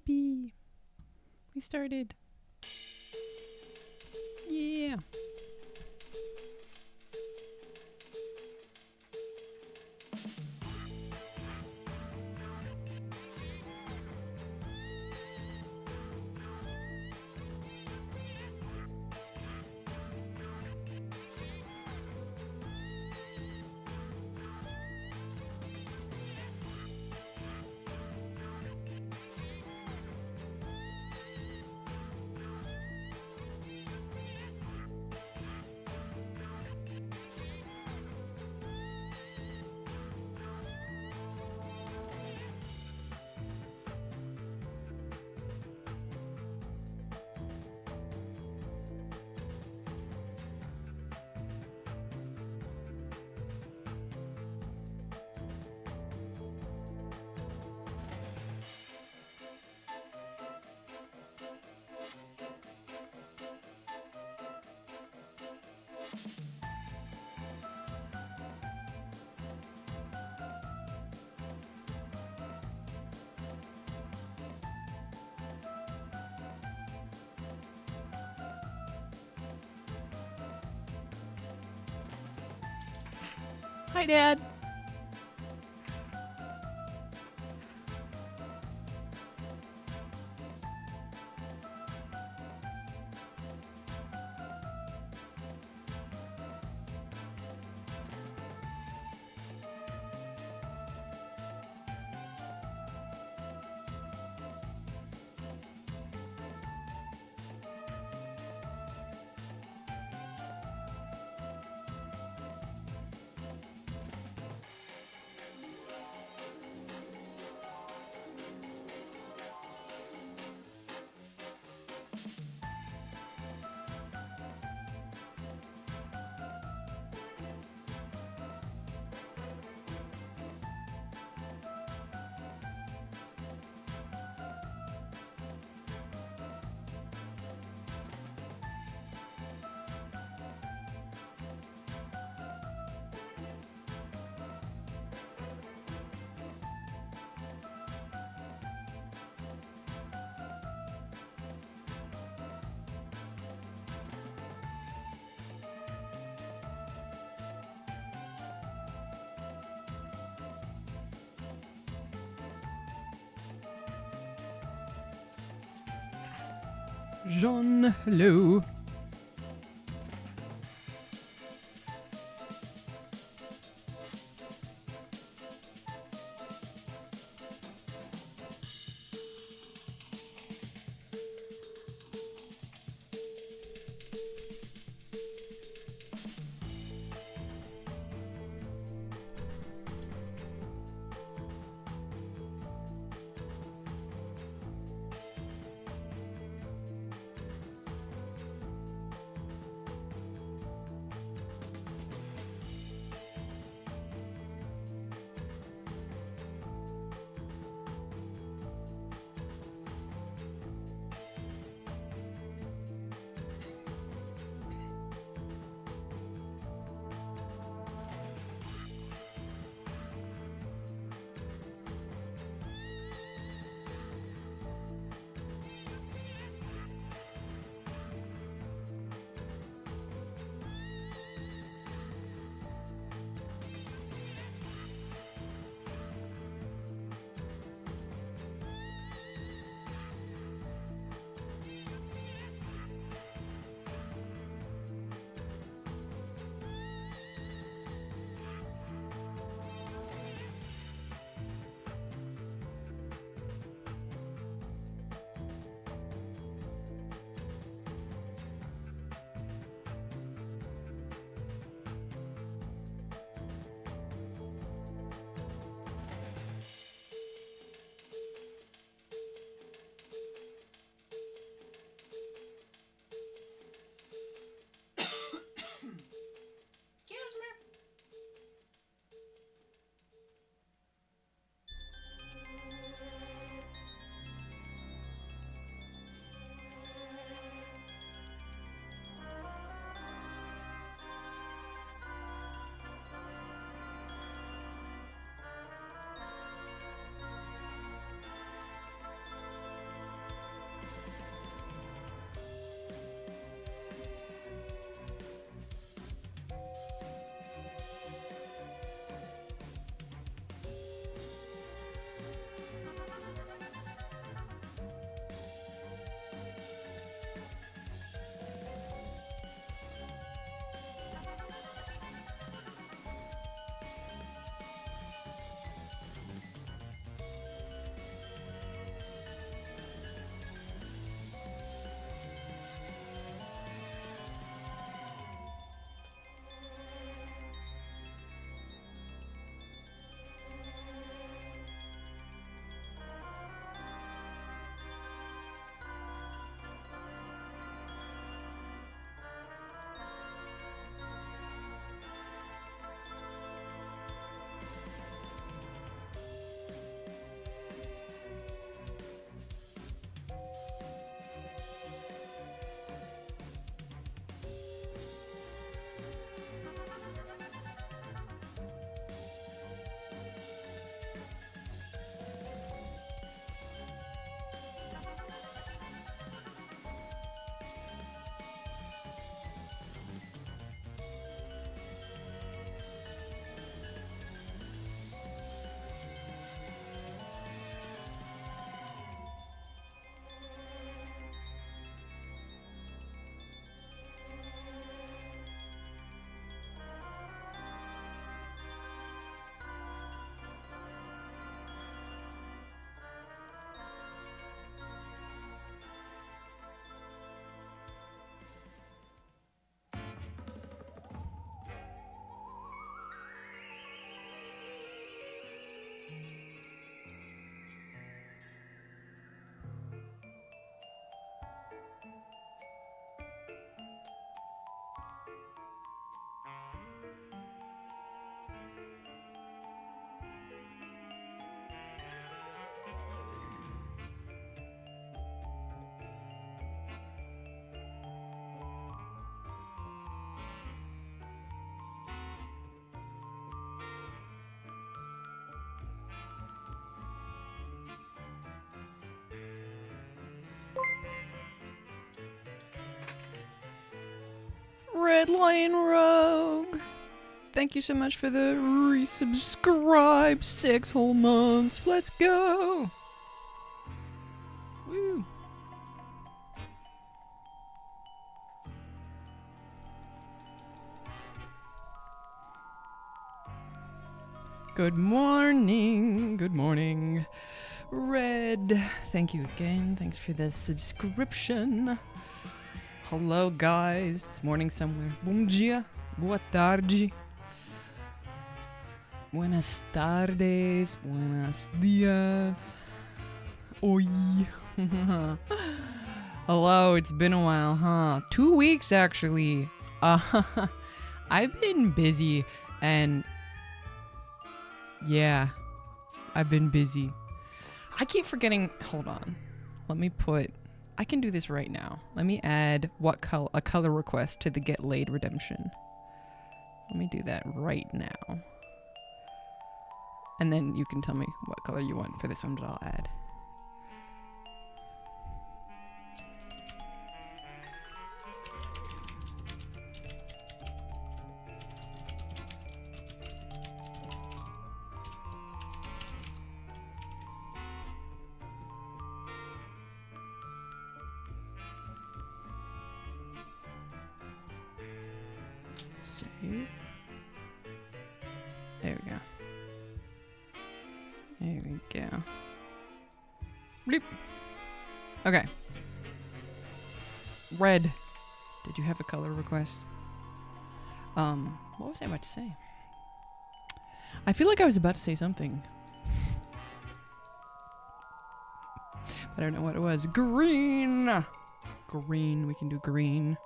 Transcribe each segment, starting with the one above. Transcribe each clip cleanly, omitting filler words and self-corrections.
Yippee! We started. Yeah. Hi, Dad. Jean, hello. Red Lion Rogue. Thank you so much for the resubscribe. 6 whole months. Let's go. Woo. Good morning. Good morning. Red. Thank you again. Thanks for the subscription. Hello, guys. It's morning somewhere. Bom dia. Boa tarde. Buenas tardes. Buenos dias. Oi. Hello. It's been a while, huh? 2 weeks, actually. I've been busy and... yeah, I've been busy. I keep forgetting. Hold on. Let me put. I can do this right now. Let me add a color request to the Get Laid redemption. Let me do that right now. And then you can tell me what color you want for this one that I'll add. There we go. There we go. Bleep. Okay. Red. Did you have a color request? What was I about to say? I feel like I was about to say something. But I don't know what it was. Green! Green. We can do green.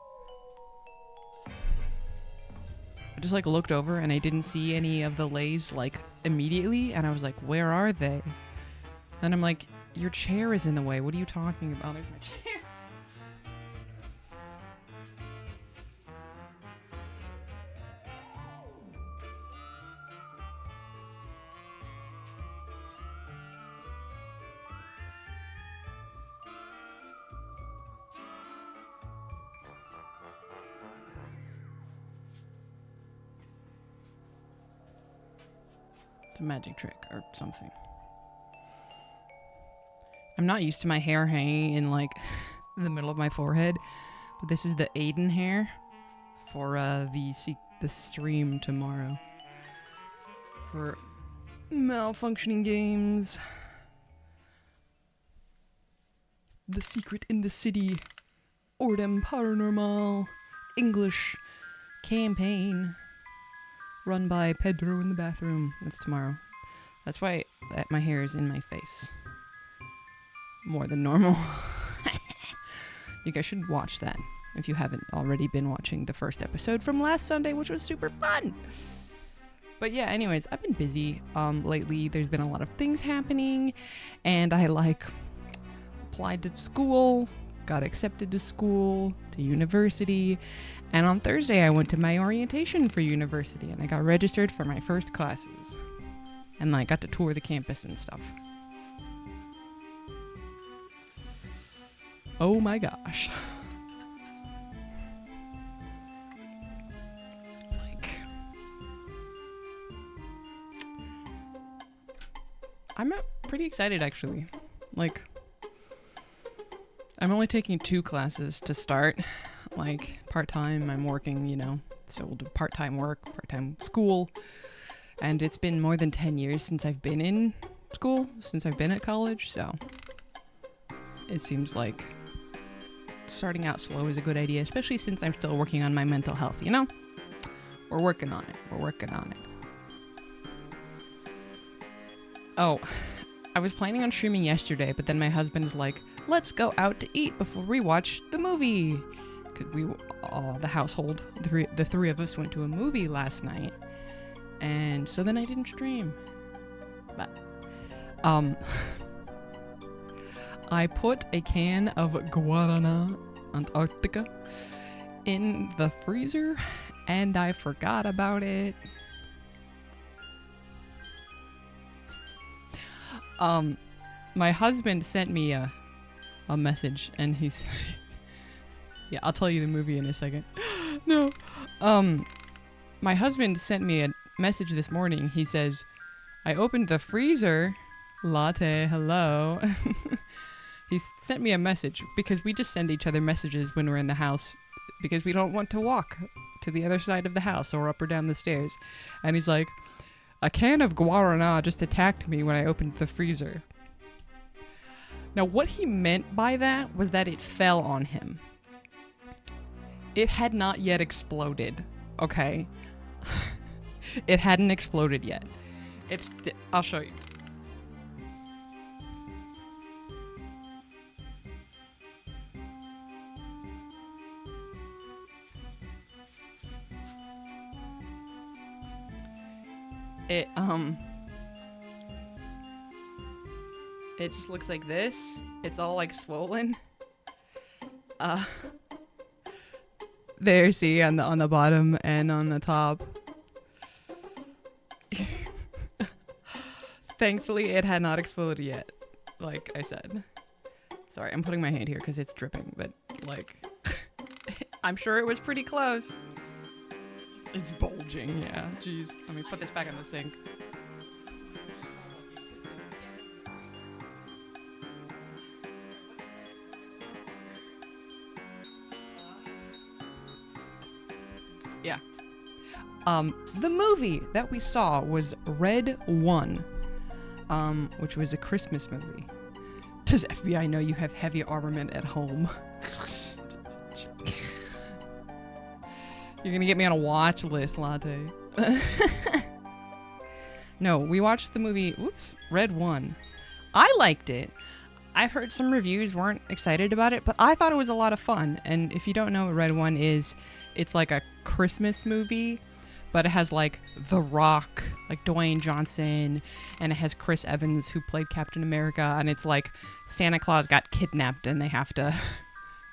I just like looked over and I didn't see any of the lays like immediately, and I was like, where are they? And I'm like, your chair is in the way. What are you talking about? There's my chair. It's a magic trick or something. I'm not used to my hair hanging in like the middle of my forehead, but this is the Aiden hair for the stream tomorrow for malfunctioning games. The Secret in the City, Ordem Paranormal, English campaign. Run by Pedro in the bathroom. That's tomorrow. That's why my hair is in my face. More than normal. You guys should watch that if you haven't already been watching the first episode from last Sunday, which was super fun. But yeah, anyways, I've been busy lately. There's been a lot of things happening, and I applied to school, got accepted to school, to university, and on Thursday I went to my orientation for university and I got registered for my first classes. And I got to tour the campus and stuff. Oh my gosh. I'm pretty excited actually. I'm only taking 2 classes to start. Part-time, I'm working, so we'll do part-time work, part-time school. And it's been more than 10 years since I've been in school, since I've been at college, so it seems like starting out slow is a good idea, especially since I'm still working on my mental health, We're working on it. Oh, I was planning on streaming yesterday, but then my husband is like, let's go out to eat before we watch the movie. Because the household, the three of us went to a movie last night. And so then I didn't stream. But, I put a can of Guarana Antarctica in the freezer, and I forgot about it. My husband sent me a message, and he's... yeah, I'll tell you the movie in a second. No. My husband sent me a message this morning. He says, I opened the freezer. Latte, hello. He sent me a message because we just send each other messages when we're in the house because we don't want to walk to the other side of the house or up or down the stairs. And he's like, a can of guarana just attacked me when I opened the freezer. Now, what he meant by that was that it fell on him. It had not yet exploded, okay? It hadn't exploded yet. I'll show you. It just looks like this. It's all like swollen. There, see, on the bottom and on the top. Thankfully, it had not exploded yet, like I said. Sorry, I'm putting my hand here because it's dripping, but like, I'm sure it was pretty close. It's bulging, yeah. Jeez, let me put this back in the sink. Yeah. The movie that we saw was Red 1, which was a Christmas movie. Does FBI know you have heavy armament at home? You're gonna get me on a watch list, Latte. No, we watched the movie, Red 1. I liked it. I've heard some reviews weren't excited about it, but I thought it was a lot of fun. And if you don't know what Red 1 is, it's like a Christmas movie, but it has like The Rock, like Dwayne Johnson, and it has Chris Evans who played Captain America, and it's like Santa Claus got kidnapped and they have to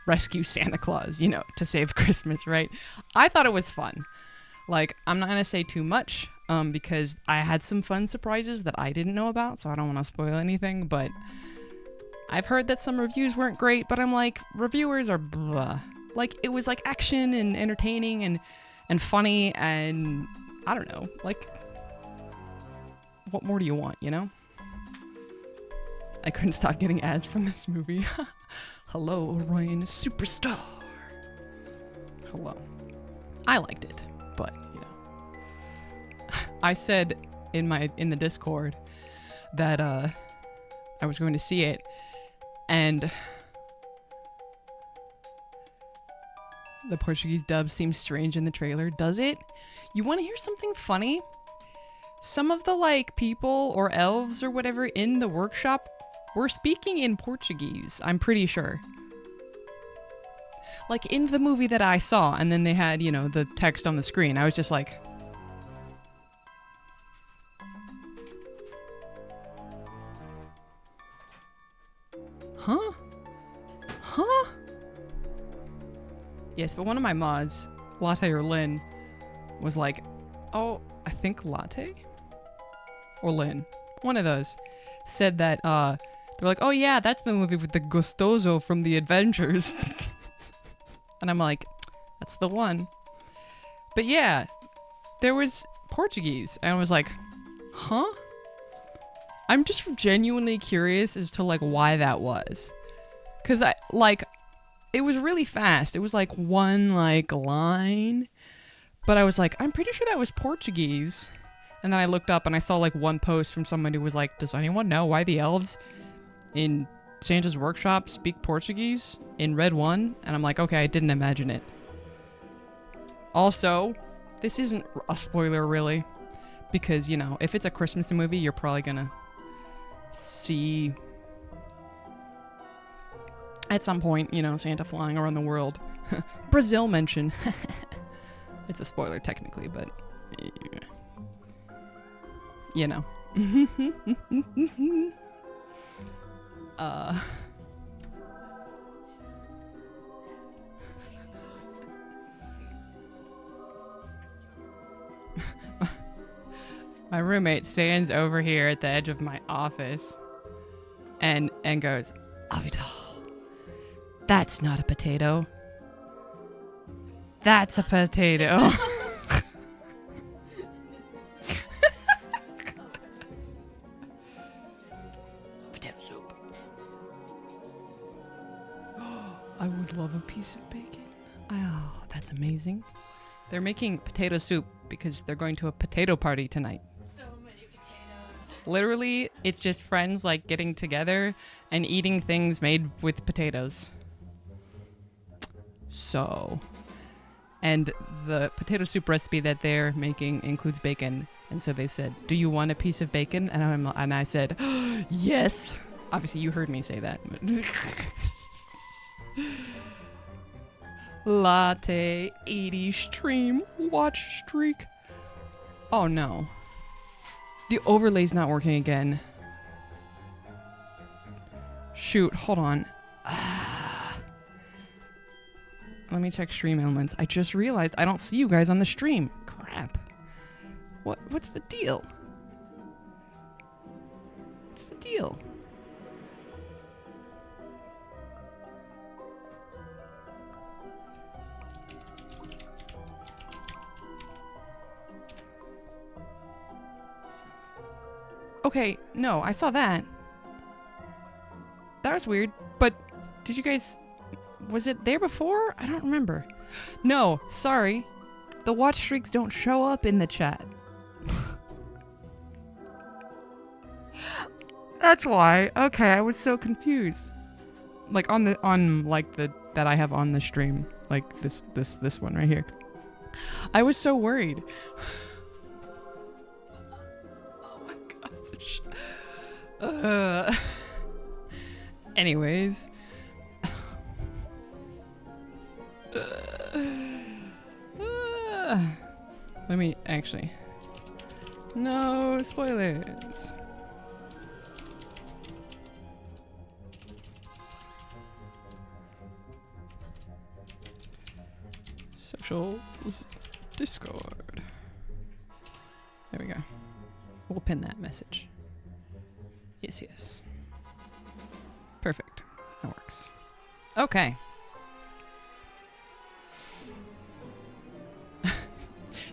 rescue Santa Claus, you know, to save Christmas, right? I thought it was fun. Like, I'm not gonna say too much, because I had some fun surprises that I didn't know about, so I don't want to spoil anything, but I've heard that some reviews weren't great, but I'm like, reviewers are blah. Like, it was like action and entertaining and funny, and I don't know, like, what more do you want, you know? I couldn't stop getting ads from this movie. Hello, Orion Superstar. Hello. I liked it, but, you know. I said in the Discord that I was going to see it, and the Portuguese dub seems strange in the trailer. Does it? You want to hear something funny? Some of the, like, people or elves or whatever in the workshop were speaking in Portuguese, I'm pretty sure. Like, in the movie that I saw, and then they had, you know, the text on the screen. I was just like... Huh? Huh? Yes, but one of my mods, Latte or Lynn, was like, oh, I think Latte? Or Lynn. One of those. Said that, they're like, oh yeah, that's the movie with the Gustoso from the Adventures. And I'm like, that's the one. But yeah, there was Portuguese. And I was like, huh? I'm just genuinely curious as to, like, why that was. Because, it was really fast. It was, like, one, like, line. But I was like, I'm pretty sure that was Portuguese. And then I looked up and I saw, like, one post from someone who was like, does anyone know why the elves in Santa's workshop speak Portuguese in Red 1? And I'm like, okay, I didn't imagine it. Also, this isn't a spoiler, really. Because, you know, if it's a Christmas movie, you're probably gonna see at some point, you know, Santa flying around the world. Brazil mention. It's a spoiler technically, but you know. My roommate stands over here at the edge of my office and goes, Avital, that's not a potato. That's a potato. Potato soup. I would love a piece of bacon. Oh, that's amazing. They're making potato soup because they're going to a potato party tonight. So many potatoes. Literally, it's just friends like getting together and eating things made with potatoes. So, and the potato soup recipe that they're making includes bacon. And so they said, "Do you want a piece of bacon?" And I said, "Yes." Obviously, you heard me say that. Latte 80 stream watch streak. Oh no. The overlay's not working again. Shoot, hold on. Let me check stream elements. I just realized I don't see you guys on the stream. Crap. What's the deal? What's the deal? Okay, no, I saw that. That was weird. But did you guys... Was it there before? I don't remember. No, sorry. The watch streaks don't show up in the chat. That's why. Okay, I was so confused. Like that I have on the stream. Like this one right here. I was so worried. Anyways. Let me actually. No spoilers. Socials. Discord. There we go. We'll pin that message. Yes, yes. Perfect. That works. Okay.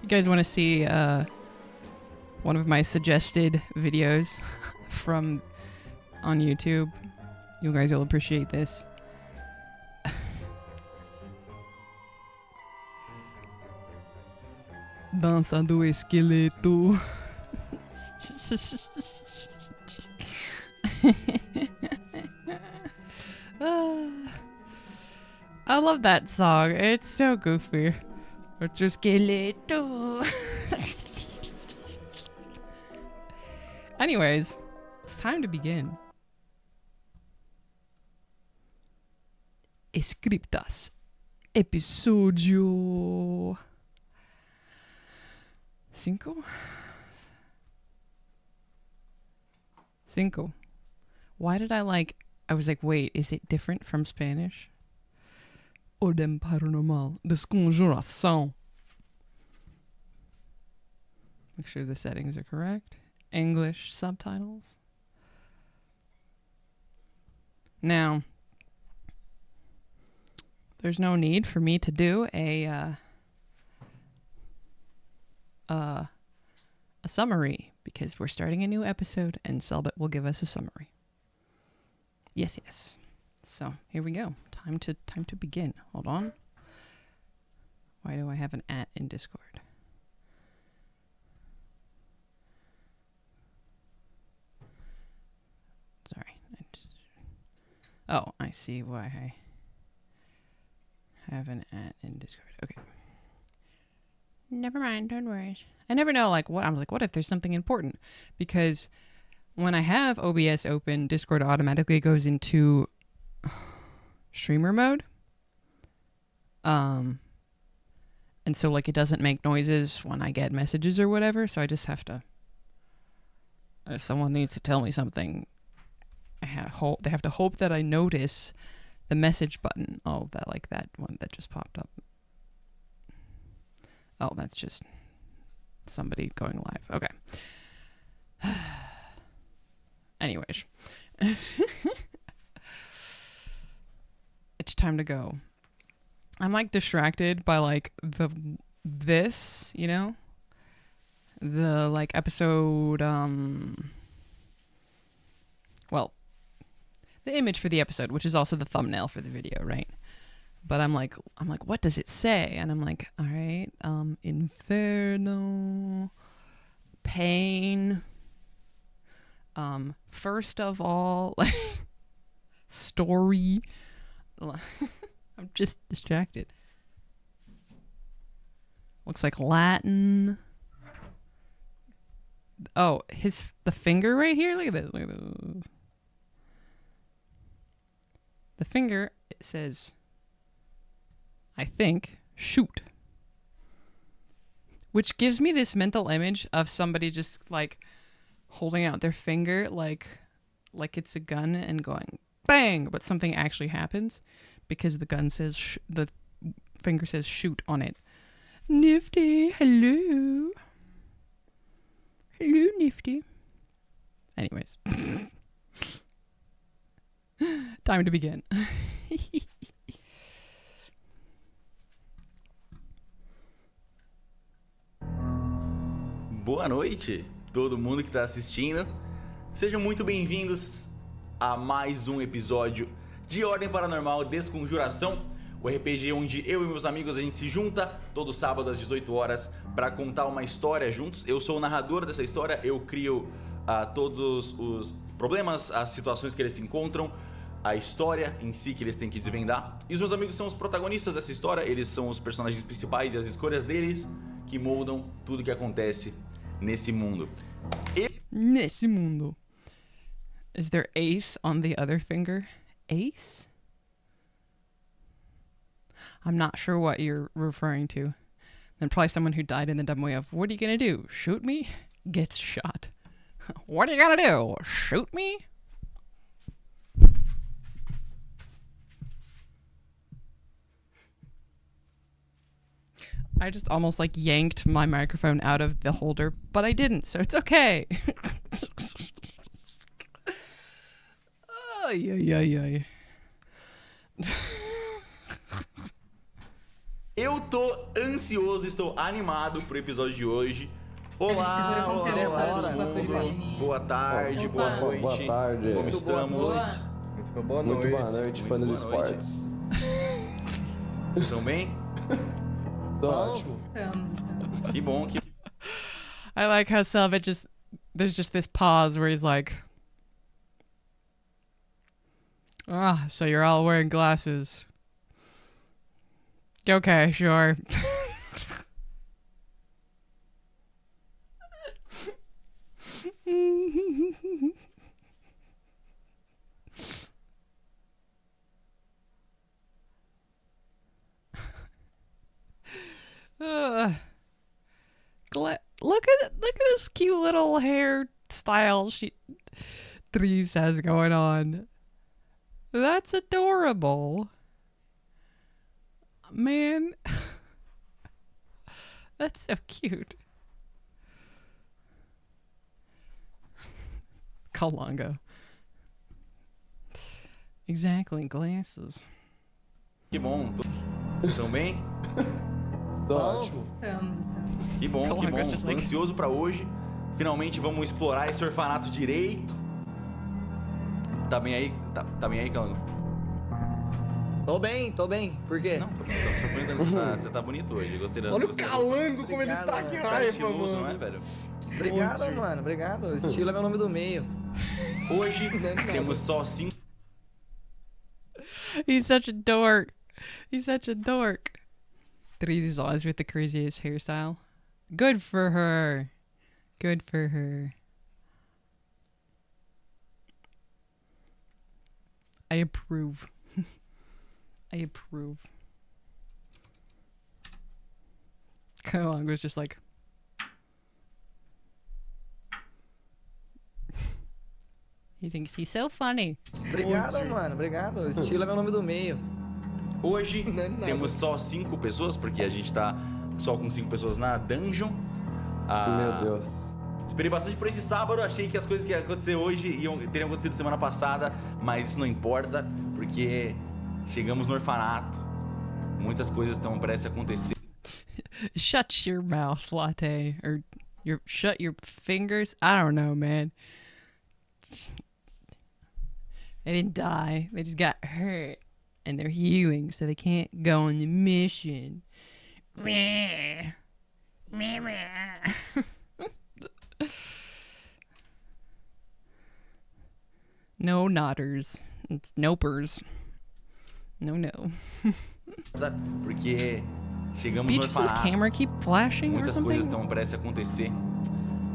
You guys want to see one of my suggested videos from on YouTube? You guys will appreciate this. Dança do esqueleto. I love that song. It's so goofy. Otro esqueleto. Anyways, it's time to begin. Escriptas. Episodio 5. Why did I was like, wait, is it different from Spanish? Ordem Paranormal. Desconjuração. Make sure the settings are correct. English subtitles. Now, there's no need for me to do a summary because we're starting a new episode and Cellbit will give us a summary. Yes, yes. So here we go. Time to begin. Hold on. Why do I have an @ in Discord? Sorry. I see why I have an @ in Discord. Okay. Never mind, don't worry. I never know what if there's something important? Because when I have OBS open, Discord automatically goes into streamer mode. And so it doesn't make noises when I get messages or whatever, so I just have to if someone needs to tell me something, they have to hope that I notice the message button. Oh, that one that just popped up. Oh, that's just somebody going live. Okay. Anyways. It's time to go. I'm like distracted by like this, you know? The like episode well, the image for the episode, which is also the thumbnail for the video, right? But I'm like, what does it say? And I'm like, all right, inferno, pain, first of all, like, story. I'm just distracted. Looks like Latin. Oh, the finger right here. Look at this. Look at this. The finger, it says, I think, shoot. Which gives me this mental image of somebody just like holding out their finger like it's a gun and going bang, but something actually happens because the gun says the finger says shoot on it. Nifty, hello. Hello, Nifty. Anyways. Time to begin. Boa noite, todo mundo que está assistindo. Sejam muito bem-vindos a mais um episódio de Ordem Paranormal Desconjuração, o RPG onde eu e meus amigos a gente se junta todo sábado às 18 horas para contar uma história juntos. Eu sou o narrador dessa história, eu crio todos os problemas, as situações que eles se encontram, a história em si que eles têm que desvendar. E os meus amigos são os protagonistas dessa história, eles são os personagens principais e as escolhas deles que moldam tudo que acontece nesse mundo. Nesse mundo. Is there ace on the other finger? Ace? I'm not sure what you're referring to. Then probably someone who died in the dumb way of, what are you gonna do? Shoot me? Gets shot. What are you gonna do? Shoot me? I just almost like yanked my microphone out of the holder, but I didn't, so it's okay. Ai, ai, ai, ai. Eu tô ansioso, estou animado pro episódio de hoje. Olá, olá, todo mundo. Boa tarde, boa noite. Boa tarde. Como estamos? Muito boa noite, fã dos esportes. Vocês estão bem? Tô ótimo. Estamos. Que bom, que... I like how Cellbit there's just this pause where he's like, so you're all wearing glasses. Okay, sure. Look at this cute little hairstyle Dries has going on. That's adorable. Man. That's so cute. Kalongo. Exactly, glasses. Que bom. Vocês estão bem? Tô ótimo. Estamos. Que bom, que Coloca, bom. just Tô like- ansioso pra hoje. Finalmente vamos explorar esse orfanato direito. Tá bem aí? Tá bem aí, Calango? Tô bem. Por quê? Não, tô perguntando se você tá bonito hoje. Eu gostei da... Olha o gostei da- calango como ele Obrigado, tá, que mano. Tá raiva, estiloso, não é, mano. velho? Obrigado, mano. Obrigado. O estilo é meu nome do meio. Hoje temos só 5... He's such a dork. Dries is always with the craziest hairstyle. Good for her. I approve. Kalong was just like... He thinks he's so funny. Obrigado, mano. Obrigado. O estilo é meu nome do meio. Hoje Não é nada. temos só 5 pessoas, porque a gente tá só com 5 pessoas na dungeon. Meu Deus. Esperei bastante por esse sábado, achei que as coisas que iam acontecer hoje teriam acontecido semana passada, mas isso não importa, porque chegamos no orfanato. Muitas coisas estão prestes a acontecer. Shut your mouth, latte. Or shut your fingers. I don't know, man. They didn't die. They just got hurt. And they're healing, so they can't go on the mission. Meh. Meh, meh. No nodders. It's nopers. No. Porque chegamos no Speech, does this orfanato. camera keep flashing or Muitas coisas something? estão prestes a acontecer.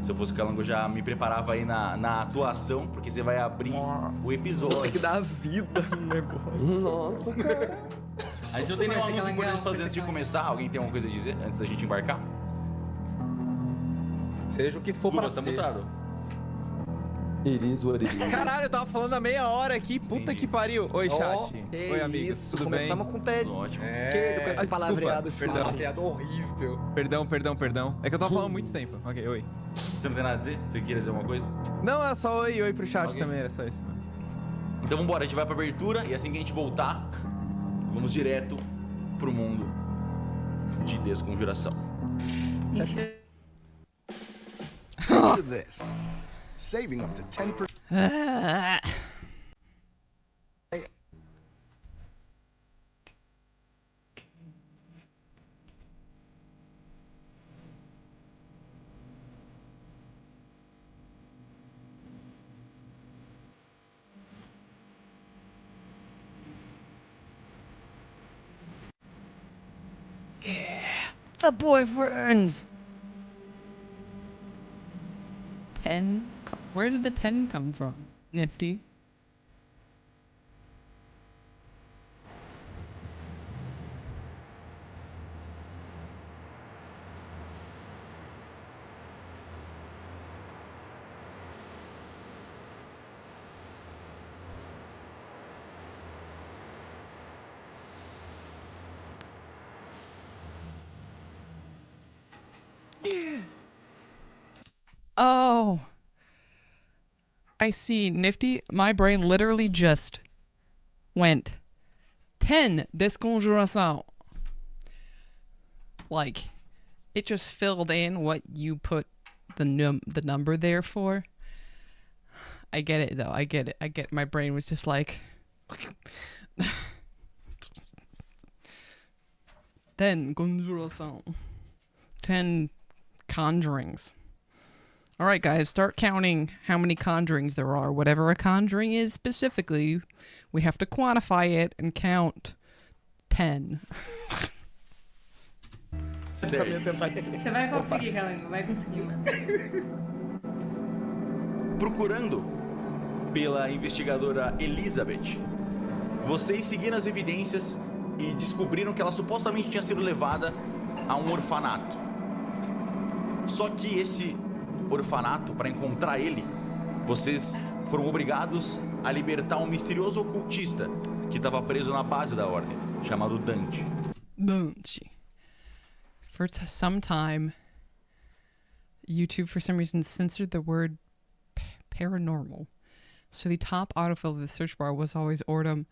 Se eu fosse o Calango, eu já me preparava aí na atuação, porque você vai abrir o episódio. Tem que dar vida no negócio. Nossa, cara. A gente não tem nenhum Vai ser anúncio Calangão, importante vai fazer ser antes de Calangão. começar. Alguém tem alguma coisa a dizer antes da gente embarcar? Seja o que for pra Lucas, tá ser. mutado. It is what it is. Caralho, eu tava falando há meia hora aqui. Puta Entendi. que pariu. Oi, chat. Ó, que Oi, amigos. isso, Tudo começamos bem? com o pé Tudo ótimo. esquerdo com esse desculpa, palavreado perdão. chato. Palavreado horrível. Perdão. É que eu tava falando há muito tempo. Ok, oi. Você não tem nada a dizer? Você quer dizer alguma coisa? Não, é só oi pro chat Ok. também, era só isso. Mano. Então vambora, a gente vai pra abertura e assim que a gente voltar, vamos direto pro mundo de Desconjuração. Picture this. Saving up to 10%. Ah. The boyfriends. 10? Where did the 10 come from? Nifty. Oh. I see. Nifty, my brain literally just went 10 Desconjuração. Like, it just filled in what you put the number there for. I get it, though. I get it. My brain was just like... Then Desconjuração. 10 conjurings. All right, guys, start counting how many conjurings there are. Whatever a conjuring is specifically, we have to quantify it and count 10. Certo. Você vai conseguir, Calango. Vai conseguir, mano. Procurando pela investigadora Elizabeth, vocês seguiram as evidências e descobriram que ela supostamente tinha sido levada a um orfanato. Só que esse orfanato, para encontrar ele, vocês foram obrigados a libertar um misterioso ocultista que estava preso na base da ordem, chamado Dante. Dante. For some time, YouTube, for some reason, censored the word paranormal. So the top autofill of the search bar was always Ordem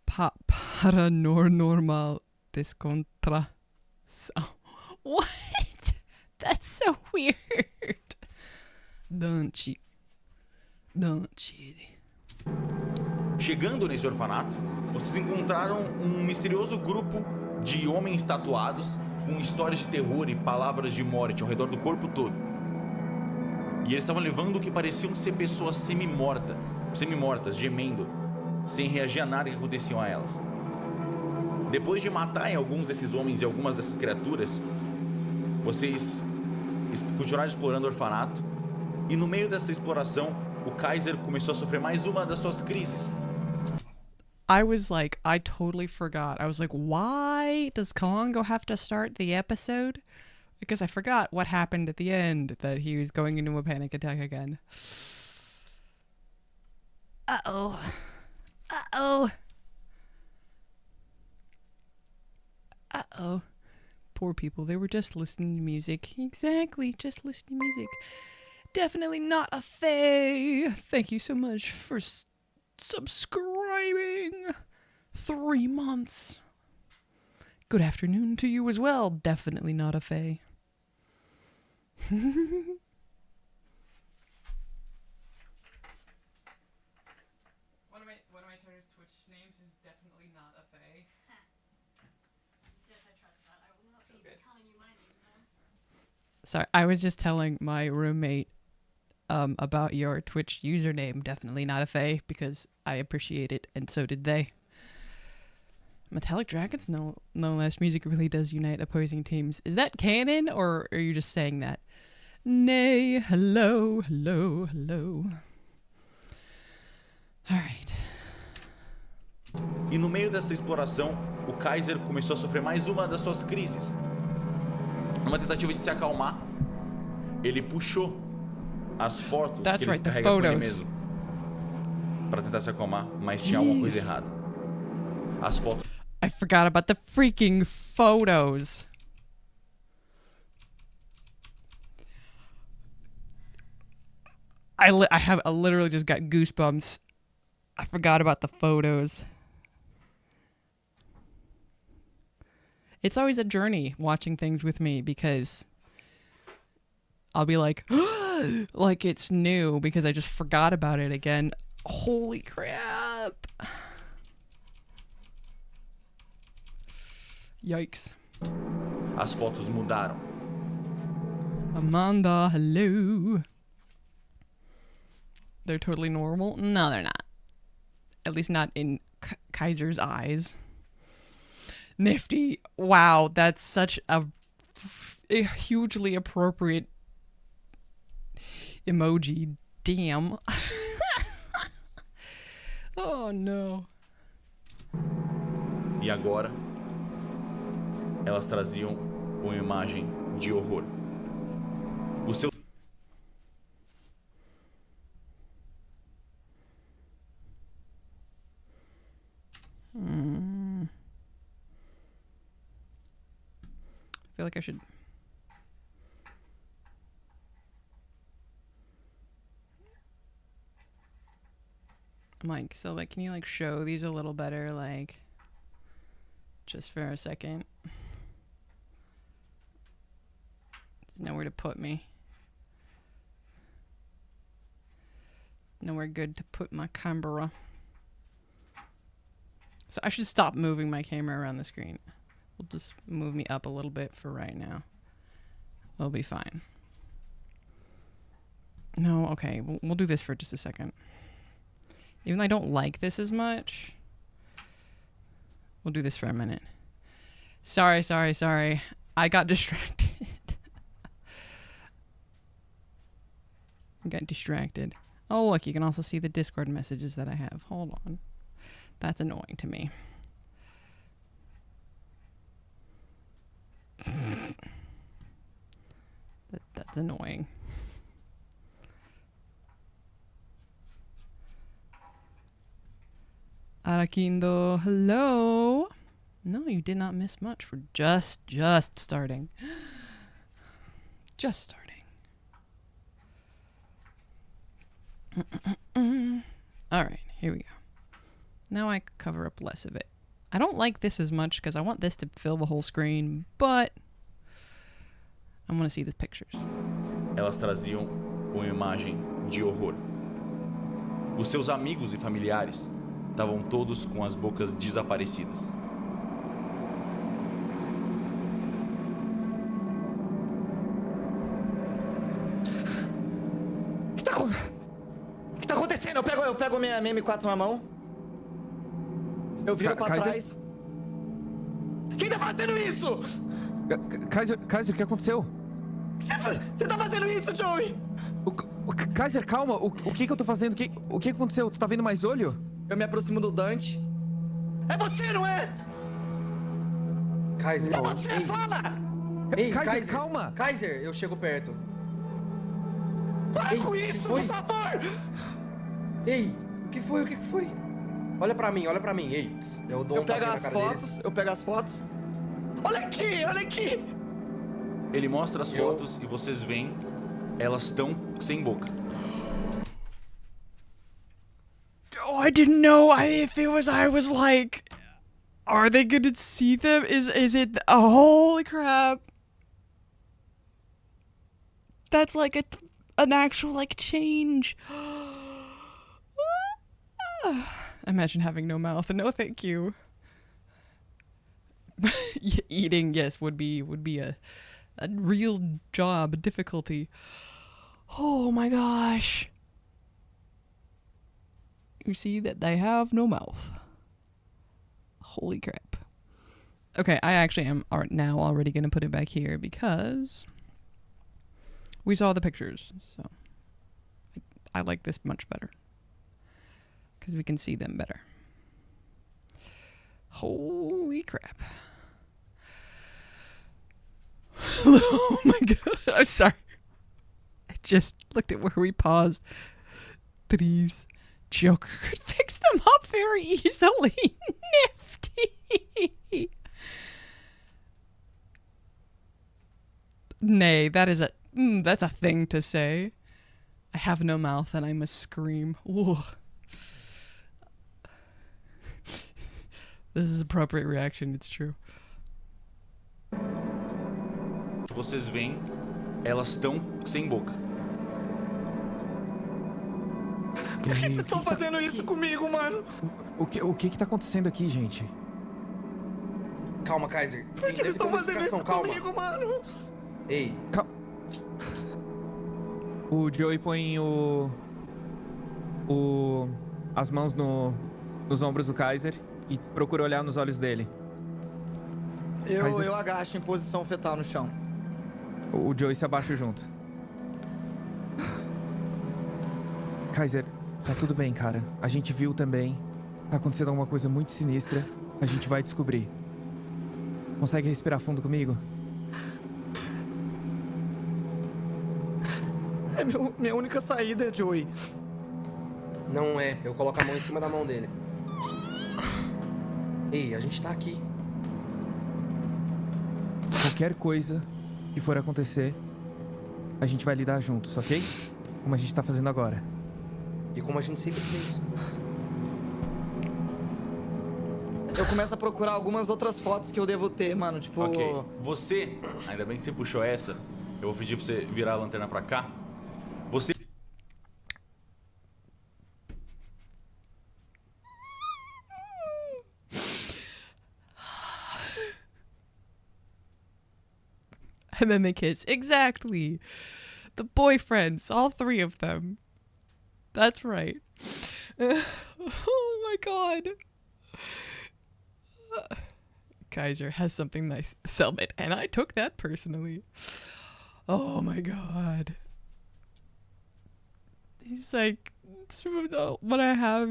Paranormal Desconjuration. What? That's so weird. Dante. Chegando nesse orfanato, vocês encontraram um misterioso grupo de homens tatuados com histórias de terror e palavras de morte ao redor do corpo todo. E eles estavam levando o que pareciam ser pessoas semi-mortas, gemendo, sem reagir a nada que aconteciam a elas. Depois de matarem alguns desses homens e algumas dessas criaturas, vocês continuaram explorando o orfanato, e no meio dessa exploração, o Kaiser começou a sofrer mais uma das suas crises. I was like, I totally forgot. I was like, why does Kalongo have to start the episode? Because I forgot what happened at the end, that he was going into a panic attack again. Uh-oh. Poor people, they were just listening to music. Exactly, just listening to music. Definitely not a Faye. Thank you so much for subscribing. 3 months. Good afternoon to you as well. Definitely not a fae. One of my Twitch names is definitely not a fae. Yes, I trust that. I will not be telling you my name then. Sorry, I was just telling my roommate about your Twitch username, definitely not a fae, because I appreciate it, and so did they. Metallic Dragons, no less music really does unite opposing teams. Is that canon, or are you just saying that? Nay, hello. Alright. E no meio dessa exploração, o Kaiser começou a sofrer mais uma das suas crises. Numa tentativa de se acalmar, ele puxou as fotos That's que ele right, the carrega com ele photos. mesmo para tentar se acalmar, mas tinha alguma coisa errada. As fotos. I forgot about the freaking photos. I literally just got goosebumps. I forgot about the photos. It's always a journey watching things with me because I'll be like, like it's new because I just forgot about it again. Holy crap. Yikes. As fotos mudaram. Amanda, hello. They're totally normal? No, they're not. At least not in Kaiser's eyes. Nifty. Wow, that's such a hugely appropriate emoji. Damn. Oh, no. E agora, elas traziam uma imagem de horror. O seu I feel like I should. Mike, so like, can you like show these a little better, like, just for a second? There's nowhere to put me. Nowhere good to put my camera. So I should stop moving my camera around the screen. We'll just move me up a little bit for right now. We'll be fine. No, okay. We'll do this for just a second. Even though I don't like this as much, we'll do this for a minute. Sorry. I got distracted. Oh, look, you can also see the Discord messages that I have. Hold on. That's annoying to me. That's annoying. Arakindo, hello. No, you did not miss much. We're just starting. Just starting. All right, here we go. Now I cover up less of it. I don't like this as much because I want this to fill the whole screen, but I want to see the pictures. Elas traziam uma imagem de horror. Os seus amigos e familiares estavam todos com as bocas desaparecidas. O que tá acontecendo? Eu pego minha M4 na mão. Eu viro pra Kaiser? trás. Quem tá fazendo isso? Kaiser, o que aconteceu? Você tá fazendo isso, Joey? Kaiser, calma. O que eu tô fazendo? O que aconteceu? Tu tá vendo mais olho? Eu me aproximo do Dante. É você, não é? Kaiser, É você, ei, fala! ei, Kaiser, calma! Kaiser, eu chego perto. Para Ei, com que isso, foi? por favor! Ei, o que foi? Olha pra mim, ei. Pss, eu dou Eu um pego tapinha na as cara fotos, deles. eu pego as fotos. Olha aqui! Ele mostra as fotos e vocês veem, elas estão sem boca. Oh, I didn't know if it was. I was like, Are they gonna see them? Is it? Oh, holy crap! That's like an actual like change. Imagine having no mouth. No, thank you. Eating, yes, would be a real job, a difficulty. Oh my gosh! You see that they have no mouth. Holy crap. Okay, I actually am now already going to put it back here because we saw the pictures. So I like this much better because we can see them better. Holy crap. Oh my god. I'm sorry. I just looked at where we paused. Please. Joker could fix them up very easily. Nifty. Nay, that's a thing to say. I have no mouth and I must scream. Ooh. This is appropriate reaction, it's true. Vocês veem, elas estão sem boca. Por que vocês estão fazendo isso comigo, mano? O que tá acontecendo aqui, gente? Calma, Kaiser. Por que vocês estão fazendo isso comigo, mano? Ei. O Joey põe as mãos nos ombros do Kaiser e procura olhar nos olhos dele. Eu agacho em posição fetal no chão. O Joey se abaixa junto. Kaiser, tá tudo bem, cara. A gente viu também. Tá acontecendo alguma coisa muito sinistra. A gente vai descobrir. Consegue respirar fundo comigo? É minha única saída, Joey. Não é. Eu coloco a mão em cima da mão dele. Ei, a gente tá aqui. Qualquer coisa que for acontecer, a gente vai lidar juntos, ok? Como a gente tá fazendo agora. E como a gente sempre fez. Eu começo a procurar algumas outras fotos que eu devo ter, mano, tipo... Ok. Você, ainda bem que você puxou essa, eu vou pedir pra você virar a lanterna pra cá. Você... And then they kiss. Exactly. The boyfriends, all three of them. That's right. Oh my god. Kaiser has something nice. Cellbit. And I took that personally. Oh my god. He's like, what I have.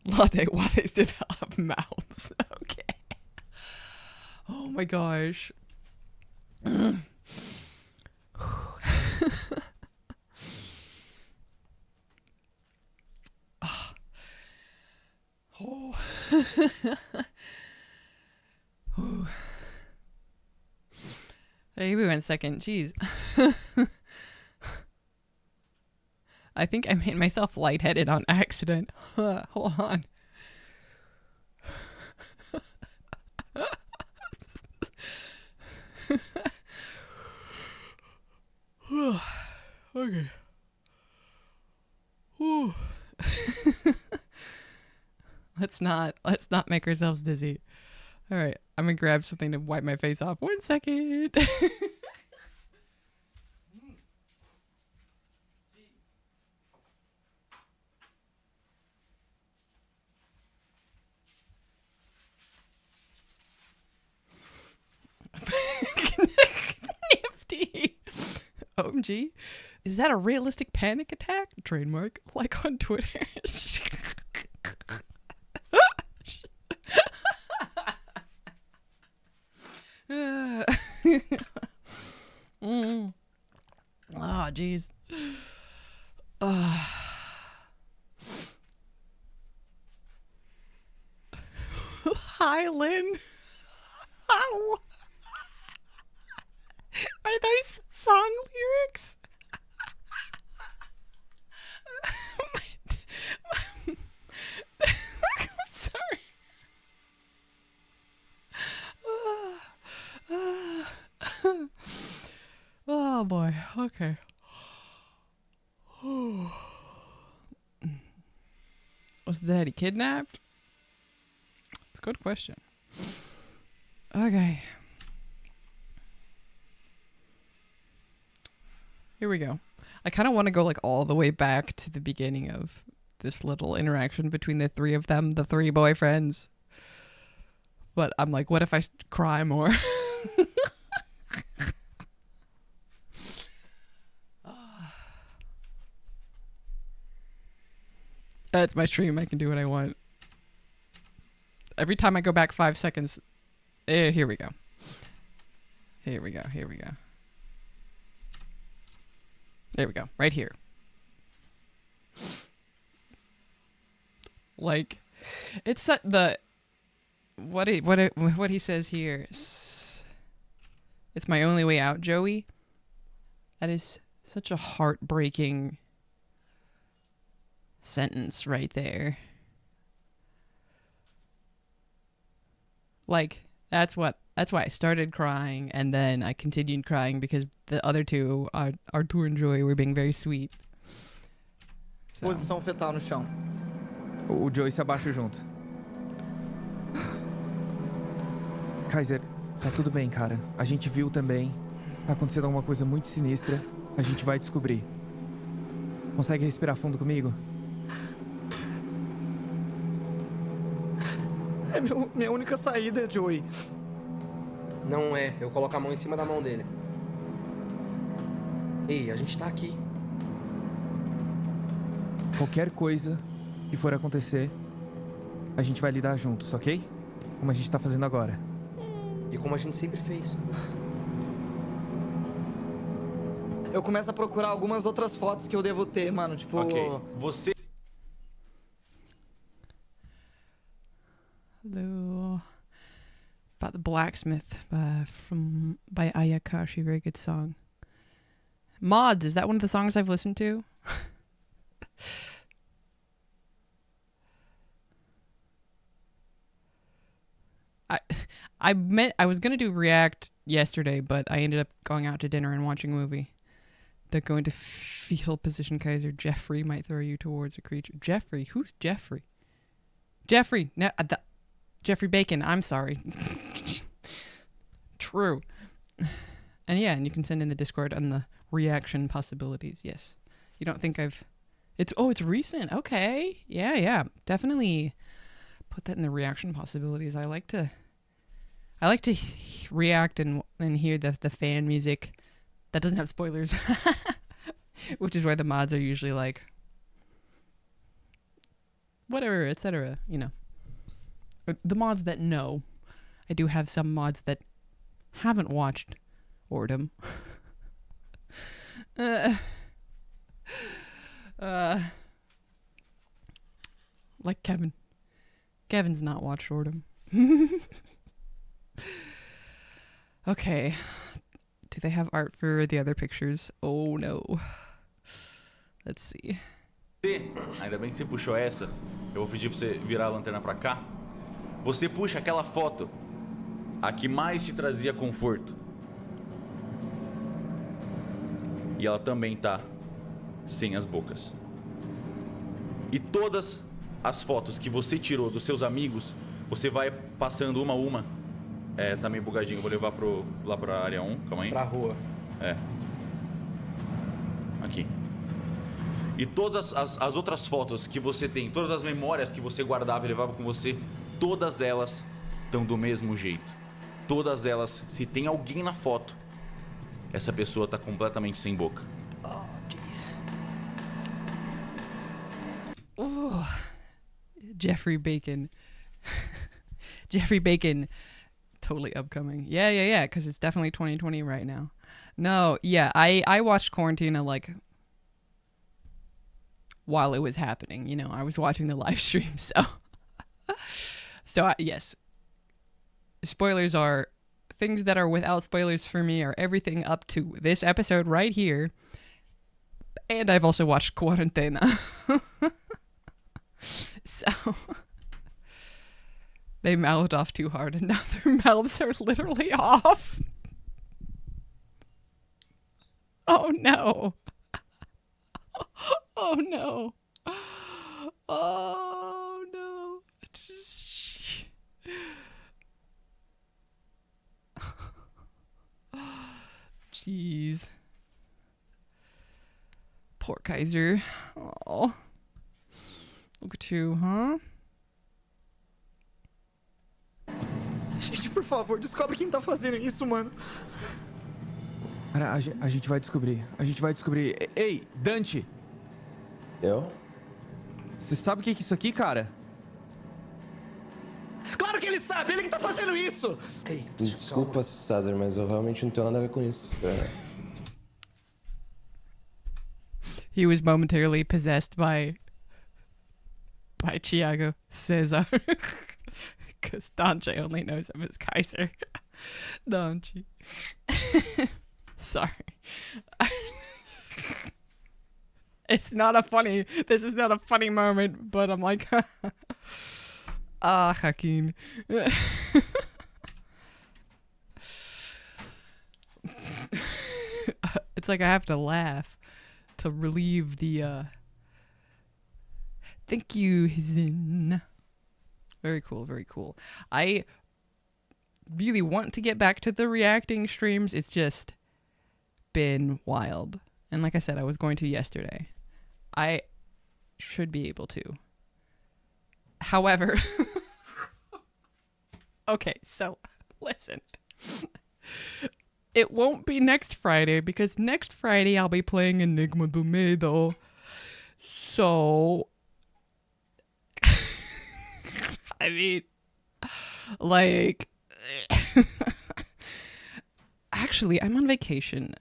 Lattes develop mouths. Okay. Oh my gosh. Oh. Hey, we went second. Jeez. I think I made myself lightheaded on accident. Hold on. Okay. Let's not make ourselves dizzy. All right, I'm gonna grab something to wipe my face off. 1 second. Nifty. OMG. Is that a realistic panic attack? Trademark. Like on Twitter. Oh, jeez. Hi, Lynn. How? Are those song lyrics? Okay. Was the daddy kidnapped? It's a good question. Okay. Here we go. I kind of want to go like all the way back to the beginning of this little interaction between the three of them, the three boyfriends. But I'm like, what if I cry more? It's my stream. I can do what I want. Every time I go back 5 seconds. Here we go. Here we go. Here we go. There we go. Right here. Like, it's the what he says here. It's my only way out, Joey. That is such a heartbreaking sentence right there. Like, that's why I started crying, and then I continued crying because the other two, Arthur and Joey, were being very sweet. So. Posição fetal no chão. O Joey se abaixa junto. Kaiser, tá tudo bem, cara. A gente viu também. Tá acontecendo alguma coisa muito sinistra. A gente vai descobrir. Consegue respirar fundo comigo? É minha única saída, Joey. Não é, eu coloco a mão em cima da mão dele. Ei, a gente tá aqui. Qualquer coisa que for acontecer, a gente vai lidar juntos, ok? Como a gente tá fazendo agora. E como a gente sempre fez. Eu começo a procurar algumas outras fotos que eu devo ter, mano. Tipo. Ok. Você. Hello. About the blacksmith by Ayakashi, very good song. Mods, is that one of the songs I've listened to? I was gonna do React yesterday, but I ended up going out to dinner and watching a movie. That go into fetal position, Kaiser. Jeffrey might throw you towards a creature. Jeffrey? Who's Jeffrey? Jeffrey! No, Jeffrey Bacon, I'm sorry. True. And yeah, and you can send in the Discord on the reaction possibilities. Yes. You don't think it's recent. Okay. Yeah. Definitely put that in the reaction possibilities. I like to react and hear the fan music that doesn't have spoilers. Which is why the mods are usually like whatever, etc., you know. The mods that know. I do have some mods that haven't watched Ordem. Like Kevin. Kevin's not watched Ordem. Okay. Do they have art for the other pictures? Oh no. Let's see. Ainda bem que você puxou essa. Eu vou pedir pra você virar a lanterna pra cá. Você puxa aquela foto, a que mais te trazia conforto. E ela também tá sem as bocas. E todas as fotos que você tirou dos seus amigos, você vai passando uma a uma. Tá meio bugadinho, eu vou levar lá pra área 1, calma aí. Pra rua. Aqui. E todas as outras fotos que você tem, todas as memórias que você guardava e levava com você, todas elas estão do mesmo jeito. Todas elas, se tem alguém na foto, essa pessoa tá completamente sem boca. Oh, jeez. Oh. Jeffrey Bacon. Jeffrey Bacon. Totally upcoming. Yeah, because it's definitely 2020 right now. No, yeah, I watched Quarantina like while it was happening. You know, I was watching the live stream, so... yes. Spoilers are... Things that are without spoilers for me are everything up to this episode right here. And I've also watched Quarantena. So... They mouthed off too hard and now their mouths are literally off. Oh Oh no. Oh no. Oh no. Jeez. Poor Kaiser. Oh. Look at you, huh? Gente, por favor, descobre quem tá fazendo isso, mano. Cara, a gente vai descobrir. A gente vai descobrir. Ei, Dante! Eu? Você sabe o que é isso aqui, cara? Claro que ele sabe, ele que tá fazendo isso! Ei, Desculpa, César, mas eu realmente não tenho nada a ver com isso. He was momentarily possessed by Thiago Cesar. Because Dante only knows him as Kaiser. Dante. Sorry. This is not a funny moment, but I'm like, Hakeem. It's like I have to laugh to relieve the, thank you, Hizin. Very cool, very cool. I really want to get back to the reacting streams. It's just been wild. And like I said, I was going to yesterday. I should be able to. However, okay, so listen. It won't be next Friday because next Friday I'll be playing Enigma do Medo. So, I mean, like, actually, I'm on vacation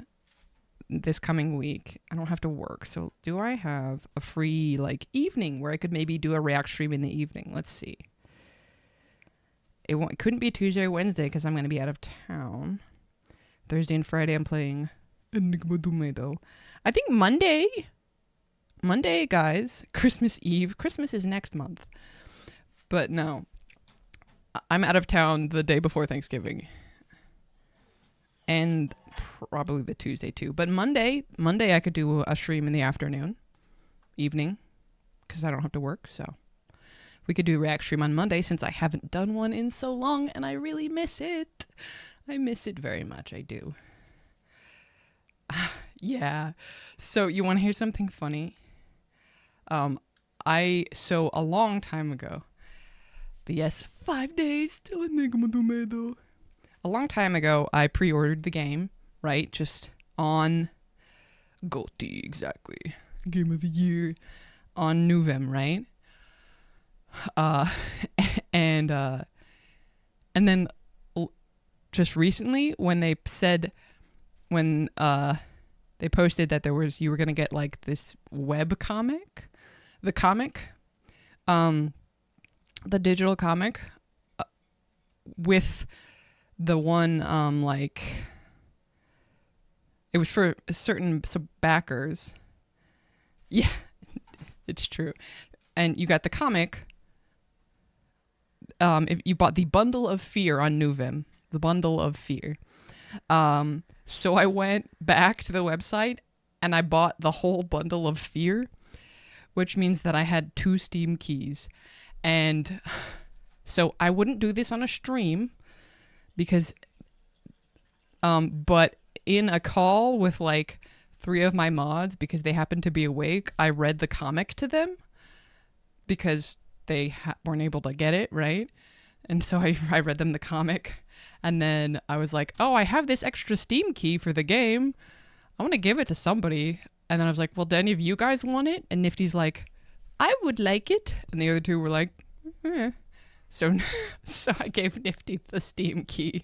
this coming week. I don't have to work. So do I have a free, like, evening where I could maybe do a react stream in the evening? Let's see. It couldn't be Tuesday or Wednesday because I'm going to be out of town. Thursday and Friday I'm playing Enigma do Medo. I think Monday, guys, Christmas Eve. Christmas is next month. But no, I'm out of town the day before Thanksgiving. And probably the Tuesday too. But Monday I could do a stream in the afternoon, evening, because I don't have to work. So we could do a react stream on Monday since I haven't done one in so long and I really miss it. I miss it very much. I do. Yeah. So you want to hear something funny? So a long time ago, yes, 5 days till Enigma do Medo. A long time ago, I pre-ordered the game, right? Just on GOTY, exactly. Game of the Year on Nuvem, right? And then just recently when they said, they posted that you were going to get like this web comic, the digital comic, with the one, it was for certain backers. Yeah, it's true. And you got the comic, if you bought the bundle of fear on Nuvem, the bundle of fear. So I went back to the website and I bought the whole bundle of fear, which means that I had 2 Steam keys. And so I wouldn't do this on a stream because, but in a call with like 3 of my mods, because they happened to be awake, I read the comic to them because they weren't able to get it, right? And so I read them the comic. And then I was like, oh, I have this extra Steam key for the game. I want to give it to somebody. And then I was like, well, do any of you guys want it? And Nifty's like, I would like it. And the other 2 were like, eh. So I gave Nifty the Steam key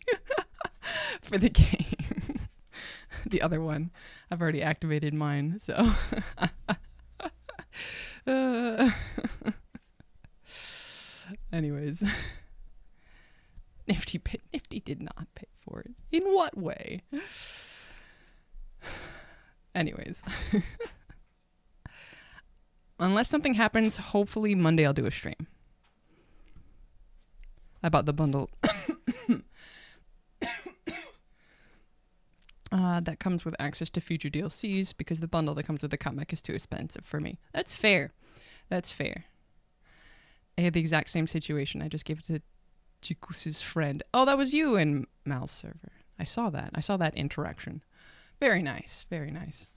for the game. The other one, I've already activated mine. So anyways. Nifty did not pay for it. In what way? Anyways. Unless something happens, hopefully Monday I'll do a stream. I bought the bundle. that comes with access to future DLCs because the bundle that comes with the comic is too expensive for me. That's fair. That's fair. I had the exact same situation. I just gave it to Chikus's friend. Oh, that was you in Mal's server. I saw that. I saw that interaction. Very nice. Very nice.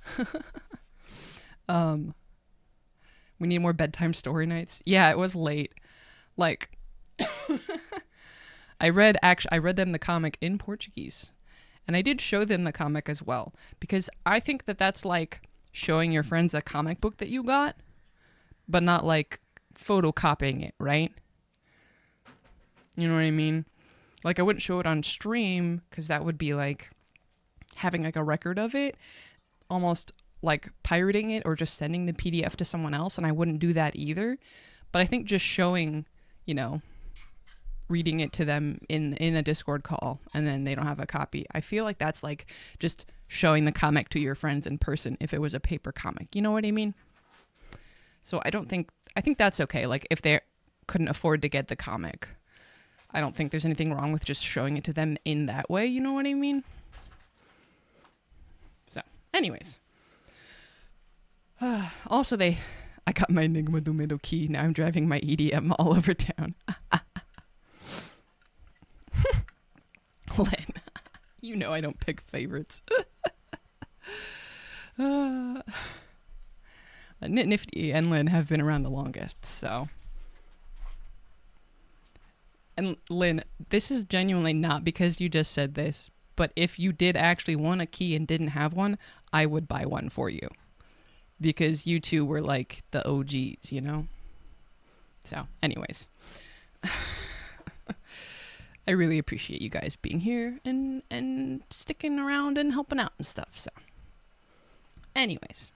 We need more bedtime story nights. Yeah, it was late. Like, I read them the comic in Portuguese. And I did show them the comic as well. Because I think that that's like showing your friends a comic book that you got, but not like photocopying it, right? You know what I mean? Like, I wouldn't show it on stream because that would be like having like a record of it, almost like pirating it or just sending the PDF to someone else, and I wouldn't do that either. But I think just showing, you know, reading it to them in a Discord call and then they don't have a copy, I feel like that's like just showing the comic to your friends in person if it was a paper comic. You know what I mean? So I think that's okay. Like, if they couldn't afford to get the comic, I don't think there's anything wrong with just showing it to them in that way. You know what I mean? So, anyways. Also, I got my Enigma do Medo key. Now I'm driving my EDM all over town. Len, you know I don't pick favorites. Nifty and Lynn have been around the longest, so. And Lynn, this is genuinely not because you just said this, but if you did actually want a key and didn't have one, I would buy one for you. Because you two were like the OGs, you know? So, anyways. I really appreciate you guys being here and sticking around and helping out and stuff, so. Anyways.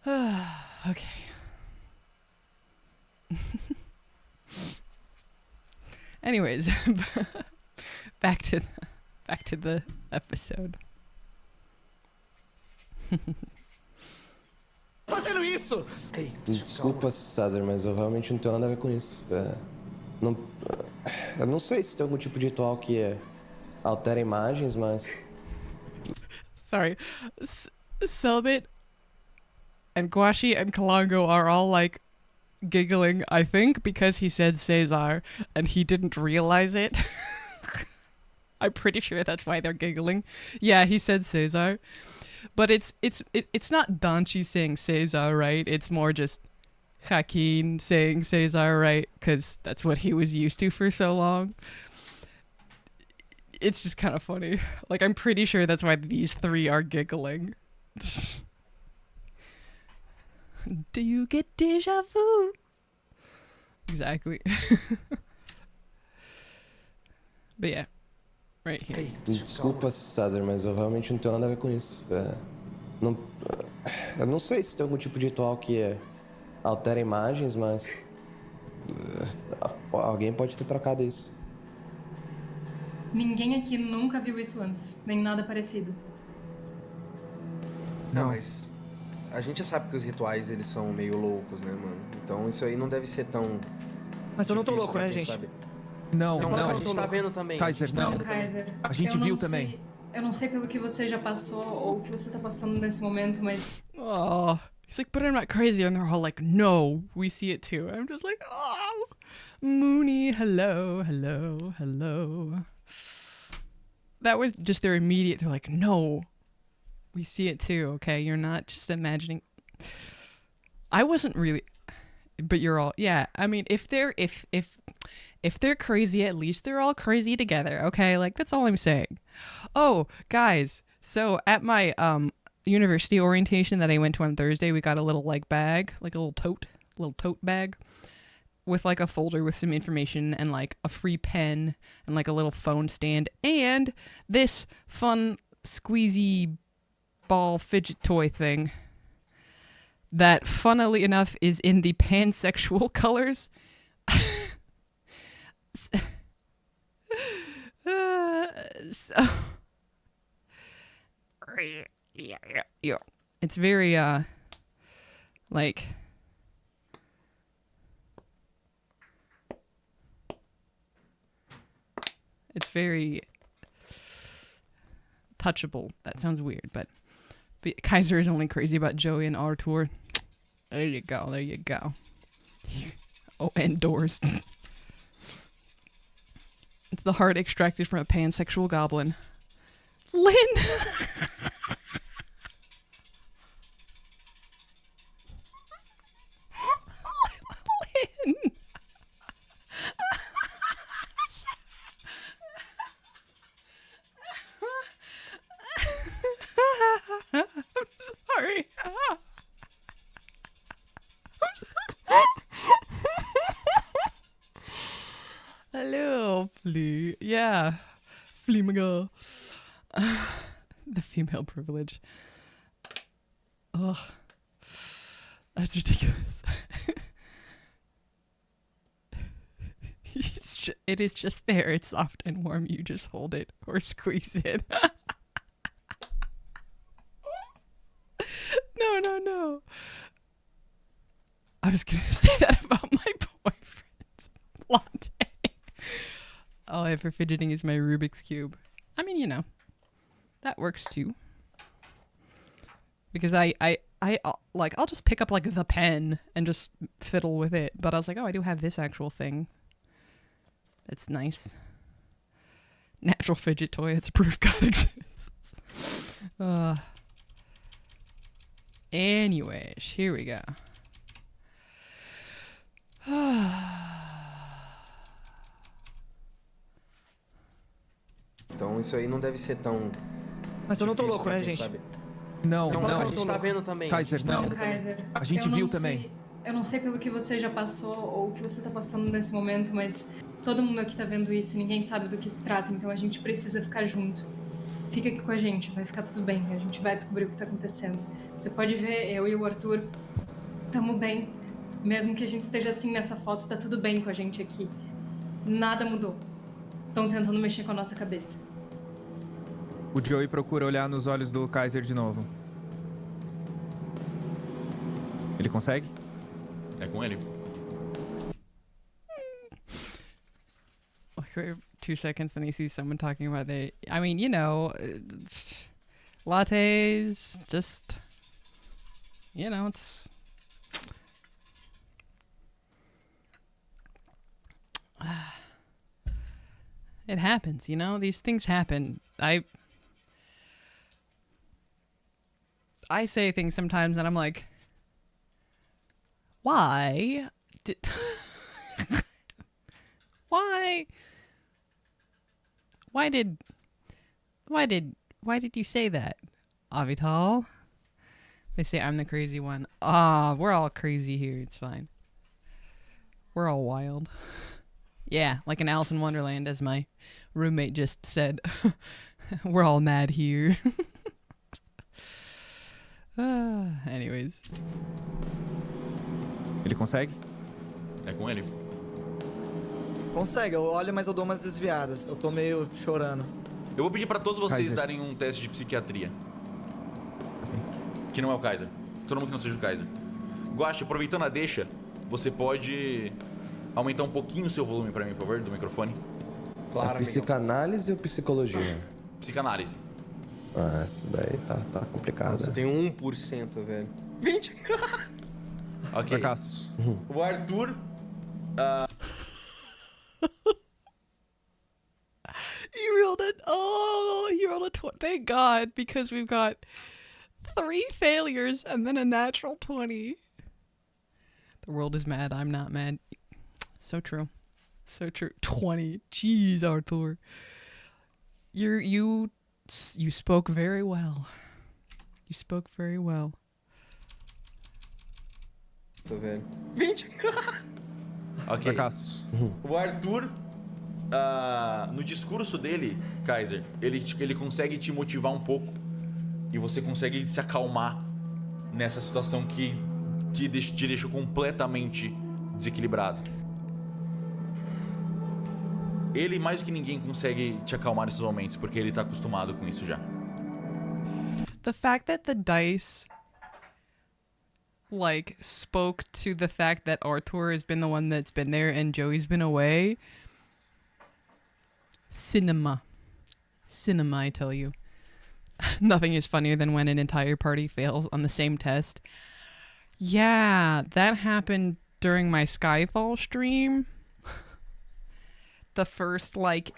Okay. Anyways, back to the episode. Fazendo isso! Ei, Desculpa, César, mas eu realmente não tenho nada a ver com isso. Eu não sei se tem algum tipo de ritual que altera imagens, mas... Sorry. Cellbit and Guashi and Kalango are all like giggling, I think, because he said Cesar and he didn't realize it. I'm pretty sure that's why they're giggling. Yeah, he said Cesar. But it's not Danchi saying Cesar, right? It's more just Joaquin saying Cesar, right? Because that's what he was used to for so long. It's just kind of funny. Like, I'm pretty sure that's why these three are giggling. Do you get deja vu? Exactly. But yeah, right here. Ei, Desculpa, César, mas eu realmente não tenho nada a ver com isso. Eu não sei se tem algum tipo de ritual que altera imagens, mas... alguém pode ter trocado isso. Ninguém aqui nunca viu isso antes, nem nada parecido. Não, mas a gente sabe que os rituais, eles são meio loucos, né, mano? Então isso aí não deve ser tão... Mas eu não tô difícil louco, pra né, quem gente? sabe. Não, Não, não. a gente tá vendo também. Kaiser, a gente tá não. vendo também. Kaiser, A gente eu viu não também. sei- eu não sei pelo que você já passou ou o que você tá passando nesse momento, mas Oh, he's like, but I'm not crazy. And they're all like, no, we see it too. I'm just like, oh, Mooney, hello, hello, hello. That was just their immediate, they're like, no, we see it too, okay? You're not just imagining. I wasn't really, but you're all, yeah. I mean, if they're crazy, at least they're all crazy together, okay? Like, that's all I'm saying. Oh, guys, so at my university orientation that I went to on Thursday, we got a little like bag, like a little tote bag with like a folder with some information and like a free pen and like a little phone stand and this fun squeezy ball fidget toy thing that funnily enough is in the pansexual colors. So yeah. It's very like it's very touchable. That sounds weird, but Kaiser is only crazy about Joey and Artur. There you go. There you go. Oh, and doors. It's the heart extracted from a pansexual goblin. Lynn! Lynn! I'm sorry. Hello, Flea. Yeah. Flea my girl. The female privilege. Ugh. That's ridiculous. It is just there. It's soft and warm. You just hold it or squeeze it. No. I was gonna say that about my boyfriend's latte. All I have for fidgeting is my Rubik's Cube. I mean, that works too. Because I I'll just pick up like the pen and just fiddle with it. But I was like, oh, I do have this actual thing. That's nice. Natural fidget toy. That's proof God exists. Anyways, here we go. Então isso aí não deve ser tão. Mas eu não tô difícil louco, pra né, quem gente? sabe. Não, Não, não. a gente tá vendo também. Kaiser, a gente tá não. vendo também. Kaiser, A gente eu viu não também. sei- eu não sei pelo que você já passou ou o que você tá passando nesse momento, mas todo mundo aqui tá vendo isso e ninguém sabe do que se trata, então a gente precisa ficar junto. Fica aqui com a gente, vai ficar tudo bem, a gente vai descobrir o que tá acontecendo. Você pode ver, eu e o Arthur tamo bem. Mesmo que a gente esteja assim nessa foto, tá tudo bem com a gente aqui. Nada mudou. Estão tentando mexer com a nossa cabeça. O Joey procura olhar nos olhos do Kaiser de novo. Ele consegue? É com ele. Like 2 seconds, then he sees someone talking about I mean, lattes, just, it's... It happens, these things happen. I say things sometimes and I'm like, why did why did you say that, Avital? They say I'm the crazy one. We're all crazy here. It's fine. We're all wild. Yeah, like in Alice in Wonderland, as my roommate just said. We're all mad here. Anyways. Ele consegue? É com ele. Consegue, eu olho, mas eu dou umas desviadas. Eu tô meio chorando. Eu vou pedir pra todos vocês Kaiser. darem um teste de psiquiatria. Que não é o Kaiser. Todo mundo que não seja o Kaiser. Guache, aproveitando a deixa, você pode aumentar um pouquinho o seu volume pra mim, por favor, do microfone? Claro, É amigão. psicanálise ou psicologia? Psicanálise. Ah, essa daí tá complicado. Você tem 1%, velho. 20! Ok. Fracasso. O Arthur... He rolled a 20. Thank God, because we've got 3 failures and then a natural 20. The world is mad. I'm not mad. So true. So true. 20. Jeez, Arthur. You spoke very well. You spoke very well. Tô vendo. 20! Ok. Fracasso. O Arthur, no discurso dele, Kaiser, ele consegue te motivar um pouco. E você consegue se acalmar nessa situação que te deixa completamente desequilibrado. Ele, mais que ninguém, consegue te acalmar nesses momentos, porque ele tá acostumado com isso já. The fact that the dice spoke to the fact that Arthur has been the one that's been there and Joey's been away. Cinema, I tell you. Nothing is funnier than when an entire party fails on the same test. Yeah, that happened during my Skyfall stream. The first, like,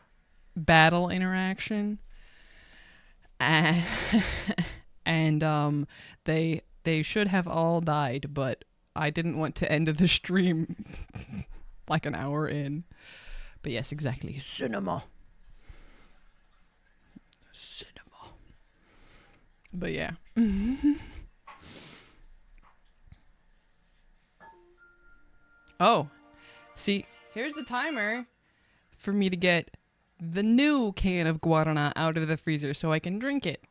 battle interaction. And they should have all died, but I didn't want to end the stream like an hour in. But yes, exactly. Cinema. But yeah. Oh, see, here's the timer for me to get the new can of guarana out of the freezer so I can drink it.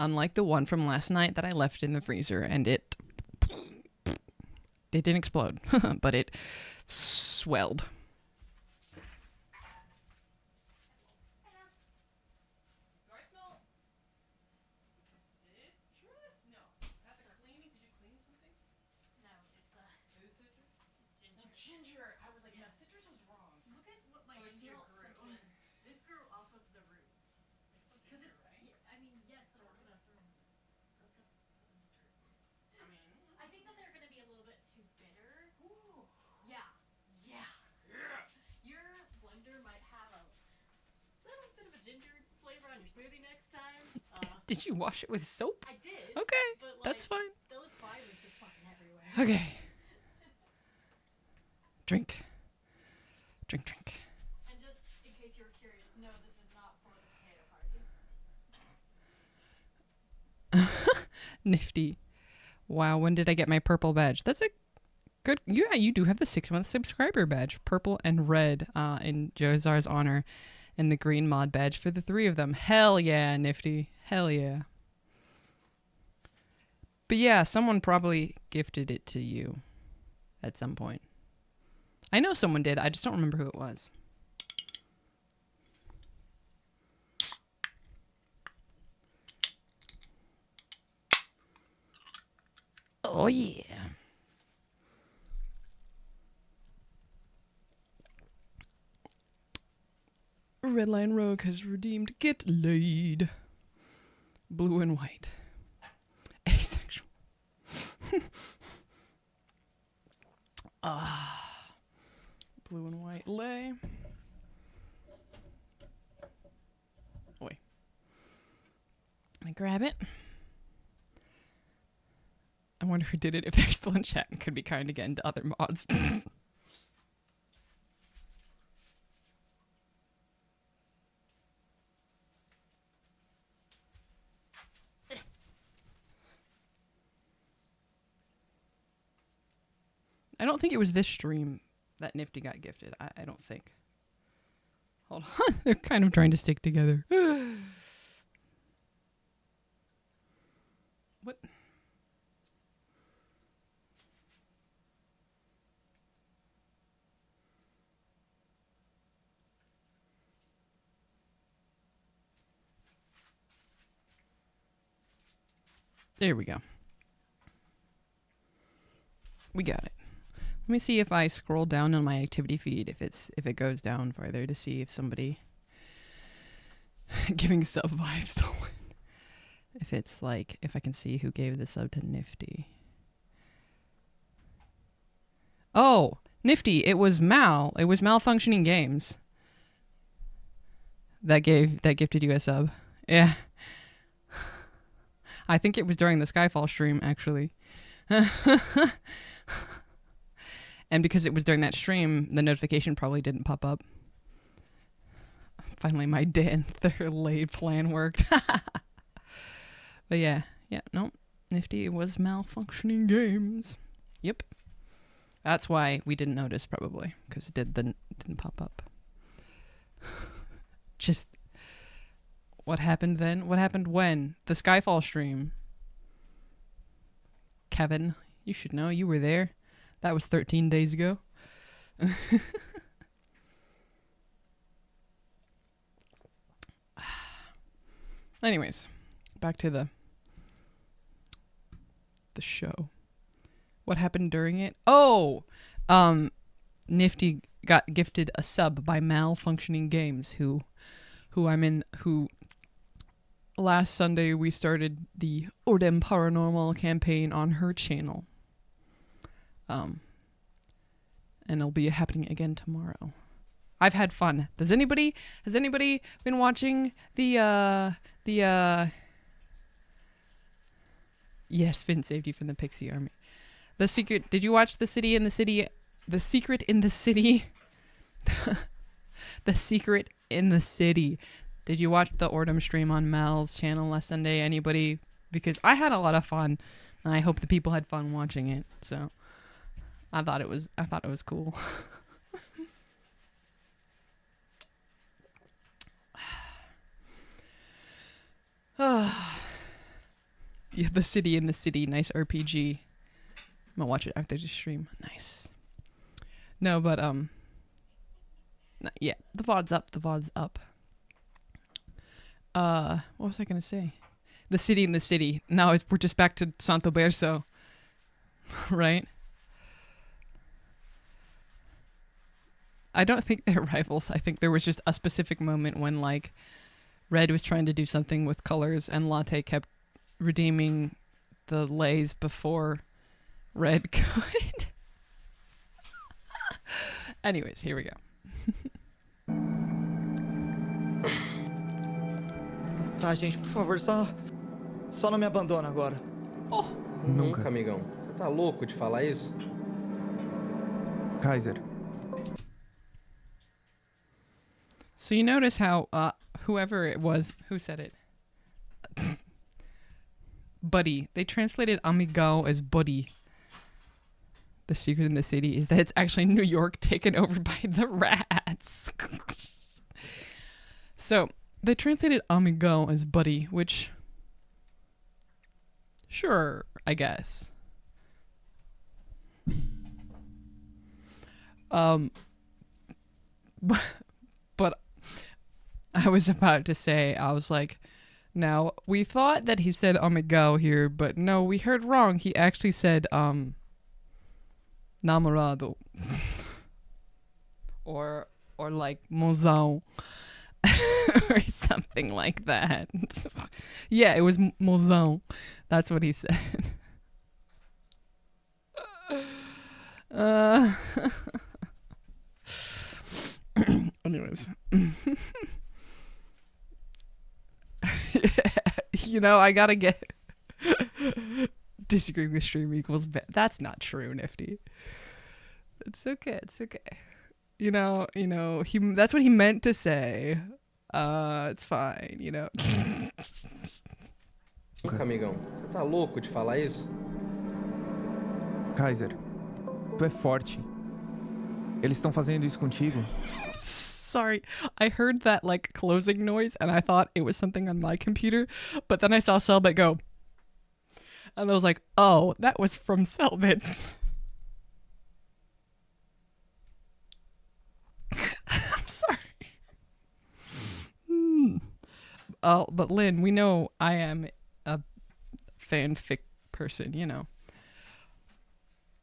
Unlike the one from last night that I left in the freezer and it didn't explode, but it swelled. Ginger. I was like, no, citrus was wrong. Look at what my ginger grew. This grew off of the roots. Because it's, right? Yeah, I mean, yes, but we're gonna throw them. I mean, I think that they're gonna be a little bit too bitter. Ooh. Yeah. Yeah. Yeah. Your blender might have a little bit of a ginger flavor on your smoothie next time. Did you wash it with soap? I did. Okay, but, like, that's fine. Those fibers are fucking everywhere. Okay. Drink. And just in case you were curious, no, this is not for the potato party. Nifty. Wow, when did I get my purple badge? That's a good... Yeah, you do have the 6-month subscriber badge. Purple and red in Jozar's honor. And the green mod badge for the 3 of them. Hell yeah, Nifty. Hell yeah. But yeah, someone probably gifted it to you at some point. I know someone did. I just don't remember who it was. Oh, yeah. Redline Rogue has redeemed Get Laid. Blue and white. Asexual. Blue and white lay. Oi. Let me grab it. I wonder who did it, if they're still in chat and could be kind again to other mods. I don't think it was this stream that Nifty got gifted. I don't think. Hold on. They're kind of trying to stick together. What? There we go. We got it. Let me see if I scroll down on my activity feed, if it goes down farther, to see if somebody giving sub vibes to win. If it's like, if I can see who gave the sub to Nifty. Oh, Nifty, it was Mal. It was Malfunctioning Games that gifted you a sub. Yeah. I think it was during the Skyfall stream, actually. And because it was during that stream, the notification probably didn't pop up. Finally, my Dan laid plan worked. But yeah, no. Nifty, it was Malfunctioning Games. Yep. That's why we didn't notice, probably, because it didn't pop up. Just... What happened then? What happened when? The Skyfall stream. Kevin, you should know. You were there. That was 13 days ago. Anyways, back to the show. What happened during it? Oh! Nifty got gifted a sub by Malfunctioning Games, who last Sunday we started the Ordem Paranormal campaign on her channel. And it'll be happening again tomorrow. I've had fun. Has anybody been watching the yes, Finn saved you from the Pixie Army. The Secret, did you watch The Secret in the City? The Secret in the City. Did you watch the Ordem stream on Mel's channel last Sunday? Anybody? Because I had a lot of fun, and I hope the people had fun watching it. So I thought it was cool. Yeah, The City in the City, nice RPG. I'm gonna watch it after the stream. Nice. No, but yeah, the VOD's up. What was I gonna say? The City in the City. Now we're just back to Santo Berso, right? I don't think they're rivals. I think there was just a specific moment when like Red was trying to do something with colors and Latte kept redeeming the lays before Red could. Anyways, here we go. Tá, gente, por favor, só não me abandona agora. Oh, Nunca, amigão. Você tá louco de falar isso? Kaiser, so you notice how whoever it was who said it, buddy. They translated amigo as buddy. The secret in the city is that it's actually New York taken over by the rats. So they translated amigo as buddy, which, sure, I guess. But I was about to say, I was like, now we thought that he said amigo here, but no, we heard wrong. He actually said namorado or like mozão or something like that. Yeah, it was mozão. That's what he said. Anyways. You know, I gotta get disagreeing with stream equals bad. That's not true, Nifty. It's okay. You know, that's what he meant to say. It's fine, you know. Nunca, amigão. Você tá louco de falar isso? Kaiser, tu é forte. Eles estão fazendo isso contigo? Sorry, I heard that like closing noise and I thought it was something on my computer, but then I saw Cellbit go, and I was like, oh, that was from Cellbit. I'm sorry. Oh, but Lynn, we know I am a fanfic person, you know.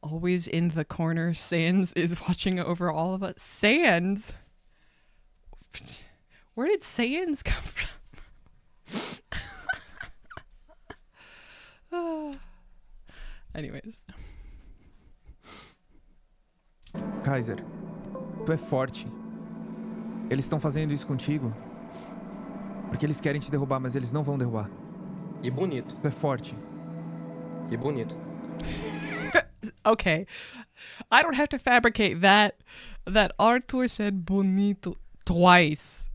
Always in the corner. Sans is watching over all of us. Sans? Where did Sans come from? Anyways. Kaiser, tu é forte. Eles estão fazendo isso contigo porque eles querem te derrubar, mas eles não vão derrubar. E bonito. Tu é forte. E bonito. Okay. I don't have to fabricate that Arthur said bonito twice.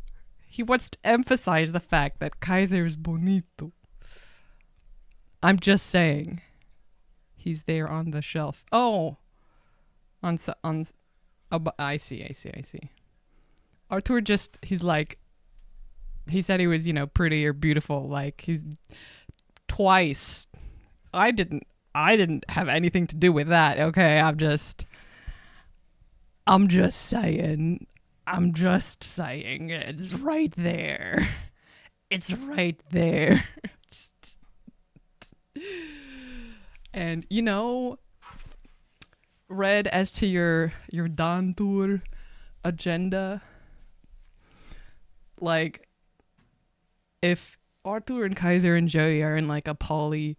He wants to emphasize the fact that Kaiser is bonito. I'm just saying. He's there on the shelf. Oh. Oh, I see. Arthur just, he's like, he said he was, you know, pretty or beautiful. Like, he's twice. I didn't have anything to do with that. Okay, I'm just saying. It's right there. It's right there. And, you know, Red, as to your Dan Tour agenda, like, if Arthur and Kaiser and Joey are in like a polyamorous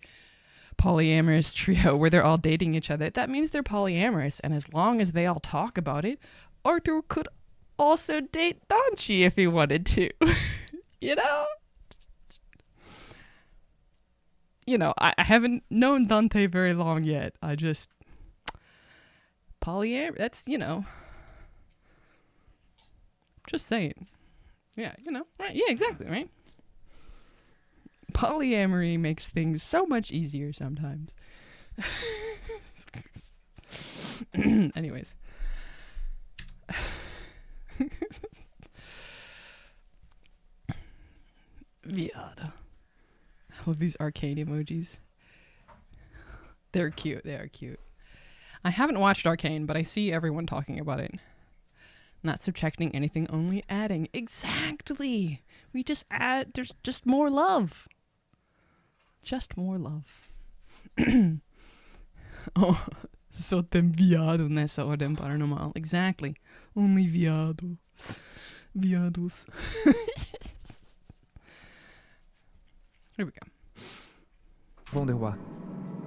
trio where they're all dating each other. That means they're polyamorous, and as long as they all talk about it, Arthur could also date Danchi if he wanted to. You know, I haven't known Dante very long yet. I just that's, just saying. Yeah, right? Yeah, exactly, right? Polyamory makes things so much easier sometimes. Anyways. Viada. I love these arcane emojis. They're cute. They are cute. I haven't watched Arcane, but I see everyone talking about it. Not subtracting anything, only adding. Exactly. We just add. There's just more love. Just more love. Oh, só tem viado nessa Ordem Paranormal. Exactly. Only viado. Viados. Here we go. Vão derrubar.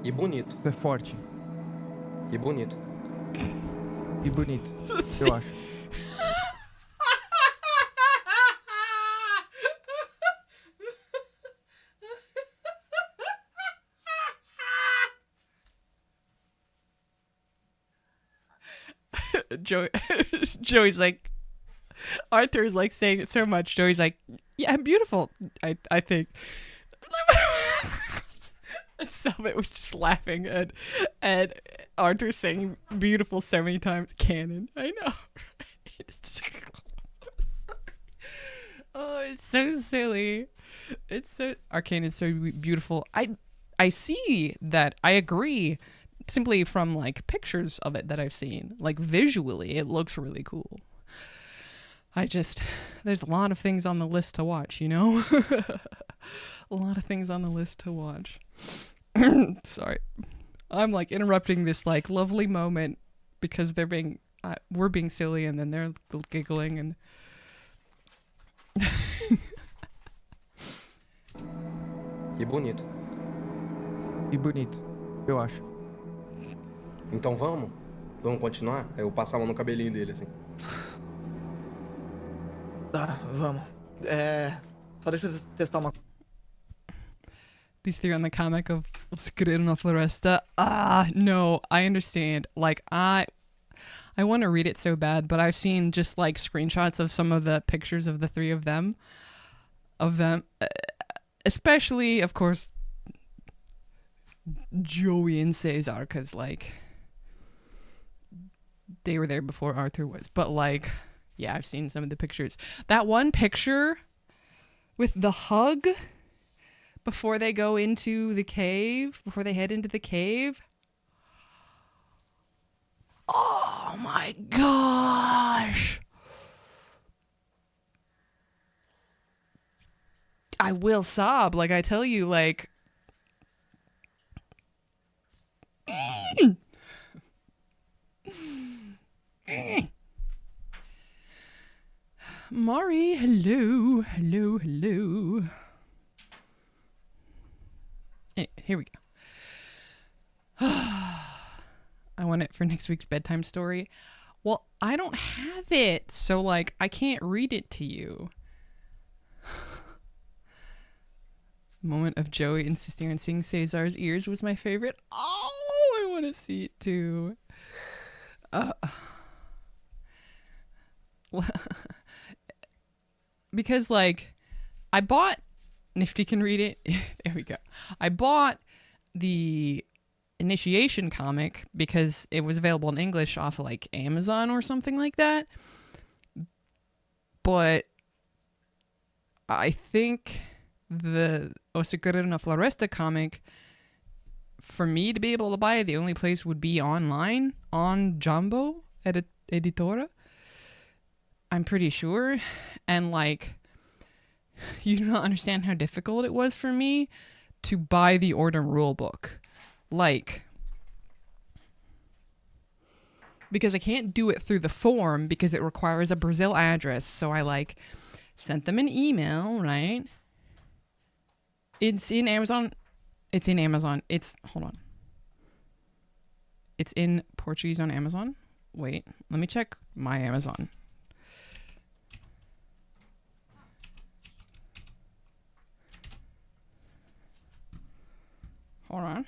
E bonito. É forte. E bonito. E bonito. Eu acho. Joey's like, Arthur's like saying it so much. Joey's like, yeah, I'm beautiful. I think. And Cellbit was just laughing, and Arthur saying beautiful so many times. Canon. I know. Oh, it's so silly. It's so Arcane is so beautiful. I see that. I agree. Simply from like pictures of it that I've seen, like visually, it looks really cool. There's a lot of things on the list to watch, A lot of things on the list to watch. Sorry. I'm like interrupting this like lovely moment because we're being silly and then they're giggling and E bonito. E bonito. Eu acho. Então vamos? Vamos continuar? Eu passo a mão no cabelinho dele, assim. Tá, vamos. Só deixa eu testar uma... These three on the comic of Skrina Floresta. No, I understand. Like, I want to read it so bad, but I've seen just like screenshots of some of the pictures of the three of them. Especially, of course, Joey and Cesar, because like they were there before Arthur was. But like, yeah, I've seen some of the pictures. That one picture with the hug before they go into the cave, before they head into the cave. Oh my gosh. I will sob, like I tell you, like Mari, hello. Here we go. I want it for next week's bedtime story. Well, I don't have it, so like I can't read it to you. Moment of Joey insisting on seeing Cesar's ears was my favorite. Oh, I want to see it too. Because like I bought Nifty can read it. There we go. I bought the Initiation comic because it was available in English off of like Amazon or something like that. But I think the O Segredo na Floresta comic, for me to be able to buy it, the only place would be online on Jumbo Editora. I'm pretty sure. And like, you do not understand how difficult it was for me to buy the Ordem rulebook. Like, because I can't do it through the form because it requires a Brazil address. So I like sent them an email, right? It's in Amazon. It's in Amazon. Hold on. It's in Portuguese on Amazon. Wait, let me check my Amazon. Hold on.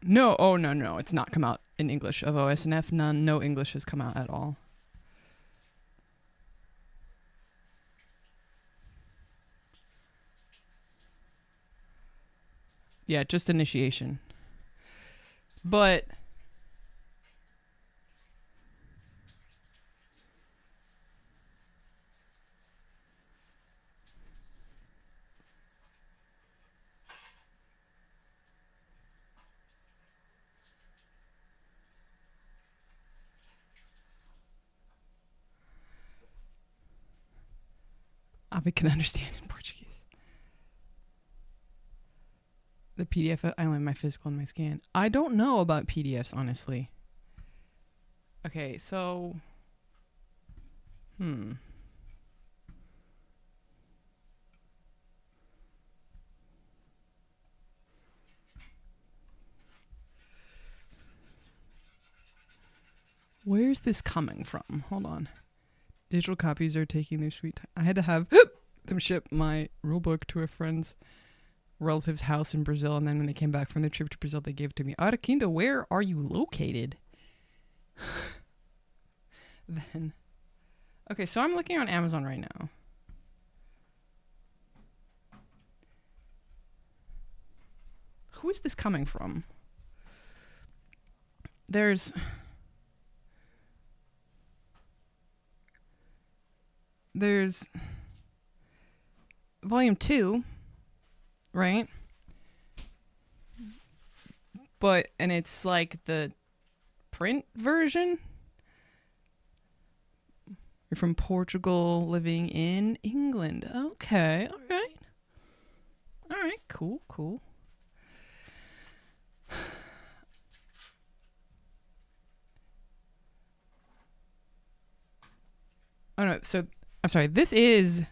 No, oh no, it's not come out in English of OSNF. No English has come out at all. Yeah, just initiation. But I can understand in Portuguese. The PDF, I only have my physical and my scan. I don't know about PDFs, honestly. Okay, so... Where's this coming from? Hold on. Digital copies are taking their sweet time. I had to have them ship my rulebook to a friend's relative's house in Brazil, and then when they came back from their trip to Brazil, they gave it to me. Araquinda, where are you located? Then, okay, so I'm looking on Amazon right now. Who is this coming from? There's volume 2, right? And it's like the print version. You're from Portugal, living in England. Okay, all right, cool. Oh no, so I'm sorry, this is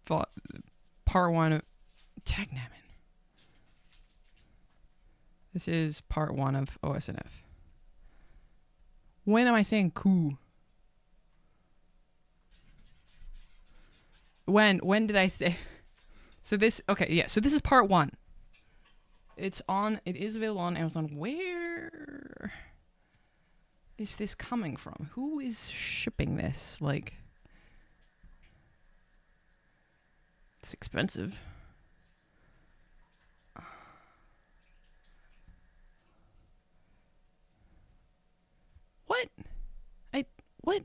part 1 of Technamin. This is part 1 of OSNF. When am I saying cool? When did I say? So this, okay, yeah, so this is part 1. It is available on Amazon. Where is this coming from? Who is shipping this? Like, it's expensive. What?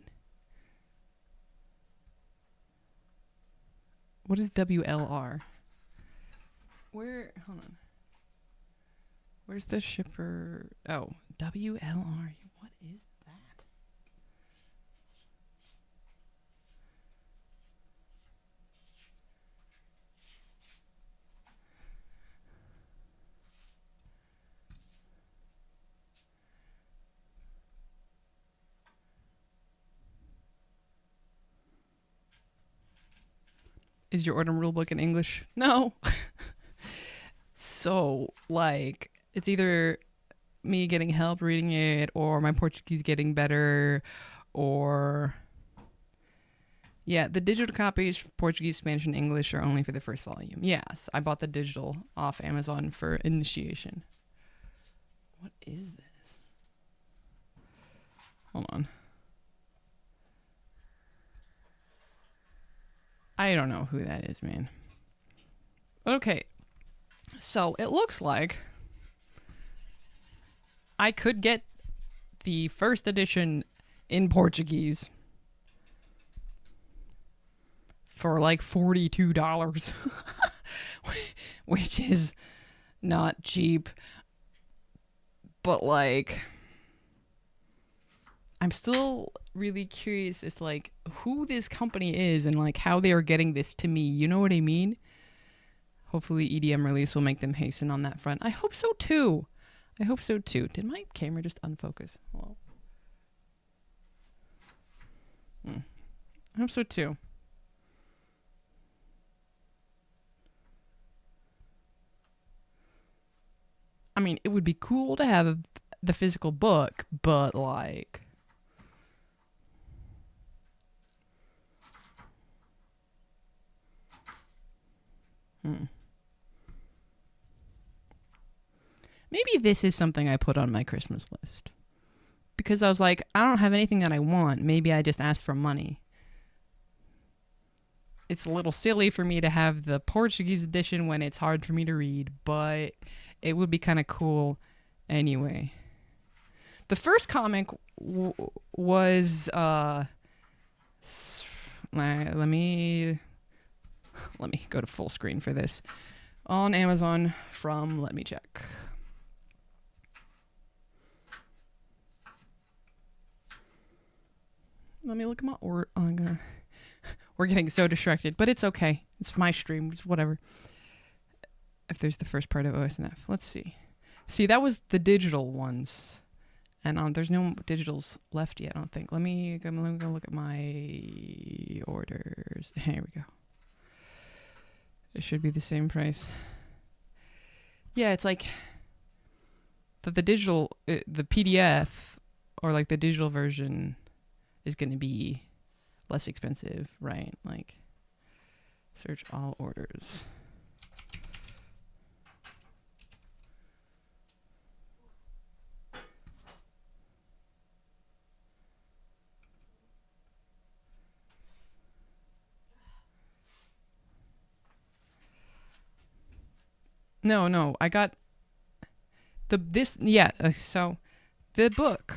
What is WLR? Hold on. Where's the shipper? Oh, WLR. What is that? Is your Ordem rulebook in English? No. So, like, it's either me getting help reading it or my Portuguese getting better, or... Yeah, the digital copies, Portuguese, Spanish, and English are only for the first volume. Yes, I bought the digital off Amazon for initiation. What is this? Hold on. I don't know who that is, man. Okay, so it looks like I could get the first edition in Portuguese for like $42, which is not cheap, but like, I'm still really curious as like who this company is and like how they are getting this to me. You know what I mean? Hopefully EDM release will make them hasten on that front. I hope so too. I hope so too. Did my camera just unfocus? Hello? I hope so too. I mean, it would be cool to have the physical book, but like... Maybe this is something I put on my Christmas list. Because I was like, I don't have anything that I want. Maybe I just asked for money. It's a little silly for me to have the Portuguese edition when it's hard for me to read, but it would be kind of cool anyway. The first comic was let me go to full screen for this. On Amazon from, let me check. Let me look at my we're getting so distracted, but it's okay. It's my stream, it's whatever. If there's the first part of OSNF. Let's see. See, that was the digital ones. And there's no digitals left yet, I don't think. Let me go look at my orders. Here we go. It should be the same price. Yeah, it's like the digital, the PDF, or like the digital version is going to be less expensive, right? Like, search all orders. No, I got so the book.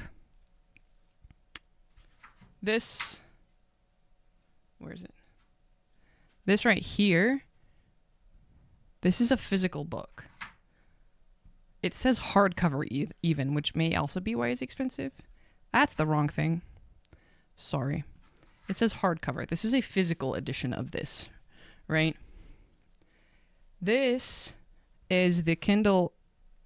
This, where is it? This right here. This is a physical book. It says hardcover even, which may also be why it's expensive. That's the wrong thing. Sorry. It says hardcover. This is a physical edition of this, right? This is the Kindle.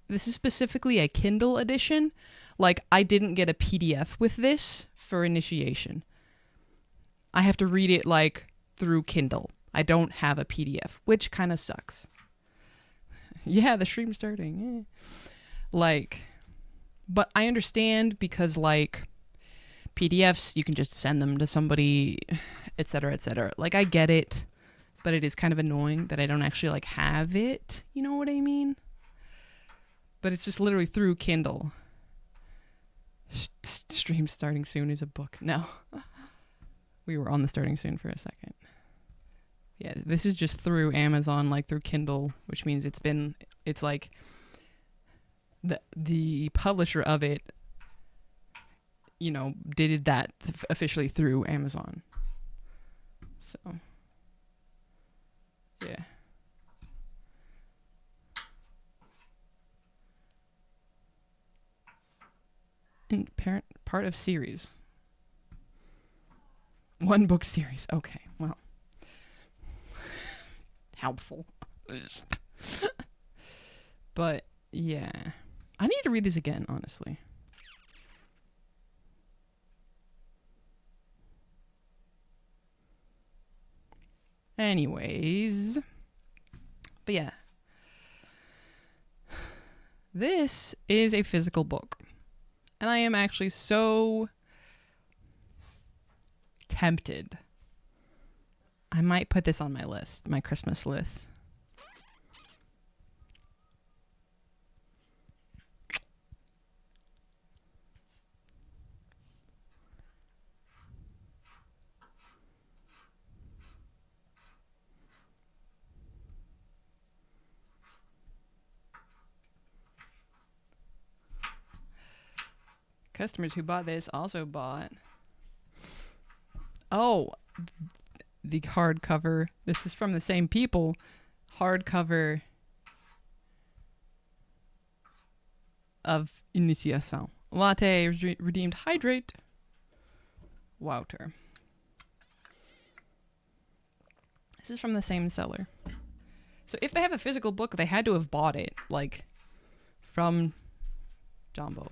This is specifically a Kindle edition. Like, I didn't get a PDF with this for initiation. I have to read it, like, through Kindle. I don't have a PDF, which kind of sucks. Yeah, the stream's starting. Like, but I understand because, like, PDFs, you can just send them to somebody, etc., etc. Like, I get it, but it is kind of annoying that I don't actually, like, have it. You know what I mean? But it's just literally through Kindle. Stream starting soon is a book. No. We were on the starting soon for a second. Yeah, this is just through Amazon, like through Kindle, which means it's like the publisher of it, you know, did that officially through Amazon. So, yeah. And part of series. One book series. Okay, well. Helpful. But, yeah. I need to read this again, honestly. Anyways. But yeah. This is a physical book. And I am actually so tempted. I might put this on my list, my Christmas list. Customers who bought this also bought... Oh, the hardcover. This is from the same people. Hardcover of Initiation. Latte redeemed hydrate. Wouter. This is from the same seller. So if they have a physical book, they had to have bought it, like, from Jumbo.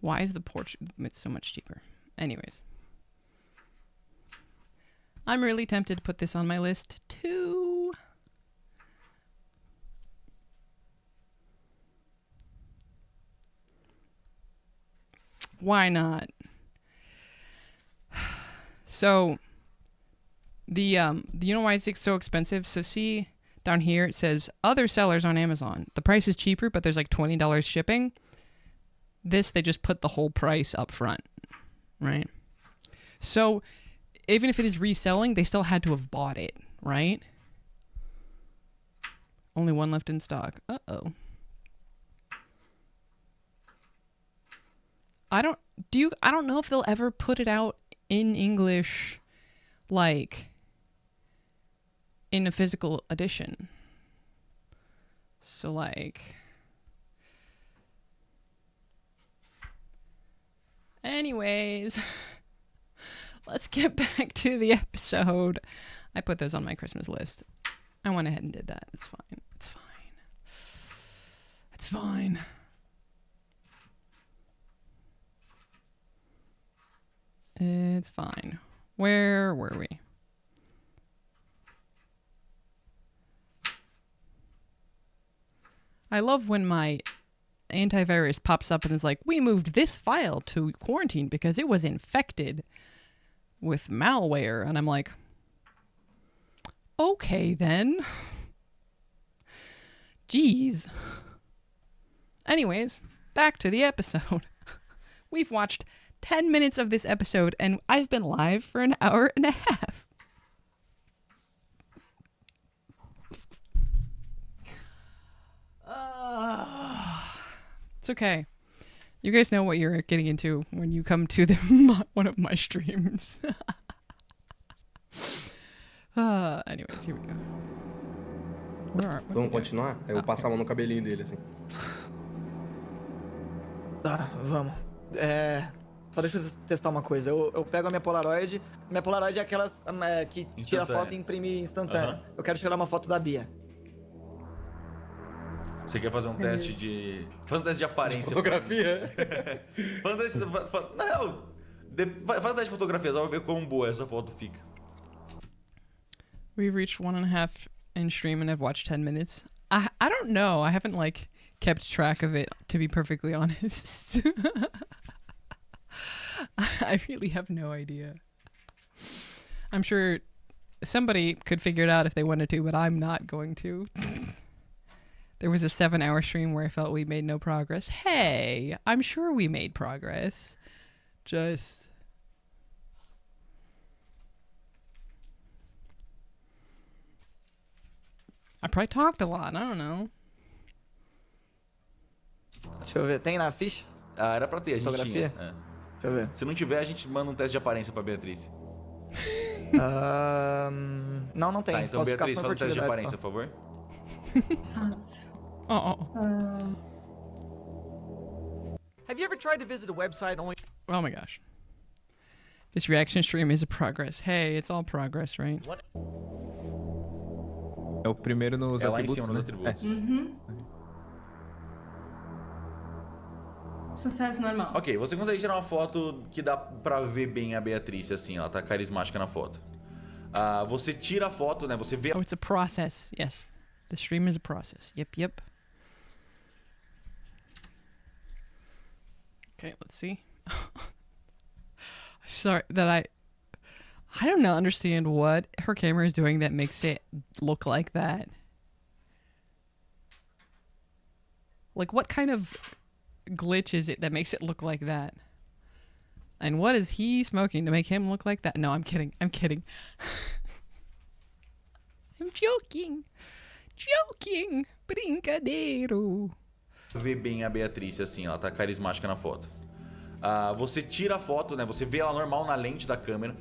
Why is the porch it's so much cheaper? Anyways. I'm really tempted to put this on my list too. Why not? So the you know why it's so expensive? So see down here it says other sellers on Amazon. The price is cheaper, but there's like $20 shipping. This, they just put the whole price up front, right? So even if it is reselling, they still had to have bought it, right? Only one left in stock. Uh-oh. I don't know if they'll ever put it out in English, like in a physical edition. So like, anyways, let's get back to the episode. I put those on my Christmas list. I went ahead and did that. It's fine. It's fine. It's fine. It's fine. Where were we? I love when my antivirus pops up and is like, we moved this file to quarantine because it was infected with malware. And I'm like, okay then. Jeez. Anyways, back to the episode. We've watched 10 minutes of this episode, and I've been live for an hour and a half. It's okay. You guys know what you're getting into when you come to one of my streams. Anyways, here we go. Vamos continuar? Eu vou passar a mão no cabelinho dele, assim. Tá, vamos. Só deixa eu testar uma coisa. Eu pego a minha Polaroid. Minha Polaroid é aquelas que tira foto e imprime instantânea. Eu quero tirar uma foto da Bia. Você quer fazer um teste de... Faz um teste de aparência. De fotografia? Faz um teste de... Não! Faz um teste de fotografia, só pra ver quão boa essa foto fica. We've reached 1.5 in stream and I've watched 10 minutes. I don't know. I haven't, like, kept track of it, to be perfectly honest. I really have no idea. I'm sure somebody could figure it out if they wanted to, but I'm not going to. There was a 7-hour stream where I felt we made no progress. Hey, I'm sure we made progress. Just... I probably talked a lot. I don't know. Deixa eu ver. Tem na ficha? Ah, era pra ter, a gente fotografia? tinha. Deixa eu ver. Se não tiver, a gente manda um teste de aparência pra Beatriz. Não tem. Tá, então Beatriz, faz um teste de aparência, por favor. Faço. Have you ever tried to visit a website only... Oh my gosh. This reaction stream is a progress. Hey, it's all progress, right? What? É o primeiro nos lá em atributos, cima nos né? atributos. Sucesso normal. Ok, você consegue tirar uma foto que dá pra ver bem a Beatriz, assim, ela tá carismática na foto. Você tira a foto, né, você vê... Oh, it's a process. Yes. The stream is a process. Yep. Okay, let's see. Sorry that I don't know, understand what her camera is doing that makes it look like that. Like, what kind of glitch is it that makes it look like that? And what is he smoking to make him look like that? No, I'm kidding. I'm joking. Brincadeiro. Vê bem a Beatriz, assim, ela tá carismática na foto. Você tira a foto, né, você vê ela normal na lente da câmera.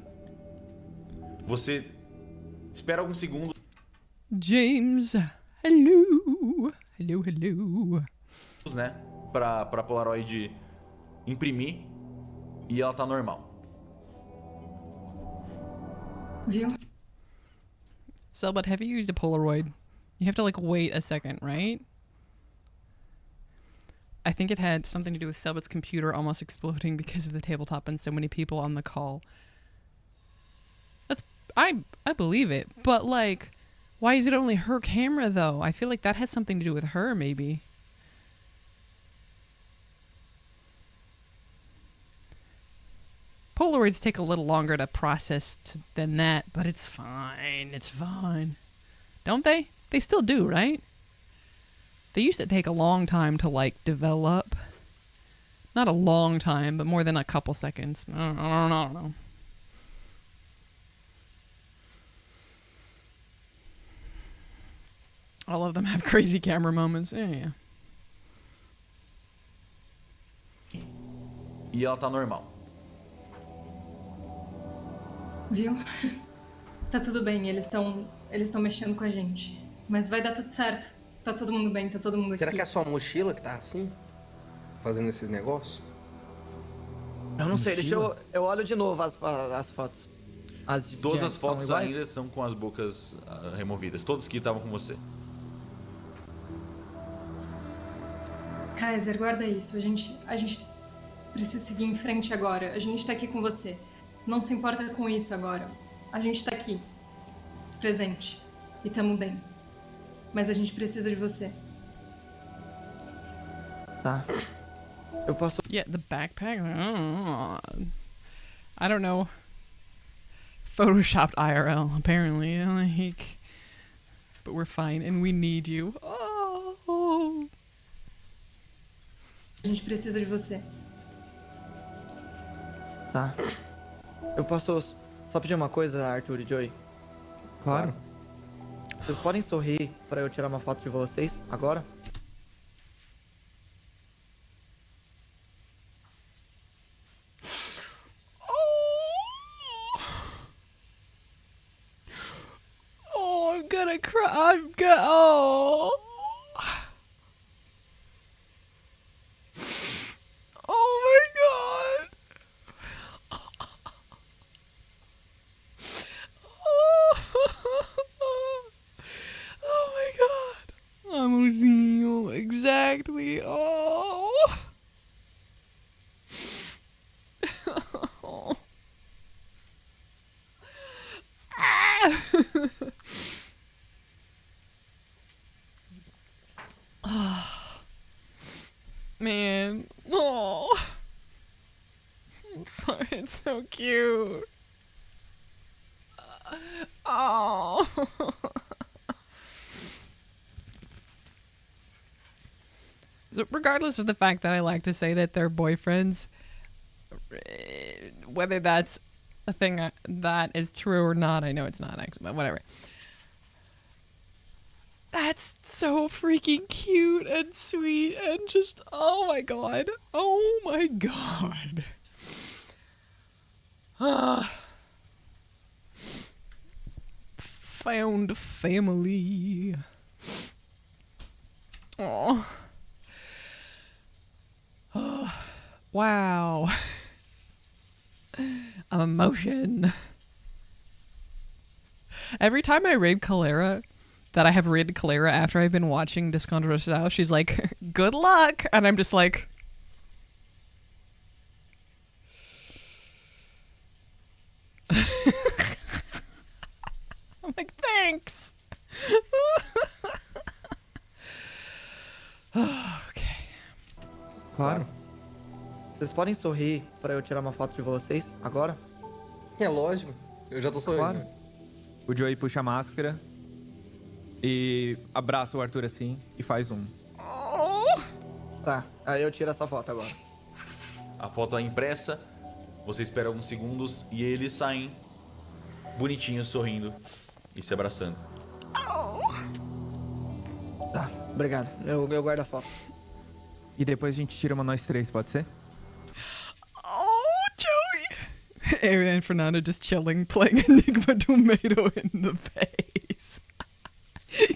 Você espera alguns segundos. James, hello. Né, pra Polaroid imprimir e ela tá normal. Viu? Cellbit, have you used a Polaroid? You have to like wait a second, right? I think it had something to do with Cellbit's computer almost exploding because of the tabletop and so many people on the call. I believe it, but like, why is it only her camera though? I feel like that has something to do with her, maybe. Polaroids take a little longer to process than that, but it's fine. It's fine. Don't they? They still do, right? They used to take a long time to, like, develop. Not a long time, but more than a couple seconds. I don't know. All of them have crazy camera moments. Yeah. E ela tá normal. Viu? Tá tudo bem, eles estão mexendo com a gente. Mas vai dar tudo certo. Tá todo mundo bem, tá todo mundo aqui. Será que é só a mochila que tá assim? Fazendo esses negócios? Eu não sei, deixa eu olho de novo as fotos. Todas as fotos ainda estão com as bocas removidas. Todas que estavam com você. Kaiser, guarda isso. A gente precisa seguir em frente agora. A gente tá aqui com você. Não se importa com isso agora. A gente tá aqui. Presente. E tamo bem. Mas a gente precisa de você. Tá. Eu posso... Yeah, the backpack? I don't know. Photoshopped IRL, apparently. Like, but we're fine and we need you. Oh. A gente precisa de você. Tá. Eu posso só pedir uma coisa, Arthur e Joey? Claro. Vocês podem sorrir pra eu tirar uma foto de vocês agora? Oh, I'm gonna cry. Oh. Oh my god. Oh my god. Amorzinho, exactly. Oh. Oh. Man. Oh. It's so cute. Oh. So regardless of the fact that I like to say that they're boyfriends, whether that's a thing that is true or not, I know it's not actually, but whatever. That's so freaking cute and sweet and just, oh my god. Oh my god. Found family. Oh. Wow. Emotion. Every time I read Calera, that I have read Calera after I've been watching Desconjuração, she's like, good luck. And I'm just like, I'm like, thanks. Okay. Claro. Vocês podem sorrir pra eu tirar uma foto de vocês agora? É lógico. Eu já tô sorrindo. Claro. O Joey puxa a máscara e abraça o Arthur assim e faz um. Tá, aí eu tiro essa foto agora. A foto é impressa. Você espera alguns segundos e eles saem bonitinhos, sorrindo e se abraçando. Tá, obrigado. Eu guardo a foto. E depois a gente tira uma nós três, pode ser? Oh, Joey. Aaron and Fernando just chilling, playing Enigma Tomato in the face.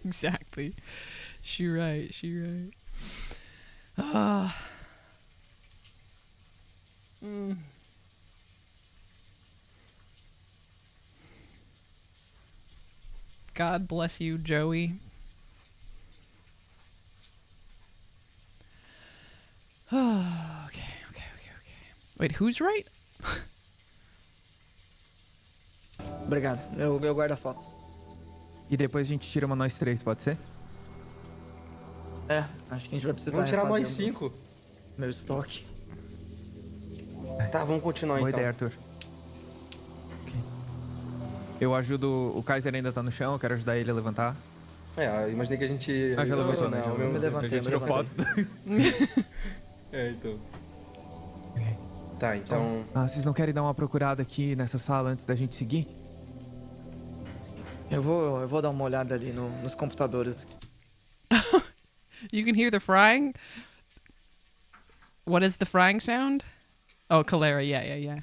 Exactly. She right. God bless you, Joey. Okay. Wait, who's right? Obrigado. Eu guardo a foto. E depois a gente tira uma nós três, pode ser? É, acho que a gente vai precisar. Vamos tirar refazer mais 5. Meu estoque. Tá, vamos continuar Boa então. ideia, Arthur. Ok. Eu ajudo... O Kaiser ainda tá no chão, eu quero ajudar ele a levantar. É, eu imaginei que a gente... Ah, já levantou, né? Não, Já meu... Me levantei, a gente tirou foto. É, então. Tá, então... Ah, vocês não querem dar uma procurada aqui nessa sala antes da gente seguir? Eu vou dar uma olhada ali nos computadores. You can hear the frying. What is the frying sound? Oh, cholera. Yeah.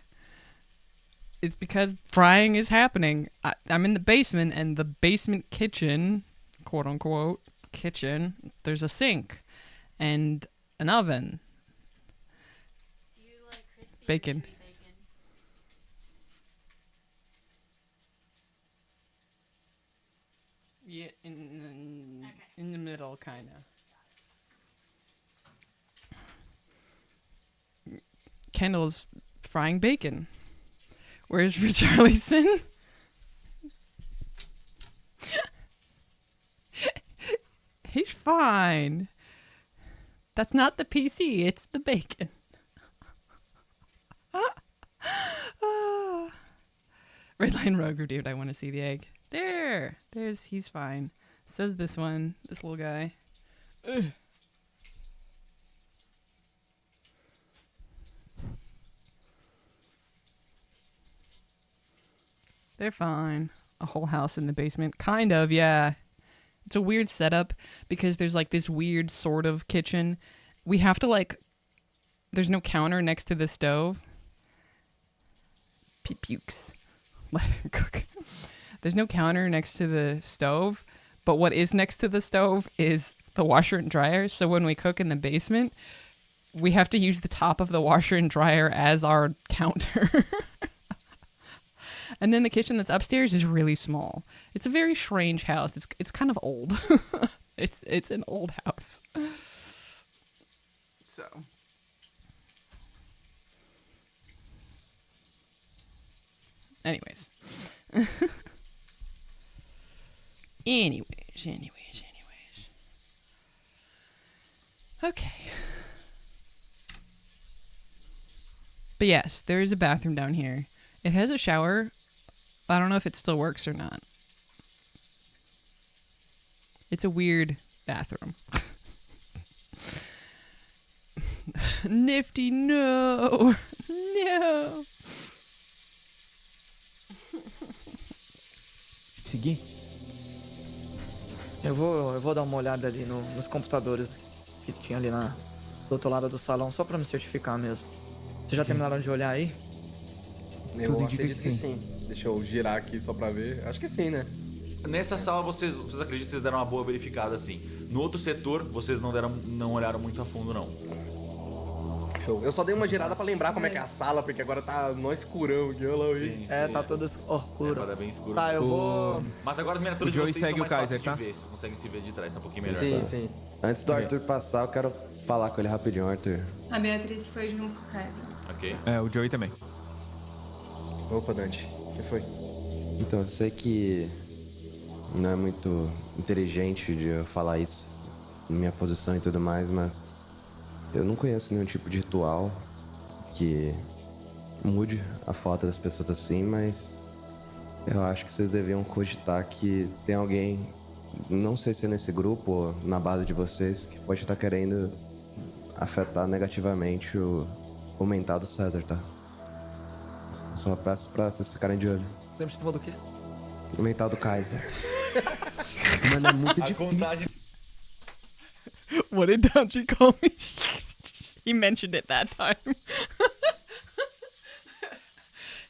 It's because frying is happening. I'm in the basement, and the basement kitchen, quote unquote, kitchen, there's a sink and an oven. Do you like crispy Bacon. or chewy bacon? Yeah, in the middle, kind of. Kendall's frying bacon. Where's Richarlison? He's fine. That's not the PC, it's the bacon. Red line rogue dude, I want to see the egg. He's fine. Says this little guy. Ugh. They're fine. A whole house in the basement. Kind of, yeah. It's a weird setup because there's like this weird sort of kitchen. We have to there's no counter next to the stove. Pukes. Let him cook. There's no counter next to the stove, but what is next to the stove is the washer and dryer. So when we cook in the basement, we have to use the top of the washer and dryer as our counter. And then the kitchen that's upstairs is really small. It's a very strange house. It's kind of old. It's an old house. So. Anyways. Anyways. Okay. But yes, there is a bathroom down here. It has a shower. I don't know if it still works or not. It's a weird bathroom. Nifty, no. No. Seguir? Eu vou dar uma olhada ali nos computadores que tinha ali do outro lado do salão, só pra me certificar mesmo. Vocês já terminaram de olhar aí? Eu Tudo acredito indica que que sim. Deixa eu girar aqui só pra ver. Acho que sim, né? Nessa sala vocês acreditam que vocês deram uma boa verificada assim. No outro setor, vocês não olharam muito a fundo, não. Show. Eu só dei uma girada pra lembrar como é que é a sala, porque agora tá no escurão aqui, olha lá. Sim, Tá todo escuro. Agora é bem escuro. Tá, eu vou... Mas agora as miniaturas O de Joey vocês são segue mais o Kaiser, fáceis tá? de ver. Vocês conseguem se ver de trás, tá um pouquinho melhor. Sim, Tá? sim. Antes do Arthur passar, eu quero falar com ele rapidinho, Arthur. A Beatriz foi junto com o Kaiser. Ok. É, o Joey também. Opa, Dante. O que foi? Então, eu sei que não é muito inteligente de eu falar isso, minha posição e tudo mais, mas eu não conheço nenhum tipo de ritual que mude a foto das pessoas assim, mas eu acho que vocês deviam cogitar que tem alguém, não sei se é nesse grupo ou na base de vocês, que pode estar querendo afetar negativamente o mental do César, tá? Só peço pra vocês ficarem de olho. Lembra que você falou do quê? O mental do Kaiser. Mano, é muito difícil. What did Dante call me? He mentioned it that time.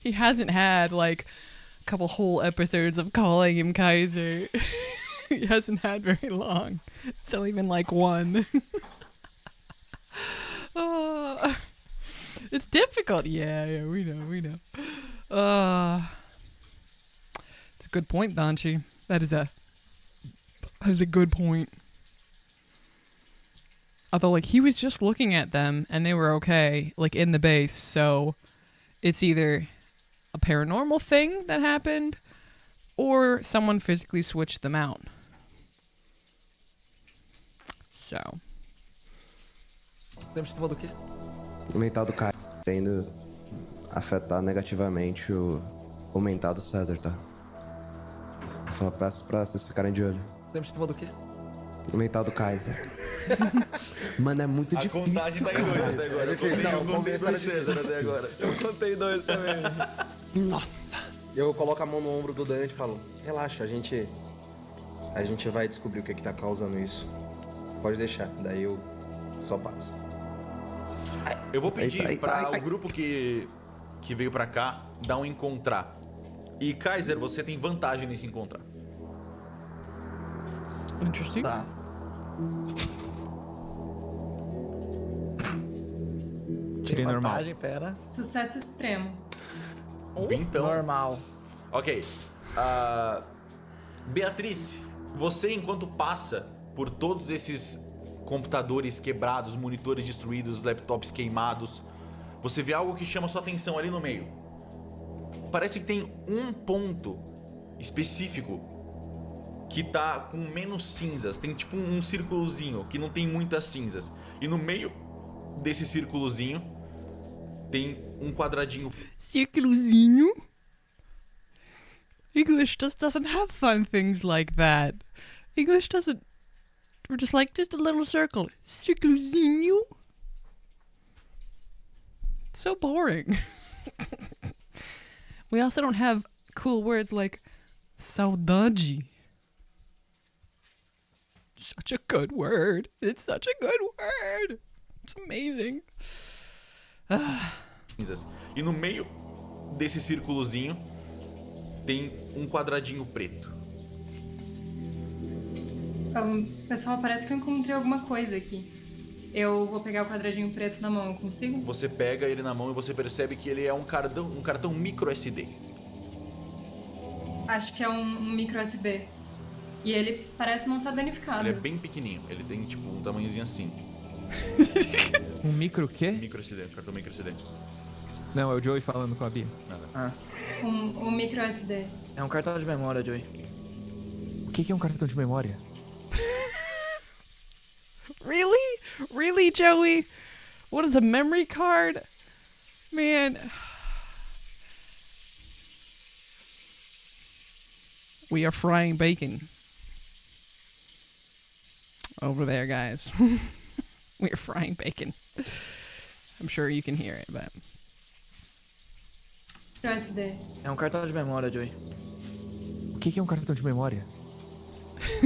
He hasn't had like a couple whole episodes of calling him Kaiser. He hasn't had very long. It's only been like one. It's difficult. Yeah, we know. It's a good point, Dante. That is a That is a good point. Although, like, he was just looking at them and they were okay, like, in the base, so it's either a paranormal thing that happened or someone physically switched them out. So. Sempre se falou do quê? O mental do cara tendo afetar negativamente o mental do César, tá? Só peço pra vocês ficarem de olho. Sempre se falou do quê? O mental do Kaiser. Mano, é muito difícil. A contagem tá em 2 até agora. Eu contei 2 César até agora. Eu contei 2 também. Nossa. Eu coloco a mão no ombro do Dante e falo, relaxa, a gente vai descobrir o que tá causando isso. Pode deixar, daí eu só passo. Eu vou pedir para o grupo que veio pra cá dar um encontrar. E Kaiser, você tem vantagem nesse encontrar. Interesting. Tá. Tirei normal. Vantagem, pera. Sucesso extremo. Então. Normal. Ok. Beatriz, você enquanto passa por todos esses computadores quebrados, monitores destruídos, laptops queimados, você vê algo que chama sua atenção ali no meio. Parece que tem um ponto específico que tá com menos cinzas. Tem tipo um círculozinho que não tem muitas cinzas. E no meio desse círculozinho tem um quadradinho. Círculozinho? English just doesn't have fun things like that. English doesn't. We're just like, just a little circle. Círculozinho? So boring. We also don't have cool words like saudade. Such a good word. It's such a good word. It's amazing. E no meio desse círculozinho tem um quadradinho preto. Pessoal, parece que eu encontrei alguma coisa aqui. Eu vou pegar o quadradinho preto na mão, eu consigo? Você pega ele na mão e você percebe que ele é um cartão micro SD. Acho que é um micro USB. E ele parece não estar danificado. Ele é bem pequenininho, ele tem tipo um tamanhozinho assim. Um micro quê? Micro SD, cartão micro SD. Não, é o Joey falando com a Bia. Nada. Um micro SD. É um cartão de memória, Joey. O que é um cartão de memória? Really? Really, Joey? What is a memory card? Man. We are frying bacon. Over there, guys. We are frying bacon. I'm sure you can hear it, but... Micro SD. É um cartão de memória, Joey. O que é um cartão de memória?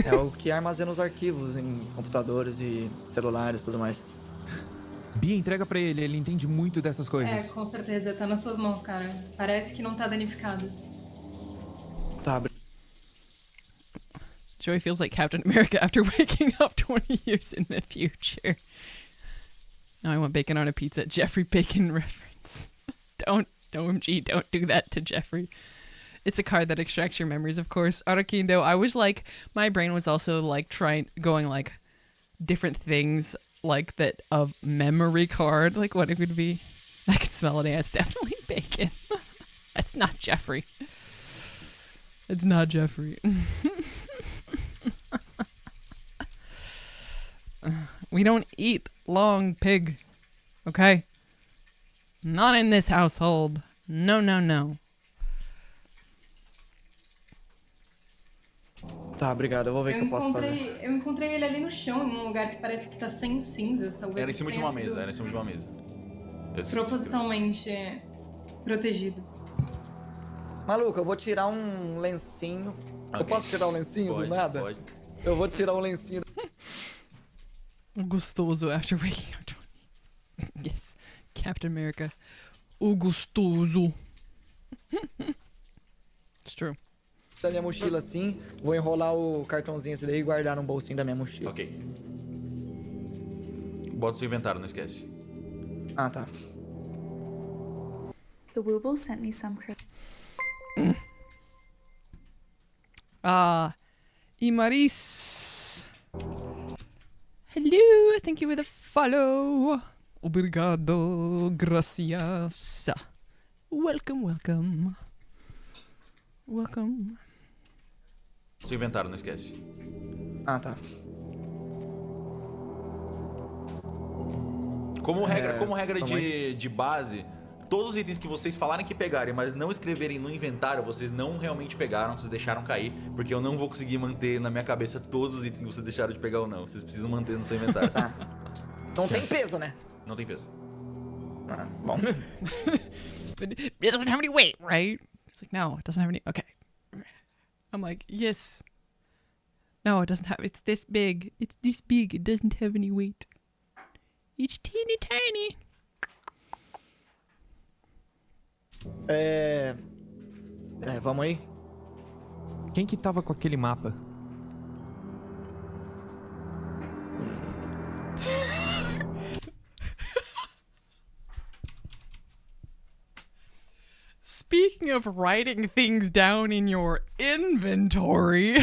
É o que armazena os arquivos em computadores e celulares e tudo mais. Bia, entrega pra ele entende muito dessas coisas. É, com certeza, tá nas suas mãos, cara. Parece que não tá danificado. Tá, Joey feels like Captain America after waking up 20 years in the future. Now I want bacon on a pizza. Jeffrey Bacon reference. Don't, OMG, don't do that to Jeffrey. It's a card that extracts your memories, of course. Arakindo, I was like, my brain was also like going like different things like that of memory card. Like what it would be. I can smell it. Yeah, it's definitely bacon. That's not Jeffrey. It's not Jeffrey. We don't eat long pig. Okay? Not in this household. No, no, no. Tá, obrigado. Eu vou ver o que eu posso fazer. Eu encontrei ele ali no chão, num lugar que parece que tá sem cinzas. Talvez Era em cima de uma mesa, era em cima de uma mesa. Propositalmente protegido. Maluco, eu vou tirar um lencinho. Okay. Eu posso tirar um lencinho Pode, do nada? Pode. Eu vou tirar um lencinho. O gostoso after waking up 20. Yes. Captain America. O gostoso. It's true. Da minha mochila assim, vou enrolar o cartãozinho esse daí e guardar no bolsinho da minha mochila. Ok. Bota o seu inventário, não esquece. Ah, tá. The Wooble sent me some Ah, e Maris Hello, thank you for the follow. Obrigado, gracias. Welcome. Seu inventário, não esquece. Ah, tá. Como regra de base, todos os itens que vocês falarem que pegarem, mas não escreverem no inventário, vocês não realmente pegaram, vocês deixaram cair, porque eu não vou conseguir manter na minha cabeça todos os itens que vocês deixaram de pegar ou não. Vocês precisam manter no seu inventário. Tá. Não tem peso, né? Não tem peso. Ah, bom. But it doesn't have any weight, right? It's like, no, it doesn't have any. Okay. I'm like, yes. No, it doesn't have. It's this big. It's this big. It doesn't have any weight. It's teeny tiny. Vamos aí? Quem que tava com aquele mapa? Speaking of writing things down in your inventory.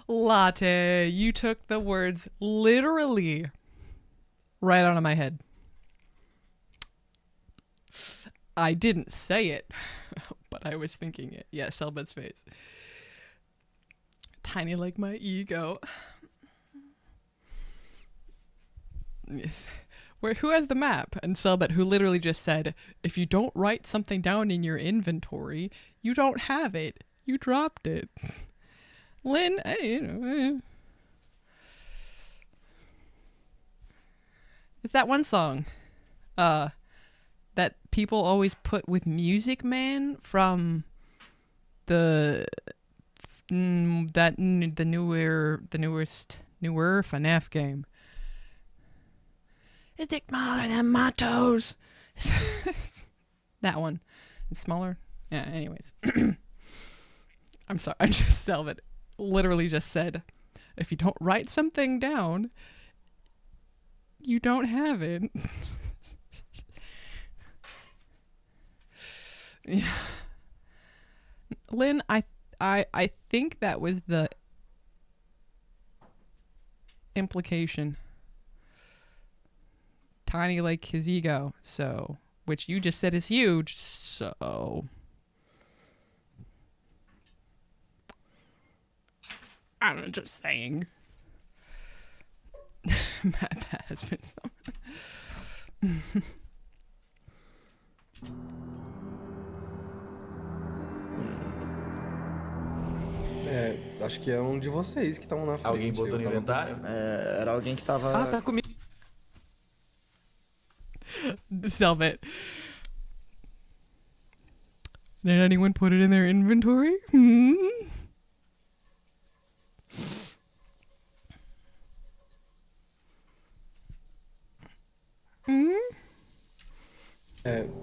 Latte, you took the words literally right out of my head. I didn't say it, but I was thinking it. Yeah, Cellbit's face. Tiny like my ego. Yes. Who has the map? And Cellbit, who literally just said, if you don't write something down in your inventory, you don't have it. You dropped it. Lynn, it's that one song that people always put with Music Man from the newer FNAF game. His dick smaller than my toes. That one. It's smaller. Yeah, anyways. I'm sorry, I just Cellbit literally just said, if you don't write something down, you don't have it. Yeah. Lynn, I think that was the implication. Tiny like his ego, so, which you just said is huge, so I'm just saying. That has been so. Acho que é um de vocês que estavam na frente. Alguém botou no inventário? Era alguém que tava... Ah, tá comigo. Cellbit. Did anyone put it in their inventory?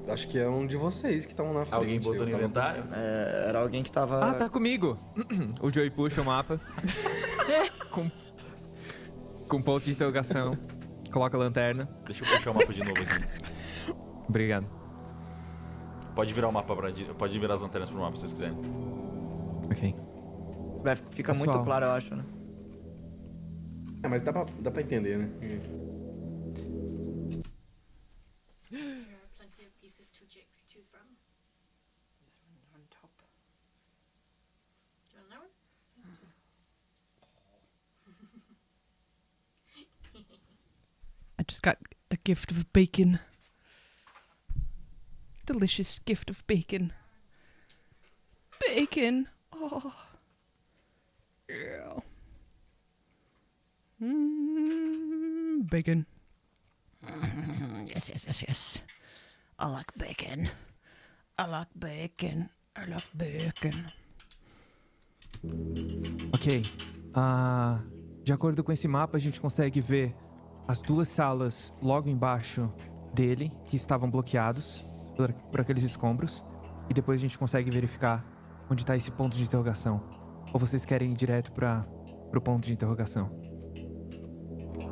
Acho que é um de vocês que estavam na frente. Alguém botou no inventário? Era alguém que tava... Ah, tá comigo. O Joey puxa o mapa. com ponto de interrogação. Coloca a lanterna. Deixa eu puxar o mapa de novo aqui. Obrigado. Pode virar o mapa pode virar as lanternas pro mapa se vocês quiserem. Ok. Fica Pessoal. muito claro, eu acho, né? Mas dá pra entender, né? There are plenty of pieces to choose from. This one on top. Do you want that one? I just got a gift of bacon. Delicious gift of bacon. Bacon. Oh. Yeah. Bacon. Yes. I like bacon. I like bacon. Ok. De acordo com esse mapa, a gente consegue ver as duas salas logo embaixo dele, que estavam bloqueados por aqueles escombros. E depois a gente consegue verificar onde está esse ponto de interrogação. Ou vocês querem ir direto pro ponto de interrogação?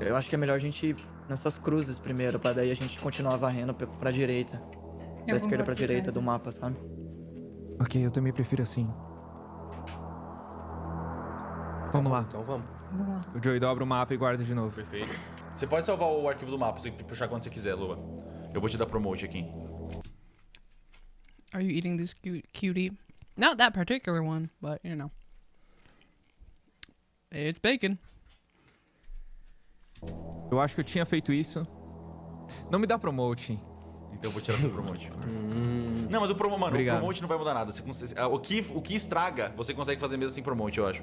Eu acho que é melhor a gente ir nessas cruzes primeiro, pra daí a gente continuar varrendo pra direita. da esquerda pra concordo, direita Kaiser. do mapa, sabe? Ok, eu também prefiro assim. Vamos lá. Então vamos. Vamos lá. O Joey dobra o mapa e guarda de novo. Perfeito. Você pode salvar o arquivo do mapa, você puxar quando você quiser, Lua. Eu vou te dar promote aqui. Are you eating this cutie? Not that particular one, but you know. It's bacon. Eu acho que eu tinha feito isso. Não me dá promote. Então eu vou tirar seu promote. Não, mas mano, Obrigado. o promote não vai mudar nada. O que estraga, você consegue fazer mesmo sem promote, eu acho.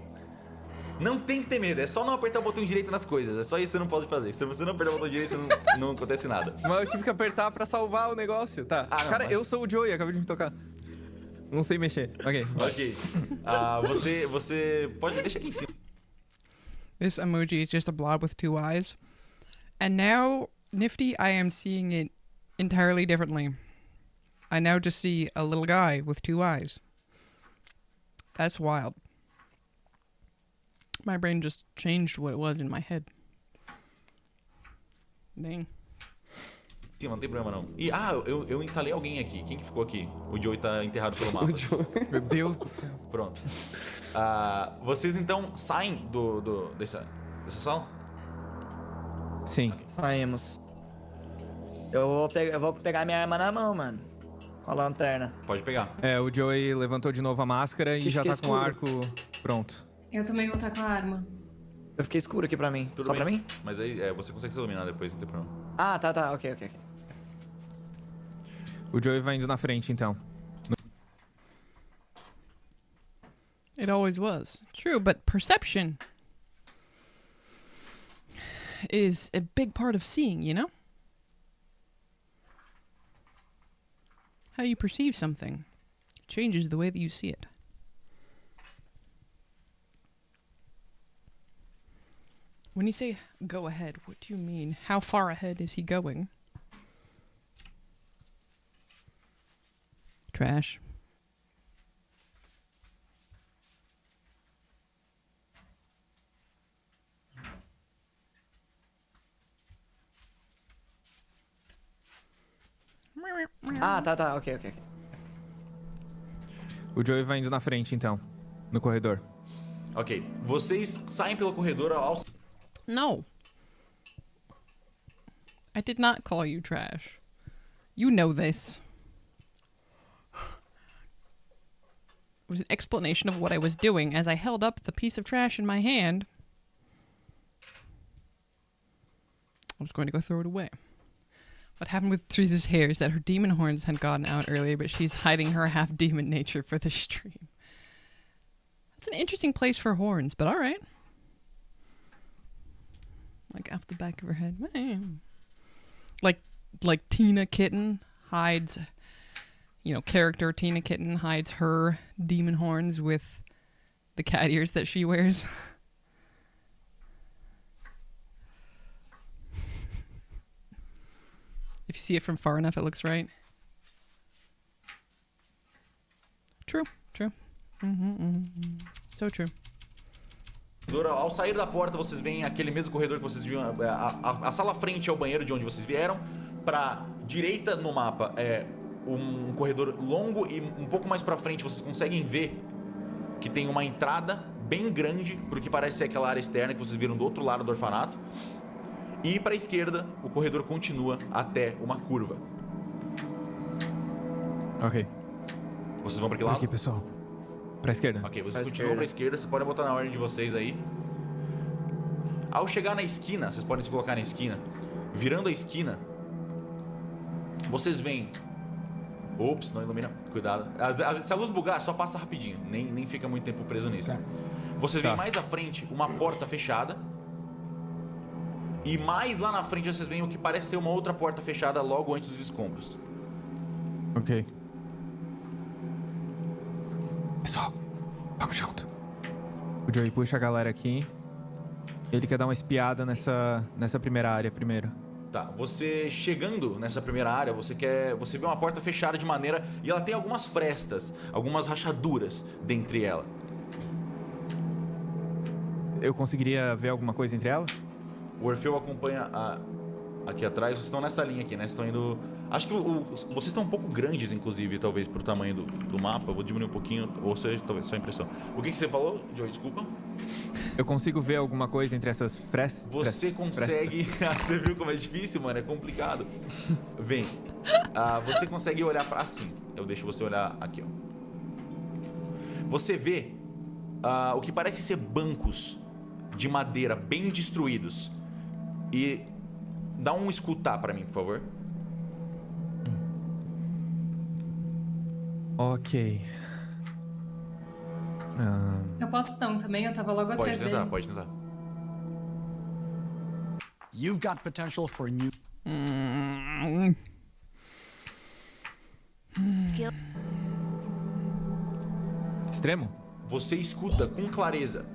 Não tem que ter medo, é só não apertar o botão direito nas coisas. É só isso que você não pode fazer. Se você não apertar o botão direito, não acontece nada. Mas eu tive que apertar pra salvar o negócio. Tá. Ah, não, Cara, mas- eu sou o Joey, acabei de me tocar. Não sei mexer. Ok. Ok. Você pode... Deixa aqui em cima. This emoji is just a blob with 2 eyes. And now, Nifty, I am seeing it entirely differently. I now just see a little guy with 2 eyes. That's wild. My brain just changed what it was in my head. Dang. Sim, não tem problema não. E, eu entalei alguém aqui. Quem que ficou aqui? O Joey tá enterrado pelo mapa. Meu Deus do céu. Pronto. Vocês então saem dessa sala? Sim. Saímos. Eu vou pegar minha arma na mão, mano. Com a lanterna. Pode pegar. É, o Joey levantou de novo a máscara e Ixi, já que tá com o escuro. arco pronto. Eu também vou estar com a arma. Eu fiquei escuro aqui pra mim. Tudo Só bem. pra mim? Mas aí você consegue se iluminar depois, não tem problema. Ah, tá. Ok. O Joey vai indo na frente, então. It always was. True, but perception is a big part of seeing, you know? How you perceive something changes the way that you see it. When you say go ahead, what do you mean? How far ahead is he going? Trash. Ah, tá. Ok. O Joey vai indo na frente, então. No corredor. Ok. Vocês saem pelo corredor ao... No. I did not call you trash. You know this. It was an explanation of what I was doing as I held up the piece of trash in my hand. I was going to go throw it away. What happened with Teresa's hair is that her demon horns had gotten out earlier, but she's hiding her half-demon nature for the stream. That's an interesting place for horns, but alright. Like off the back of her head. Like Tina Kitten hides, character Tina Kitten hides her demon horns with the cat ears that she wears. If you see it from far enough, it looks right. True. So true. Ao sair da porta, vocês veem aquele mesmo corredor que vocês viram. A sala à frente é o banheiro de onde vocês vieram. Pra direita no mapa é um corredor longo e um pouco mais pra frente vocês conseguem ver que tem uma entrada bem grande pro que parece ser aquela área externa que vocês viram do outro lado do orfanato. E pra esquerda, o corredor continua até uma curva. Ok. Vocês vão pra que Por lado? aqui, pessoal. Pra esquerda. Ok, vocês Pra continuam esquerda. pra esquerda, vocês podem botar na ordem de vocês aí. Ao chegar na esquina, vocês podem se colocar na esquina. Virando a esquina, vocês veem... Ops, não ilumina, cuidado. Se a luz bugar, só passa rapidinho, nem fica muito tempo preso nisso. Vocês veem mais à frente uma porta fechada. E mais lá na frente vocês veem o que parece ser uma outra porta fechada logo antes dos escombros. Ok. Pessoal, vamos junto. O Joey puxa a galera aqui. Ele quer dar uma espiada nessa primeira área primeiro. Tá, você chegando nessa primeira área, você vê uma porta fechada de maneira... E ela tem algumas frestas, algumas rachaduras dentre ela. Eu conseguiria ver alguma coisa entre elas? O Orfeu acompanha aqui atrás. Vocês estão nessa linha aqui, né? Vocês estão indo Acho que vocês estão um pouco grandes, inclusive, talvez, pro tamanho do mapa. Eu vou diminuir um pouquinho, ou seja, talvez só a impressão. O que você falou, Joey? Desculpa. Eu consigo ver alguma coisa entre essas frestas? Você consegue... Você viu como é difícil, mano? É complicado. Vem. Você consegue olhar pra... Assim. Eu deixo você olhar aqui, ó. Você vê o que parece ser bancos de madeira bem destruídos. E dá um escutar pra mim, por favor. Ok. Eu posso não também, eu tava logo atrás dele. Pode tentar. You've got potential for new. Extremo? Você escuta com clareza.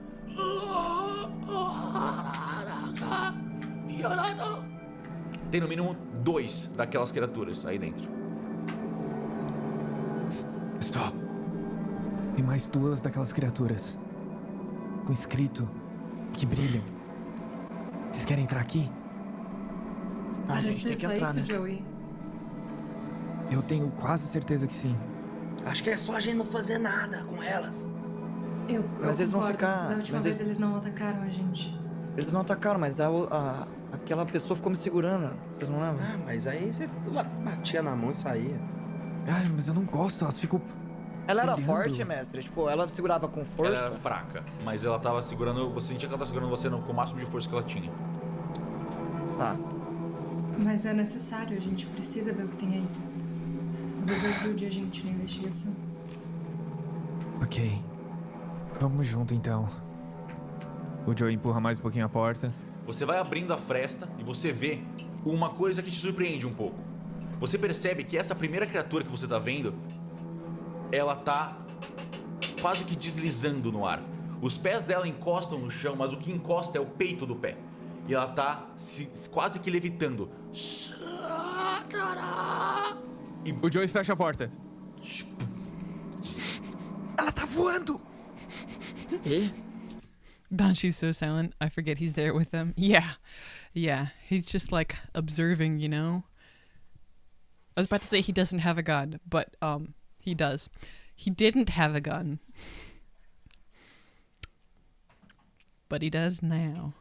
Tem no mínimo 2 daquelas criaturas aí dentro. Stop. Tem mais 2 daquelas criaturas. Com escrito. Que brilham. Vocês querem entrar aqui? A gente tem que só entrar, isso, né? Joey. Eu tenho quase certeza que sim. Acho que é só a gente não fazer nada com elas. Mas eles vão concordo. ficar- Da última mas vez eles- eles não atacaram a gente. Eles não atacaram, mas aquela pessoa ficou me segurando. Vocês não lembram? Ah, mas aí você batia na mão e saía. Ai, mas eu não gosto, elas ficam... Ela era olhando. forte, mestre? Tipo, ela segurava com força? Ela era fraca, mas ela tava segurando. Você sentia que ela tava segurando você com o máximo de força que ela tinha. Tá. Mas é necessário, a gente precisa ver o que tem aí. Talvez ajude a gente na investigação. Ok. Vamos junto, então. O Joe empurra mais um pouquinho a porta. Você vai abrindo a fresta e você vê uma coisa que te surpreende um pouco. Você percebe que essa primeira criatura que você tá vendo, ela tá quase que deslizando no ar. Os pés dela encostam no chão, mas o que encosta é o peito do pé. E ela tá quase que levitando. E o Joey fecha a porta. Ela tá voando! E? Banshee's so silent, I forget he's there with them. Yeah. He's just like observing, you know? I was about to say he doesn't have a gun, but he does. He didn't have a gun. But he does now.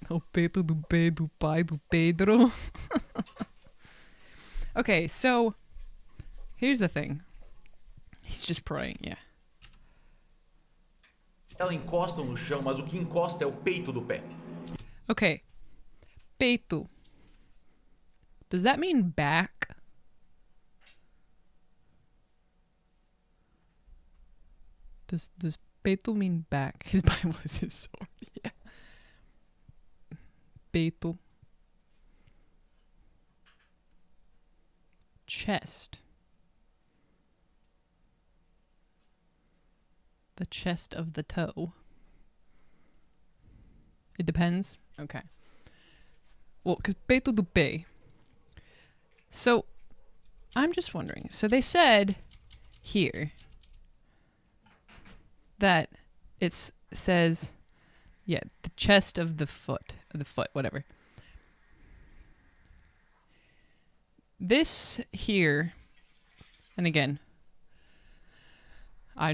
O peito do pé do pai do Pedro. Okay, so here's the thing. He's just praying, yeah. Ela encosta no chão, mas o que encosta é o peito do pé. Okay. Peito. Does that mean back? Does peito mean back? His Bible is his sword. Yeah. Peito. Chest. The chest of the toe. It depends. Okay. Well, because peito do pé. So, I'm just wondering. So they said here that it says, yeah, the chest of the foot, whatever. This here, and again, I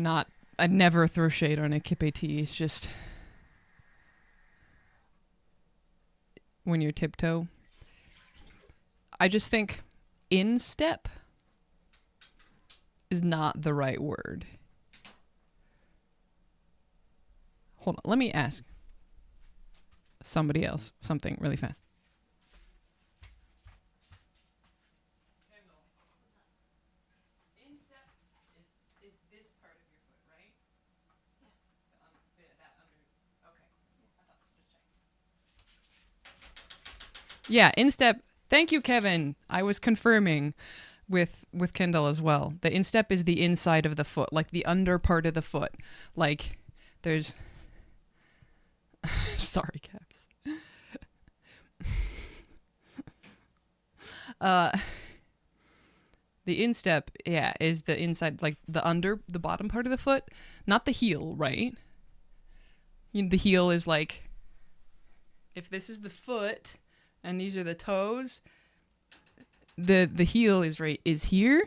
never throw shade on a KPT. It's just when you're tiptoe. I just think instep is not the right word. Hold on, let me ask somebody else something really fast. Instep is this part of your foot, right? Yeah. That under. Okay. I thought so. Just check. Yeah, instep. Thank you, Kevin. I was confirming with Kendall as well. The instep is the inside of the foot, like the under part of the foot. Like there's. Sorry, Caps. The instep, yeah, is the inside, like the bottom part of the foot, not the heel, right? The heel is like, if this is the foot, and these are the toes. The heel is here.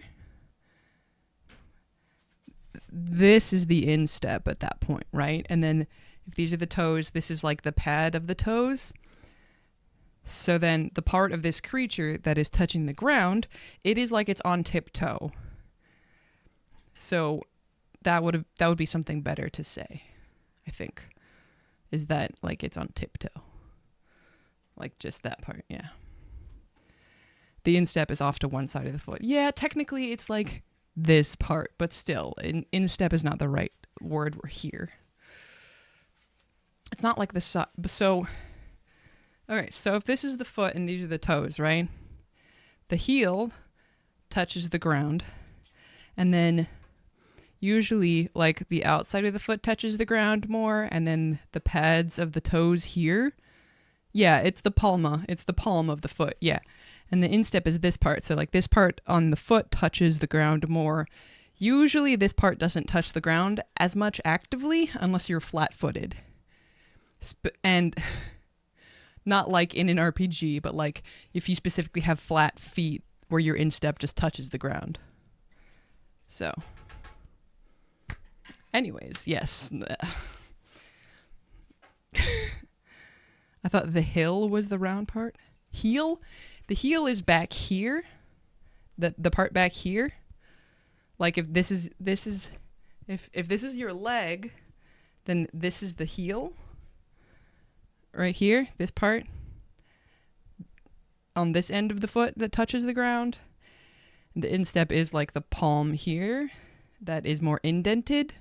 This is the instep at that point, right? And then if these are the toes, this is like the pad of the toes. So then the part of this creature that is touching the ground, it is like it's on tiptoe. So that would be something better to say, I think. Is that like it's on tiptoe. Like just that part, yeah. The instep is off to one side of the foot. Yeah, technically it's like this part, but still, instep is not the right word. We're here. It's not like the side. So, all right, so if this is the foot and these are the toes, right? The heel touches the ground, and then usually like the outside of the foot touches the ground more, and then the pads of the toes here. Yeah, it's the palma. It's the palm of the foot, yeah. And the instep is this part. So like this part on the foot touches the ground more. Usually this part doesn't touch the ground as much actively unless you're flat-footed. And not like in an RPG, but like if you specifically have flat feet where your instep just touches the ground. So, anyways, yes. I thought the hill was the round part. Heel? The heel is back here. The part back here. Like if this is if this is your leg, then this is the heel. Right here, this part. On this end of the foot that touches the ground. The instep is like the palm here that is more indented.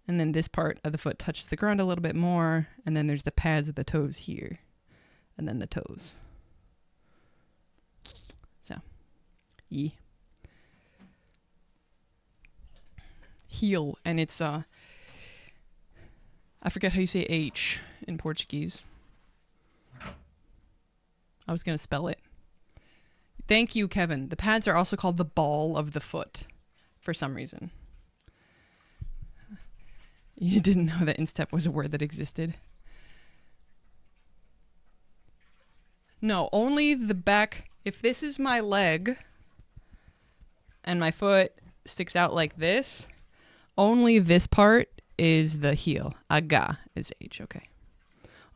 And then this part of the foot touches the ground a little bit more, and then there's the pads of the toes here. And then the toes. So, heel, and it's I forget how you say H in Portuguese. I was gonna spell it. Thank you, Kevin. The pads are also called the ball of the foot for some reason. You didn't know that instep was a word that existed. No, only the back. If this is my leg and my foot sticks out like this, only this part is the heel. Aga is H, okay.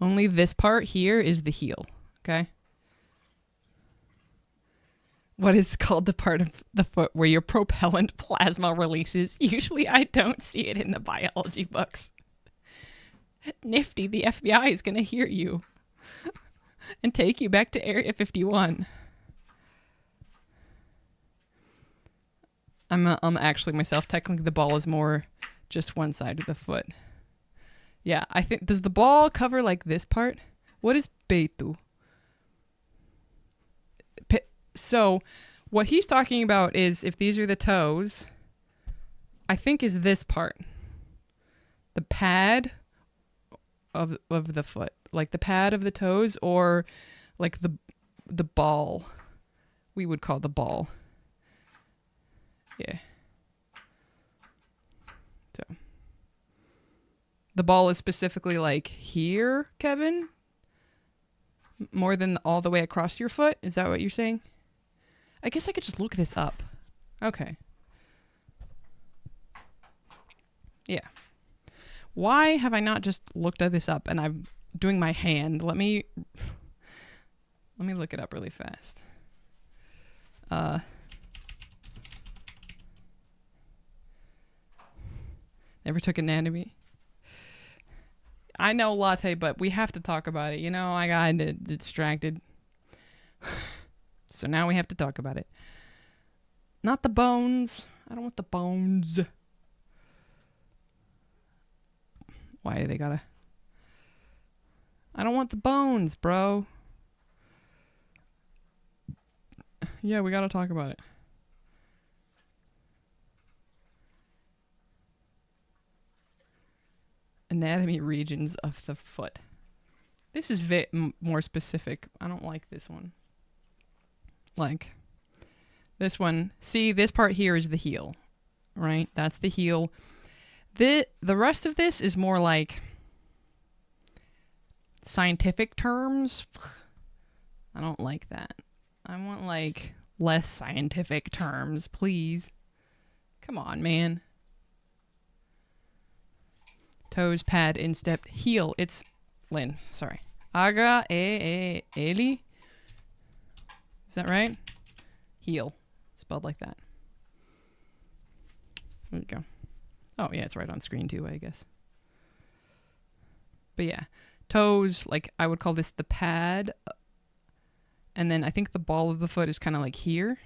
Only this part here is the heel, okay? What is called the part of the foot where your propellant plasma releases? Usually I don't see it in the biology books. Nifty, the FBI is going to hear you and take you back to Area 51. I'm actually myself. Technically, the ball is more just one side of the foot. Yeah, I think, does the ball cover like this part? What is peito? So, what he's talking about is if these are the toes, I think is this part. The pad of the foot. Like the pad of the toes, or like the ball. We would call the ball. Yeah. So. The ball is specifically like here, Kevin? More than all the way across your foot? Is that what you're saying? I guess I could just look this up. Okay. Yeah. Why have I not just looked this up and I'm doing my hand? Let me look it up really fast. Never took anatomy. I know, Latte, but we have to talk about it. You know, I got distracted. So now we have to talk about it. Not the bones. I don't want the bones. Why do they gotta... I don't want the bones, bro. Yeah, we gotta talk about it. Anatomy regions of the foot. This is more specific. I don't like this one. Like, this one. See, this part here is the heel, right? That's the heel. The rest of this is more like scientific terms. I don't like that. I want, like, less scientific terms, please. Come on, man. Toes, pad, instep, heel. It's Lynn, sorry. Aga, eli. Is that right? Heel. Spelled like that. There you go. Oh, yeah, it's right on screen too, I guess. But yeah. Toes, like, I would call this the pad. And then I think the ball of the foot is kind of like here.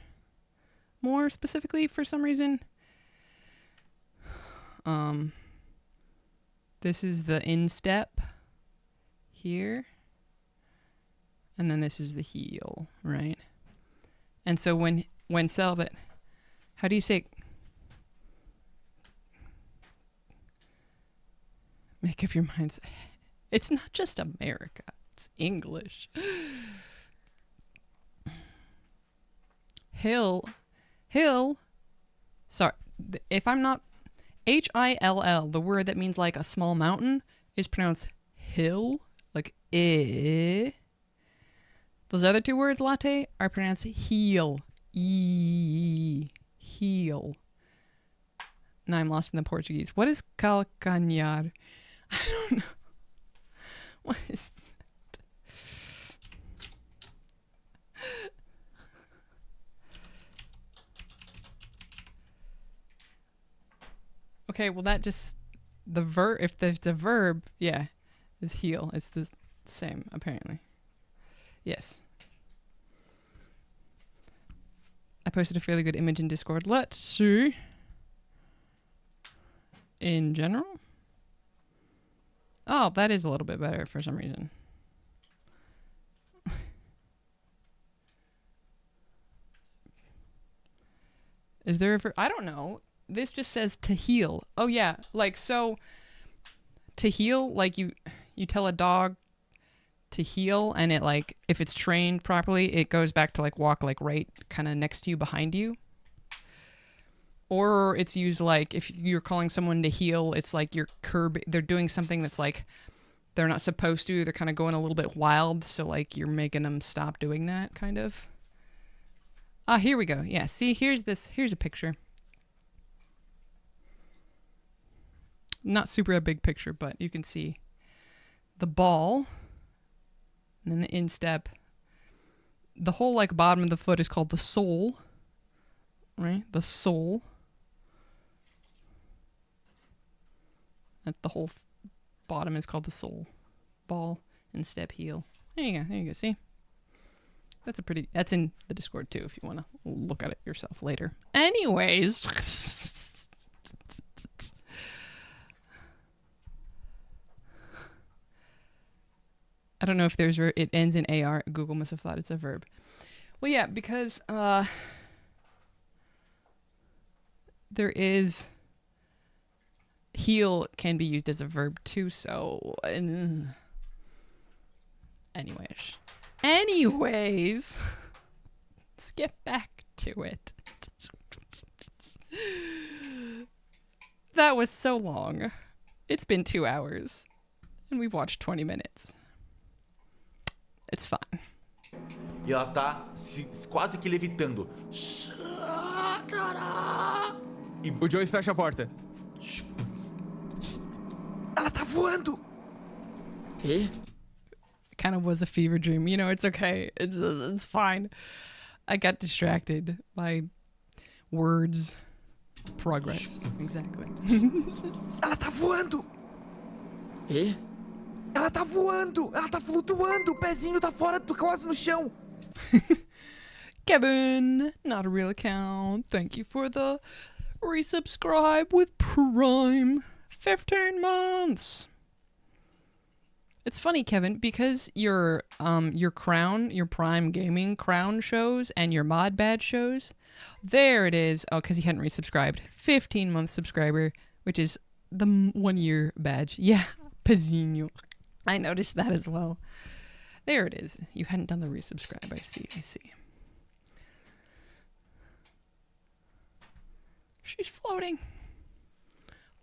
More specifically, for some reason. This is the instep here. And then this is the heel, right? And so when Cellbit, how do you say, make up your minds. It's not just America, it's English. Hill, sorry, if I'm not, Hill, the word that means like a small mountain, is pronounced hill, like eh. Those other two words, latte, are pronounced heel, heel. Now I'm lost in the Portuguese. What is calcanhar? I don't know. What is that? Okay, well that just, the verb, if there's a verb, yeah, is heel. It's the same, apparently. Yes. I posted a fairly good image in Discord. Let's see. In general? Oh, that is a little bit better for some reason. Is there ever, I don't know. This just says to heel. Oh yeah, like so to heel, like you tell a dog to heel, and it, like, if it's trained properly, it goes back to like walk like right kind of next to you, behind you. Or it's used like if you're calling someone to heel, it's like you're they're doing something that's like they're not supposed to. They're kind of going a little bit wild, so like you're making them stop doing that, kind of. Ah, here we go. Yeah, see, here's a picture. Not super a big picture, but you can see the ball, and then the instep. The whole like bottom of the foot is called the sole, right? The sole. That the whole bottom is called the sole. Ball, instep, heel. There you go. See? That's in the Discord too, if you want to look at it yourself later. Anyways. I don't know if there's, it ends in AR. Google must have thought it's a verb. Well, yeah, because there is, heel can be used as a verb too, so anyways, let's get back to it. That was so long. It's been 2 hours, and we've watched 20 minutes. It's fine. E ela tá quase que levitando. E o Joey fecha a porta. Ela tá voando! It kind of was a fever dream. You know, it's okay. It's fine. I got distracted by words. Progress. Exactly. Ela tá voando! Ela tá voando! Ela tá flutuando! O pezinho tá fora, quase no chão! Kevin, not a real account. Thank you for the resubscribe with Prime. 15 months. It's funny, Kevin, because your Prime Gaming Crown shows and your Mod Badge shows, there it is. Oh, because he hadn't resubscribed. 15-month subscriber, which is the 1-year badge. Yeah, Pazzinho. I noticed that as well. There it is. You hadn't done the resubscribe. I see. She's floating.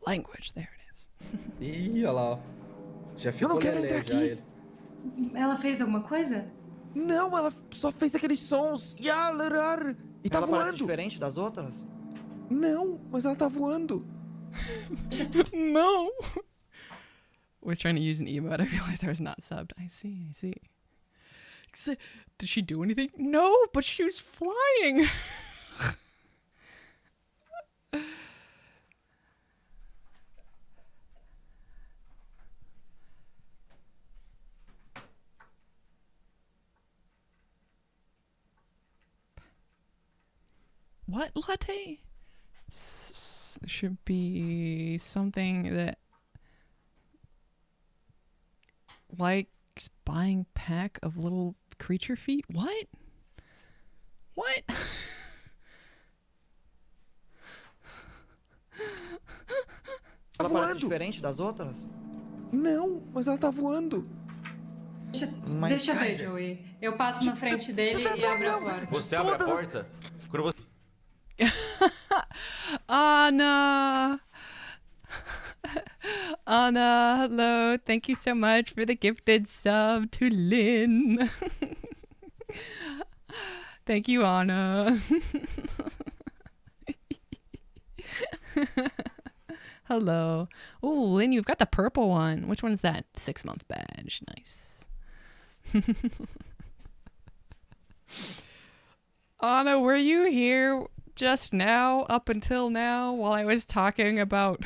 Language. There it is. Ih, olha lá, ó. Já ficou não quero lelé, entrar já aqui. ele. Ela fez alguma coisa? Não, ela só fez aqueles sons. E tá Ela parece voando. diferente das outras? Não, mas ela tá voando. No. Was trying to use an emote. I realized I was not subbed. I see. Did she do anything? No, but she was flying. What latte? There should be something that likes buying pack of little creature feet. What? Ela parece diferente das outras? Não, mas ela tá voando. Deixa eu ver, Joey. Eu passo na frente dele e abro a porta. Você abre a porta? Quando você... Anna, hello. Thank you so much for the gifted sub to Lynn. Thank you, Anna. Hello. Oh, Lynn, you've got the purple one. Which one's that? 6-month badge. Nice. Anna, were you here just now, up until now, while I was talking about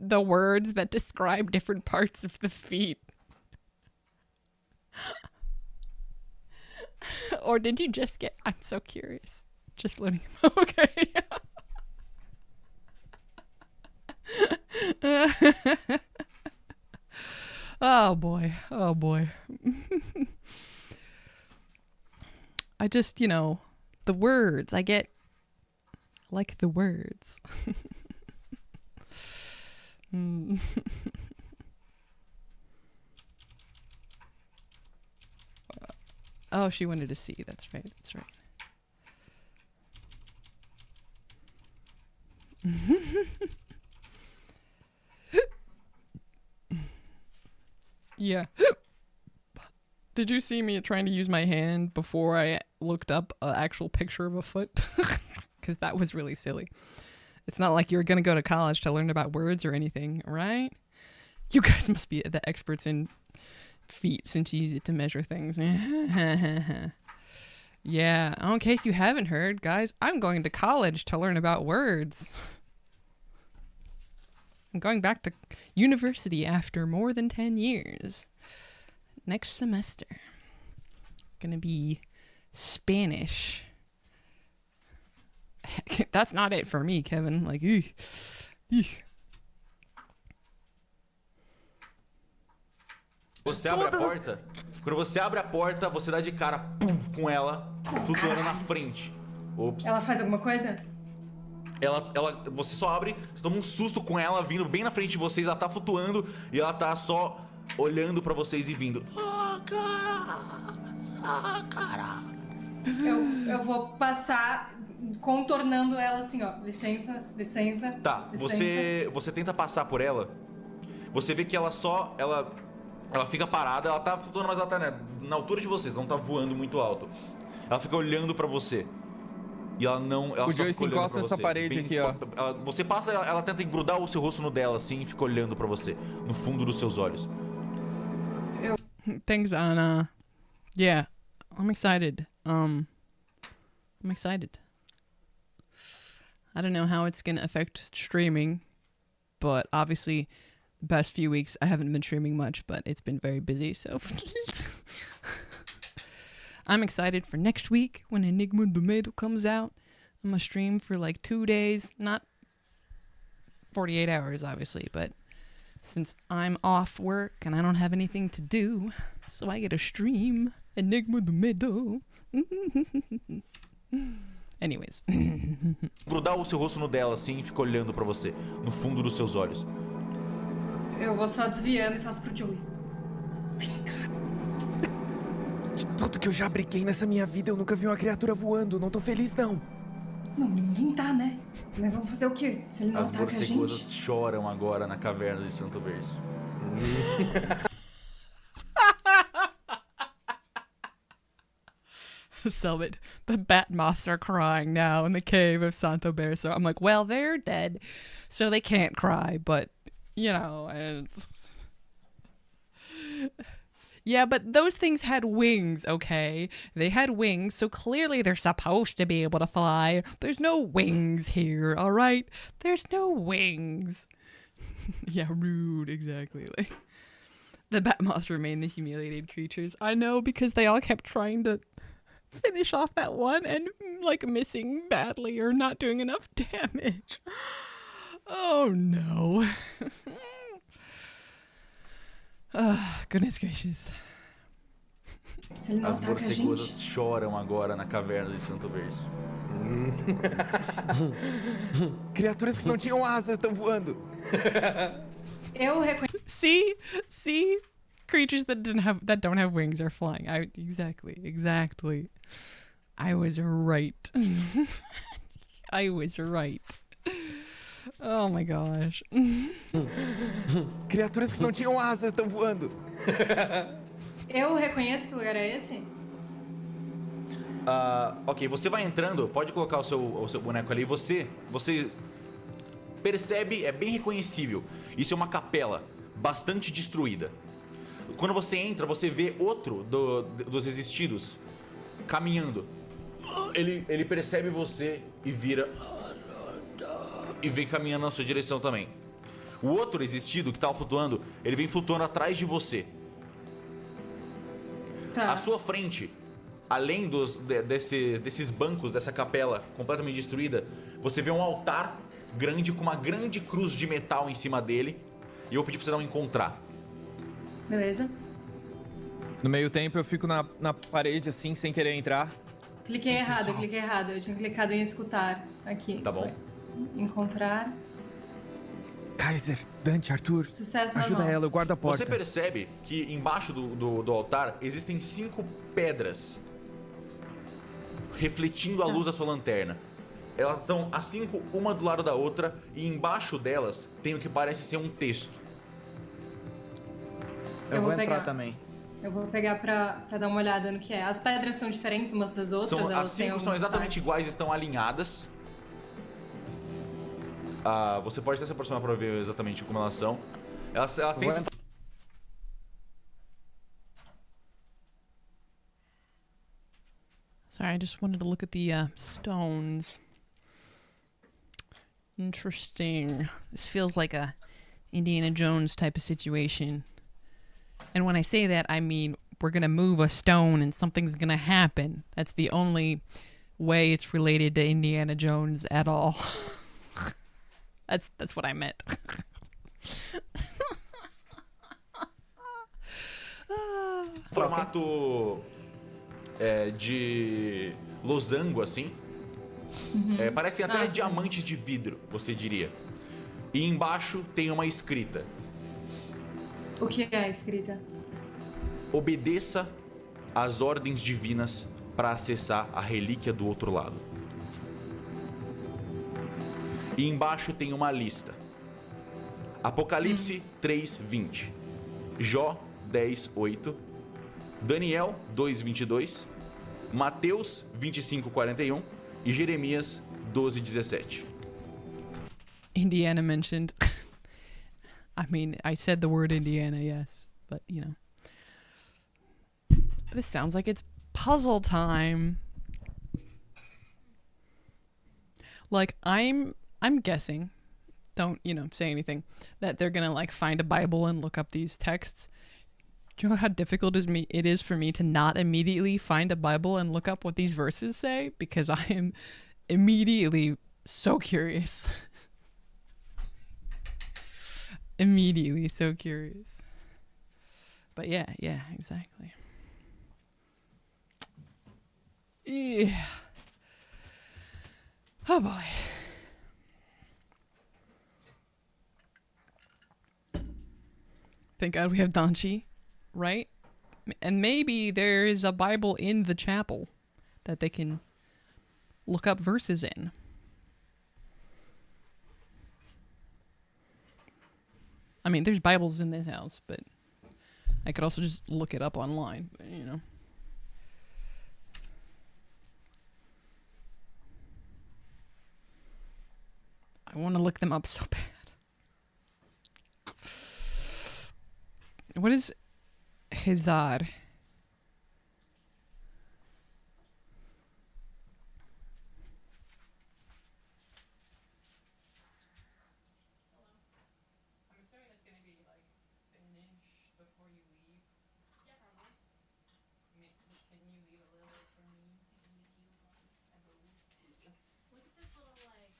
the words that describe different parts of the feet? Or did you just get... I'm so curious. Just learning. Okay. Oh boy. I just, the words. I like the words. Oh, she wanted to see. That's right. Yeah. Did you see me trying to use my hand before I looked up an actual picture of a foot? Because that was really silly. It's not like you're going to go to college to learn about words or anything, right? You guys must be the experts in feet since you use it to measure things. Yeah, in case you haven't heard, guys, I'm going to college to learn about words. I'm going back to university after more than 10 years. Next semester. Gonna be Spanish. That's not it for me, Kevin. Like, eek. Você abre a porta. Quando você abre a porta, você dá de cara com ela flutuando na frente. Ops. Ela faz alguma coisa? Você só abre, você toma um susto com ela vindo bem na frente de vocês, ela tá flutuando e ela tá só olhando pra vocês e vindo. Cara. Eu vou passar contornando ela assim, ó. Licença. Tá, licença. você tenta passar por ela. Você vê que ela fica parada, ela tá flutuando, mas ela tá na altura de vocês, não tá voando muito alto. Ela fica olhando pra você. E ela não... Ela o só Joey fica se olhando encosta pra nessa você. parede aqui, ó. Você passa, ela tenta grudar o seu rosto no dela, assim, e fica olhando pra você. No fundo dos seus olhos. Thanks, Anna. Yeah, I'm excited. I'm excited. I don't know how it's gonna affect streaming, but obviously the past few weeks I haven't been streaming much, but it's been very busy, so... I'm excited for next week when Enigma do Medo comes out. I'm gonna stream for like 2 days, not 48 hours obviously, but since I'm off work and I don't have anything to do, so I get to stream Enigma do Medo. Anyways. Grudar o seu rosto no dela assim e fica olhando pra você, no fundo dos seus olhos. Eu vou só desviando e faço pro Joey. Vem cá. De tudo que eu já briguei nessa minha vida, eu nunca vi uma criatura voando. Não tô feliz, não. Não, ninguém tá, né? Mas vamos fazer o quê? Se ele não As ataca a gente... morcegosas choram agora na caverna de Santo Berço. Cellbit, the bat moths are crying now in the cave of Santo Berso. I'm like, well, they're dead, so they can't cry, but, you know, it's... Yeah, but those things had wings, okay? They had wings, so clearly they're supposed to be able to fly. There's no wings here, all right? There's no wings. Yeah, rude, exactly. Like, the bat moths remain the humiliated creatures. I know, because they all kept trying to finish off that one and, like, missing badly or not doing enough damage. Oh, no. Goodness gracious. Se ele não As ataca a gente... morcegosas choram agora na caverna de Santo Berço. Criaturas que não tinham asas estão voando. Eu reconheço... See? Creatures that don't have wings are flying. Exactly. I was right. I was right. Oh my gosh. Criaturas que não tinham asas estão voando. Eu reconheço que lugar é esse? Ok, você vai entrando, pode colocar o seu boneco ali. Você percebe, é bem reconhecível. Isso é uma capela bastante destruída. Quando você entra, você vê outro dos resistidos caminhando. Ele percebe você e vira... E vem caminhando na sua direção também. O outro resistido que tava flutuando, ele vem flutuando atrás de você. Tá. À sua frente, além desses bancos, dessa capela completamente destruída, você vê um altar grande com uma grande cruz de metal em cima dele. E eu vou pedir pra você dar um encontrar. Beleza. No meio tempo eu fico na parede assim, sem querer entrar. Cliquei errado. Eu tinha clicado em escutar aqui. Tá bom. Foi. Encontrar. Kaiser, Dante, Arthur. Sucesso Ajuda normal. ela, eu guardo a porta. Você percebe que embaixo do altar existem 5 pedras refletindo a luz da sua lanterna. Elas estão as 5, uma do lado da outra, e embaixo delas tem o que parece ser um texto. Eu vou entrar pegar. também. Eu vou pegar pra dar uma olhada no que é. As pedras são diferentes umas das outras? As 5 são exatamente iguais, estão alinhadas. Você pode até se aproximar para ver exatamente como elas são. Elas têm esse... Sorry, I just wanted to look at the stones. Interesting. This feels like a Indiana Jones type of situation. And when I say that, I mean we're gonna move a stone and something's gonna happen. That's the only way it's related to Indiana Jones at all. That's what I meant. Formato de losango, assim. Parecem até diamantes de vidro, você diria. E embaixo tem uma escrita. O que é a escrita? Obedeça às ordens divinas para acessar a relíquia do outro lado. E embaixo tem uma lista. Apocalipse 3:20, Jó 10:8, Daniel 2:22, Mateus 25:41 e Jeremias 12:17. Indiana mentioned. I mean, I said the word Indiana, yes, but you know. This sounds like it's puzzle time. Like I'm guessing, don't, say anything, that they're gonna like find a Bible and look up these texts. Do you know how difficult it is for me to not immediately find a Bible and look up what these verses say? Because I am immediately so curious. Immediately so curious. But yeah, exactly. Yeah. Oh boy. Thank God we have Danchi, right? And maybe there is a Bible in the chapel that they can look up verses in. I mean, there's Bibles in this house, but I could also just look it up online, but, I want to look them up so bad. What is Hizar? Look at this little like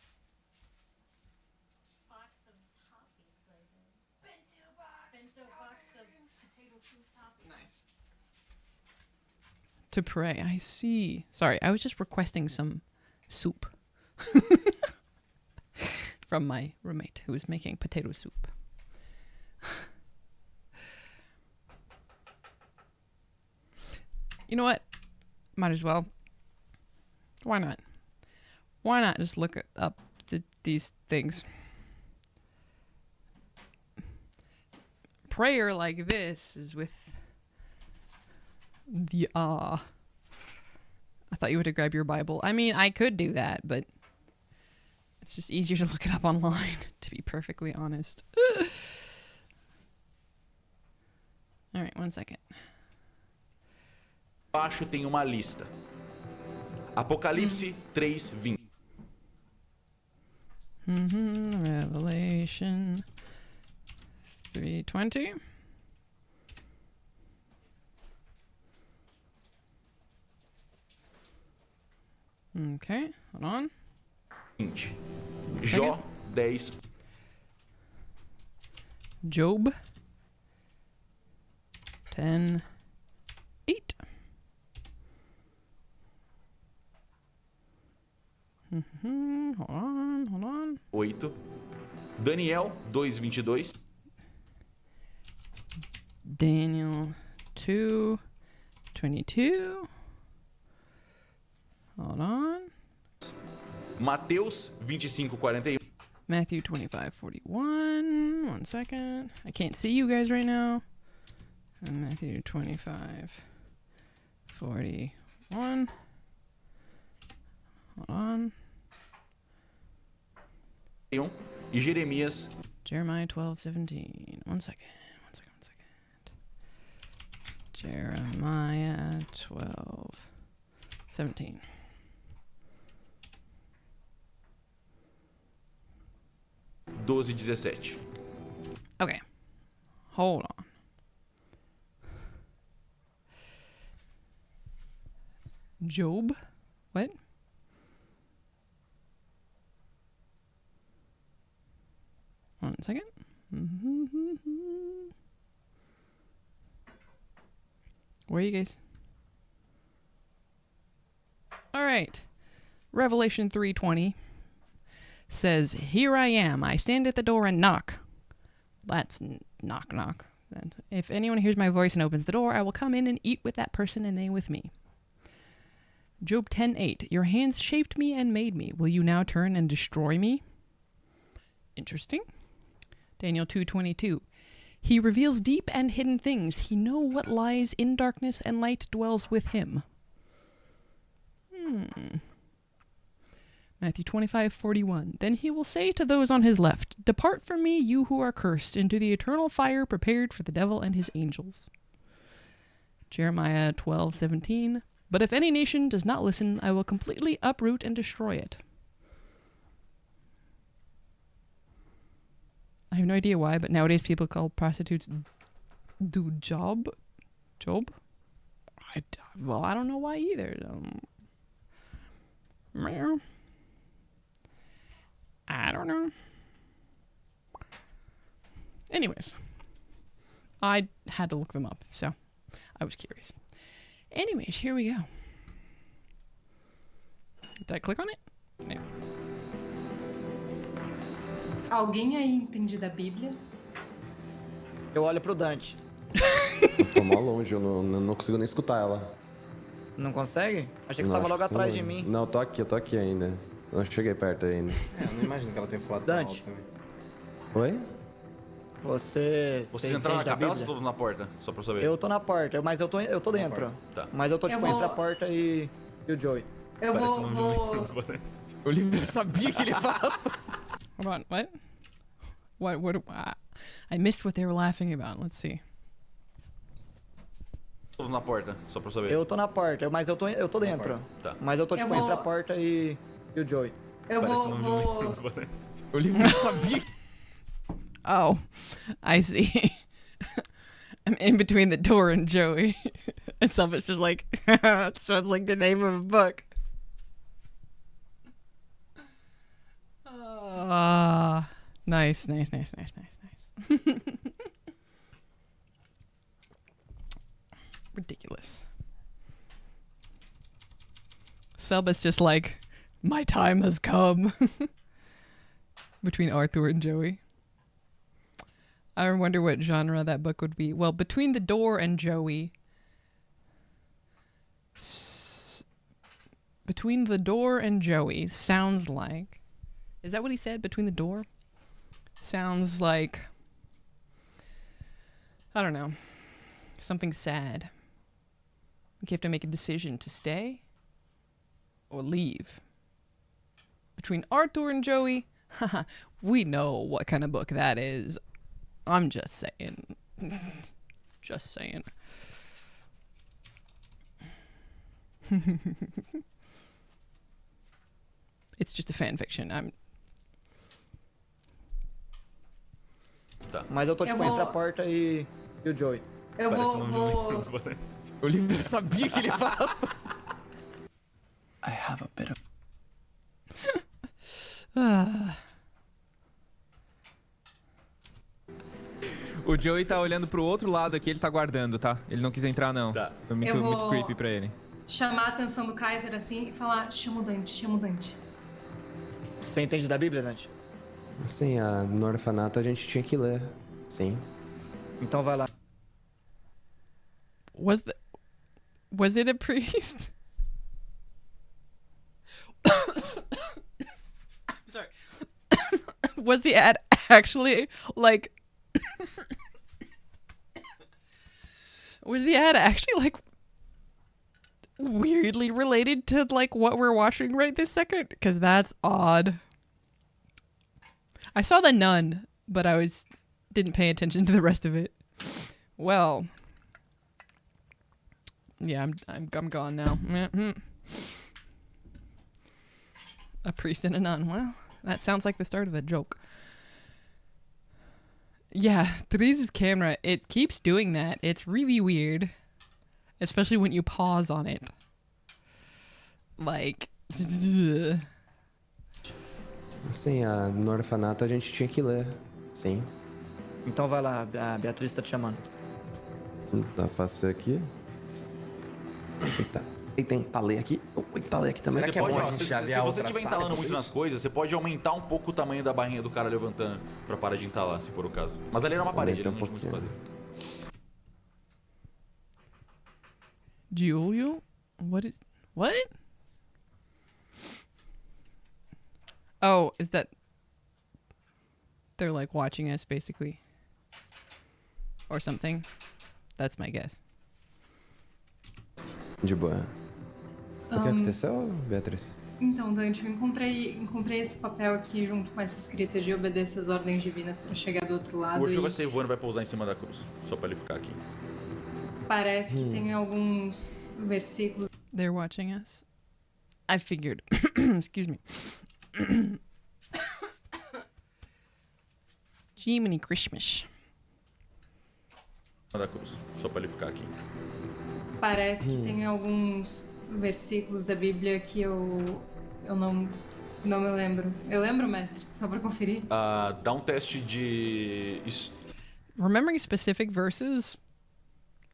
box of toppings, like a bento box of potato soup toppings. Nice. To pray, I see. Sorry, I was just requesting some soup from my roommate who was making potato soup. You know what? Might as well. Why not? Why not just look up these things? Prayer like this is with the I thought you would have grabbed your Bible. I mean, I could do that, but it's just easier to look it up online, to be perfectly honest. All right, 1 second. Abaixo tem uma lista. Apocalipse 3:20. Revelation 3:20. Okay, hold on. 20. Jó 10. Job 10:8. Hold on. 8. Daniel 2:22. Daniel 2:22. Hold on. Mateus 25:41. Matthew 25:41. 1 second. I can't see you guys right now. And Matthew 25:41. Hold on. E Jeremias Jeremiah 12:17. 1 second. Jeremiah 12:17. doze 17. Okay. Hold on. Job? What? One second. Where are you guys? All right. Revelation 3:20 says, "Here I am. I stand at the door and knock." That's knock, knock. If anyone hears my voice and opens the door, I will come in and eat with that person and they with me. Job 10:8. Your hands shaped me and made me. Will you now turn and destroy me? Interesting. Daniel 2:22. He reveals deep and hidden things. He knows what lies in darkness, and light dwells with him. Matthew 25:41. Then he will say to those on his left, "Depart from me, you who are cursed, into the eternal fire prepared for the devil and his angels." Jeremiah 12:17. But if any nation does not listen, I will completely uproot and destroy it. I have no idea why, but nowadays people call prostitutes job. I don't know why either. I don't know. Anyways, I had to look them up, so I was curious. Anyways, here we go. Did I click on it? No. Alguém aí entende da Bíblia? Eu olho pro Dante. Tô mal longe, eu não consigo nem escutar ela. Não consegue? Achei que você tava logo atrás de mim. Não, eu tô aqui ainda. Não cheguei perto ainda. Eu não imagino que ela tenha falado Dante. tão alto também. Oi? Vocês entraram na capela ou vocês estão na porta? Só pra saber. Eu tô na porta, mas eu tô dentro. Tá. Mas eu tô tipo entre a porta e o Joey. Eu Parece vou... um livro. O livro eu sabia que ele faz. Hold on, what? What? I missed what they were laughing about. Let's see. Todos na porta, só pra saber. Eu tô na porta, mas eu tô dentro. Tá. Mas eu tô, tipo, entre a porta e o Joey. Eu Parece vou... um vou... O livro sabia. Oh, I see. I'm in between the door and Joey. And Cellbit's just like, that sounds like the name of a book. Nice. Ridiculous. Cellbit's just like, my time has come. Between Arthur and Joey. I wonder what genre that book would be. Well, Between the Door and Joey. Between the Door and Joey sounds like... Is that what he said? Between the Door? Sounds like... I don't know. Something sad. You have to make a decision to stay or leave. Between Arthur and Joey, we know what kind of book that is. I'm just saying. Just saying. It's just a fan fiction. Tá. Mas eu tô, tipo, entre a porta e o Joey. Eu Parece vou... um vou... O livro sabia que ele ia falar. I have a bit of. O Joey tá olhando pro outro lado aqui, ele tá guardando, tá? Ele não quis entrar, não. Tá. Foi muito, Eu vou- muito creepy pra ele. chamar a atenção do Kaiser assim e falar, chama o Dante. Você entende da Bíblia, Dante? Assim, no orfanato a gente tinha que ler. Sim. Então vai lá. Was it a priest? Sorry. Was the ad actually like was the ad actually like weirdly related to like what we're watching right this second? Because that's odd. I saw the nun, but didn't pay attention to the rest of it. Well, yeah, I'm gone now. A priest and a nun. Well, that sounds like the start of a joke. Yeah, Therese's camera, it keeps doing that. It's really weird. Especially when you pause on it. Like... Assim, no orfanato a gente tinha que ler. Sim. Então vai lá, a Beatriz tá te chamando. Tá, passei aqui. Eita. E tem pra ler aqui. Tem pra ler aqui também. Você que é pode, bom a ó, gente se já ver se a você outra estiver sala entalando muito depois? nas coisas, você pode aumentar um pouco o tamanho da barrinha do cara levantando pra parar de entalar, se for o caso. Mas ali era uma parede, ele não tinha muito o que fazer. Julio? What? Oh, is that... They're like watching us, basically. Or something. That's my guess. De boa. O que aconteceu, Beatriz? Então, Dante, eu encontrei esse papel aqui junto com essa escrita de obedecer as ordens divinas pra chegar do outro O lado Orfeu e vai sair voando e vai pousar em cima da cruz, só pra ele ficar aqui. parece que tem alguns versículos. They're watching us. I figured. Excuse me. Jiminy Christmas. Da cruz, só pra ele ficar aqui. Parece que tem alguns versículos da Bíblia que eu não me lembro. Eu lembro, mestre? Só pra conferir. Dá um teste de... Remembering specific verses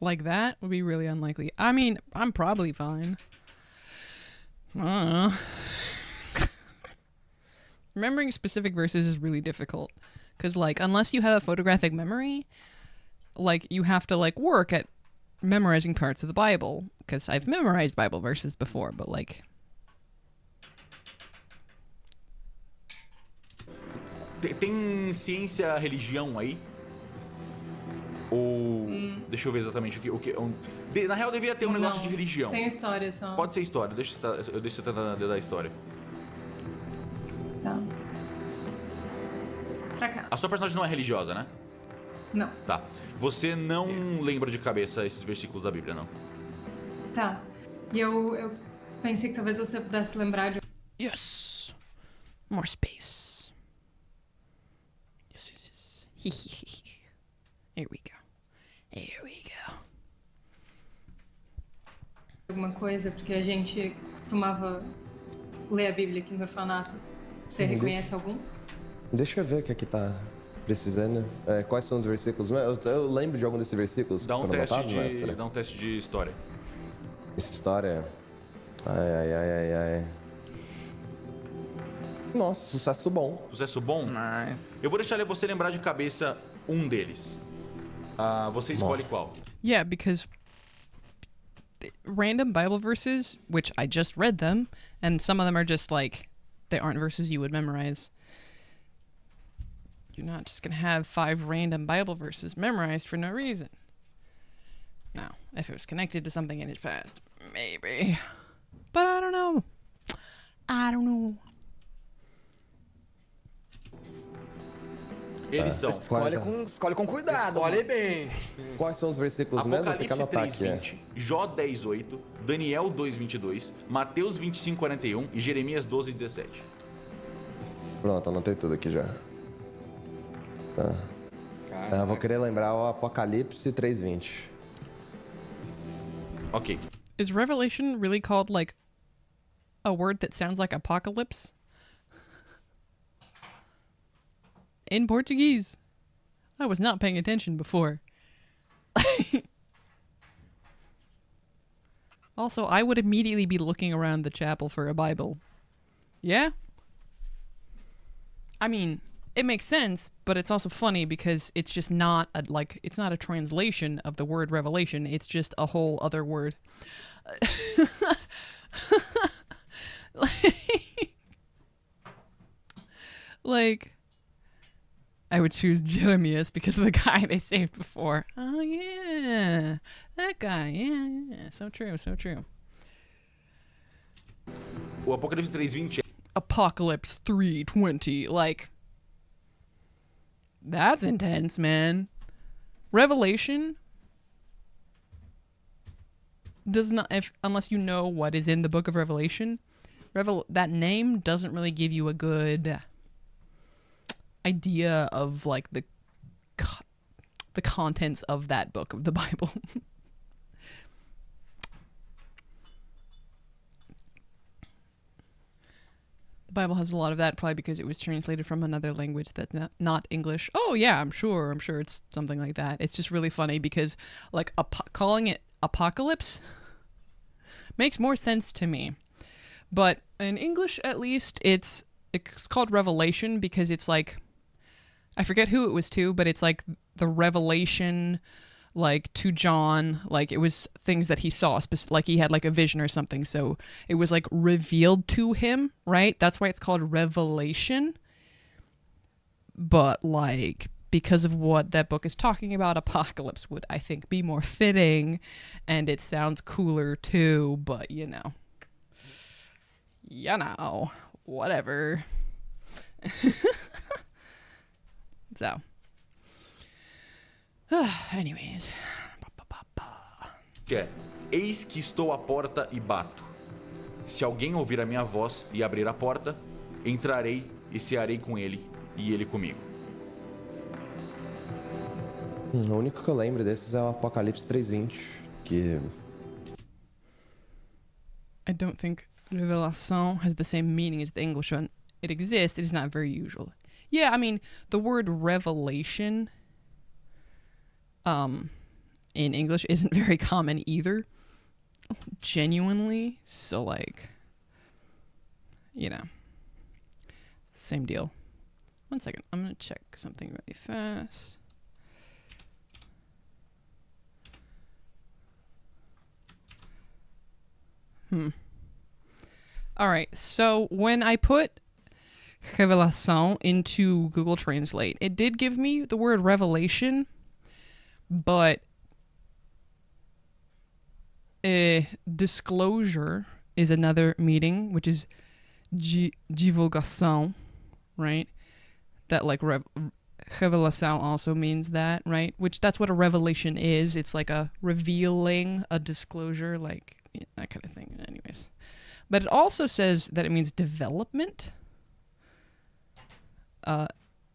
like that would be really unlikely. I mean, I'm probably fine. I don't know. Remembering specific verses is really difficult. Because, like, unless you have a photographic memory, like, you have to, like, work at memorizing parts of the Bible. Because I've memorized Bible verses before, but, like... Tem ciência, religião aí? Ou... Deixa eu ver exatamente o que... Na real, devia ter um negócio Não, de religião. Tem história só. Pode ser história, deixa eu tentar dar a história. Tá. pra cá. A sua personagem não é religiosa, né? Não. Tá. Você não lembra de cabeça esses versículos da Bíblia, não? Tá. E eu pensei que talvez você pudesse lembrar de... Yes. More space. Yes. Here we go. Here we go. alguma coisa, porque a gente costumava ler a Bíblia aqui no orfanato. Você reconhece algum? Deixa eu ver o que aqui tá precisando. Quais são os versículos? Eu lembro de algum desses versículos Dá que um foram botados, teste mestre? dá um teste de história. Essa história... Ai. Nossa, sucesso bom. Sucesso bom? Nice. Eu vou deixar você lembrar de cabeça um deles. Você escolhe qual? Yeah, because random Bible verses, which I just read them, and some of them are just like, they aren't verses you would memorize. You're not just going to have 5 random Bible verses memorized for no reason. Now, if it was connected to something in his past, maybe. But I don't know. Eles são Escolhe com cuidado. Escolhe bem. Quais são os versículos mesmo? Tem que Apocalipse anotar aqui. 3:20, Jó 10:8, Daniel 2:22, Mateus 25:41 e Jeremias 12:17. Pronto, anotei tudo aqui já. Tá. Eu vou querer lembrar o Apocalipse 3:20. Ok. Is Revelation really called like a word that sounds like apocalypse? In Portuguese. I was not paying attention before. Also, I would immediately be looking around the chapel for a Bible. Yeah? I mean, it makes sense, but it's also funny because it's just not it's not a translation of the word revelation. It's just a whole other word. Like, I would choose Jeremias because of the guy they saved before. Oh yeah, that guy. Yeah. So true. O Apocalipse 3:20 Apocalypse 3:20. Like, that's intense, man. Revelation does not, unless you know what is in the book of Revelation, that name doesn't really give you a good idea of like the contents of that book of the Bible. The Bible has a lot of that, probably because it was translated from another language that's not English. Oh yeah, I'm sure it's something like that. It's just really funny because like calling it apocalypse makes more sense to me. But in English, at least, it's called Revelation because it's like, I forget who it was to, but it's like the revelation, like to John, like it was things that he saw, like he had like a vision or something. So it was like revealed to him, right? That's why it's called Revelation. But like, because of what that book is talking about, apocalypse would, I think, be more fitting, and it sounds cooler too, but you know, whatever. So, anyways. Eis que estou à porta e bato. Se alguém ouvir a minha voz e abrir a porta, entrarei e cearei com ele e ele comigo. O único que eu lembro desses é o Apocalipse 3:20, que... I don't think Revelação has the same meaning as the English one. It exists, it is not very usual. Yeah, I mean, the word revelation in English isn't very common either. Genuinely. So, like, you know, same deal. 1 second. I'm going to check something really fast. All right. So, when I put Revelação into Google Translate, it did give me the word revelation, but disclosure is another meaning, which is divulgação, right? that like revelação also means that, right? Which that's what a revelation is. It's like a revealing, a disclosure, like that kind of thing. Anyways, but it also says that it means development,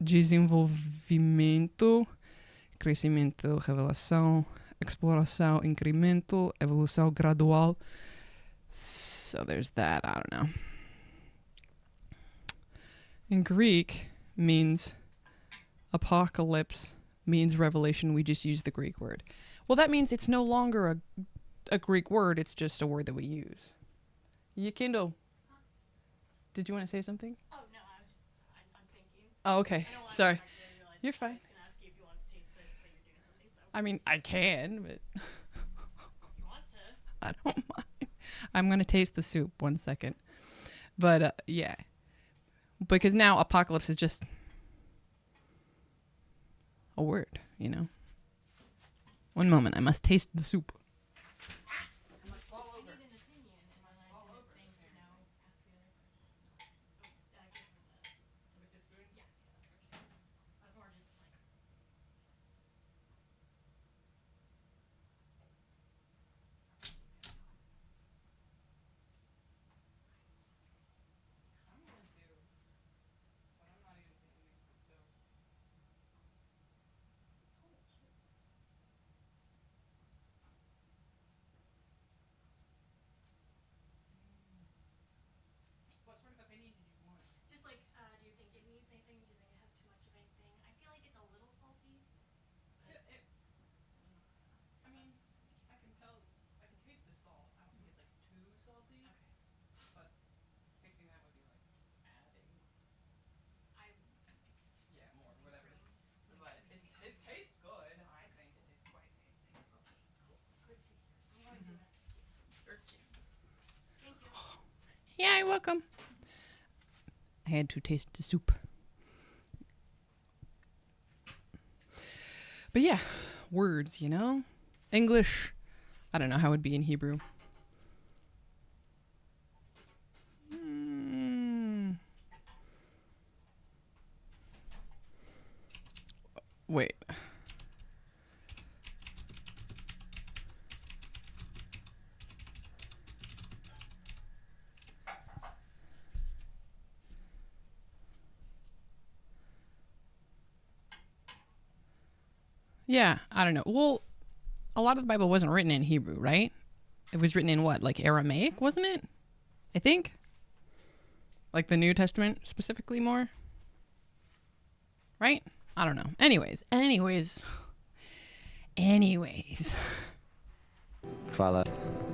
desenvolvimento, crescimento, revelação, exploração, incremento, evolução gradual. So there's that. I don't know. In Greek means apocalypse, means revelation. We just use the Greek word. Well, that means it's no longer a Greek word. It's just a word that we use. Yekindle, did you want to say something? Oh, no, I was just, I'm thinking. Oh, okay. I don't want Sorry. to realize You're I fine. was going to ask you if you want to taste this, but you're doing something, so. I mean, I can, but You want to? I don't mind. I'm going to taste the soup 1 second. But, yeah. Because now apocalypse is just a word, you know? One moment, I must taste the soup. I need an opinion, and when I didn't think, ask the other person. Give him with the spoon? Yeah. I was more just like. Just like, do you think it needs anything? Do you think it has too much of anything? I feel like it's a little salty. But I mean, I can taste the salt. I don't think it's like too salty. Okay. But fixing that would be like just adding, yeah, more, whatever. But it tastes good. I think it tastes quite tasty. Good to hear. I'm going to investigate. Thank you. Yeah, you're welcome. I had to taste the soup. But yeah, words, you know? English, I don't know how it would be in Hebrew. Wait. Yeah, I don't know. Well, a lot of the Bible wasn't written in Hebrew, right? It was written in what, like Aramaic, wasn't it? I think. Like the New Testament specifically more. Right? I don't know. Anyways. Fala.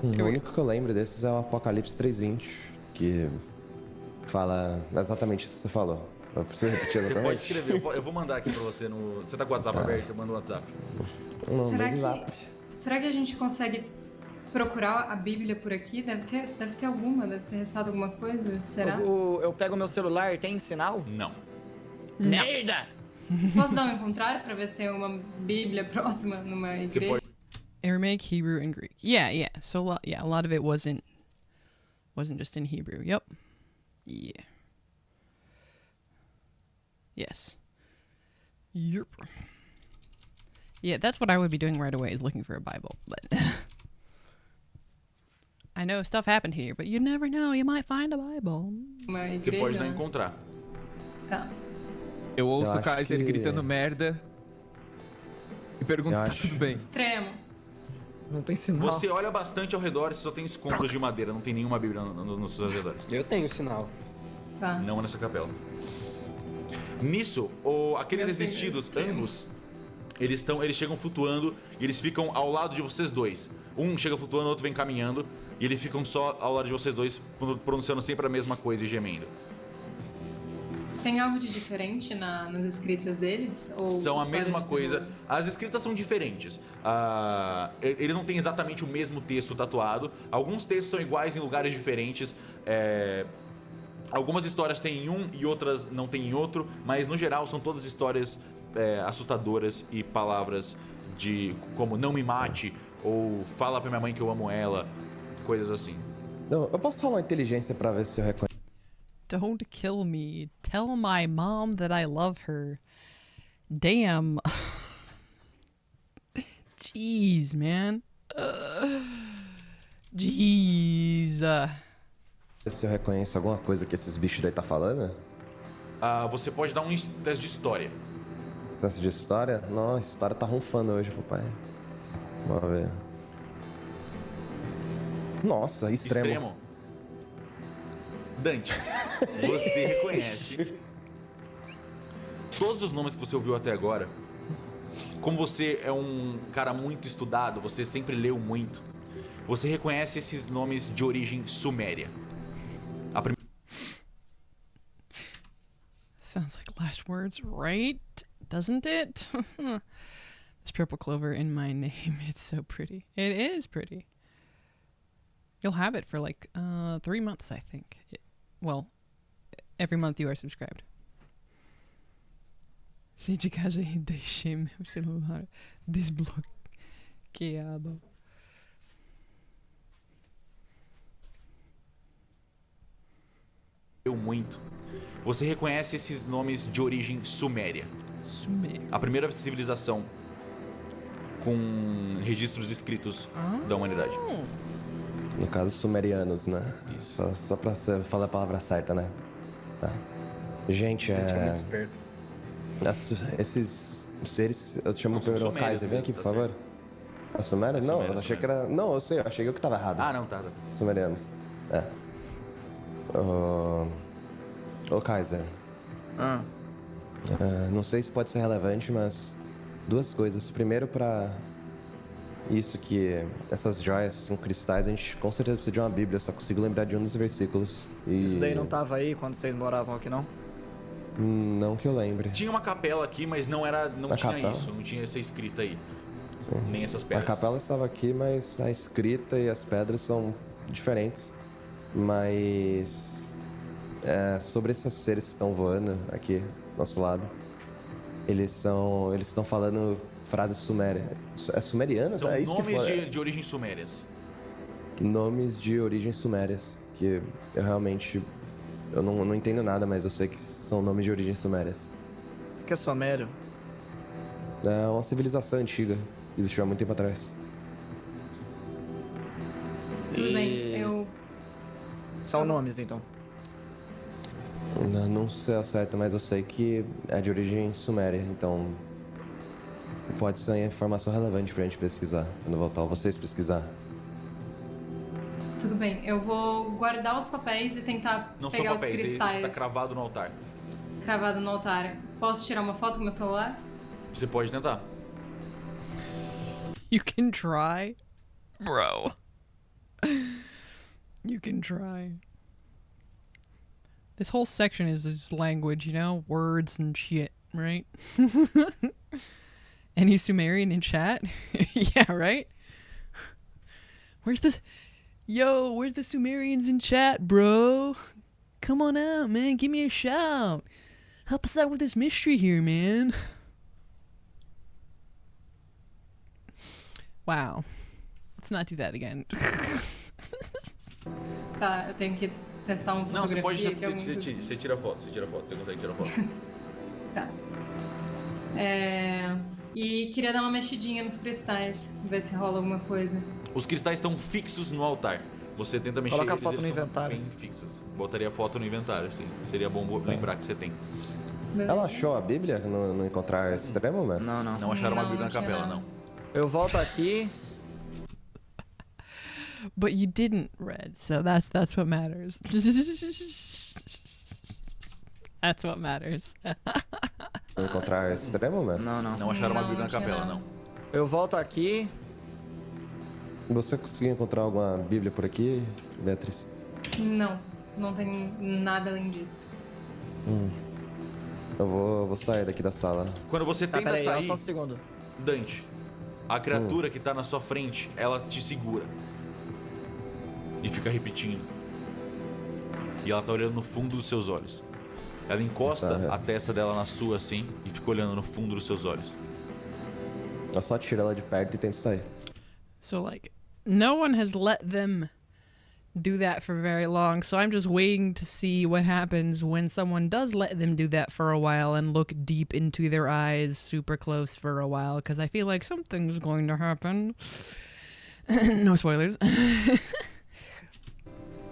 O único que eu lembro desses é o Apocalipse 3:20, que fala exatamente isso que você falou. Eu preciso repetir Você exatamente? pode escrever, eu vou mandar aqui pra você no... Você tá com o WhatsApp aberto? Eu mando o WhatsApp. Não, Será nem zap. será que a gente consegue procurar a Bíblia por aqui? Deve ter alguma, deve ter restado alguma coisa. Será? Eu pego meu celular, tem sinal? Não. Merda! Posso dar um encontrar pra ver se tem uma Bíblia próxima numa Você igreja? pode... Aramaic, Hebrew, and Greek. Yeah. So, a lot of it wasn't just in Hebrew. Yep. Yeah. Yes. Yep. Yeah, that's what I would be doing right away, is looking for a Bible. But I know stuff happened here, but you never know. You might find a Bible. Uma Você pode igreja? não encontrar. Tá. Eu ouço Eu o acho Kaiser que- gritando merda e pergunto Eu se tá acho- tudo bem. Extremo. Não tem sinal. Você olha bastante ao redor e só tem escombros de madeira, não tem nenhuma Bíblia nos seus arredores. Eu tenho sinal. Tá. Não nessa capela. Nisso, aqueles Eu sei existidos, mesmo. ambos, eles chegam flutuando e eles ficam ao lado de vocês dois. Um chega flutuando, o outro vem caminhando e eles ficam só ao lado de vocês dois, pronunciando sempre a mesma coisa e gemendo. Tem algo de diferente nas escritas deles? Ou São a histórias mesma de coisa. terror? As escritas são diferentes. Eles não têm exatamente o mesmo texto tatuado. Alguns textos são iguais em lugares diferentes. Algumas histórias têm em um e outras não têm em outro. Mas no geral são todas histórias assustadoras e palavras de como não me mate ou fala pra minha mãe que eu amo ela. Coisas assim. Não, eu posso rolar uma inteligência pra ver se eu reconheço. Don't kill me. Tell my mom that I love her. Damn. Jeez, man. Jeez. Se eu reconheço alguma coisa que esses bichos daí tá falando? Você pode dar um teste de história. Teste de história? Não, a história tá ronfando hoje, papai. Vamos ver. Nossa, extremo. Dante, você reconhece todos os nomes que você ouviu até agora. Como você é um cara muito estudado, você sempre leu muito, você reconhece esses nomes de origem suméria. Sounds like last words, right? Doesn't it? There's purple clover in my name. It's so pretty. It is pretty. You'll have it for like 3 months, I think. Well, every month you are subscribed. Se de casa e deixei meu celular desbloqueado. Muito. Você reconhece esses nomes de origem suméria. Suméria. A primeira civilização com registros escritos da humanidade. No caso, sumerianos, né? Isso. Só pra você falar a palavra certa, né? Tá. Gente, muito esperto. Esses seres... Eu te chamo primeiro Kaiser. Vem aqui, por tá favor. A Suméria? Não, Suméria, eu achei que era... Não, eu sei, eu achei que eu que tava errado. Ah, não, tá. Sumerianos. Ô Kaiser. Não sei se pode ser relevante, mas... Duas coisas. Primeiro, pra... Isso que essas joias são cristais, a gente com certeza precisa de uma bíblia, eu só consigo lembrar de um dos versículos. Isso daí não tava aí quando vocês moravam aqui, não? Não que eu lembre. Tinha uma capela aqui, mas não tinha capela? isso, não tinha essa escrita aí. Sim. Nem essas pedras. A capela estava aqui, mas a escrita e as pedras são diferentes. Mas sobre esses seres que estão voando aqui do nosso lado, eles estão falando frases sumérias. É sumeriana? São isso nomes que de origem sumérias. Nomes de origem sumérias. Que eu realmente... Eu não entendo nada, mas eu sei que são nomes de origem sumérias. O que é sumério? É uma civilização antiga. Que existiu há muito tempo atrás. Tudo bem, São nomes, então. Não sei ao certo, mas eu sei que é de origem suméria, então... Pode ser uma informação relevante pra gente pesquisar quando voltar, ou vocês pesquisar. Tudo bem, eu vou guardar os papéis e tentar Não pegar são os papéis, cristais. isso tá cravado no altar. Cravado no altar. Posso tirar uma foto com meu celular? Você pode tentar. You can try, bro. You can try. This whole section is just language, you know? Words and shit, right? Any Sumerian in chat? Yeah, right? Where's the Sumerians in chat, bro? Come on out, man. Give me a shout. Help us out with this mystery here, man. Wow. Let's not do that again. Tá, eu tenho que testar uma Não, fotografia. você pode. que é um dos- Você tira foto, você consegue tirar foto. Tá. E queria dar uma mexidinha nos cristais, ver se rola alguma coisa. Os cristais estão fixos no altar. Você tenta mexer Coloca a eles, foto eles no estão inventário. bem fixos. Botaria a foto no inventário, sim. Seria bom lembrar que você tem. Beleza? Ela achou a bíblia no encontrar extremo, mas... Não. Não acharam uma Não, bíblia na tinha capela, nada. não. Eu volto aqui. But you didn't, Red, so that's what matters. That's what matters. No encontrar extremo, mas... Não. Não acharam uma Não, bíblia na tinha capela, nada. não. Eu volto aqui. Você conseguiu encontrar alguma bíblia por aqui, Beatriz? Não tem nada além disso. Eu vou sair daqui da sala. Quando você Tá, tenta peraí, sair, só um segundo. Dante, a criatura que tá na sua frente, ela te segura. E fica repetindo. E ela tá olhando no fundo dos seus olhos. Ela encosta Tá. a testa dela na sua assim e fica olhando no fundo dos seus olhos. Eu só tiro ela de perto e tento sair. So, like, no one has let them do that for very long, so I'm just waiting to see what happens when someone does let them do that for a while and look deep into their eyes super close for a while, because I feel like something's going to happen. No spoilers.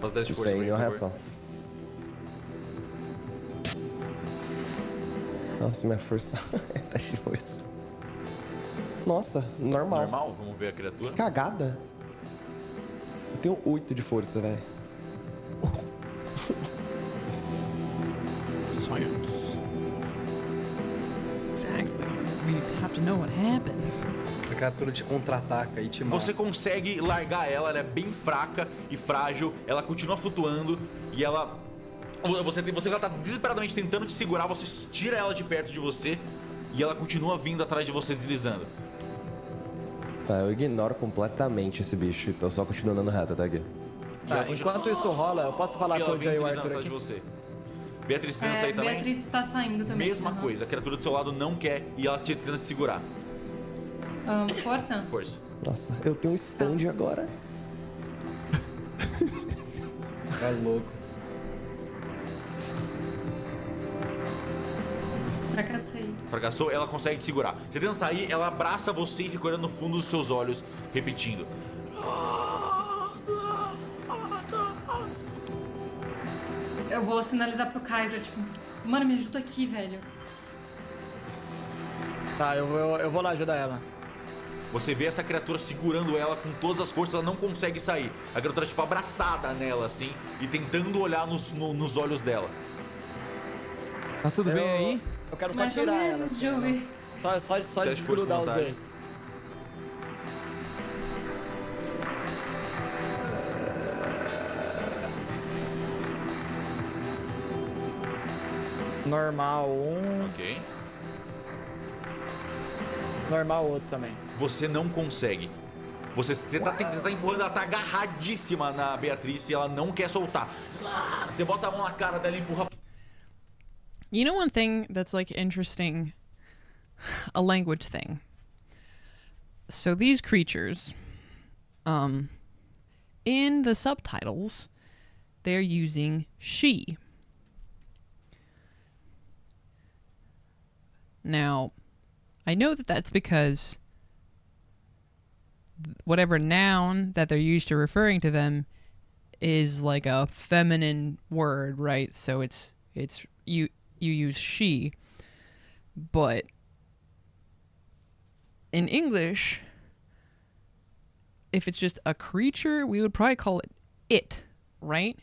Faz 10 de força, Sem por nenhuma favor. reação. Nossa, minha força. Teste de força. Nossa, normal. Normal? Vamos ver a criatura. Cagada. Eu tenho 8 de força, velho. Science. Exactly. We have to know what happens. A criatura te contra-ataca e te mata. Você consegue largar ela é bem fraca e frágil, ela continua flutuando e ela... Ela tá desesperadamente tentando te segurar, você tira ela de perto de você e ela continua vindo atrás de você deslizando. Tá, eu ignoro completamente esse bicho, então só continuo andando reto até aqui. Tá, enquanto isso rola, eu posso falar com o Jay e o Arthur aqui? De você. Beatriz tenta sair também? Beatriz tá saindo também. Mesma coisa, a criatura do seu lado não quer e ela tenta te segurar. Força? Força. Nossa, eu tenho um stand agora. É louco. Fracassei. Fracassou, ela consegue te segurar. Você tenta sair, ela abraça você e fica olhando no fundo dos seus olhos, repetindo. Eu vou sinalizar pro Kaiser, tipo, mano, me ajuda aqui, velho. Tá, eu vou lá ajudar ela. Você vê essa criatura segurando ela com todas as forças, ela não consegue sair. A criatura, tipo, abraçada nela, assim, e tentando olhar nos olhos dela. Tá tudo bem aí? Eu quero só Mais ou tirar menos, ela. Joey. Só Teste de desgrudar os vontade. dois. Normal um, Ok. normal outro também. Você não consegue. Você tá empurrando, ela tá agarradíssima na Beatriz e ela não quer soltar. Você bota a mão na cara dela e empurra. You know one thing that's like interesting? A language thing. So these creatures, in the subtitles, they're using she. Now, I know that that's because whatever noun that they're used to referring to them is like a feminine word, right? So it's you use she. But in English, if it's just a creature, we would probably call it, right?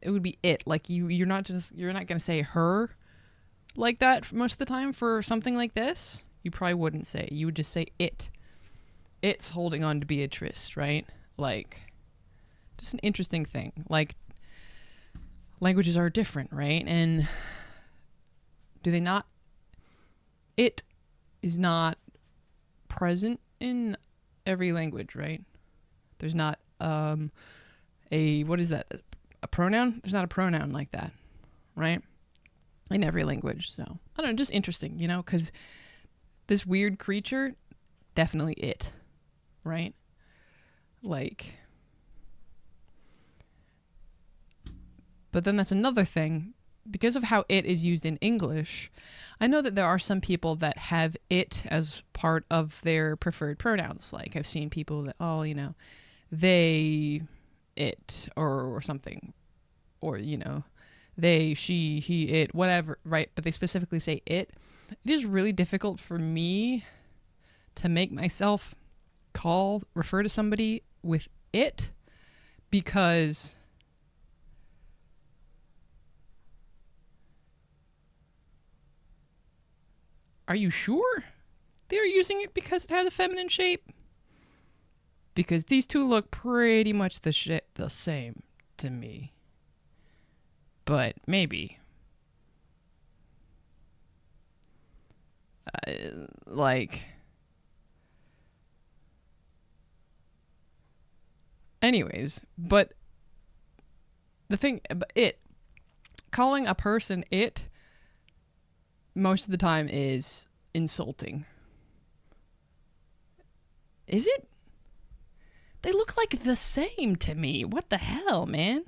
It would be it. Like you're not gonna say her like that most of the time for something like this. You probably wouldn't say. You would just say it. It's holding on to Beatrice, right? Like, just an interesting thing. Like, languages are different, right? And do they not? It is not present in every language, right? There's not what is that? A pronoun? There's not a pronoun like that, right? In every language. So, I don't know, just interesting, you know, because this weird creature, definitely it, right? Like, but then that's another thing. Because of how it is used in English, I know that there are some people that have it as part of their preferred pronouns. Like, I've seen people that, oh, you know, they, it, or something. Or, you know, they, she, he, it, whatever, right? But they specifically say it. It is really difficult for me to make myself refer to somebody with it, because are you sure they're using it because it has a feminine shape? Because these two look pretty much the same to me. But maybe. Like. Anyways, but the thing, calling a person it most of the time is insulting. Is it? They look like the same to me. What the hell, man?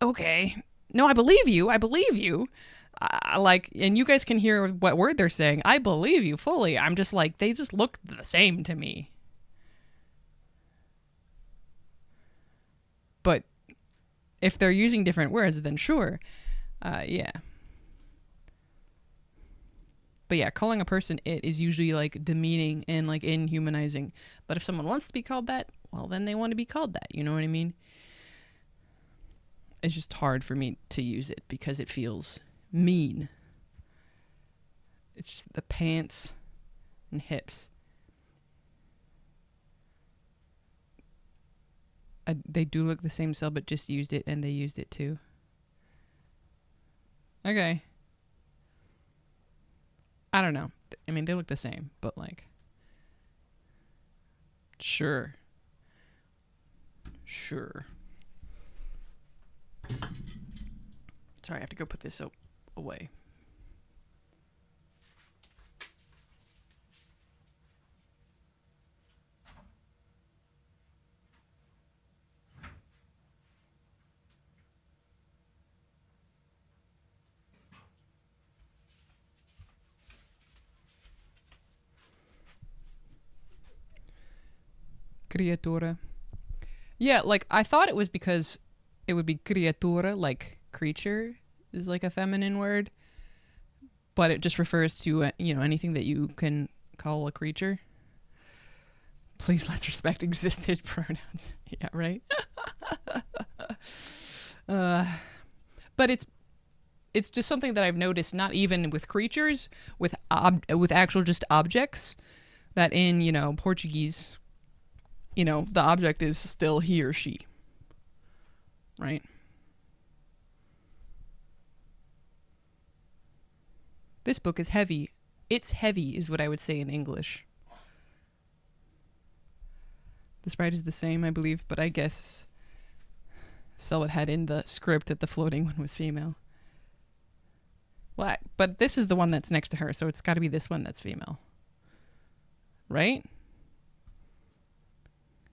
Okay. No, I believe you. And you guys can hear what word they're saying. I believe you fully. I'm just like, they just look the same to me. But if they're using different words, then sure. Yeah. But yeah, calling a person it is usually like demeaning and like inhumanizing. But if someone wants to be called that, well, then they want to be called that. You know what I mean? It's just hard for me to use it because it feels mean. It's just the pants and hips. They do look the same cell, but just used it and they used it too. Okay. I don't know. I mean, they look the same, but like, sure. Sorry, I have to go put this away. Criatura. Yeah, like, I thought it was because it would be criatura, like creature is like a feminine word, but it just refers to, anything that you can call a creature. Please let's respect existed pronouns. Yeah, right? But it's just something that I've noticed, not even with creatures, with actual just objects, that in, Portuguese, the object is still he or she. Right? This book is heavy. It's heavy is what I would say in English. The sprite is the same, I believe, but I guess Cellbit had in the script that the floating one was female. Well, but this is the one that's next to her, so it's got to be this one that's female. Right?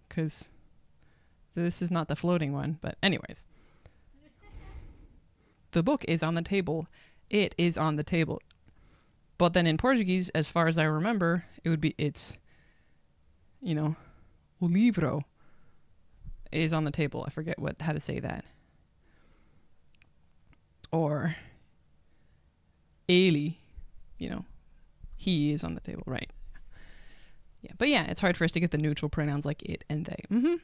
Because this is not the floating one, but anyways. The book is on the table. It is on the table. But then in Portuguese, as far as I remember, it would be it's, o livro is on the table. I forget how to say that. Or ele, he is on the table, right? Yeah, but yeah, it's hard for us to get the neutral pronouns like it and they. Mm-hmm.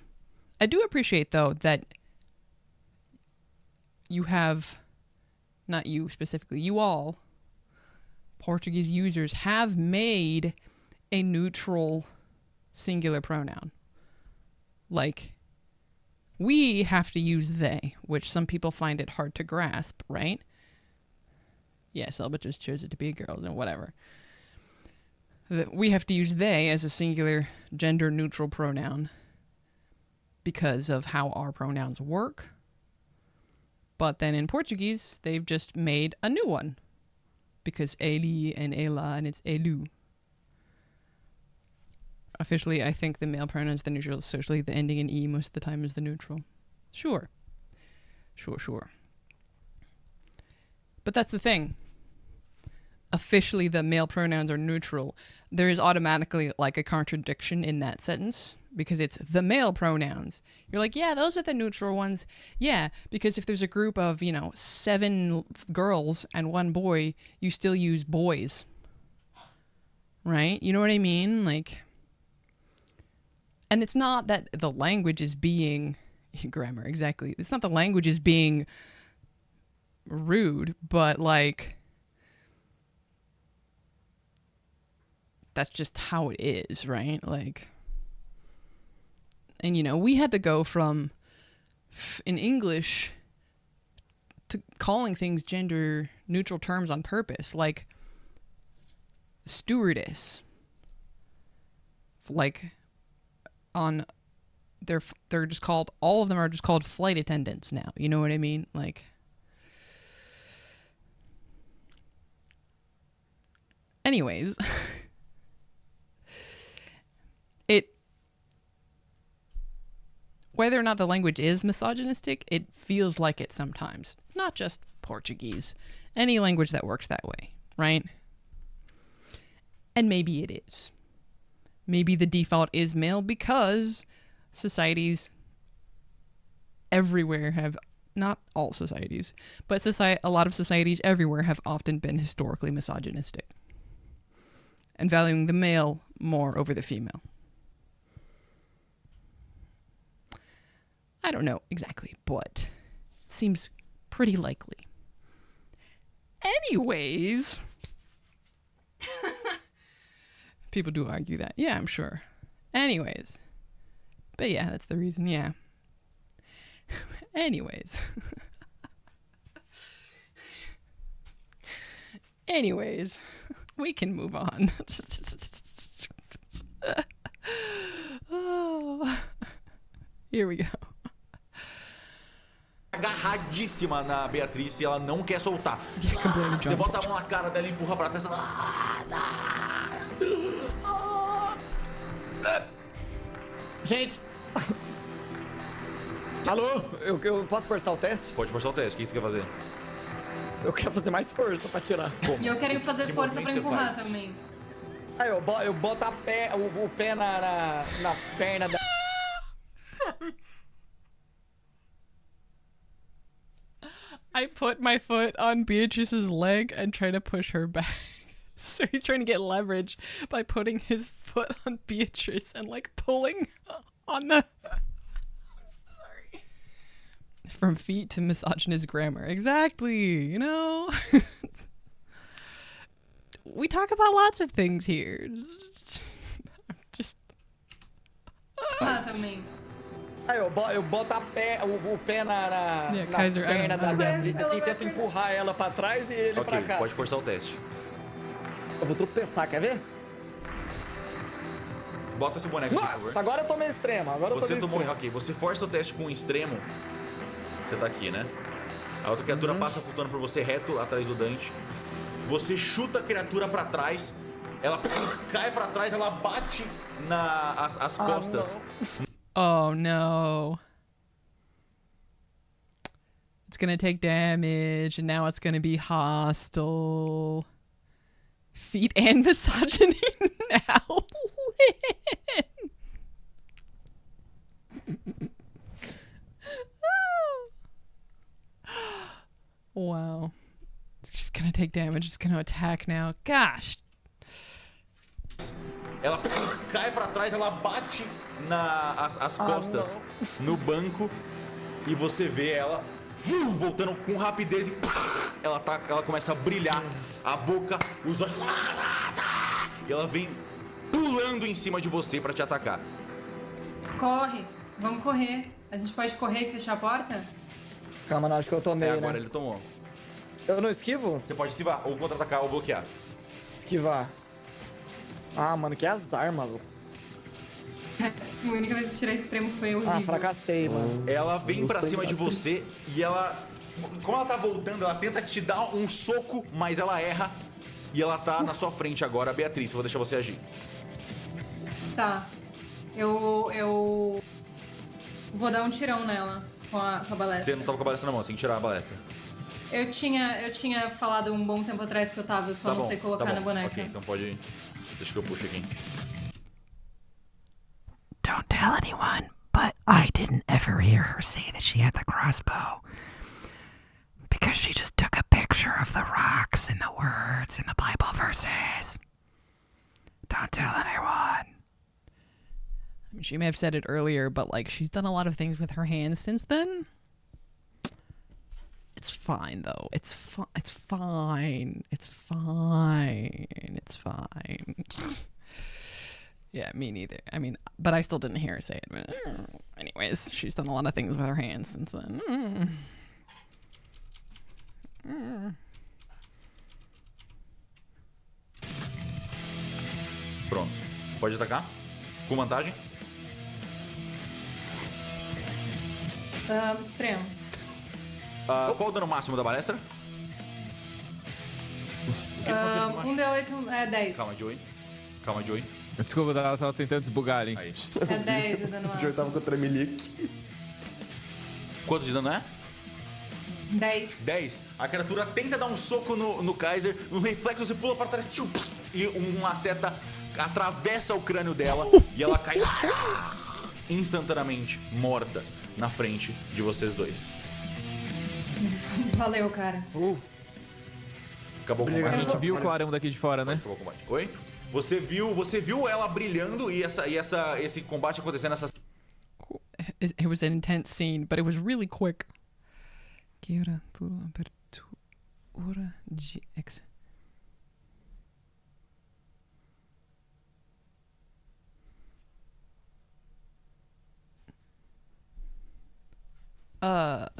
I do appreciate, though, that you have, not you specifically, you all, Portuguese users, have made a neutral singular pronoun. Like, we have to use they, which some people find it hard to grasp, right? Yeah, Cellbit just chose it to be a girl and whatever. We have to use they as a singular gender neutral pronoun because of how our pronouns work. But then in Portuguese, they've just made a new one because ele and ela and it's elu. Officially, I think the male pronoun is the neutral. Socially, the ending in e most of the time is the neutral. Sure. But that's the thing. Officially, the male pronouns are neutral. There is automatically like a contradiction in that sentence because it's the male pronouns. You're like, yeah, those are the neutral ones. Yeah, because if there's a group of, 7 girls and 1 boy, you still use boys. Right? You know what I mean? Like, and it's not that the language is being grammar, exactly. It's not the language is being rude, but like, that's just how it is, right? Like, and we had to go from in English to calling things gender neutral terms on purpose, like stewardess. Like on they're just called, all of them are just called flight attendants now. You know what I mean? Like, anyways, whether or not the language is misogynistic, it feels like it sometimes. Not just Portuguese. Any language that works that way, right? And maybe it is. Maybe the default is male because societies everywhere have, not all societies, but a lot of societies everywhere have often been historically misogynistic and valuing the male more over the female. I don't know exactly, but it seems pretty likely. Anyways, people do argue that. Yeah, I'm sure. Anyways. But yeah, that's the reason, yeah. Anyways. Anyways, we can move on. Oh. Here we go. Agarradíssima na Beatriz e ela não quer soltar. Você bota a mão na cara dela e empurra pra trás. Gente! Alô? Eu posso forçar o teste? Pode forçar o teste, o que você quer fazer? Eu quero fazer mais força pra tirar. E eu quero fazer força pra empurrar também. Aí eu boto o pé na perna da... Sorry. I put my foot on Beatrice's leg and try to push her back. So he's trying to get leverage by putting his foot on Beatrice and like pulling on the... Sorry. From feet to misogynist grammar. Exactly, you know? We talk about lots of things here. Just... Também. Aí eu boto o pé na Kaiser, perna da Beatriz assim, e tento empurrar ela pra trás e ele pra cá. Pode forçar o teste. Eu vou tropeçar, quer ver? Bota esse boneco aqui, por favor. Nossa, agora eu tô meio extremo. Você tomou, ok. Você força o teste com o extremo. Você tá aqui, né? A outra criatura passa flutuando por você reto atrás do Dante. Você chuta a criatura pra trás. Ela cai pra trás, ela bate as costas. Oh no. It's gonna take damage, and now it's gonna be hostile. Feet and misogyny now. Wow. It's just gonna take damage, it's gonna attack now. Gosh. Ela cai pra trás, ela bate as costas no banco e você vê ela voltando com rapidez e ela começa a brilhar a boca, os olhos e ela vem pulando em cima de você pra te atacar. Corre, vamos correr. A gente pode correr e fechar a porta? Calma, não, acho que eu tomei, né? Agora ele tomou. Eu não esquivo? Você pode esquivar, ou contra-atacar, ou bloquear. Esquivar. Ah, mano, que azar, maluco. A única vez que tirar extremo foi horrível. Ah, fracassei, mano. Ela vem pra cima de você e ela... Como ela tá voltando, ela tenta te dar um soco, mas ela erra. E ela tá na sua frente agora, Beatriz. Eu vou deixar você agir. Tá. Eu vou dar um tirão nela com a balestra. Você não tava com a balestra na mão, você tem que tirar a balestra. Eu tinha falado um bom tempo atrás que eu tava, eu só não sei colocar na boneca. Ok, então pode ir. Deixa que eu puxo aqui. Don't tell anyone, but I didn't ever hear her say that she had the crossbow. Because she just took a picture of the rocks and the words and the Bible verses. Don't tell anyone. I mean, she may have said it earlier, but like she's done a lot of things with her hands since then. It's fine though. It's fine. It's fine. It's fine. It's fine. Yeah, me neither. I mean, but I still didn't hear her say it. But, anyways, she's done a lot of things with her hands since then. Pronto. Pode atacar. Com vantagem. Extremo. Qual o dano máximo da balestra? Um D8 é 10. Calma, Joey. Calma, Joey. Desculpa, ela tava tentando desbugar ali. Aí. É 10 o dano O Joey máximo. tava com o tremelique. Quanto de dano é? 10. 10. A criatura tenta dar um soco no Kaiser. No reflexo, você pula pra trás. E uma seta atravessa o crânio dela. E ela cai instantaneamente, morta, na frente de vocês dois. Valeu, cara. Acabou o A combate. gente viu o clarão daqui de fora, né? Acabou o combate. Oi? Você viu ela brilhando e esse combate acontecendo nessa... It was an intense scene, but it was really quick. Que era tudo abertura de X.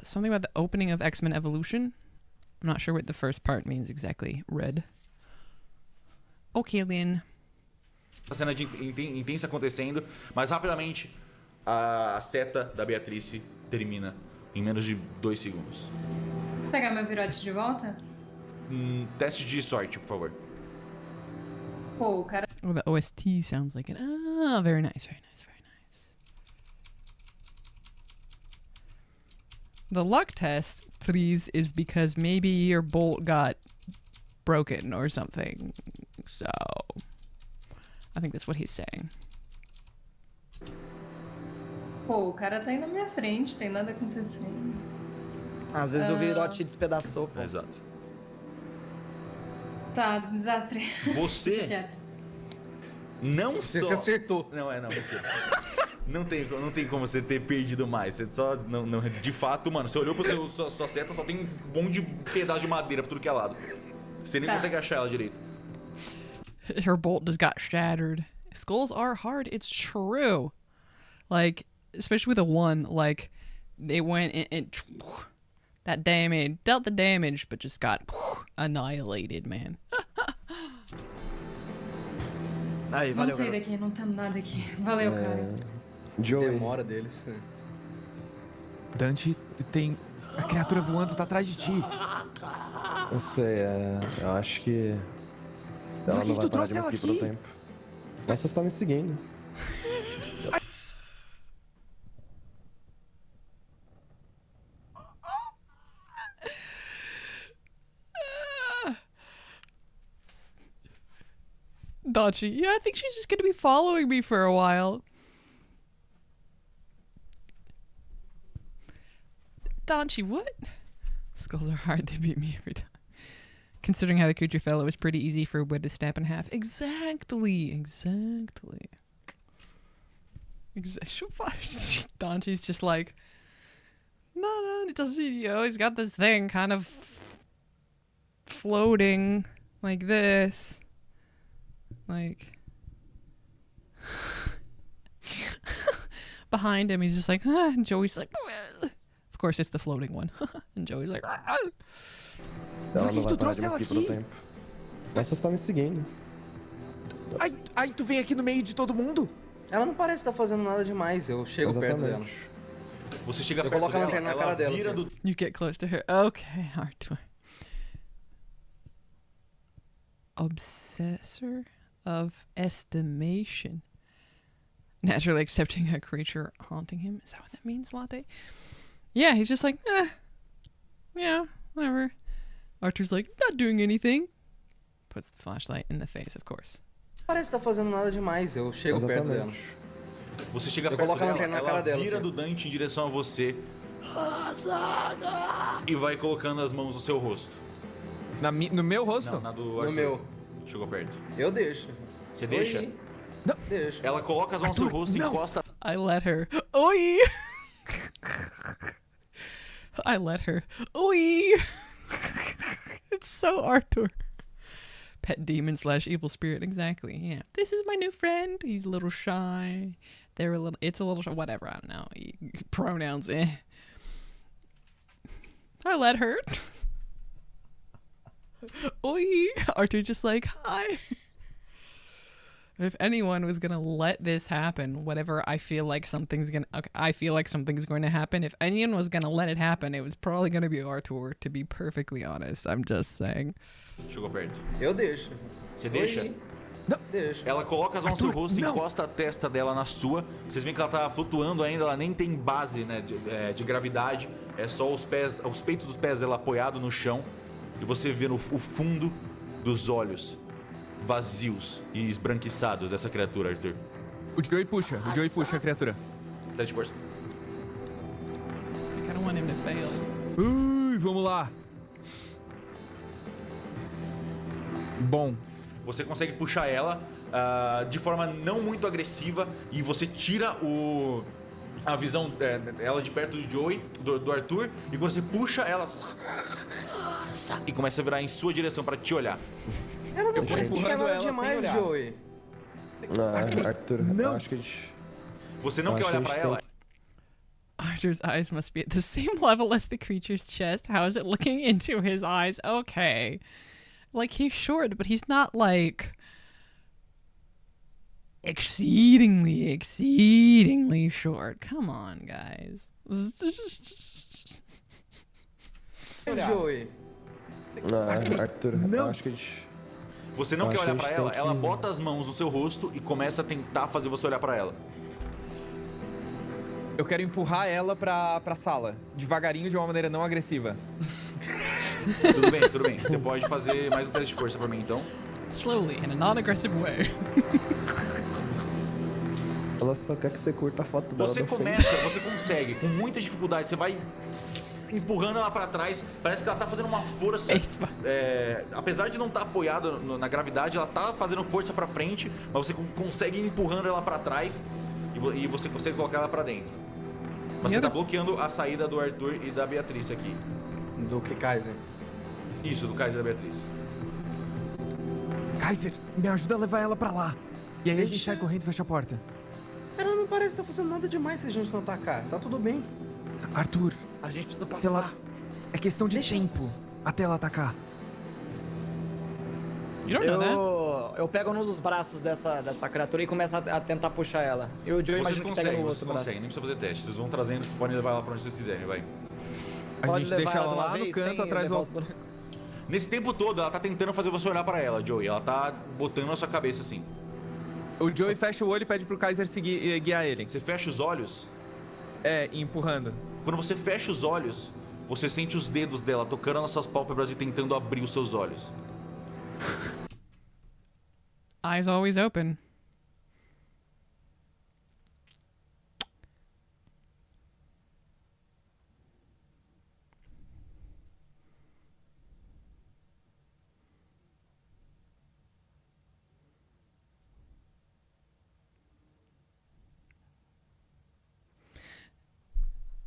Something about the opening of X-Men Evolution. I'm not sure what the first part means exactly. Red. Okay, Lynn. A cena de intensa acontecendo, mas rapidamente a seta da Beatrice termina em menos de 2 segundos. Posso pegar meu virote de volta? Teste de sorte, por favor. Pô, o cara... Oh, the OST sounds like it. Ah, very nice, very nice, very nice. The luck test, 3, is because maybe your bolt got broken or something. So, I think that's what he's saying. Pô, o cara tá aí na minha frente, tem nada acontecendo. Às vezes o virote despedaçou, pô. Exato. Tá, desastre. Você Deixa quieto. não Você só... se acertou. Não, mentira. Não tem como você ter perdido mais. Você só... Não, de fato, mano, você olhou pra sua seta, só tem um monte de pedaço de madeira pra tudo que é lado. Você nem consegue achar ela direito. Her bolt just got shattered. Skulls are hard, it's true. Like, especially with a 1, like, they went and that damage, dealt the damage, but just got annihilated, man. Aí, Vamos valeu, sair garoto. daqui, não tem nada aqui. Valeu, cara. Joey, Demora deles. Dante, tem a criatura voando, tá atrás de ti. eu sei, eu acho que ela Por que não vai tu parar de trouxe me ela seguir por um aqui? tempo. Ela só está me seguindo. Dachi, yeah, I think she's just gonna be following me for a while. Dachi, what? Skulls are hard, they beat me every time. Considering how the creature fell, it was pretty easy for wood to snap in half. Exactly. Dante's just like, no, it doesn't, he's got this thing kind of floating like this. Like, behind him, he's just like, and Joey's like, of course it's the floating one. And Joey's like, Ela não vai tu parar de trouxe me ela seguir por um aqui? tempo. Ela só está me seguindo. Aí tu vem aqui no meio de todo mundo? Ela não parece estar fazendo nada demais. Eu chego perto dela. Exatamente. Você chega Eu perto coloco a dela, lanterna na ela cara dela, vira assim. do... you get close to her. Okay, Arthur. Obsessor of estimation. Naturally accepting a creature haunting him. Is that what that means, Latte? Yeah, he's just like, yeah, whatever. Arthur's like, not doing anything. Puts the flashlight in the face, of course. Parece estar fazendo nada demais. Eu chego perto dela. Exatamente. Você chega Eu perto coloco a dela, lanterna na ela cara dela, vira assim. do Dante em direção a você e vai colocando as mãos no seu rosto. No meu rosto? Não, na do Arthur. No meu. Chegou perto. Eu deixo. Você deixa? Oi. Não. Deixa. Ela coloca as mãos no seu rosto e não. encosta. I let her. Oi! I let her. Oi! It's so Arthur. Pet demon / evil spirit, exactly. Yeah. This is my new friend. He's a little shy. They're a little. It's a little shy. Whatever. I don't know. Pronouns. I let her. Oi! Arthur's just like, hi. If anyone was gonna let this happen, whatever I feel like something's going to happen. If anyone was gonna let it happen, it was probably gonna be Arthur, to be perfectly honest. I'm just saying. Chegou perto. Eu deixo. Você deixa? Não. Deixa. Ela coloca as mãos no seu Arthur, rosto, não. encosta a testa dela na sua. Vocês veem que ela tá flutuando ainda, ela nem tem base, né, de gravidade. É só os peitos dos pés dela apoiados no chão. E você vê o fundo dos olhos vazios e esbranquiçados dessa criatura, Arthur. O Joey puxa a criatura. Teste de força. I don't want him to fail. Vamos lá. Bom. Você consegue puxar ela de forma não muito agressiva e você tira a visão ela de perto do Joey, do Arthur, e quando você puxa ela e começa a virar em sua direção pra te olhar. Ela não vou parece empurrando ela sem demais, olhar. Joey. Arthur, eu acho que a gente... Você não quer olhar pra ela? Arthur's eyes must be at the same level as the creature's chest. How is it looking into his eyes? Okay. Like, he's short, but he's not, like, exceedingly short. Come on, guys. Joey. Arthur, eu acho que a gente... Você não quer Acho olhar que a pra gente ela? tem Ela que- bota as mãos no seu rosto e começa a tentar fazer você olhar pra ela. Eu quero empurrar ela pra sala. Devagarinho, de uma maneira não agressiva. Tudo bem. Você pode fazer mais um teste de força pra mim, então. Slowly, in a non-aggressive way. Ela só quer que você curta a foto dela Você da frente. você consegue, com muita dificuldade, você vai empurrando ela pra trás, parece que ela tá fazendo uma força. Apesar de não estar apoiada na gravidade, ela tá fazendo força pra frente, mas você consegue ir empurrando ela pra trás e você consegue colocar ela pra dentro. Mas você tá bloqueando a saída do Arthur e da Beatriz aqui. Do que Kaiser? Isso, do Kaiser e da Beatriz. Kaiser, me ajuda a levar ela pra lá. E aí a gente sai correndo e fecha a porta. Ela não parece estar fazendo nada demais se a gente não atacar. Tá tudo bem. Arthur, A gente precisa se ela... passar. É questão de Deixa ela tempo passar. até ela atacar. You don't know that. Eu pego num dos braços dessa criatura e começo a tentar puxar ela. E o Joey Vocês imagino que pega no conseguem, outro braço. nem precisa fazer teste. Vocês vão trazendo, vocês podem levar ela pra onde vocês quiserem, vai. A Pode gente deixa levar ela de uma lá no vez, canto sem atrás levar do... os bonecos. Nesse tempo todo, ela tá tentando fazer você olhar pra ela, Joey. Ela tá botando na sua cabeça assim. O Joey fecha o olho e pede pro Kaiser guiar ele. Você fecha os olhos. Empurrando. Quando você fecha os olhos, você sente os dedos dela tocando nas suas pálpebras e tentando abrir os seus olhos. Eyes always open.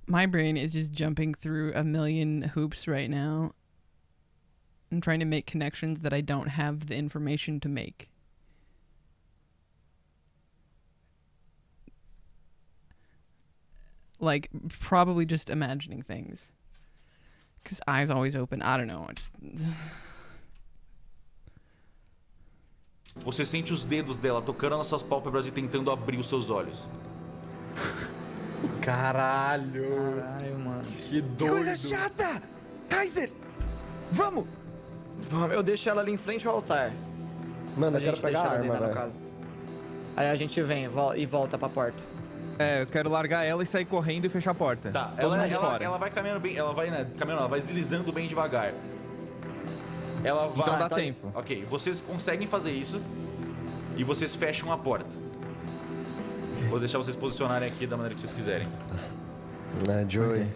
My brain is just jumping through a million hoops right now. I'm trying to make connections that I don't have the information to make. Like, probably just imagining things. Because eyes always open. I don't know. Você sente os dedos dela tocando nas suas pálpebras e tentando abrir os seus olhos. Caralho. Caralho, mano. Que doido. Coisa chata! Kaiser! Vamos! Eu deixo ela ali em frente ao altar. Mano, A eu quero gente pegar deixa a ela ali, arma, né, no velho. caso. Aí a gente vem e volta pra porta. Eu quero largar ela e sair correndo e fechar a porta. Tá, Todo mundo fora. ela vai caminhando bem, ela vai, né, caminhando, ela vai deslizando bem devagar. Ela vai... Então dá tá- tempo. Ok, vocês conseguem fazer isso e vocês fecham a porta. Vou deixar vocês posicionarem aqui da maneira que vocês quiserem. Joey,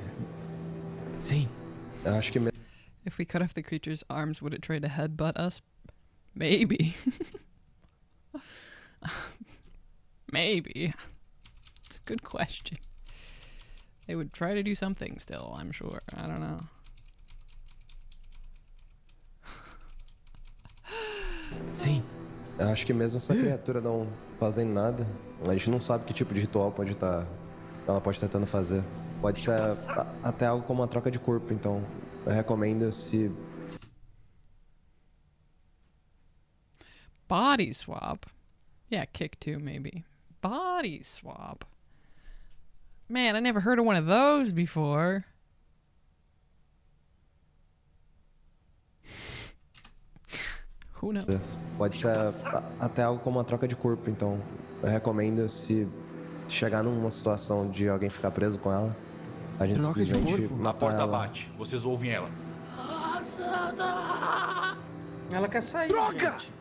Sim. eu acho que... If we cut off the creature's arms, would it try to headbutt us? Maybe. Maybe. It's a good question. They would try to do something still, I'm sure. I don't know. Sim. Eu acho que mesmo essa criatura não fazendo nada, a gente não sabe que tipo de ritual ela pode estar tentando fazer. Pode ser até algo como uma troca de corpo, então eu recomendo se... Body swap. Yeah, kick too, maybe. Body swap. Man, I never heard of one of those before. Who knows? Pode ser até algo como uma troca de corpo, então eu recomendo se chegar numa situação de alguém ficar preso com ela, a gente Troca de simplesmente corpo? A mata porta ela. bate, vocês ouvem ela. Ela quer sair, Droga! gente.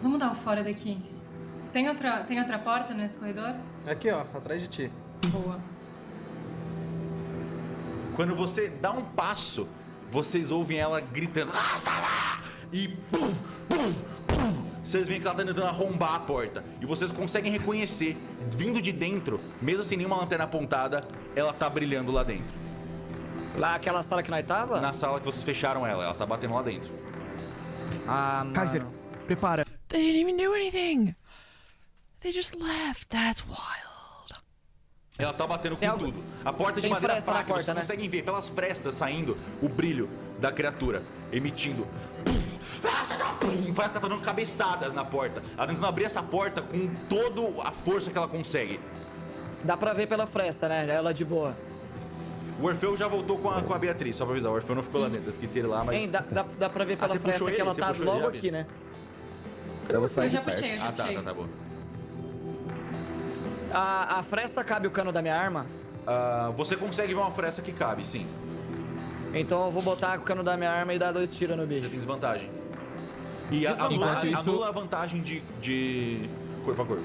Vamos dar um fora daqui. Tem outra porta nesse corredor? Aqui, ó, atrás de ti. Boa. Quando você dá um passo, vocês ouvem ela gritando. E pum, pum, pum. Vocês veem que ela tá tentando arrombar a porta. E vocês conseguem reconhecer, vindo de dentro, mesmo sem nenhuma lanterna apontada, ela tá brilhando lá dentro. Lá aquela sala que nós tava? Na sala que vocês fecharam ela tá batendo lá dentro. Ah, mano. Kaiser, prepara. They didn't even do anything. They just left. That's wild. Ela tá batendo com Tem algo- tudo. A porta de tem madeira fresta na fraca, vocês porta, né? conseguem ver pelas frestas saindo o brilho da criatura, emitindo. Parece que ela tá dando cabeçadas na porta. Ela tentando abrir essa porta com toda a força que ela consegue. Dá pra ver pela fresta, né? Ela de boa. O Orfeu já voltou com a Beatriz, só pra avisar. O Orfeu não ficou lá dentro, eu esqueci ele lá, mas. Hein, dá pra ver pela você fresta puxou que ele? ela Você tá puxou ele logo já, aqui, né? Eu vou sair Eu já de perto. puxei, eu já puxei. Tá boa. A fresta cabe o cano da minha arma? Você consegue ver uma fresta que cabe, sim. Então eu vou botar o cano da minha arma e dar 2 tiros no Você bicho. tem desvantagem. E anula a vantagem de corpo a corpo.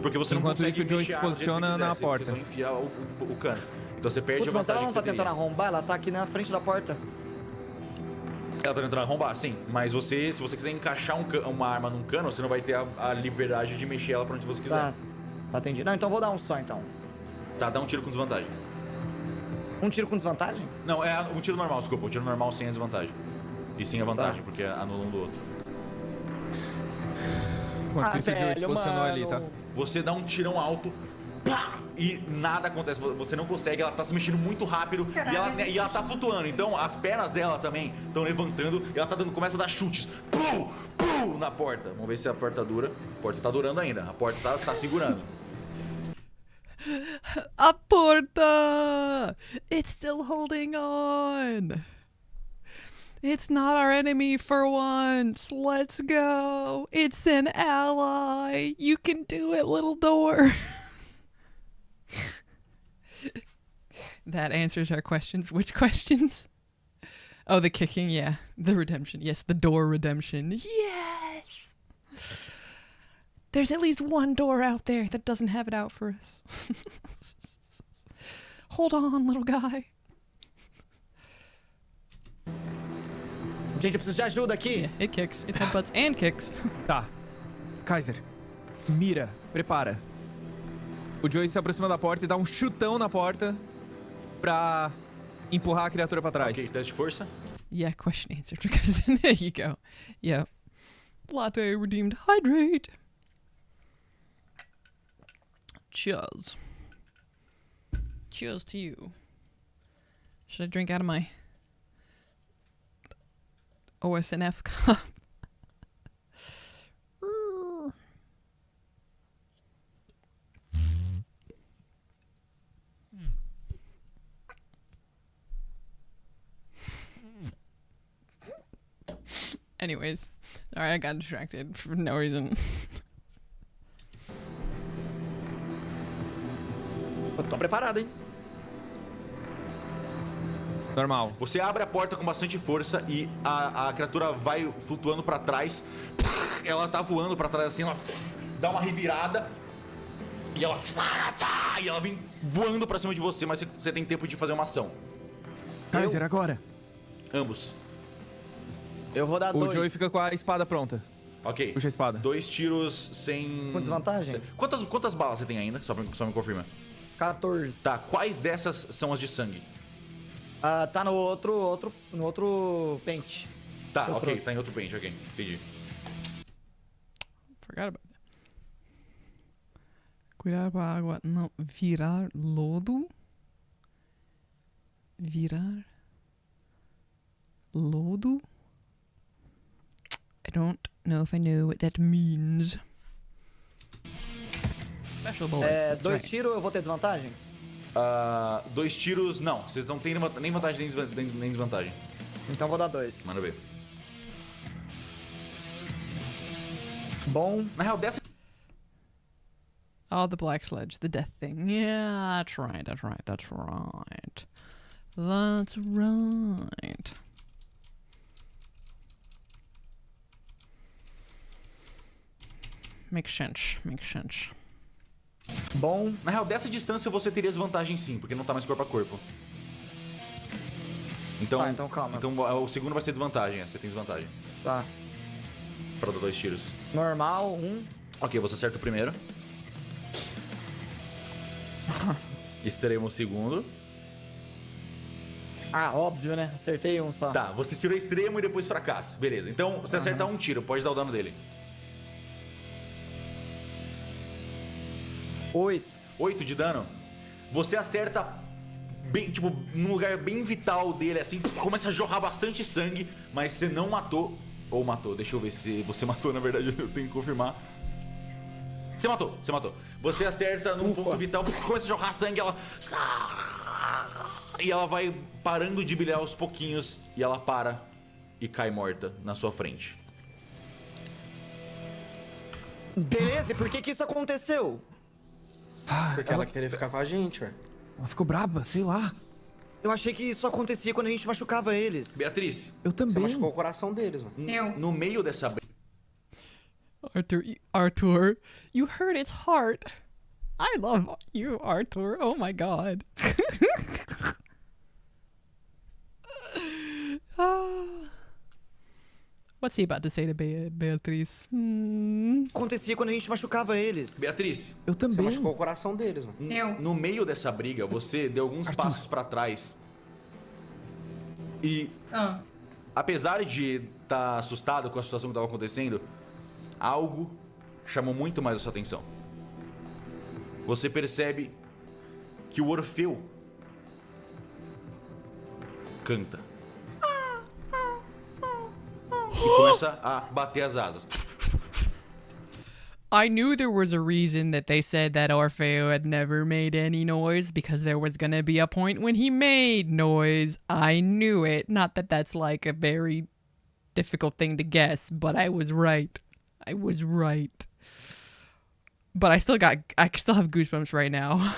Porque você não Enquanto consegue isso, o Joey mexer se a arma do jeito que posiciona quiser, na você porta. só enfiar o cano. Então você perde Putz, a mas ela vantagem não que tá você tentando teria. arrombar, ela tá aqui na frente da porta. Ela tá tentando arrombar, sim. Mas se você quiser encaixar uma arma num cano, você não vai ter a liberdade de mexer ela pra onde você quiser. Tá, entendi. Não, então eu vou dar um só, então. Tá, dá um tiro com desvantagem. Um tiro com desvantagem? Não, é um tiro normal, desculpa. Um tiro normal sem a desvantagem. E sem a vantagem, porque anula um do outro. Enquanto isso, o Joey se velho, posicionou ali, tá? mano. Você dá um tirão alto, pá, e nada acontece. Você não consegue, ela tá se mexendo muito rápido e ela tá flutuando. Então as pernas dela também estão levantando e ela começa a dar chutes. Pum, pum, na porta. Vamos ver se a porta dura. A porta tá durando ainda. A porta tá segurando. A porta! It's still holding on. It's not our enemy for once. Let's go. It's an ally. You can do it, little door. That answers our questions. Which questions? Oh, the kicking, yeah. The redemption. Yes, the door redemption. Yes! There's at least one door out there that doesn't have it out for us. Hold on, little guy. Gente, eu preciso de ajuda aqui. Yeah, it kicks. It headbutts and kicks. Tá. Kaiser, mira, prepara. O Joey se aproxima da porta e dá um chutão na porta pra empurrar a criatura pra trás. Ok, teste de força. Yeah, question answered. Because there you go. Yeah. Latte redeemed hydrate. Cheers. Cheers to you. Should I drink out of my OSNF cup? Anyways, sorry, I got distracted for no reason. Eu tô preparado, hein? Normal. Você abre a porta com bastante força e a criatura vai flutuando pra trás. Ela tá voando pra trás assim, ela dá uma revirada e ela vem voando pra cima de você, mas você tem tempo de fazer uma ação. Kaiser, agora. Ambos. Eu vou dar O 2. Joey fica com a espada pronta. Ok. Puxa a espada. 2 tiros sem... Com desvantagem? Quantas balas você tem ainda? Só me confirma. 14. Tá, quais dessas são as de sangue? Tá no outro pente. Tá, Eu ok, trouxe. tá em outro pente, ok. Entendi. Forgot about that. Cuidado com a água. Não, virar lodo. Virar lodo. I don't know if I know what that means. Special bullets. That's 2 right. tiros, eu vou ter desvantagem? 2 tiros, não. Vocês não têm nem vantagem nem desvantagem. Então vou dar 2. Manda ver. Bom. Na real, dessa... Oh, the black sledge, the death thing. Yeah, that's right, that's right, that's right. That's right. Makes sense, makes sense. Bom. Na real, dessa distância você teria desvantagem sim, porque não tá mais corpo a corpo. Então, Tá, então calma. Então o segundo vai ser desvantagem, você tem desvantagem. Tá. Pra dar 2 tiros. Normal, 1. Ok, você acerta o primeiro. Extremo o segundo. Ah, óbvio, né? Acertei um só. Tá, você tirou extremo e depois fracasso. Beleza, então você acerta um tiro, pode dar o dano dele. 8. 8 de dano. Você acerta bem, tipo, num lugar bem vital dele, assim, começa a jorrar bastante sangue, mas você não matou. Ou matou, deixa eu ver se você matou, na verdade, eu tenho que confirmar. Você matou, você matou. Você acerta num ponto vital, começa a jorrar sangue, ela... E ela vai parando de brilhar aos pouquinhos, e ela para e cai morta na sua frente. Beleza, e por que isso aconteceu? Porque ela queria ficar com a gente, ué. Ela ficou braba, sei lá. Eu achei que isso acontecia quando a gente machucava eles. Beatriz. Eu também. Você machucou o coração deles, mano. No meio dessa briga... Arthur, you hurt its heart. I love you, Arthur. Oh my god. What's he about to say to Beatriz? Acontecia quando a gente machucava eles. Beatriz. Eu também. Você machucou o coração deles, mano. No meio dessa briga, você deu alguns passos pra trás. E... apesar de estar assustado com a situação que estava acontecendo, algo chamou muito mais a sua atenção. Você percebe que o Orfeu canta. E começa a bater as asas. I knew there was a reason that they said that Orfeo had never made any noise, because there was gonna be a point when he made noise. I knew it. Not that that's like a very difficult thing to guess, but I was right. I was right. But I still have goosebumps right now.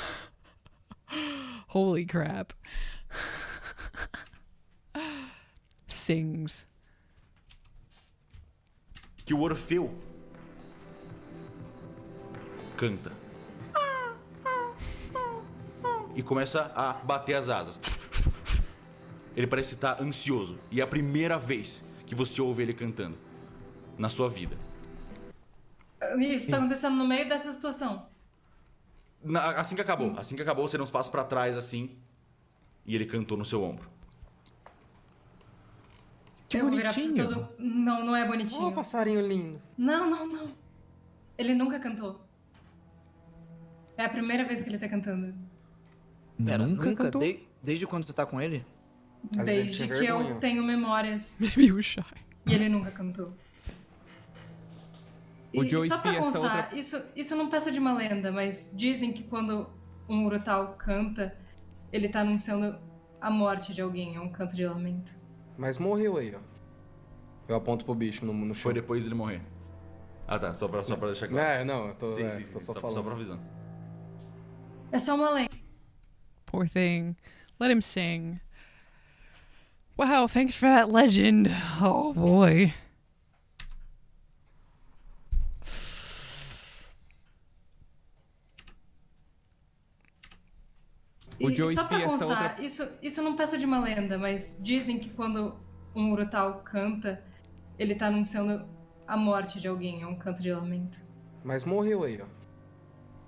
Holy crap. Sings. Que o Orfeu canta. E começa a bater as asas. Ele parece estar ansioso. E é a primeira vez que você ouve ele cantando na sua vida. Isso tá acontecendo no meio dessa situação. Assim que acabou, você deu uns passos pra trás assim. E ele cantou no seu ombro. Que Eu vou virar pra bonitinho. todo... Não, não é bonitinho. Ó, passarinho lindo. Não. Ele nunca cantou. É a primeira vez que ele tá cantando. Pera, Nunca cantou? Desde quando você tá com ele? Às vezes Desde tinha que eu vergonha. tenho memórias. Maybe he was shy. E ele nunca cantou. O Joe só pra espia essa constar, isso não passa de uma lenda, mas dizem que quando um urutau canta, ele tá anunciando a morte de alguém, é um canto de lamento. Mas morreu aí, ó. Eu aponto pro bicho no chão. Foi depois dele morrer. Ah tá, só pra deixar claro. Não, eu tô, Sim, tô só falando. só pra avisando. É só uma lenda. Poor thing. Let him sing. Wow, thanks for that legend. Oh boy. O Joe Só pra espia essa constar, outra... isso não passa de uma lenda, mas dizem que quando um urutau canta, ele tá anunciando a morte de alguém, é um canto de lamento. Mas morreu aí, ó.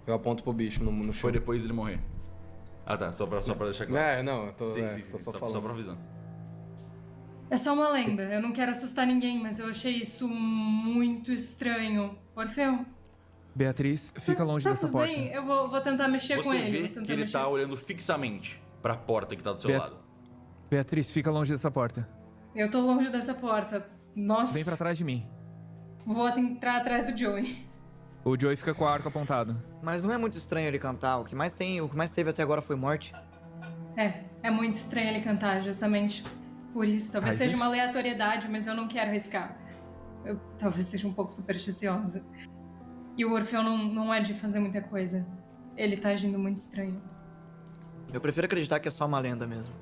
Eu aponto pro bicho no chão. Foi depois dele morrer. Ah tá, só pra deixar claro. Não, eu tô, Sim, tô só só falando. pra avisando. É só uma lenda, eu não quero assustar ninguém, mas eu achei isso muito estranho. Orfeu, Beatriz, fica longe dessa tudo porta. bem, eu vou tentar mexer com Você ele. vê vou tentar que ele mexer. tá olhando fixamente pra porta que tá do seu lado. Beatriz, fica longe dessa porta. Eu tô longe dessa porta. Nossa, Vem pra trás de mim. vou entrar atrás do Joey. O Joey fica com o arco apontado. Mas não é muito estranho ele cantar. O que mais teve até agora foi morte. É muito estranho ele cantar, justamente Por isso, talvez Kaiser? seja uma aleatoriedade, mas eu não quero arriscar. Eu talvez seja um pouco supersticiosa. E o Orfeu não é de fazer muita coisa. Ele tá agindo muito estranho. Eu prefiro acreditar que é só uma lenda mesmo.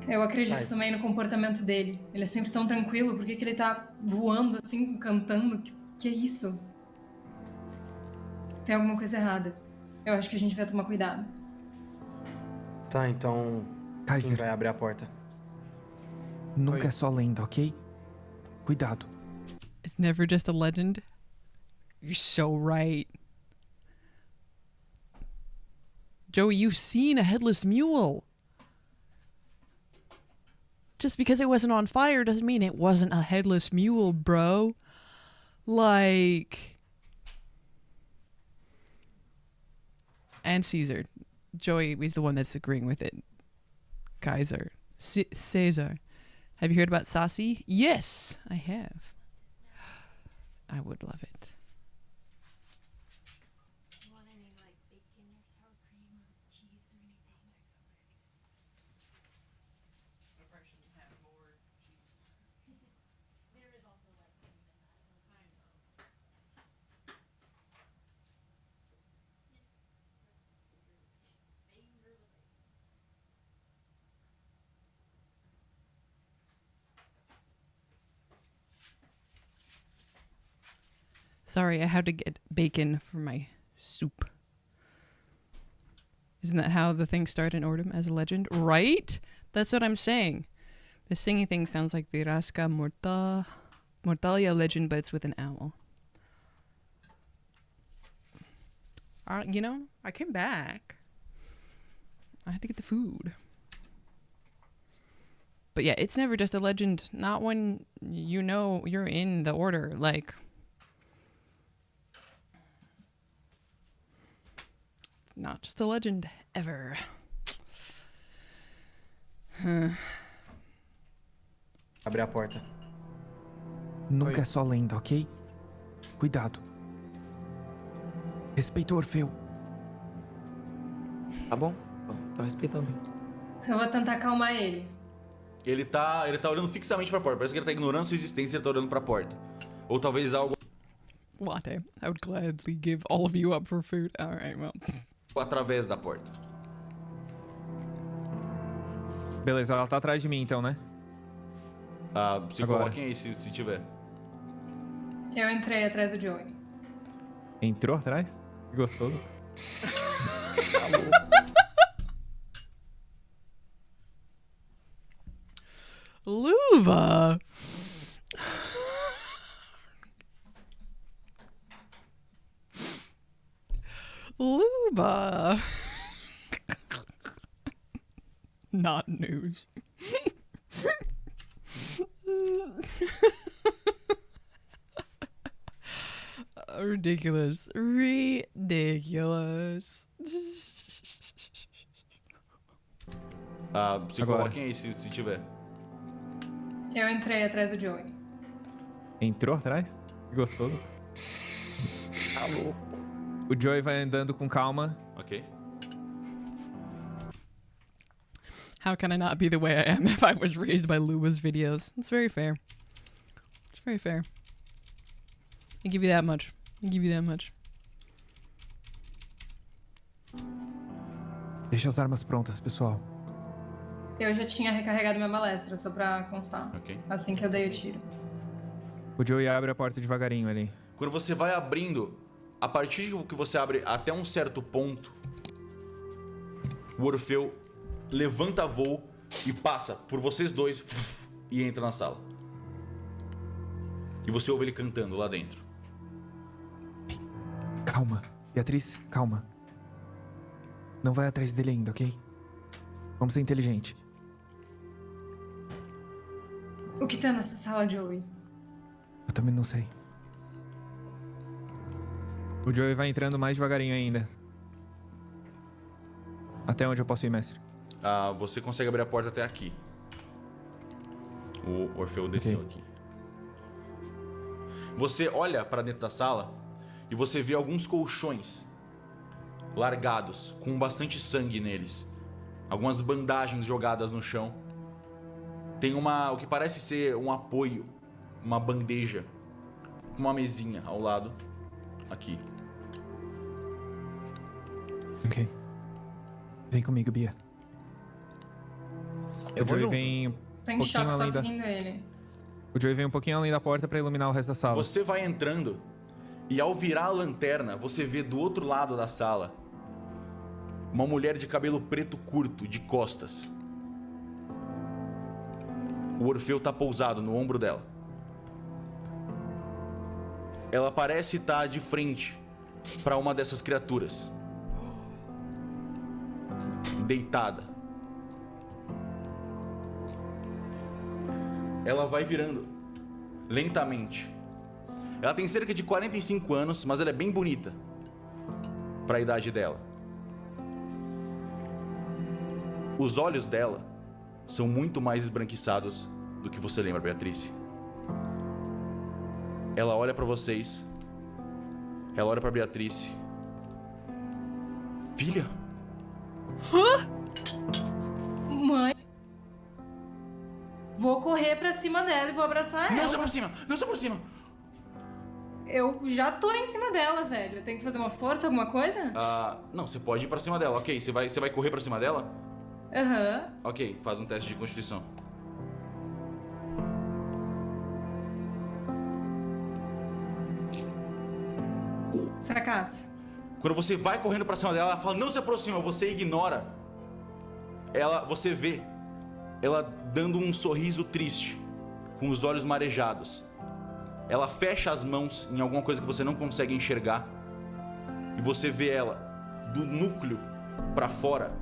Eu acredito também no comportamento dele. Ele é sempre tão tranquilo, por que ele tá voando assim, cantando? Que é isso? Tem alguma coisa errada. Eu acho que a gente vai tomar cuidado. Tá, então... Kaiser. Quem vai abrir a porta? Nunca Oi. é só lenda, ok? Cuidado. It's never just a legend. You're so right. Joey, you've seen a headless mule. Just because it wasn't on fire doesn't mean it wasn't a headless mule, bro. Like... And Caesar. Joey is the one that's agreeing with it. Kaiser. Caesar. Have you heard about Sassy? Yes, I have. I would love it. You want any like bacon or sour cream or cheese or anything? There is also like cream in that, so it's fine though. Sorry, I had to get bacon for my soup. Isn't that how the thing started in Ordem as a legend? Right? That's what I'm saying. The singing thing sounds like the Rasca Mortalia legend, but it's with an owl. You know, I came back. I had to get the food. But yeah, it's never just a legend. Not when you know you're in the order. Like... Not just a legend, ever. Abre a porta. Nunca Oi. é só lenda, ok? Cuidado. Respeita o Orfeu. Tá bom? Tô respeitando. Eu vou tentar acalmar ele. Ele tá olhando fixamente pra porta. Parece que ele tá ignorando sua existência e ele tá olhando pra porta. Ou talvez algo Latte. I would gladly give all of you up for food. Alright, well. através da porta. Beleza, ela tá atrás de mim então, né? Se Agora. coloquem aí se tiver. Eu entrei atrás do Joey. Entrou atrás? Gostou? Luva! Luba! Not news. Ridiculous. Ridiculous. Se Agora. coloquem aí se tiver. Eu entrei atrás do Joey. Entrou atrás? Gostou? Tá louco. O Joey vai andando com calma. Ok. How can I not be the way I am if I was raised by Luba's videos? It's very fair. It's very fair. I give you that much. I give you that much. Deixa as armas prontas, pessoal. Eu já tinha recarregado minha balestra, só pra constar. Ok. Assim que eu dei o tiro. O Joey abre a porta devagarinho ali. Quando você vai abrindo, a partir que você abre até um certo ponto, o Orfeu levanta voo e passa por vocês dois e entra na sala. E você ouve ele cantando lá dentro. Calma. Beatriz, calma. Não vai atrás dele ainda, ok? Vamos ser inteligente. O que tem nessa sala, Joey? Eu também não sei. O Joey vai entrando mais devagarinho ainda. Até onde eu posso ir, mestre? Você consegue abrir a porta até aqui. O Orfeu desceu aqui. Você olha para dentro da sala e você vê alguns colchões largados, com bastante sangue neles. Algumas bandagens jogadas no chão Tem o que parece ser um apoio, uma bandeja, com uma mesinha ao lado, aqui. Ok. Vem comigo, Bia. Eu O vou Joey junto. vem Tô um em pouquinho choque só além da... seguindo ele. O Joey vem um pouquinho além da porta pra iluminar o resto da sala. Você vai entrando e ao virar a lanterna, você vê do outro lado da sala uma mulher de cabelo preto curto, de costas. O Orfeu tá pousado no ombro dela. Ela parece estar de frente para uma dessas criaturas. Deitada. Ela vai virando lentamente. Ela tem cerca de 45 anos, mas ela é bem bonita para a idade dela. Os olhos dela são muito mais esbranquiçados do que você lembra, Beatriz. Ela olha pra vocês. Ela olha pra Beatriz. Filha? Mãe. Vou correr pra cima dela e vou abraçar ela. Não se aproxima! Não se aproxima! Eu já tô em cima dela, velho. Eu tenho que fazer uma força, alguma coisa? Não, você pode ir pra cima dela. Ok, você vai correr pra cima dela? Aham. Ok, faz um teste de constituição. Fracasso. Quando você vai correndo pra cima dela, ela fala, não se aproxima, você ignora. Você vê ela dando um sorriso triste, com os olhos marejados. Ela fecha as mãos em alguma coisa que você não consegue enxergar. E você vê ela, do núcleo pra fora,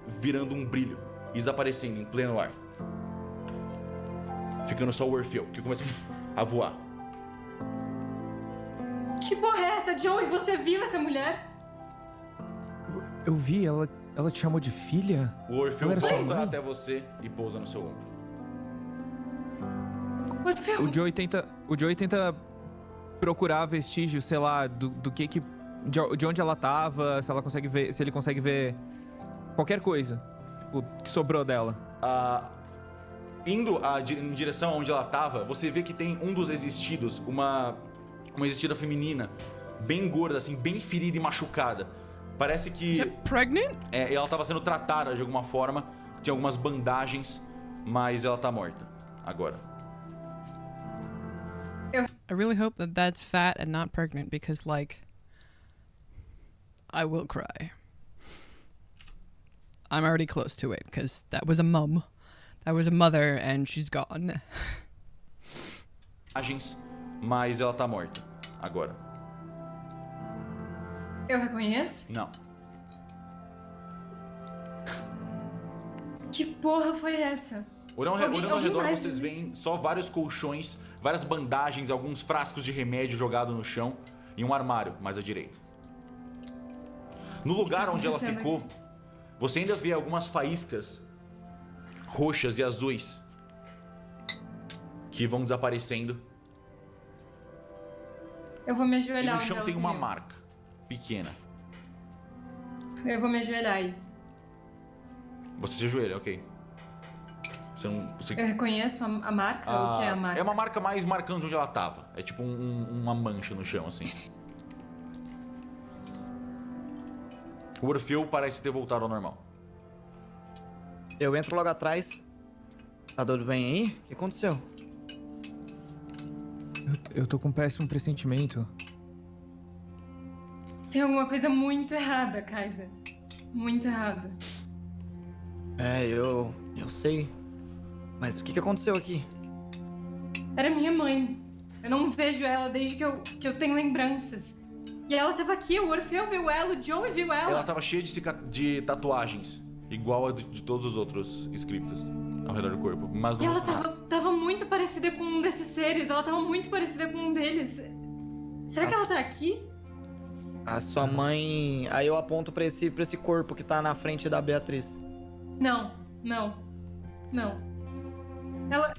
virando um brilho e desaparecendo em pleno ar. Ficando só o Orfeu, que começa a voar. Que porra é essa, Joey? Você viu essa mulher? Eu vi, ela te chamou de filha? O Orfeu Ela era sua volta mãe? até você e pousa no seu ombro. Orfeu. O Joey tenta procurar vestígios, sei lá, do que de onde ela tava, se ela consegue ver, se ele consegue ver qualquer coisa, tipo, que sobrou dela. Indo em direção aonde ela tava, você vê que tem um dos existidos, uma existida feminina, bem gorda, assim, bem ferida e machucada. Parece que... Is it pregnant? Ela tava sendo tratada de alguma forma, tinha algumas bandagens, mas ela tá morta agora. I really hope that that's fat and not pregnant because, like, I will cry. I'm already close to it because that was a mum. That was a mother and she's gone. Mas ela tá morta agora. Eu reconheço? Não. Que porra foi essa? Olhando ao Alguém redor, mais vocês viu veem isso? só vários colchões, várias bandagens, alguns frascos de remédio jogados no chão e um armário mais à direita. No lugar onde ela acontecendo ficou, você ainda vê algumas faíscas roxas e azuis que vão desaparecendo. Eu vou me E ajoelhar no onde chão ela tem uma sumiu. marca pequena. Eu vou me ajoelhar aí. Você se ajoelha, ok. Você não... Eu reconheço a marca? O que é a marca? É uma marca mais marcando onde ela tava. É tipo uma mancha no chão, assim. O Orfeu parece ter voltado ao normal. Eu entro logo atrás. Tá tudo bem aí? O que aconteceu? Eu tô com um péssimo pressentimento. Tem alguma coisa muito errada, Kaiser. Muito errada. Eu sei. Mas o que aconteceu aqui? Era minha mãe. Eu não vejo ela desde que eu tenho lembranças. E ela tava aqui, o Orfeu viu ela, o Joey viu ela. Ela tava cheia de tatuagens, igual a de todos os outros Escriptas ao redor do corpo. Mas E não ela tava muito parecida com um desses seres. Ela tava muito parecida com um deles. Será que ela tá aqui? A sua mãe... Aí eu aponto pra esse corpo que tá na frente da Beatriz. Não. Ela...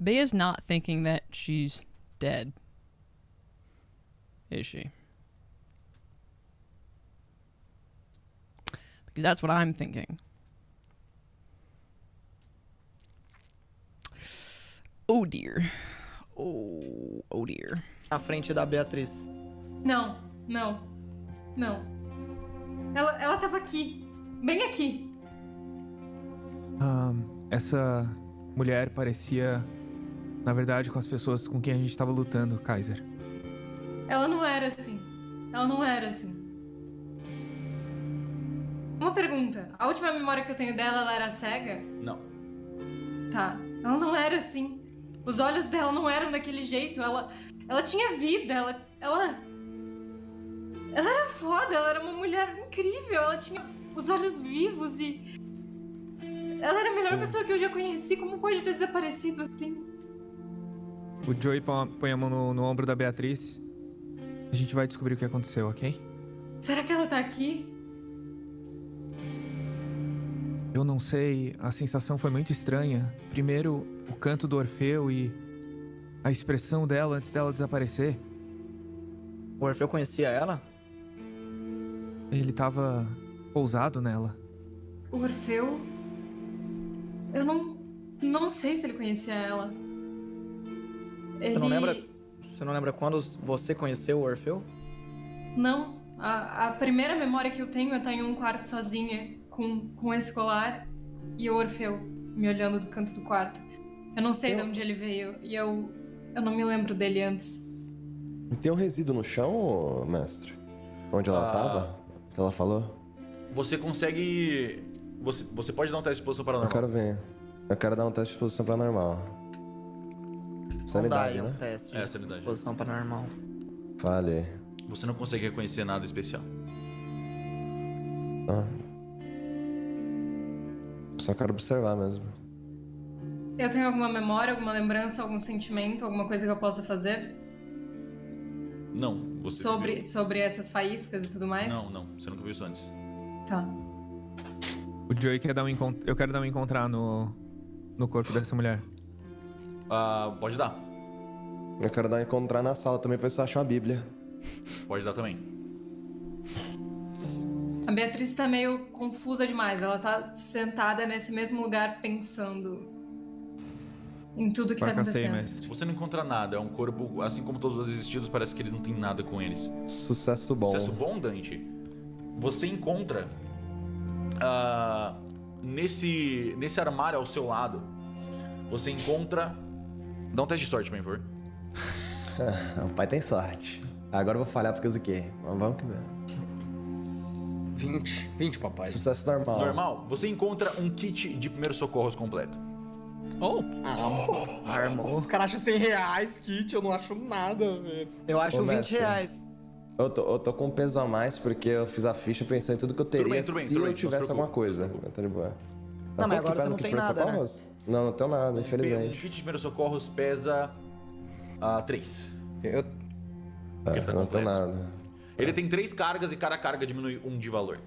Bea's not thinking that she's dead, is she? Because that's what I'm thinking. Oh dear. Oh dear. Na frente da Beatriz. Não. Ela tava aqui. Bem aqui. Essa mulher parecia, na verdade, com as pessoas com quem a gente estava lutando, Kaiser. Ela não era assim. Uma pergunta. A última memória que eu tenho dela, ela era cega? Não. Tá. Ela não era assim. Os olhos dela não eram daquele jeito. Ela tinha vida. Ela era foda. Ela era uma mulher incrível. Ela tinha os olhos vivos e... Ela era a melhor pessoa que eu já conheci. Como pode ter desaparecido assim? O Joey põe a mão no ombro da Beatriz. A gente vai descobrir o que aconteceu, ok? Será que ela tá aqui? Eu não sei, a sensação foi muito estranha. Primeiro, o canto do Orfeu e a expressão dela antes dela desaparecer. O Orfeu conhecia ela? Ele tava pousado nela. O Orfeu... Eu não sei se ele conhecia ela. Você não lembra quando você conheceu o Orfeu? Não. A primeira memória que eu tenho é estar em um quarto sozinha com esse colar e o Orfeu me olhando do canto do quarto. Eu não sei de onde ele veio e eu não me lembro dele antes. Tem um resíduo no chão, mestre? Onde ela tava? Que ela falou? Você consegue... Você pode dar um teste de exposição paranormal. Eu quero ver. Eu quero dar um teste de exposição paranormal. Sanidade, Não dá aí né? um teste de sanidade. exposição paranormal. Falei. Você não consegue reconhecer nada especial. Só quero observar mesmo. Eu tenho alguma memória, alguma lembrança, algum sentimento, alguma coisa que eu possa fazer? Não. Você Sobre essas faíscas e tudo mais? Não. Você nunca viu isso antes. Tá. O Joey quer dar eu quero dar um encontrar no corpo dessa mulher. Pode dar. Eu quero dar um encontrar na sala também pra ver se eu acho uma bíblia. Pode dar também. A Beatriz tá meio confusa demais. Ela tá sentada nesse mesmo lugar pensando em tudo que tá acontecendo. Mestre. Você não encontra nada. É um corpo, assim como todos os existidos, parece que eles não têm nada com eles. Sucesso bom. Sucesso bom, Dante. Você encontra nesse armário ao seu lado, você encontra... Dá um teste de sorte, por favor. O pai tem sorte. Agora eu vou falhar porque eu ziquei. Mas vamos que ver. 20, papai. Sucesso normal. Normal. Você encontra um kit de primeiros socorros completo. Irmão, os caras acham 100 reais kit, eu não acho nada, velho. Eu acho Ô, 20 mestre. reais. Eu tô com um peso a mais porque eu fiz a ficha pensando em tudo que eu teria Tudo bem, se eu tivesse alguma coisa. Tá de boa. Não, mas quanto agora que pesa você não o kit tem de nada, né? socorros? Não tenho nada, Um infelizmente. kit de primeiros socorros pesa 3. Eu... Porque ele tá não tenho completo. nada. Ele tem 3 cargas e cada carga diminui 1 de valor,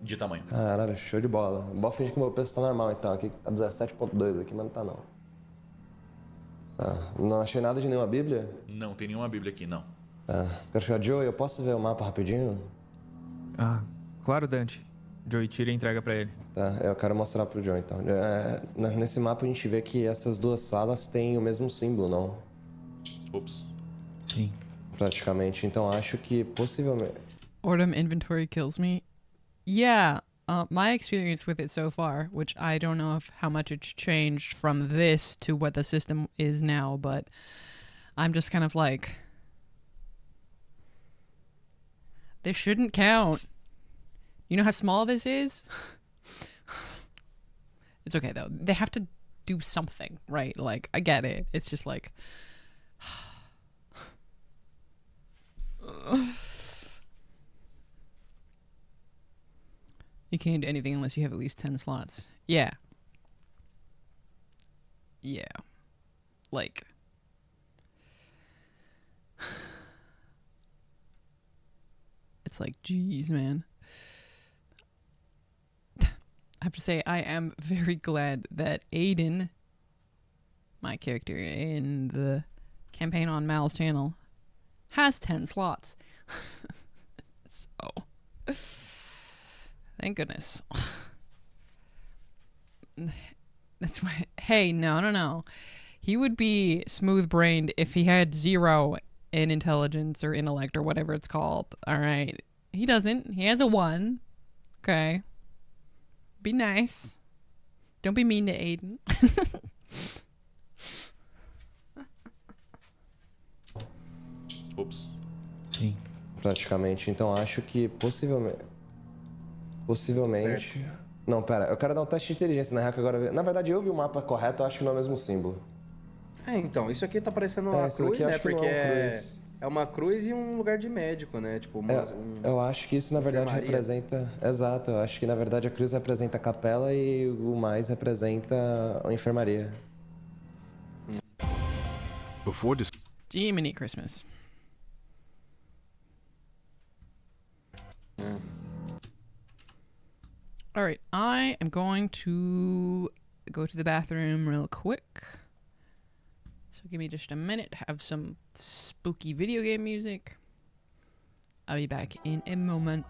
de tamanho. Caralho, show de bola. Bora fingir que o meu peso tá normal então. Aqui tá 17.2 aqui, mas não tá não. Não achei nada de nenhuma bíblia? Não tem nenhuma bíblia aqui, não. Quero chegar, Joey, eu posso ver o mapa rapidinho? Claro, Dante. Joey tira e entrega pra ele. Tá, eu quero mostrar pro Joey então. Nesse mapa a gente vê que essas duas salas têm o mesmo símbolo, não? Ops. Sim. Praticamente, então acho que possivelmente... Ordem inventory kills me. Yeah, my experience with it so far, which I don't know how much it's changed from this to what the system is now, but I'm just kind of like, this shouldn't count. You know how small this is? It's okay though. They have to do something, right? Like, I get it. It's just like... You can't do anything unless you have at least 10 slots. Yeah. Like... It's like, geez, man. I have to say, I am very glad that Aiden my character in the campaign on Mal's channel has 10 slots. So, thank goodness. That's why. Hey, no. He would be smooth-brained if he had 0 in intelligence or intellect or whatever it's called. All right. He doesn't. He has a 1. Okay. Be nice. Don't be mean to Aiden. Ups. Sim. Praticamente. Então acho que possivelmente. Não, pera, eu quero dar um teste de inteligência na real que agora. Na verdade, eu vi o mapa correto, eu acho que não é o mesmo símbolo. Então, isso aqui tá parecendo uma isso cruz, daqui eu né? acho que Porque não é uma cruz. é uma cruz e um lugar de médico, né? Tipo, Eu acho que isso na verdade enfermaria. representa. Exato, eu acho que na verdade a cruz representa a capela e o mais representa a enfermaria. Before this. Jiminy Christmas. All right, I am going to go to the bathroom real quick. So give me just a minute to have some spooky video game music. I'll be back in a moment.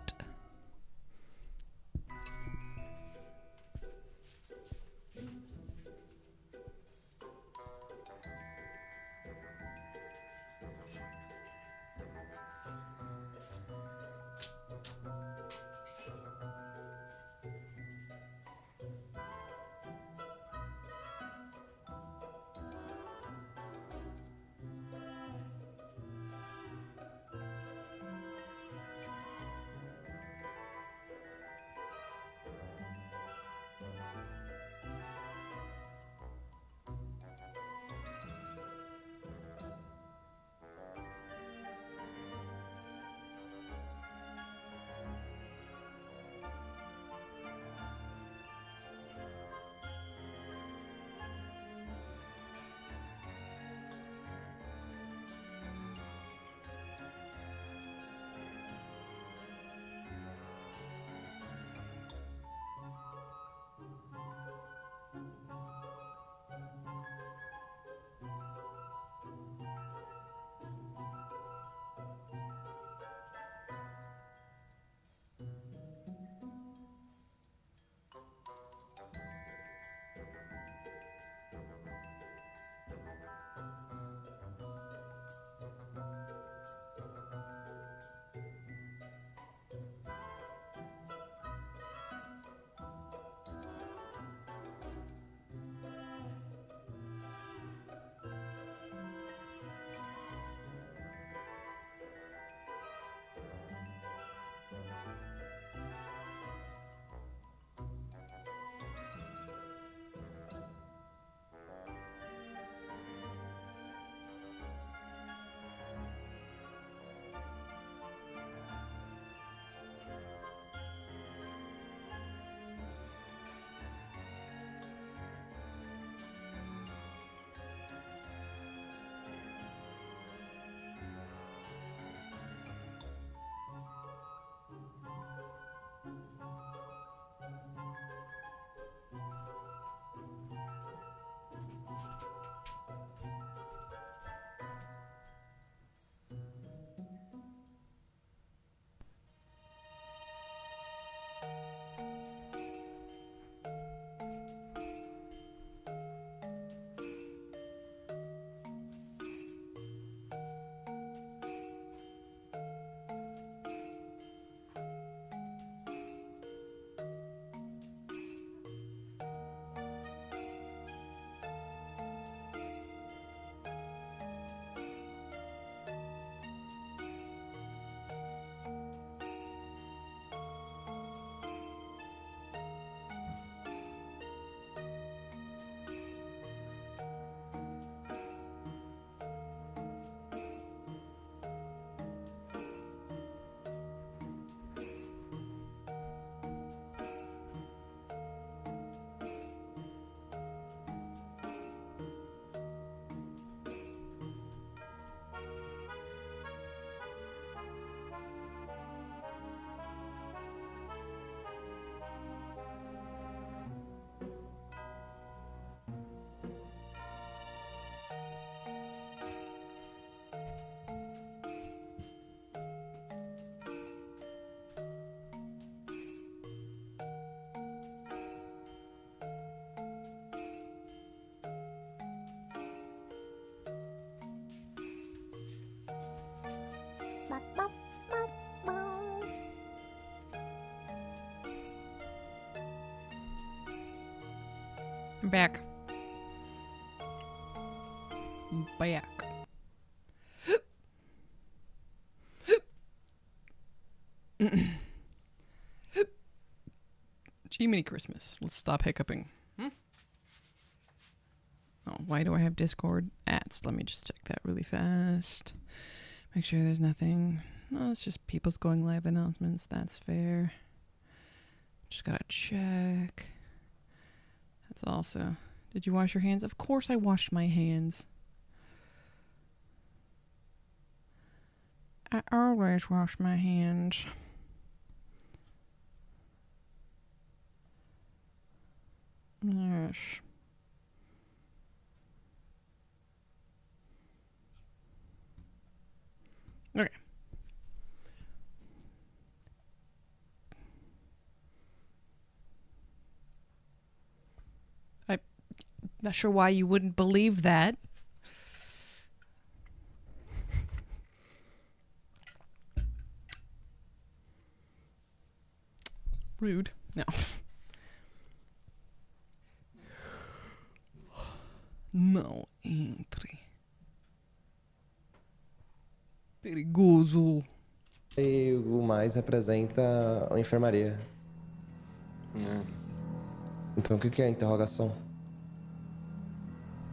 back. Back. Jiminy Christmas. Let's stop hiccuping. Oh, why do I have Discord ads? Let me just check that really fast. Make sure there's nothing. No, it's just people's going live announcements. That's fair. Just gotta check. That's also... Did you wash your hands? Of course I washed my hands. I always wash my hands. Yes. Okay. I'm not sure why you wouldn't believe that. Rude. No. Não entre. Perigoso. E o mais representa a enfermaria. Então o que é a interrogação?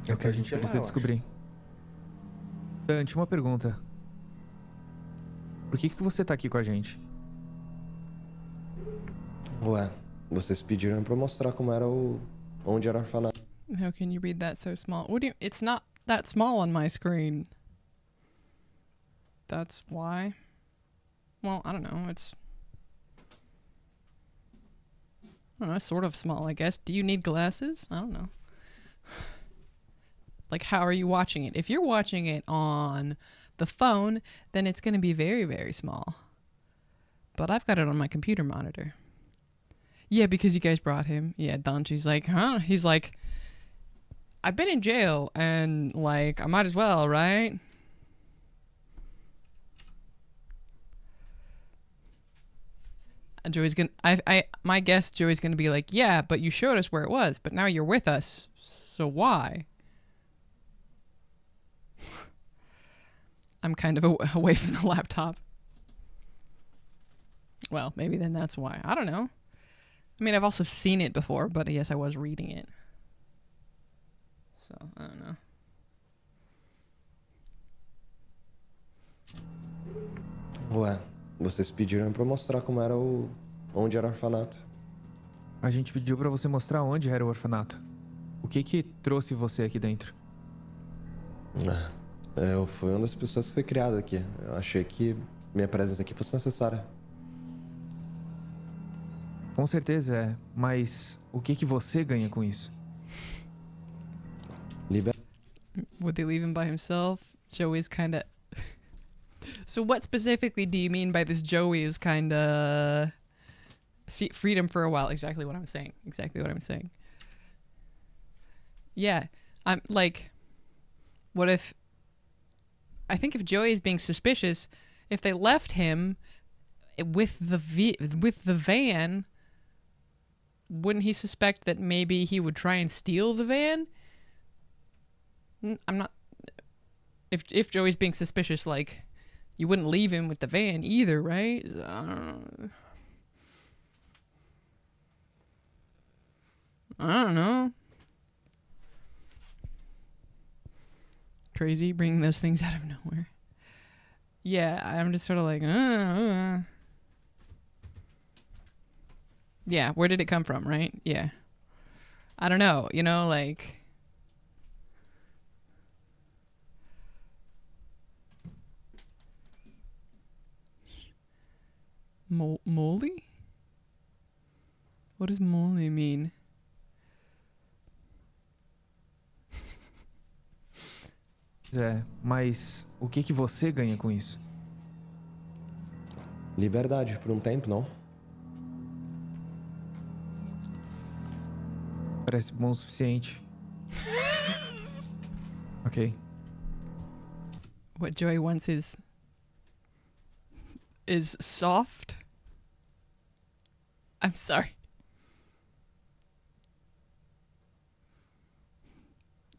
É o que a gente precisa descobrir. Dante, uma pergunta. Por que você tá aqui com a gente? Ué, vocês pediram pra eu mostrar como era onde era o orfanato. How can you read that so small? What do you, it's not that small on my screen. That's why. Well, I don't know. It's sort of small, I guess. Do you need glasses? I don't know. Like, how are you watching it? If you're watching it on the phone, then it's going to be very, very small. But I've got it on my computer monitor. Yeah, because you guys brought him. Yeah, Danchi's like, huh? He's like, I've been in jail, and, like, I might as well, right? And Joey's gonna, my guess, Joey's gonna be like, yeah, but you showed us where it was, but now you're with us, so why? I'm kind of away from the laptop. Well, maybe then that's why. I don't know. I mean, I've also seen it before, but yes, I was reading it. So, I don't know. Ué, vocês pediram pra eu mostrar como era onde era o orfanato. A gente pediu pra você mostrar onde era o orfanato. O que trouxe você aqui dentro? Eu fui uma das pessoas que foi criada aqui. Eu achei que minha presença aqui fosse necessária. Com certeza é, mas o que você ganha com isso? Would they leave him by himself? Joey's kind of... So what specifically do you mean by this Joey is kind of... See, freedom for a while. Exactly what I'm saying. Exactly what I'm saying. Yeah. I'm like... What if... I think if Joey is being suspicious, if they left him with the van, wouldn't he suspect that maybe he would try and steal the van? I'm not... If Joey's being suspicious, like, you wouldn't leave him with the van either, right? I don't know. Crazy bringing those things out of nowhere. Yeah, I'm just sort of like, Yeah, where did it come from, right? Yeah. I don't know, you know, like... Molly? What does molly mean? É, mas o que você ganha com isso? Liberdade por um tempo, não? Parece bom o suficiente. Ok. What Joey wants is soft. I'm sorry.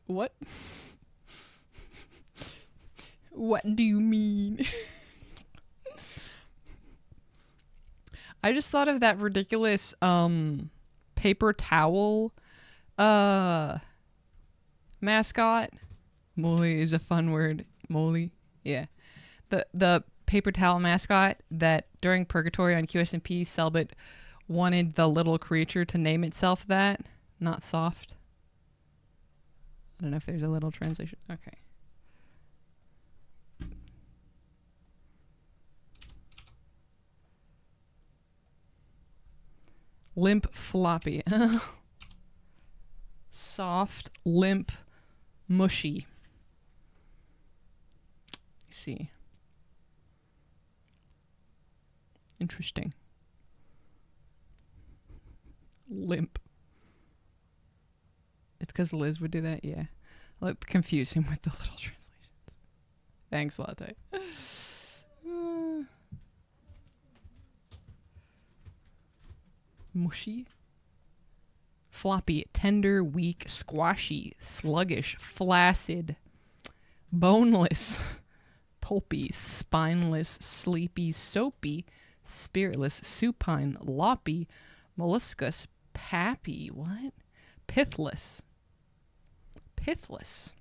What? What do you mean? I just thought of that ridiculous paper towel mascot. Molly is a fun word. Molly. Yeah. The paper towel mascot that during Purgatory on QSMP, Cellbit wanted the little creature to name itself that. Not soft. I don't know if there's a little translation. Okay. Limp floppy. Soft, limp, mushy. I see. Interesting. Limp. It's because Liz would do that? Yeah. I'll confuse him with the little translations. Thanks, Latte. Mushy. Floppy. Tender, weak, squashy, sluggish, flaccid, boneless, pulpy, spineless, sleepy, soapy, spiritless, supine, loppy, molluscous, pappy. What? Pithless. Pithless.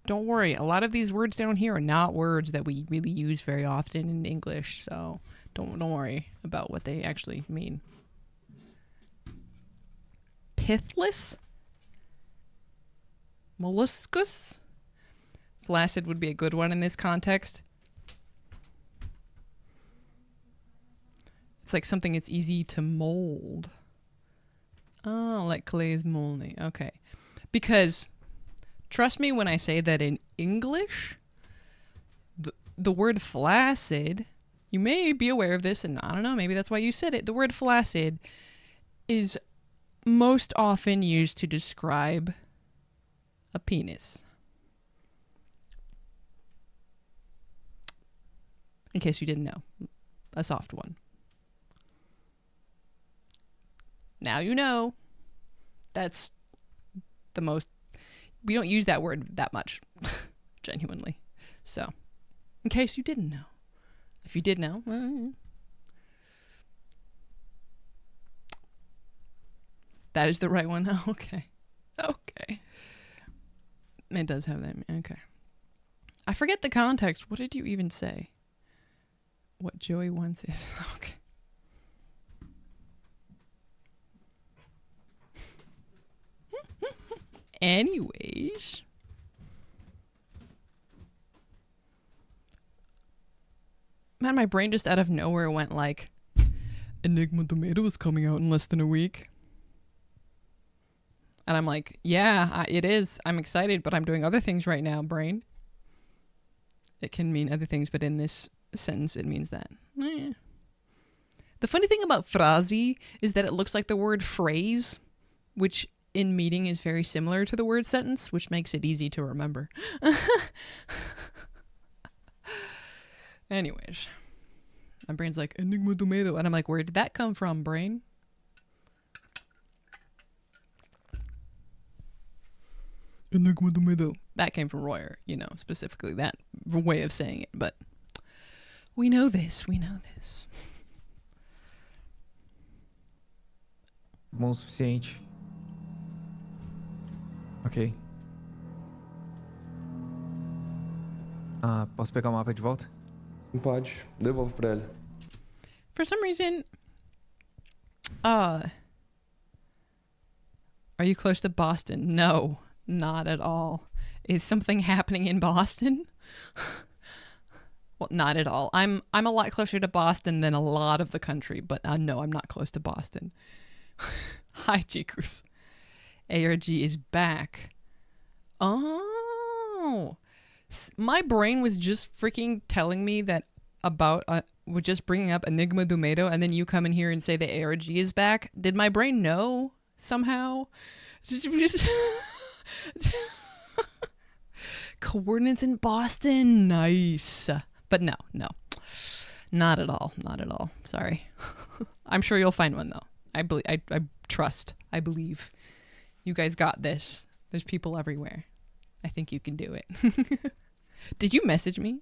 Don't worry, a lot of these words down here are not words that we really use very often in English, so don't worry about what they actually mean. Pithless? Molluscous? Flaccid would be a good one in this context. It's like something that's easy to mold. Oh, like clay is moldy. Okay. Because, trust me when I say that in English, the word flaccid, you may be aware of this, and I don't know, maybe that's why you said it. The word flaccid is most often used to describe a penis. In case you didn't know. A soft one. Now you know. That's the most... We don't use that word that much. Genuinely. So, in case you didn't know. If you did know, well, that is the right one. Oh, okay. Okay. It does have that. Okay. I forget the context. What did you even say? What Joey wants is... Okay. Anyways. Man, my brain just out of nowhere went like, Enigma Tomato is coming out in less than a week. And I'm like, yeah, it is. I'm excited, but I'm doing other things right now, brain. It can mean other things, but in this sentence, it means that. The funny thing about phrase is that it looks like the word phrase, which in meaning is very similar to the word sentence, which makes it easy to remember. Anyways, my brain's like, Enigma Tomato. And I'm like, where did that come from, brain? Enigma Tomato. That came from Royer, you know, specifically that way of saying it. But we know this. We know this. Bom o suficiente. Ok. Posso pegar o mapa de volta? Pode. Devolvo pra ele. For some reason, are you close to Boston? No, not at all. Is something happening in Boston? Well, not at all. I'm a lot closer to Boston than a lot of the country, but no, I'm not close to Boston. Hi, Chikus. ARG is back. Oh, my brain was just freaking telling me that about we're just bringing up Enigma Tomato, and then you come in here and say the ARG is back. Did my brain know somehow? Just coordinates in Boston, nice. But no, not at all, not at all. Sorry. I'm sure you'll find one though. I trust. I believe You guys got this. There's people everywhere. I think you can do it. Did you message me?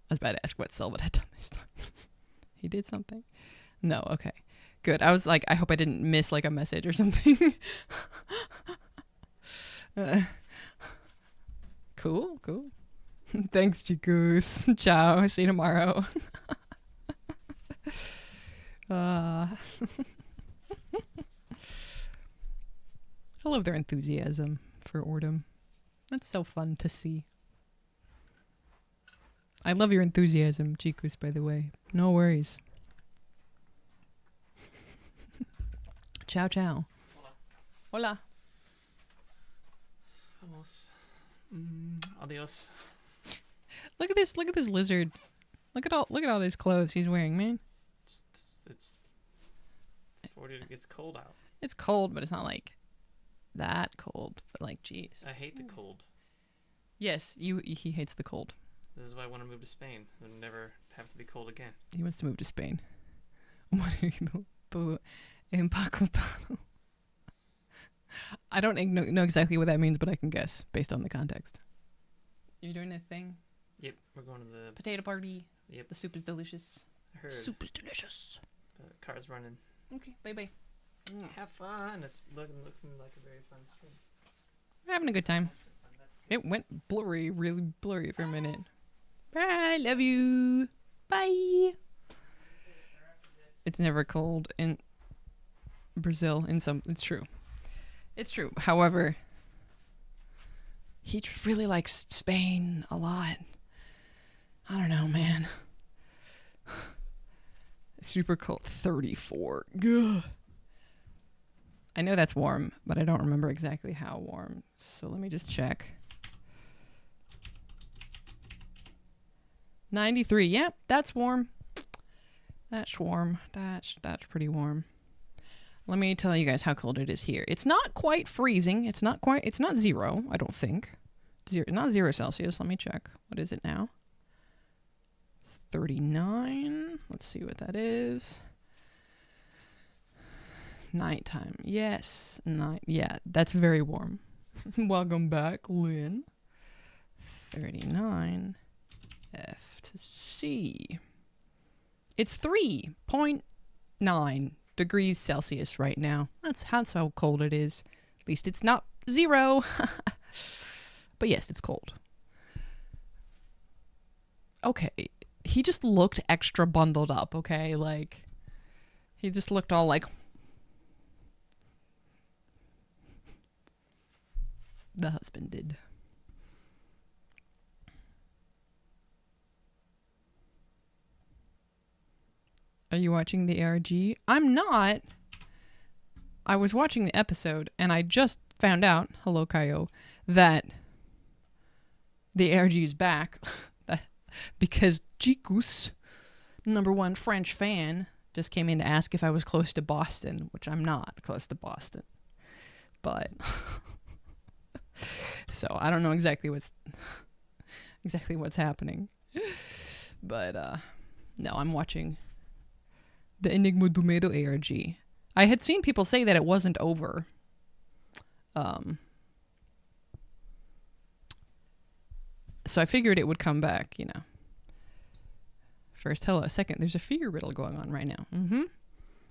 I was about to ask what Cellbit had done this time. He did something? No, okay. Good. I was like, I hope I didn't miss like a message or something. Cool. Thanks, chicos. Ciao. See you tomorrow. I love their enthusiasm for Ordem. That's so fun to see. I love your enthusiasm, chicos, by the way. No worries. Ciao, ciao. Hola. Vamos. Adios. Look at this lizard. Look at all these clothes he's wearing, man. It's 40. It's cold out. It's cold, but it's not like that cold. But like, jeez. I hate the cold. Yes, he hates the cold. This is why I want to move to Spain and never have to be cold again. He wants to move to Spain. Todo empacotado. I don't know exactly what that means, but I can guess based on the context. You're doing that thing? Yep, we're going to the Potato party. Yep. The soup is delicious. I heard. Soup is delicious. The car's running. Okay, bye-bye. Have fun. It's looking like a very fun stream. We're having a good time. It went blurry, really blurry for a minute. Bye, love you. Bye. It's never cold in Brazil. It's true. It's true. However, he really likes Spain a lot. I don't know, man. Super cold. 34. Gah. I know that's warm, but I don't remember exactly how warm. So let me just check. 93. Yep, that's warm. That's warm. That's pretty warm. Let me tell you guys how cold it is here. It's not quite freezing. It's not 0, I don't think. Not 0 Celsius. Let me check. What is it now? 39. Let's see what that is. Nighttime. Yes. Night. Yeah, that's very warm. Welcome back, Lynn. 39. F to C. It's 3.9 degrees Celsius right now. That's how cold it is. At least it's not 0. But yes, it's cold. Okay. He just looked extra bundled up, okay? Like, he just looked all like... The husband did. Are you watching the ARG? I'm not. I was watching the episode, and I just found out, hello Kaio, that the ARG is back. Because Chicus, #1 French fan, just came in to ask if I was close to Boston, which I'm not close to Boston. But... So I don't know exactly what's happening. But no, I'm watching the Enigma do Medo ARG. I had seen people say that it wasn't over. So I figured it would come back, you know. First, hello. Second, there's a figure riddle going on right now.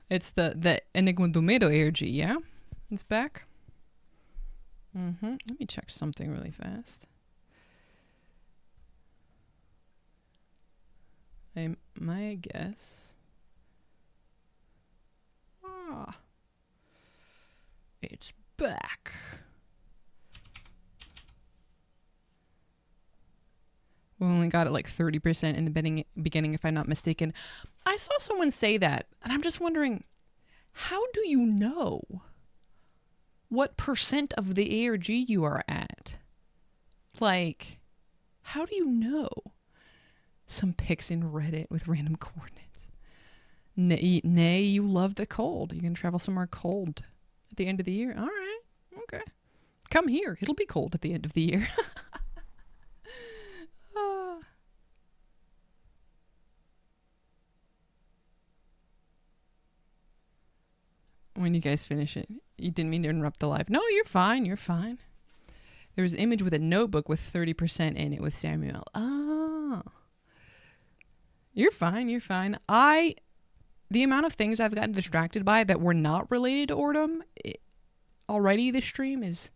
It's the Enigma do Medo ARG, yeah? It's back. Let me check something really fast. My guess. It's back. We only got it like 30% in the beginning, if I'm not mistaken. I saw someone say that, and I'm just wondering, how do you know what percent of the ARG you are at? Like, how do you know? Some pics in Reddit with random coordinates. Nay, you love the cold. You can travel somewhere cold at the end of the year. All right, okay. Come here. It'll be cold at the end of the year. When You guys finish it. You didn't mean to interrupt the live. No, you're fine. You're fine. There was an image with a notebook with 30% in it with Samuel. Oh. You're fine. You're fine. The amount of things I've gotten distracted by that were not related to Ordem already this stream is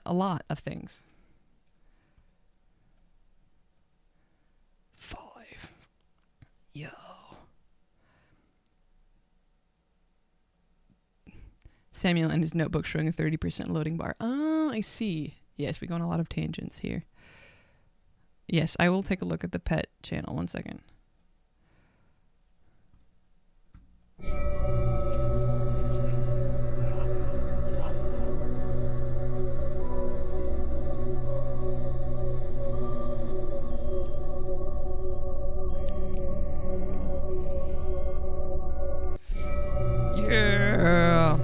a lot of things. 5. Yo. Samuel and his notebook showing a 30% loading bar. Oh, I see. Yes, we go on a lot of tangents here. Yes, I will take a look at the pet channel. 1 second. Yeah.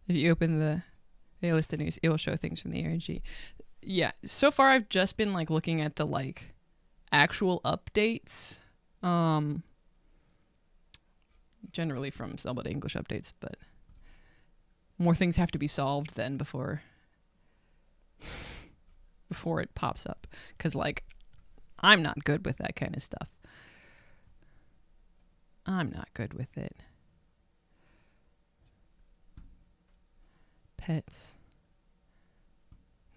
If you open the list of news, it will show things from the ARG. Yeah, so far I've just been like looking at the like actual updates. Generally from Cellbit English updates, but more things have to be solved then before it pops up. 'Cause like I'm not good with that kind of stuff. I'm not good with it. Pets.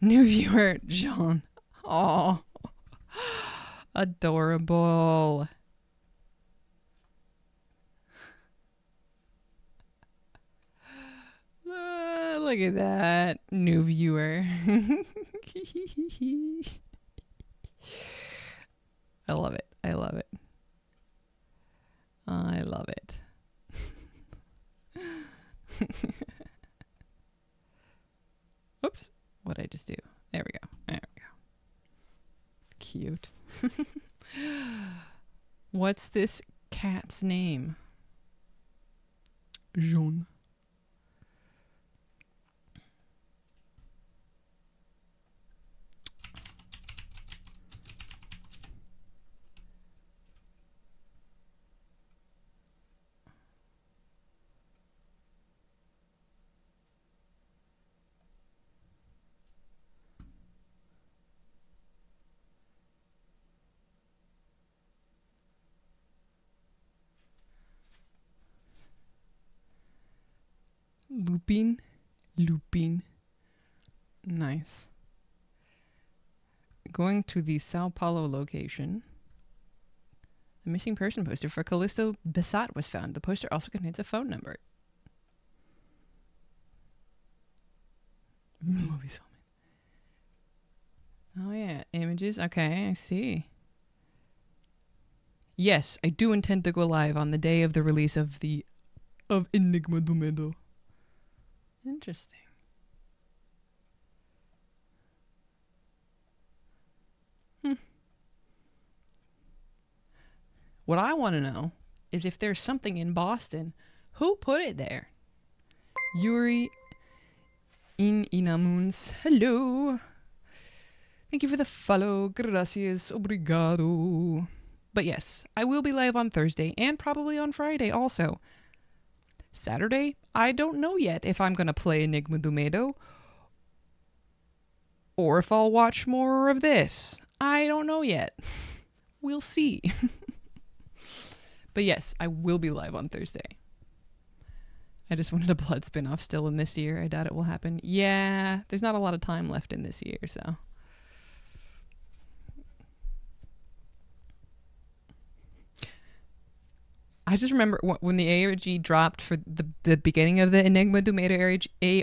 New viewer, John. Oh, adorable. Look at that. New viewer. I love it. I love it. I love it. Oops. What did I just do? There we go. There we go. Cute. What's this cat's name? Jean. Lupin. Nice. Going to the Sao Paulo location. A missing person poster for Callisto Besat was found. The poster also contains a phone number. Oh yeah, images. Okay, I see. Yes, I do intend to go live on the day of the release of Enigma do Medo. Interesting. What I want to know is if there's something in Boston, who put it there? Yuri in Inamuns. Hello. Thank you for the follow. Gracias. Obrigado. But yes, I will be live on Thursday and probably on Friday also. Saturday, I don't know yet if I'm going to play Enigma do Medo or if I'll watch more of this. I don't know yet. We'll see. But yes, I will be live on Thursday. I just wanted a Blood spin-off still in this year. I doubt it will happen. Yeah, there's not a lot of time left in this year, so. I just remember when the ARG dropped for the beginning of the Enigma do Medo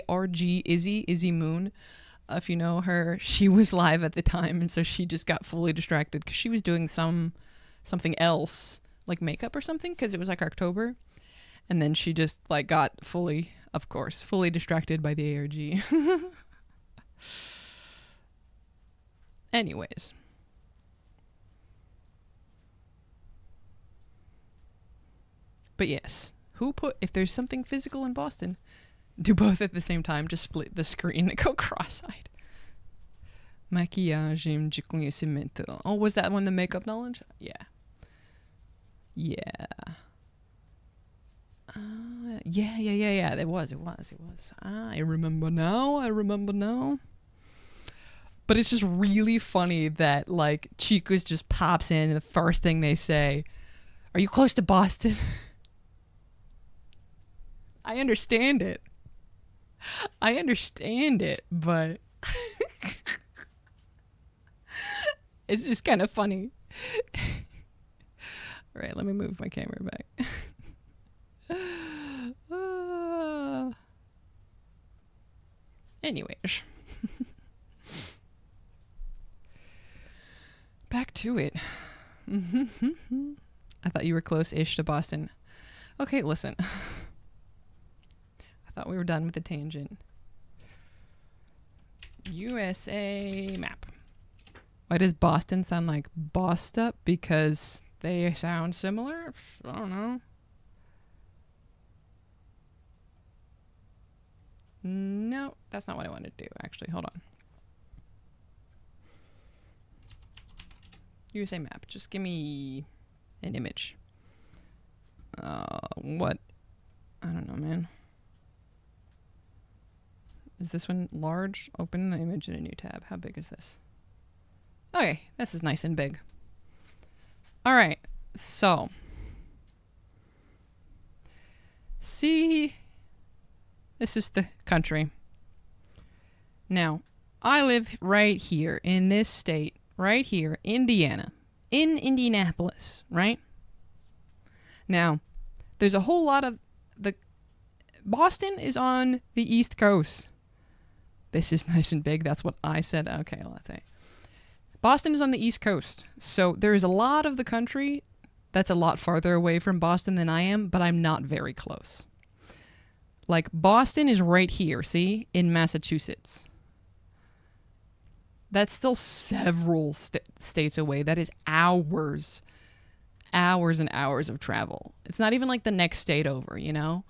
ARG, Izzy Moon. If you know her, she was live at the time, and so she just got fully distracted because she was doing something else, like makeup or something, because it was like October, and then she just like got fully distracted by the ARG. Anyways. But yes, if there's something physical in Boston, do both at the same time, just split the screen and go cross-eyed. Maquiagem de conhecimento. Oh, was that one the makeup knowledge? Yeah. Yeah. Yeah. It was. I remember now. But it's just really funny that, like, Chico's just pops in and the first thing they say, "Are you close to Boston?" I understand it, but it's just kind of funny. All right, let me move my camera back. Anyways. Back to it. I thought you were close-ish to Boston. Okay, listen. I thought we were done with the tangent. USA map. Why does Boston sound like bossed up? Because they sound similar? I don't know. No, that's not what I wanted to do, actually. Hold on. USA map. Just give me an image. What? I don't know, man. Is this one large? Open the image in a new tab. How big is this? Okay, this is nice and big. All right, so. See, this is the country. Now, I live right here in this state, right here, Indiana, in Indianapolis, right? Now, there's a whole lot of Boston is on the East Coast. This is nice and big. That's what I said. Okay, let's say. Boston is on the East Coast. So there is a lot of the country that's a lot farther away from Boston than I am, but I'm not very close. Like, Boston is right here, see? In Massachusetts. That's still several states away. That is hours. Hours and hours of travel. It's not even like the next state over, you know?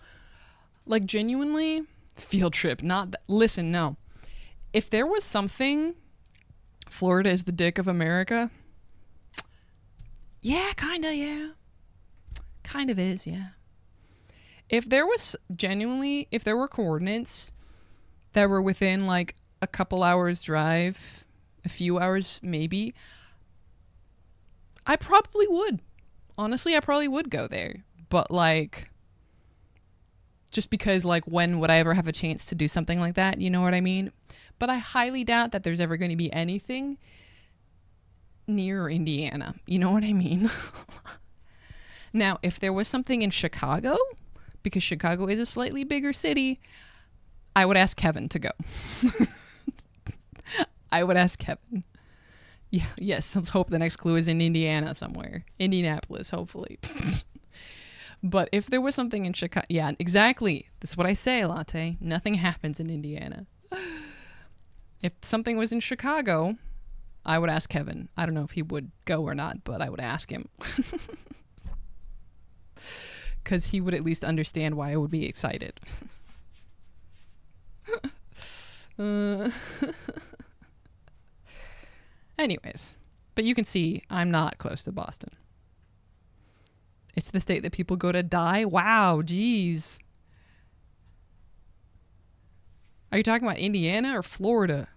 Like, genuinely, field trip. Listen, no. If there was something, Florida is the dick of America. Yeah, kinda, yeah. Kind of is, yeah. If there was if there were coordinates that were within like a couple hours drive, a few hours maybe, I probably would. Honestly, I probably would go there. But like, just because like, when would I ever have a chance to do something like that? You know what I mean? But I highly doubt that there's ever going to be anything near Indiana. You know what I mean? Now, if there was something in Chicago, because Chicago is a slightly bigger city, I would ask Kevin to go. I would ask Kevin. Yeah, yes, let's hope the next clue is in Indiana somewhere. Indianapolis, hopefully. But if there was something in Chicago... Yeah, exactly. That's what I say, Latte. Nothing happens in Indiana. If something was in Chicago, I would ask Kevin. I don't know if he would go or not, but I would ask him. Because he would at least understand why I would be excited. Anyways, but you can see I'm not close to Boston. It's the state that people go to die? Wow, geez. Are you talking about Indiana or Florida?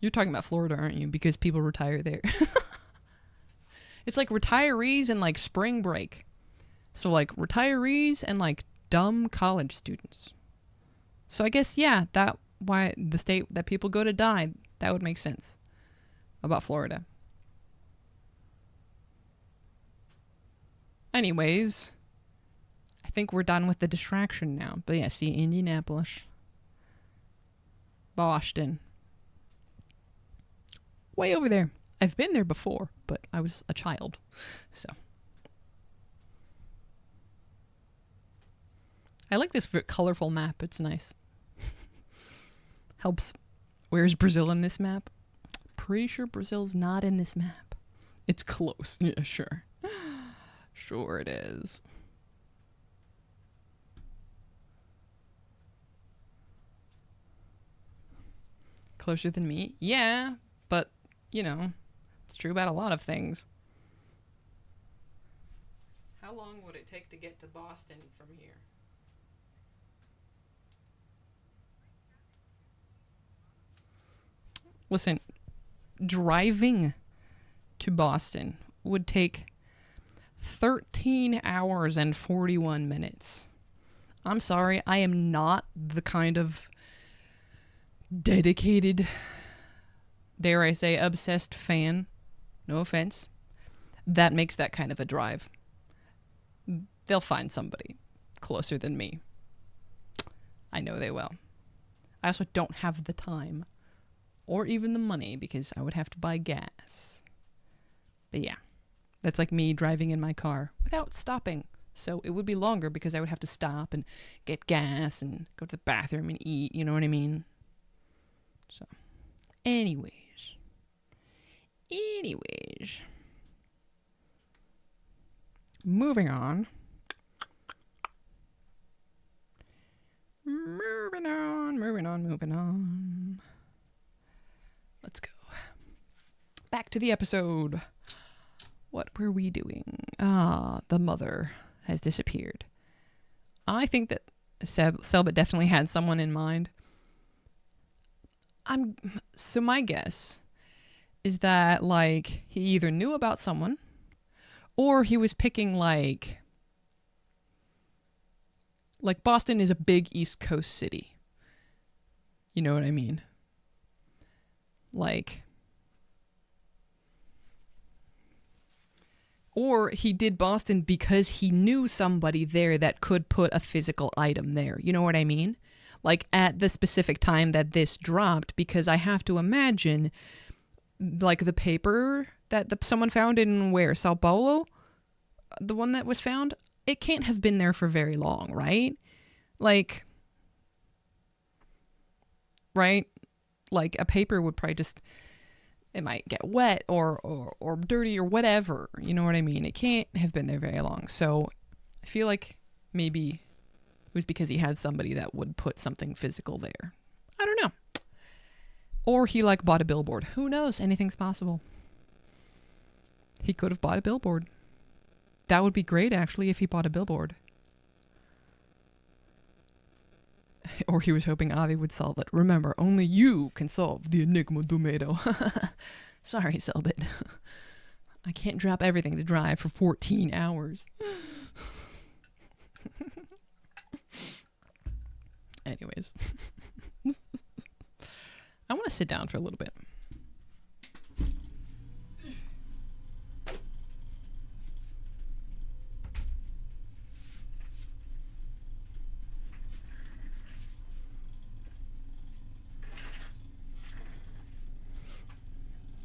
You're talking about Florida, aren't you? Because people retire there. It's like retirees and like spring break. So like retirees and like dumb college students. So I guess, yeah, that why the state that people go to die, that would make sense about Florida. Anyways, I think we're done with the distraction now. But yeah, see, Indianapolis. Boston. Way over there. I've been there before, but I was a child. So. I like this colorful map. It's nice. Helps. Where's Brazil in this map? Pretty sure Brazil's not in this map. It's close. Yeah, sure. Sure it is. Closer than me? Yeah, but, you know, it's true about a lot of things. How long would it take to get to Boston from here? Listen, driving to Boston would take 13 hours and 41 minutes. I'm sorry, I am not the kind of dedicated, dare I say, obsessed fan, no offense, that makes that kind of a drive. They'll find somebody closer than me. I know they will. I also don't have the time or even the money because I would have to buy gas. But yeah, that's like me driving in my car without stopping. So it would be longer because I would have to stop and get gas and go to the bathroom and eat, you know what I mean? So, anyways. Moving on. Moving on. Let's go. Back to the episode. What were we doing? The mother has disappeared. I think that Cellbit definitely had someone in mind. So my guess is that, like, he either knew about someone or he was picking, like Boston is a big East Coast city. You know what I mean? Or he did Boston because he knew somebody there that could put a physical item there. You know what I mean? Like, at the specific time that this dropped, because I have to imagine, like, the paper that someone found in where? Sao Paulo? The one that was found? It can't have been there for very long, right? Right? Like, a paper would probably just, it might get wet or dirty or whatever. You know what I mean? It can't have been there very long. So I feel like maybe it was because he had somebody that would put something physical there. I don't know. Or he, like, bought a billboard. Who knows? Anything's possible. He could have bought a billboard. That would be great, actually, if he bought a billboard. Or he was hoping Avi would solve it. Remember, only you can solve the Enigma Tomato. Sorry, Cellbit. I can't drop everything to drive for 14 hours. Anyways. I want to sit down for a little bit.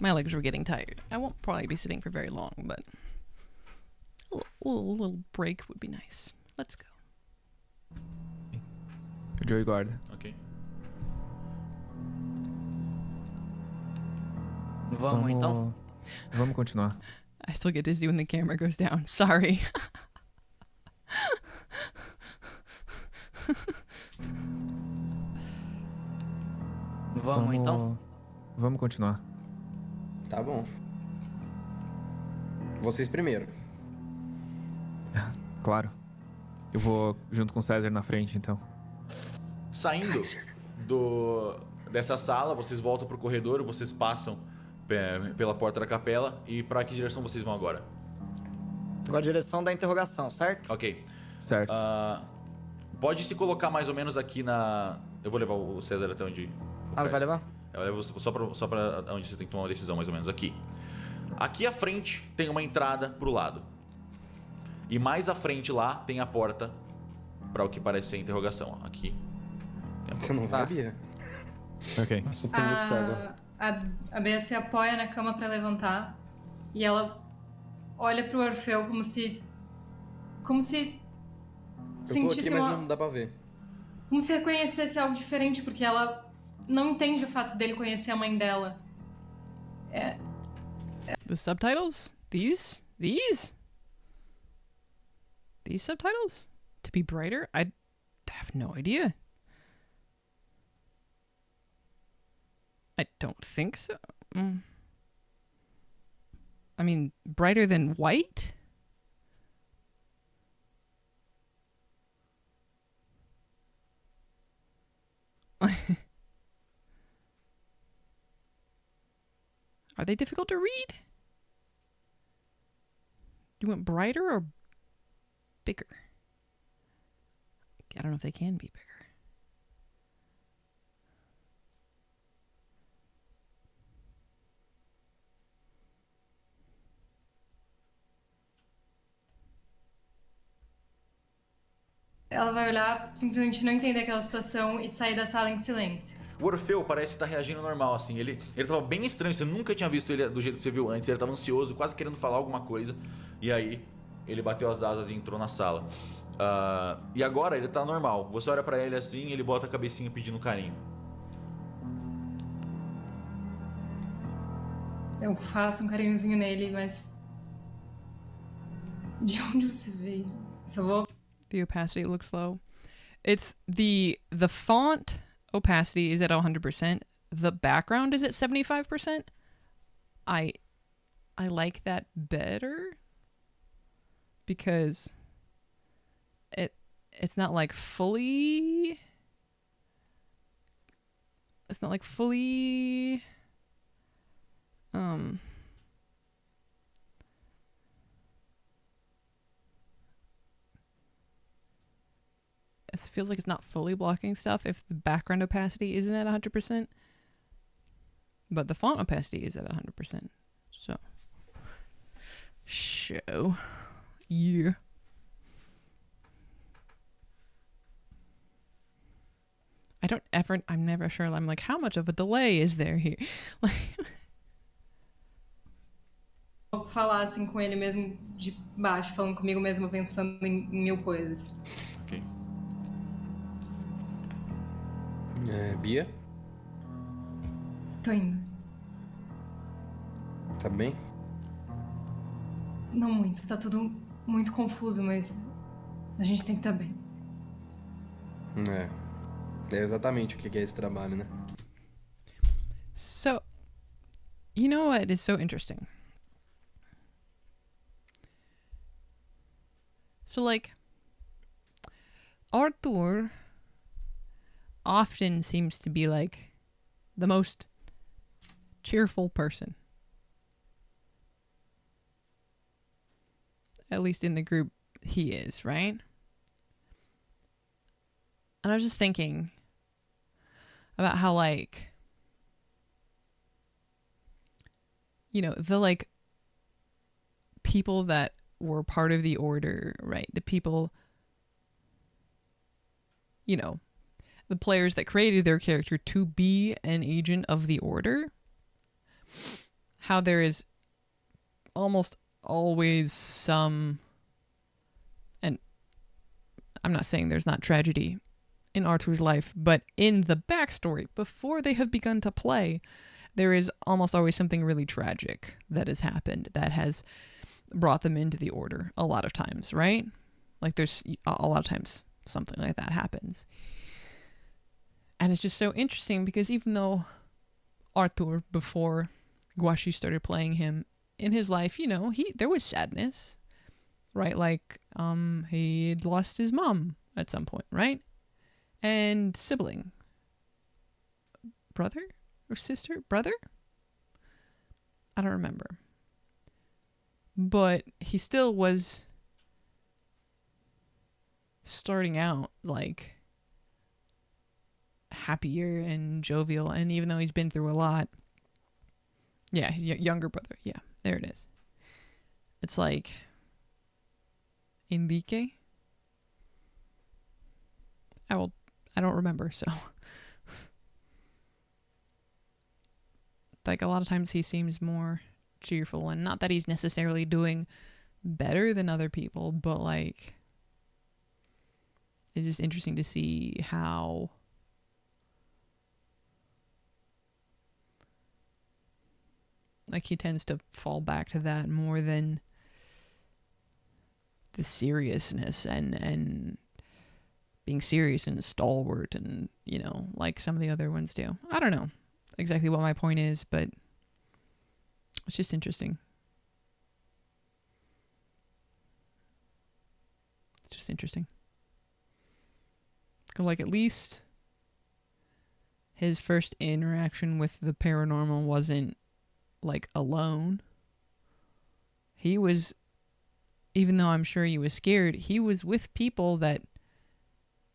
My legs were getting tired. I won't probably be sitting for very long, but a little break would be nice. Let's go. Joey guarda. Ok. Vamos então? Vamos continuar. I still get dizzy when the camera goes down. Sorry. Vamos então? Vamos continuar. Tá bom. Vocês primeiro. Claro. Eu vou junto com o César na frente, então. Saindo dessa sala, vocês voltam pro corredor, vocês passam pela porta da capela. E pra que direção vocês vão agora? Agora a direção da interrogação, certo? Ok. Certo. Pode se colocar mais ou menos aqui na... Eu vou levar o César até onde... Vai levar? Eu levo só pra onde vocês têm que tomar uma decisão, mais ou menos. Aqui. Aqui à frente tem uma entrada pro lado. E mais à frente lá tem a porta pra o que parece ser a interrogação. Aqui. Você não sabia? Ok. Nossa, eu tô muito cego. A Bea se apoia na cama pra levantar e ela olha pro Orfeu como se Eu tô sentisse aqui, mas não dá pra ver. como se reconhecesse algo diferente, porque ela não entende o fato dele conhecer a mãe dela. The subtitles? These subtitles? To be brighter? I have no idea. I don't think so. I mean, brighter than white? Are they difficult to read? Do you want brighter or bigger? I don't know if they can be bigger. Ela vai olhar, simplesmente não entender aquela situação e sair da sala em silêncio. O Orfeu parece estar reagindo normal, assim. Ele tava bem estranho, você nunca tinha visto ele do jeito que você viu antes. Ele tava ansioso, quase querendo falar alguma coisa. E aí, ele bateu as asas e entrou na sala. E agora ele tá normal. Você olha pra ele assim, ele bota a cabecinha pedindo carinho. Eu faço um carinhozinho nele, mas... De onde você veio? Só vou... The opacity looks low. It's the font opacity is at 100%. The background is at 75%. I like that better because it's not like fully it feels like it's not fully blocking stuff if the background opacity isn't at 100%, but the font opacity is at 100%. So, yeah. I'm never sure. I'm like, how much of a delay is there here? Vou falar assim com ele mesmo de baixo, falando comigo mesmo, pensando em mil coisas. Ok. Bia? Tô indo. Tá bem? Não muito, tá tudo muito confuso, mas a gente tem que estar bem. É exatamente o que é esse trabalho, né? So, you know what is so interesting? So, like, Arthur often seems to be, like, the most cheerful person. At least in the group he is, right? And I was just thinking about how, like, you know, the, like, people that were part of the order, right? The people, you know, the players that created their character to be an agent of the order. How there is almost always some, and I'm not saying there's not tragedy in Arthur's life, but in the backstory, before they have begun to play, there is almost always something really tragic that has happened that has brought them into the order a lot of times, right? Like there's a lot of times something like that happens. And it's just so interesting because even though Arthur, before Guashi started playing him in his life, you know, there was sadness, right? Like he'd lost his mom at some point, right? And sibling. Brother or sister? Brother? I don't remember. But he still was starting out like happier and jovial, and even though he's been through a lot, yeah, his younger brother, yeah, there it is. It's like Enrique. I don't remember, so like a lot of times he seems more cheerful, and not that he's necessarily doing better than other people, but like it's just interesting to see how like he tends to fall back to that more than the seriousness and being serious and stalwart, and you know, like some of the other ones do. I don't know exactly what my point is, but it's just interesting. It's just interesting. Like, at least his first interaction with the paranormal wasn't like alone. He was, even though I'm sure he was scared, he was with people that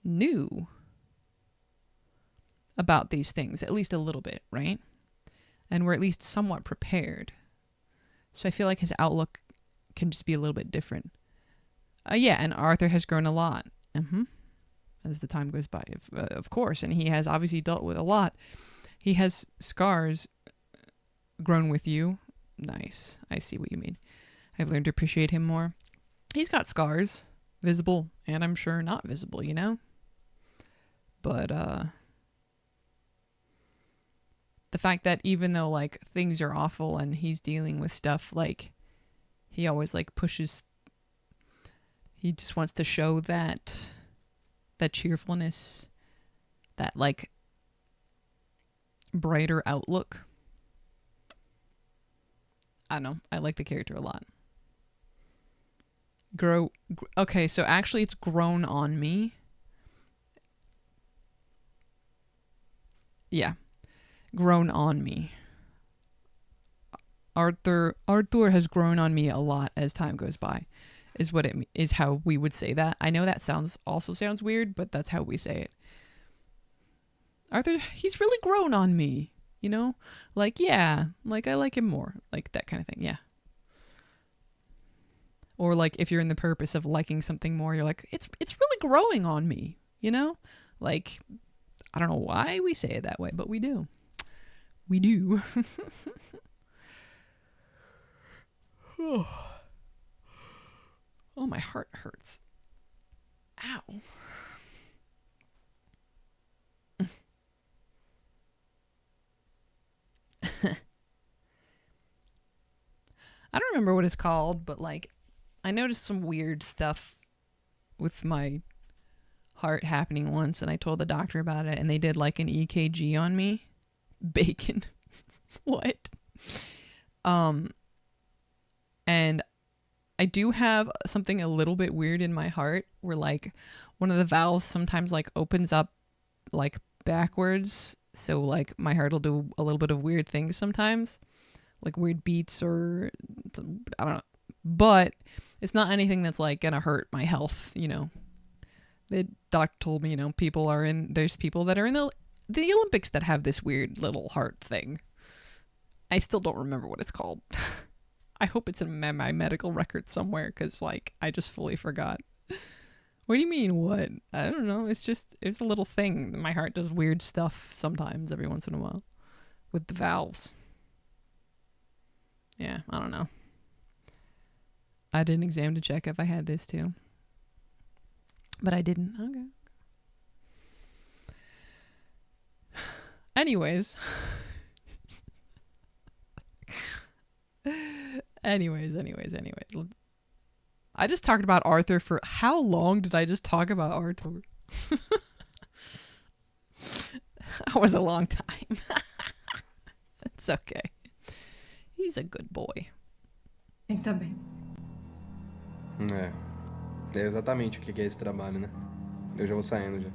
knew about these things, at least a little bit, right? And were at least somewhat prepared. So I feel like his outlook can just be a little bit different. Yeah, and Arthur has grown a lot. As the time goes by, of course. And he has obviously dealt with a lot. He has scars grown with you. Nice. I see what you mean. I've learned to appreciate him more. He's got scars, visible and I'm sure not visible, you know? But the fact that even though like things are awful and he's dealing with stuff, like he always like pushes, he just wants to show that cheerfulness, that like brighter outlook. I don't know. I like the character a lot. Okay, so actually it's grown on me. Yeah. Grown on me. Arthur has grown on me a lot as time goes by. Is what it is, how we would say that. I know that sounds weird, but that's how we say it. Arthur, he's really grown on me, you know? Like, yeah, like I like him more. Like that kind of thing, yeah. Or like if you're in the purpose of liking something more, you're like, it's really growing on me, you know? Like, I don't know why we say it that way, but we do. We do. Oh, my heart hurts. Ow. I don't remember what it's called, but like I noticed some weird stuff with my heart happening once, and I told the doctor about it, and they did like an EKG on me. Bacon. What? And I do have something a little bit weird in my heart where like one of the valves sometimes like opens up like backwards. So like my heart will do a little bit of weird things sometimes, like weird beats or I don't know. But it's not anything that's like gonna hurt my health, you know. The doctor told me, you know, there's people that are in the Olympics that have this weird little heart thing. I still don't remember what it's called. I hope it's in my medical record somewhere, because like I just fully forgot. What do you mean, what? I don't know. It's a little thing. My heart does weird stuff sometimes, every once in a while, with the valves. Yeah, I don't know. I did an exam to check if I had this too, but I didn't. Okay. Anyways. Anyways. I just talked about Arthur for how long did I just talk about Arthur? That was a long time. It's okay. He's a good boy. Tem que tá bem. É exatamente o que é esse trabalho, né? Eu já vou saindo já.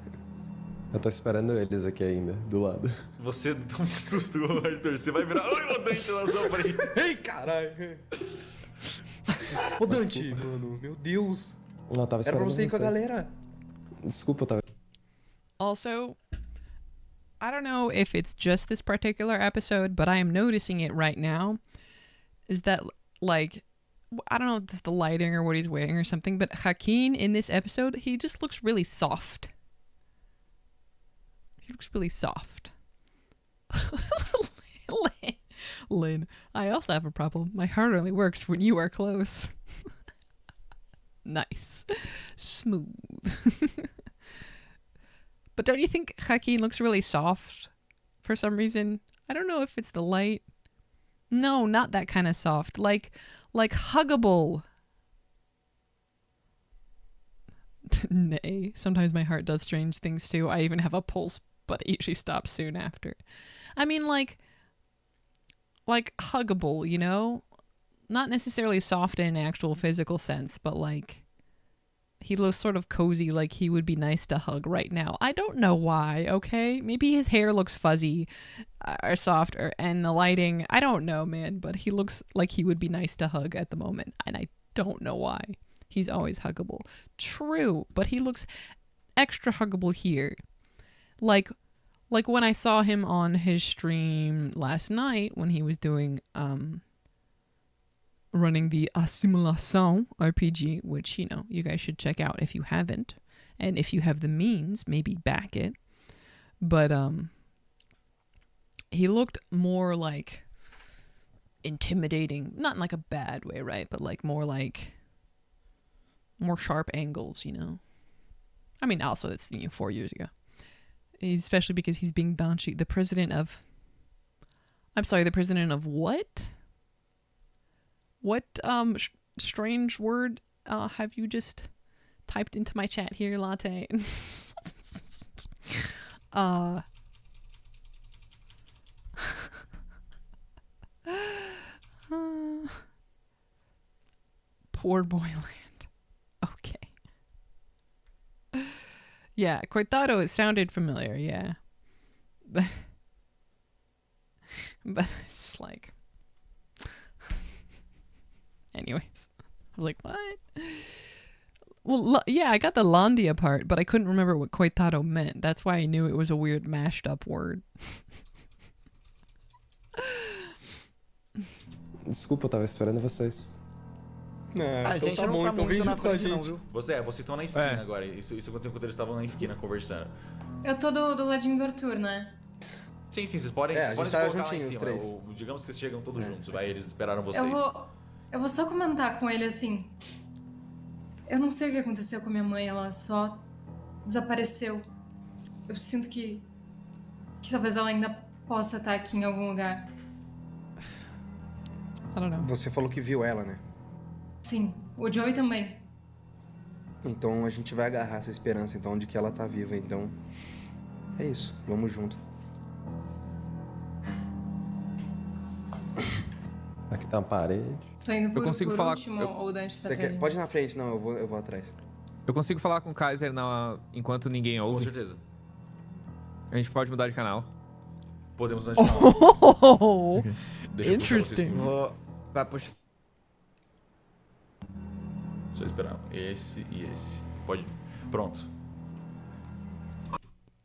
Eu tô esperando eles aqui ainda, do lado. Você dá um susto, Arthur. Você vai virar... Oi, o Dante na sua frente. Ei, caralho. Ô, Dante, mano. Meu Deus. Não, tava Era pra esperando você ir com a galera. Desculpa, eu tava... Also, I don't know if it's just this particular episode, but I am noticing it right now, is that, like, I don't know if it's the lighting or what he's wearing or something, but Hakeem in this episode, he just looks really soft. He looks really soft. Lynn, I also have a problem. My heart only works when you are close. Nice. Smooth. But don't you think Hakeem looks really soft for some reason? I don't know if it's the light. No, not that kind of soft. Like huggable. Nay, sometimes my heart does strange things too. I even have a pulse, but it usually stops soon after. I mean, like huggable, you know? Not necessarily soft in an actual physical sense, but like He looks sort of cozy, like he would be nice to hug right now. I don't know why, okay? Maybe his hair looks fuzzy or soft, and the lighting, I don't know, man, but he looks like he would be nice to hug at the moment, and I don't know why. He's always huggable. True, but he looks extra huggable here. Like when I saw him on his stream last night when he was doing running the Assimilation RPG, which, you know, you guys should check out if you haven't. And if you have the means, maybe back it. But he looked more like intimidating, not in like a bad way, right? But like more sharp angles, you know. I mean, also it's 4 years ago. Especially because he's being Banshee, the president of what? What strange word have you just typed into my chat here, Latte? Poor boy land. Okay. Yeah, Coitado, it sounded familiar, yeah. But it's just like... Anyways, I was like, what? Well, yeah, I got the Landia part, but I couldn't remember what coitado meant. That's why I knew it was a weird mashed up word. Desculpa, eu tava esperando vocês. A gente tá não bom, tá então vem muito na junto com a frente não, gente. viu? Vocês estão na esquina agora. Isso aconteceu quando eles estavam na esquina conversando. Eu tô do ladinho do Arthur, né? Sim, vocês podem, a vocês gente podem tá se colocar lá em juntinhos, cima. os três. Digamos que vocês chegam todos juntos, vai. Eles esperaram vocês. Eu vou só comentar com ele assim. Eu não sei o que aconteceu com minha mãe, ela só desapareceu. Eu sinto que talvez ela ainda possa estar aqui em algum lugar. I don't know. Você falou que viu ela, né? Sim, o Joey também. Então a gente vai agarrar essa esperança, então, de que ela tá viva. Então, é isso. Vamos junto. Aqui tá uma parede. Tô indo por consigo falar- último, ou o Dante tá Você quer? ali? Pode ir na frente, não, eu vou atrás. Eu consigo falar com o Kaiser enquanto ninguém Com ouve? certeza. A gente pode mudar de canal. Podemos mudar de canal. Oh, Deixa eu puxar vocês interesting. por- Vai puxar. Só esperar. Esse e esse. Pode. Pronto.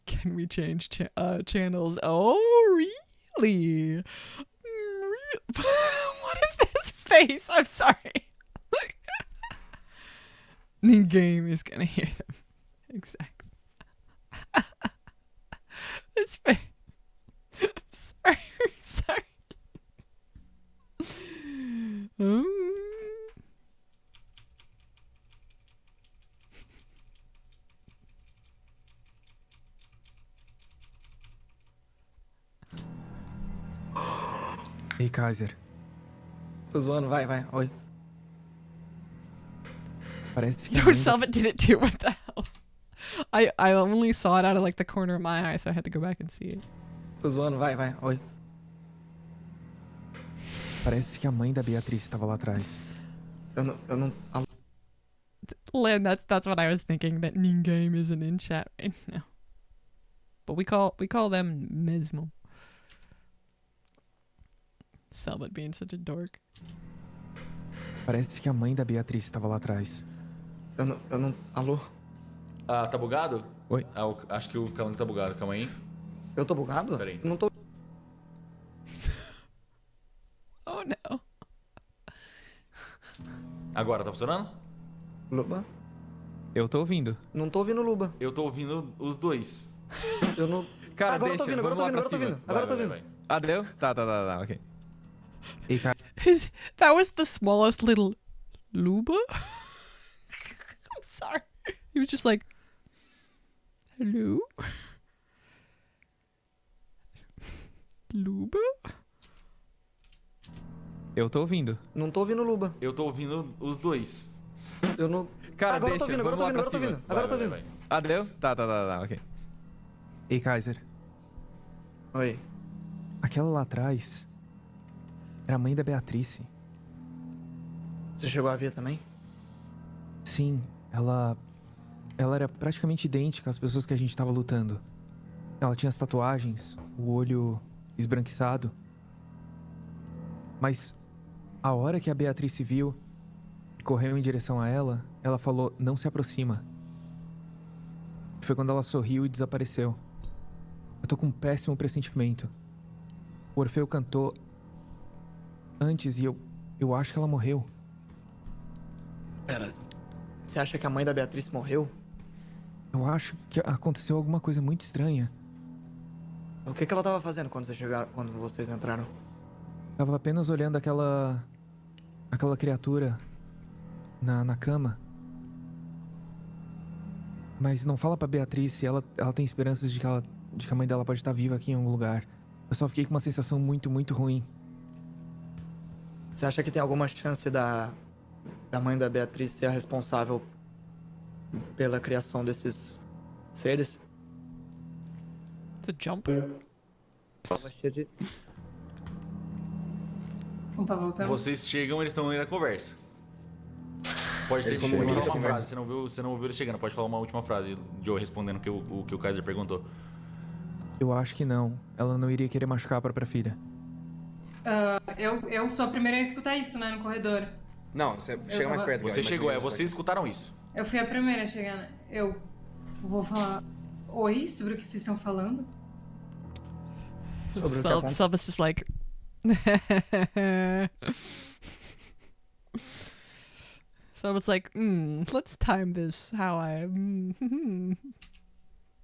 Can we change channels? Oh, really? What is this face? I'm sorry. Ninguém is gonna hear them. Exactly. It's fake. I'm sorry. Ei, Kaiser. Tô zoando, vai. Oi. Parece que a No, mãe da- Cellbit did it too. What the hell? I only saw it out of like the corner of my eye, so I had to go back and see it. Tô zoando, vai. Oi. Parece que a mãe da Beatriz estava lá atrás. Eu não... Len, that's what I was thinking. That Ningame isn't in chat right now, but we call them Mesmo. Cellbit being such a dork. Parece que a mãe da Beatriz estava lá atrás. Eu não... Alô? Ah, tá bugado? Oi. Ah, acho que o calango tá bugado. Calma aí. Eu tô bugado? Pera aí. Não tô... Oh no. Agora, tá funcionando? Luba? Eu tô ouvindo. Não tô ouvindo Luba. Eu tô ouvindo os dois. Eu não... Cara, agora eu tô deixa, ouvindo, agora eu vamos tô lá ouvindo, pra agora eu tô cima. ouvindo. Ah, deu? Tá, ok. Ei, cara. That was the smallest little Luba. I'm sorry. He was just like, hello? Luba? Eu tô ouvindo. Não tô ouvindo Luba. Eu tô ouvindo os dois. Eu não... Cara, agora eu tô deixa, ouvindo, agora eu tô vamos lá ouvindo, pra agora eu tô cima. ouvindo. Agora eu tô ouvindo. Ah, deu? Tá, ok. Ei, Kaiser. Oi. Aquela lá atrás era a mãe da Beatriz. Você chegou a ver também? Sim, ela era praticamente idêntica às pessoas que a gente tava lutando. Ela tinha as tatuagens, o olho esbranquiçado. Mas a hora que a Beatriz se viu e correu em direção a ela, ela falou, não se aproxima. Foi quando ela sorriu e desapareceu. Eu tô com um péssimo pressentimento. O Orfeu cantou antes e eu acho que ela morreu. Pera, você acha que a mãe da Beatriz morreu? Eu acho que aconteceu alguma coisa muito estranha. O que ela tava fazendo quando vocês entraram? Tava apenas olhando aquela criatura na cama. Mas não fala pra Beatriz se ela tem esperanças de que a mãe dela pode estar viva aqui em algum lugar. Eu só fiquei com uma sensação muito, muito ruim. Você acha que tem alguma chance da mãe da Beatriz ser a responsável pela criação desses seres? It's a jump. Opa, voltamos. Vocês chegam, eles estão na conversa. Pode ter uma última frase, você não ouviu ele chegando. Pode falar uma última frase, Joe, respondendo o que o Kaiser perguntou. Eu acho que não. Ela não iria querer machucar a própria filha. Eu sou a primeira a escutar isso, né, no corredor. Não, você chega mais perto. Você chegou, vocês escutaram isso. Eu fui a primeira a chegar, né? Eu vou falar oi sobre o que vocês estão falando. Sobre o que aconteceu. Cellbit's just like... Cellbit's like, let's time this how I...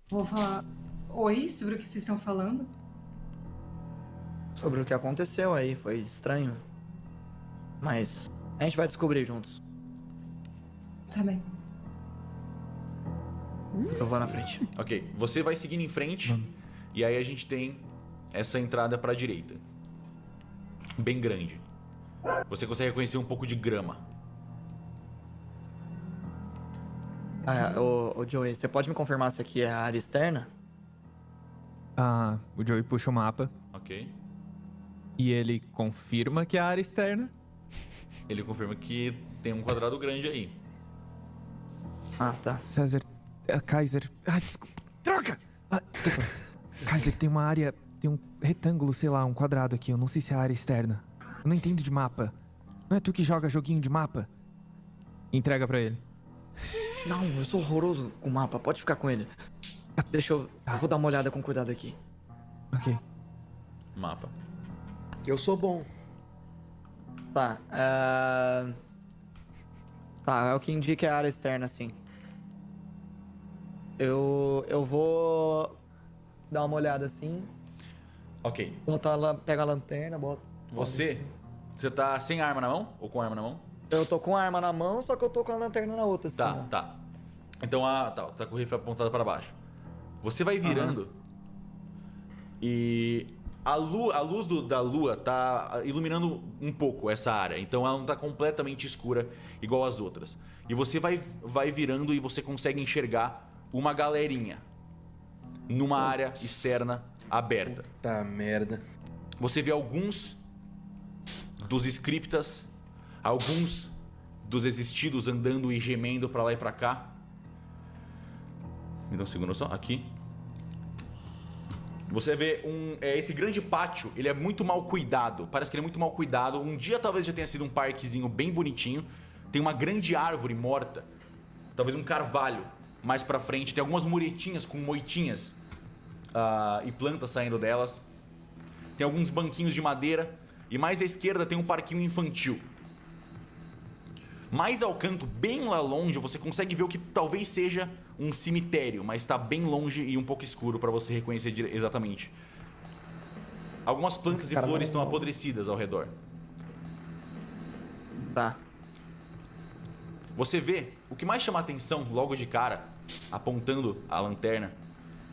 Vou falar oi sobre o que vocês estão falando. Sobre o que aconteceu aí, foi estranho. Mas a gente vai descobrir juntos. Tá bem. Eu vou na frente. Ok, você vai seguindo em frente e aí a gente tem essa entrada pra direita. Bem grande. Você consegue reconhecer um pouco de grama. Ô Joey, você pode me confirmar se aqui é a área externa? O Joey puxa o mapa. Ok. E ele confirma que é a área externa. Ele confirma que tem um quadrado grande aí. Ah, tá. César... Kaiser... desculpa. Droga! Desculpa. Kaiser, tem uma área... Tem um retângulo, sei lá, um quadrado aqui. Eu não sei se é a área externa. Eu não entendo de mapa. Não é tu que joga joguinho de mapa? Entrega pra ele. Não, eu sou horroroso com mapa. Pode ficar com ele. Deixa eu vou dar uma olhada com cuidado aqui. Ok. Mapa. Eu sou bom. Tá, Tá, é o que indica a área externa, sim. Eu vou dar uma olhada assim. Ok. Pega a lanterna, bota. Você tá sem arma na mão? Ou com arma na mão? Eu tô com a arma na mão, só que eu tô com a lanterna na outra, assim. Tá. Então, tá com o rifle apontado para baixo. Você vai virando e a luz da lua tá iluminando um pouco essa área. Então ela não tá completamente escura igual as outras. E você vai virando e você consegue enxergar uma galerinha numa área externa aberta. Tá merda. Você vê alguns dos Escriptas, alguns dos existidos andando e gemendo pra lá e pra cá. Me dá um segundo só, aqui. Você vê esse grande pátio, ele é muito mal cuidado. Parece que ele é muito mal cuidado. Um dia talvez já tenha sido um parquezinho bem bonitinho. Tem uma grande árvore morta, talvez um carvalho mais pra frente. Tem algumas muretinhas com moitinhas e plantas saindo delas. Tem alguns banquinhos de madeira. E mais à esquerda tem um parquinho infantil. Mais ao canto, bem lá longe, você consegue ver o que talvez seja um cemitério, mas está bem longe e um pouco escuro para você reconhecer exatamente. Algumas plantas e flores estão apodrecidas ao redor. Tá. Você vê, o que mais chama a atenção logo de cara, apontando a lanterna,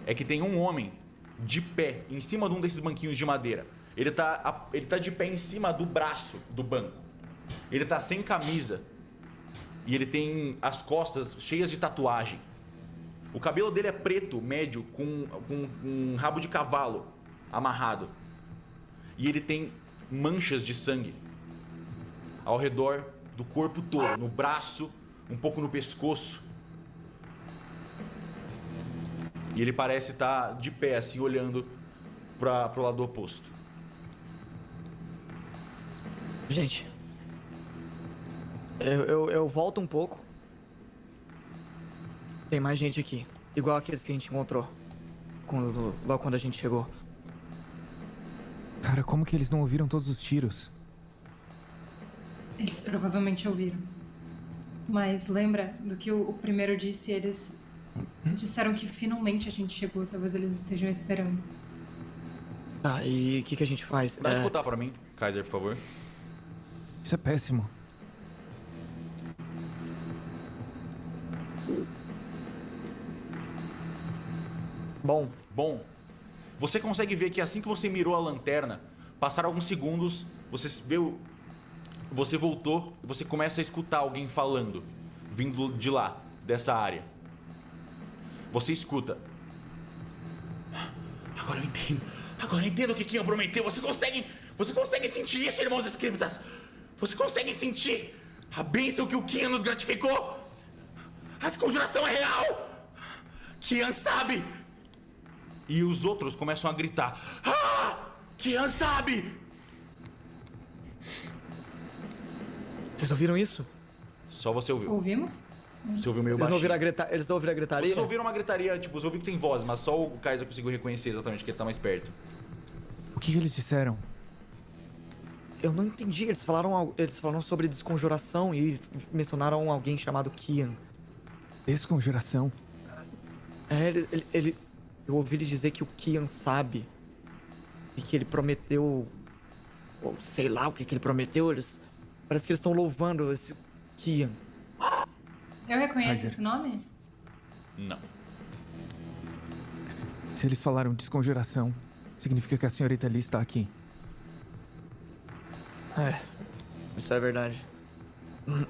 é que tem um homem de pé em cima de um desses banquinhos de madeira. Ele tá de pé em cima do braço do banco. Ele tá sem camisa. E ele tem as costas cheias de tatuagem. O cabelo dele é preto, médio, com um rabo de cavalo amarrado. E ele tem manchas de sangue ao redor do corpo todo. No braço, um pouco no pescoço. E ele parece estar de pé, assim, olhando pro lado oposto. Gente, eu volto um pouco. Tem mais gente aqui, igual aqueles que a gente encontrou logo quando a gente chegou. Cara, como que eles não ouviram todos os tiros? Eles provavelmente ouviram. Mas lembra do que o primeiro disse? Eles disseram que finalmente a gente chegou. Talvez eles estejam esperando. Tá, e o que a gente faz? Dá escutar pra mim, Kaiser, por favor. Isso é péssimo. Bom. Você consegue ver que assim que você mirou a lanterna, passaram alguns segundos, você voltou e você começa a escutar alguém falando, vindo de lá, dessa área. Você escuta. Agora eu entendo o que Kian prometeu. Você consegue sentir isso, irmãos Escriptas? Você consegue sentir a bênção que o Kian nos gratificou? A desconjuração é real! Kian sabe! E os outros começam a gritar. Ah! Kian sabe! Vocês ouviram isso? Só você ouviu. Ouvimos? Você ouviu meio Eles baixinho. Eles não ouviram a gritaria? Vocês ouviram uma gritaria, tipo, você ouviu que tem voz, mas só o Kaiser conseguiu reconhecer exatamente que ele tá mais perto. O que eles disseram? Eu não entendi. Eles falaram sobre desconjuração e mencionaram alguém chamado Kian. Desconjuração? Eu ouvi ele dizer que o Kian sabe. E que ele prometeu... Ou sei lá o que ele prometeu. Parece que eles estão louvando esse Kian. Eu reconheço esse nome? Não. Se eles falaram desconjuração, significa que a senhorita Lee está aqui. Isso é verdade.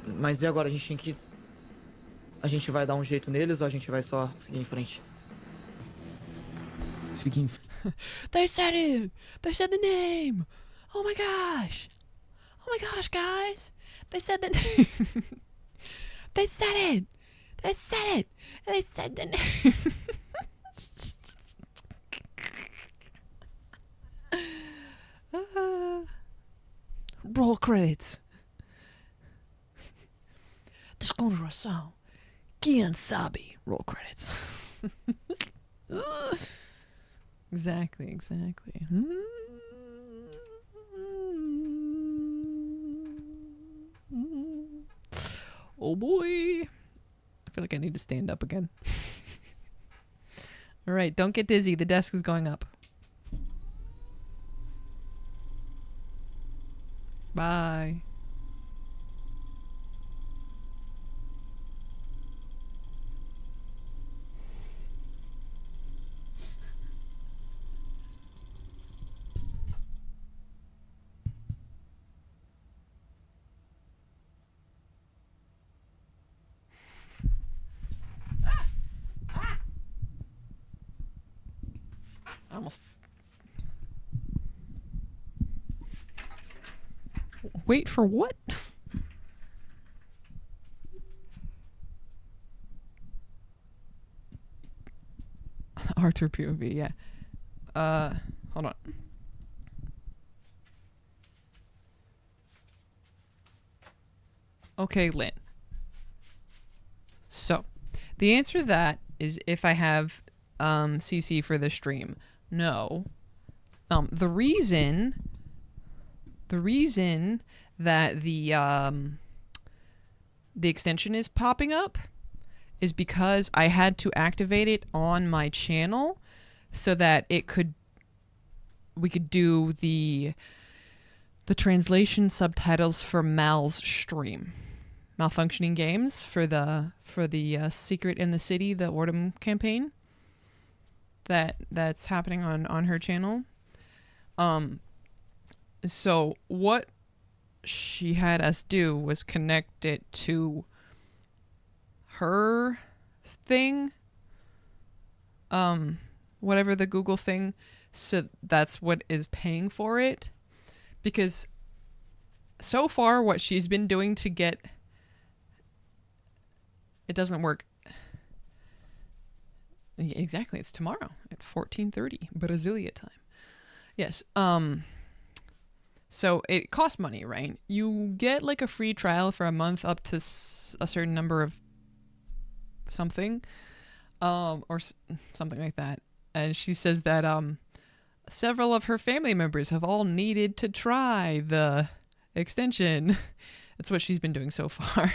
Mas e agora? A gente vai dar um jeito neles ou a gente vai só seguir em frente? Seguir em frente. They said it! They said the name! Oh my gosh! Oh my gosh, guys! They said the name! They said it! They said it! They said the name! Roll credits. Desconjuração. Quem sabe? Roll credits. Exactly. Oh boy. I feel like I need to stand up again. All right, don't get dizzy. The desk is going up. Bye. Almost. Wait for what? Arthur POV, yeah. Hold on. Okay, Lynn. So, the answer to that is if I have CC for the stream. No. The reason that the extension is popping up is because I had to activate it on my channel so that we could do the translation subtitles for Mal's stream. Malfunctioning Games for the Secret in the City, the Ordem campaign that's happening on her channel. So what she had us do was connect it to her thing, whatever the Google thing, so that's what is paying for it. Because so far what she's been doing to get it doesn't work. Exactly. It's tomorrow at 14:30 Brasilia time. Yes. So it costs money, right? You get like a free trial for a month up to a certain number of something, or something like that. And she says that several of her family members have all needed to try the extension. That's what she's been doing so far.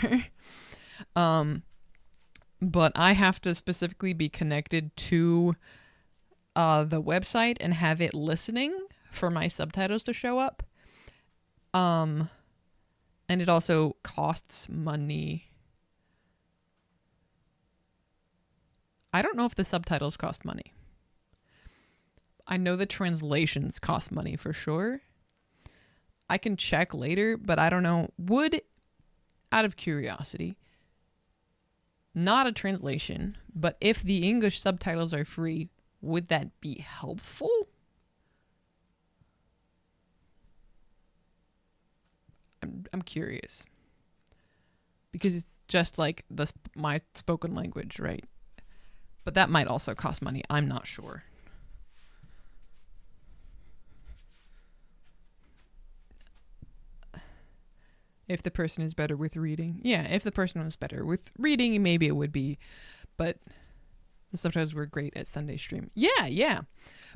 But I have to specifically be connected to the website and have it listening for my subtitles to show up. And it also costs money. I don't know if the subtitles cost money. I know the translations cost money for sure. I can check later, but I don't know. Out of curiosity, not a translation, but if the English subtitles are free, would that be helpful? I'm curious. Because it's just like my spoken language, right? But that might also cost money. I'm not sure. If the person is better with reading. Yeah, if the person was better with reading, maybe it would be. But the subtitles were great at Sunday stream. Yeah.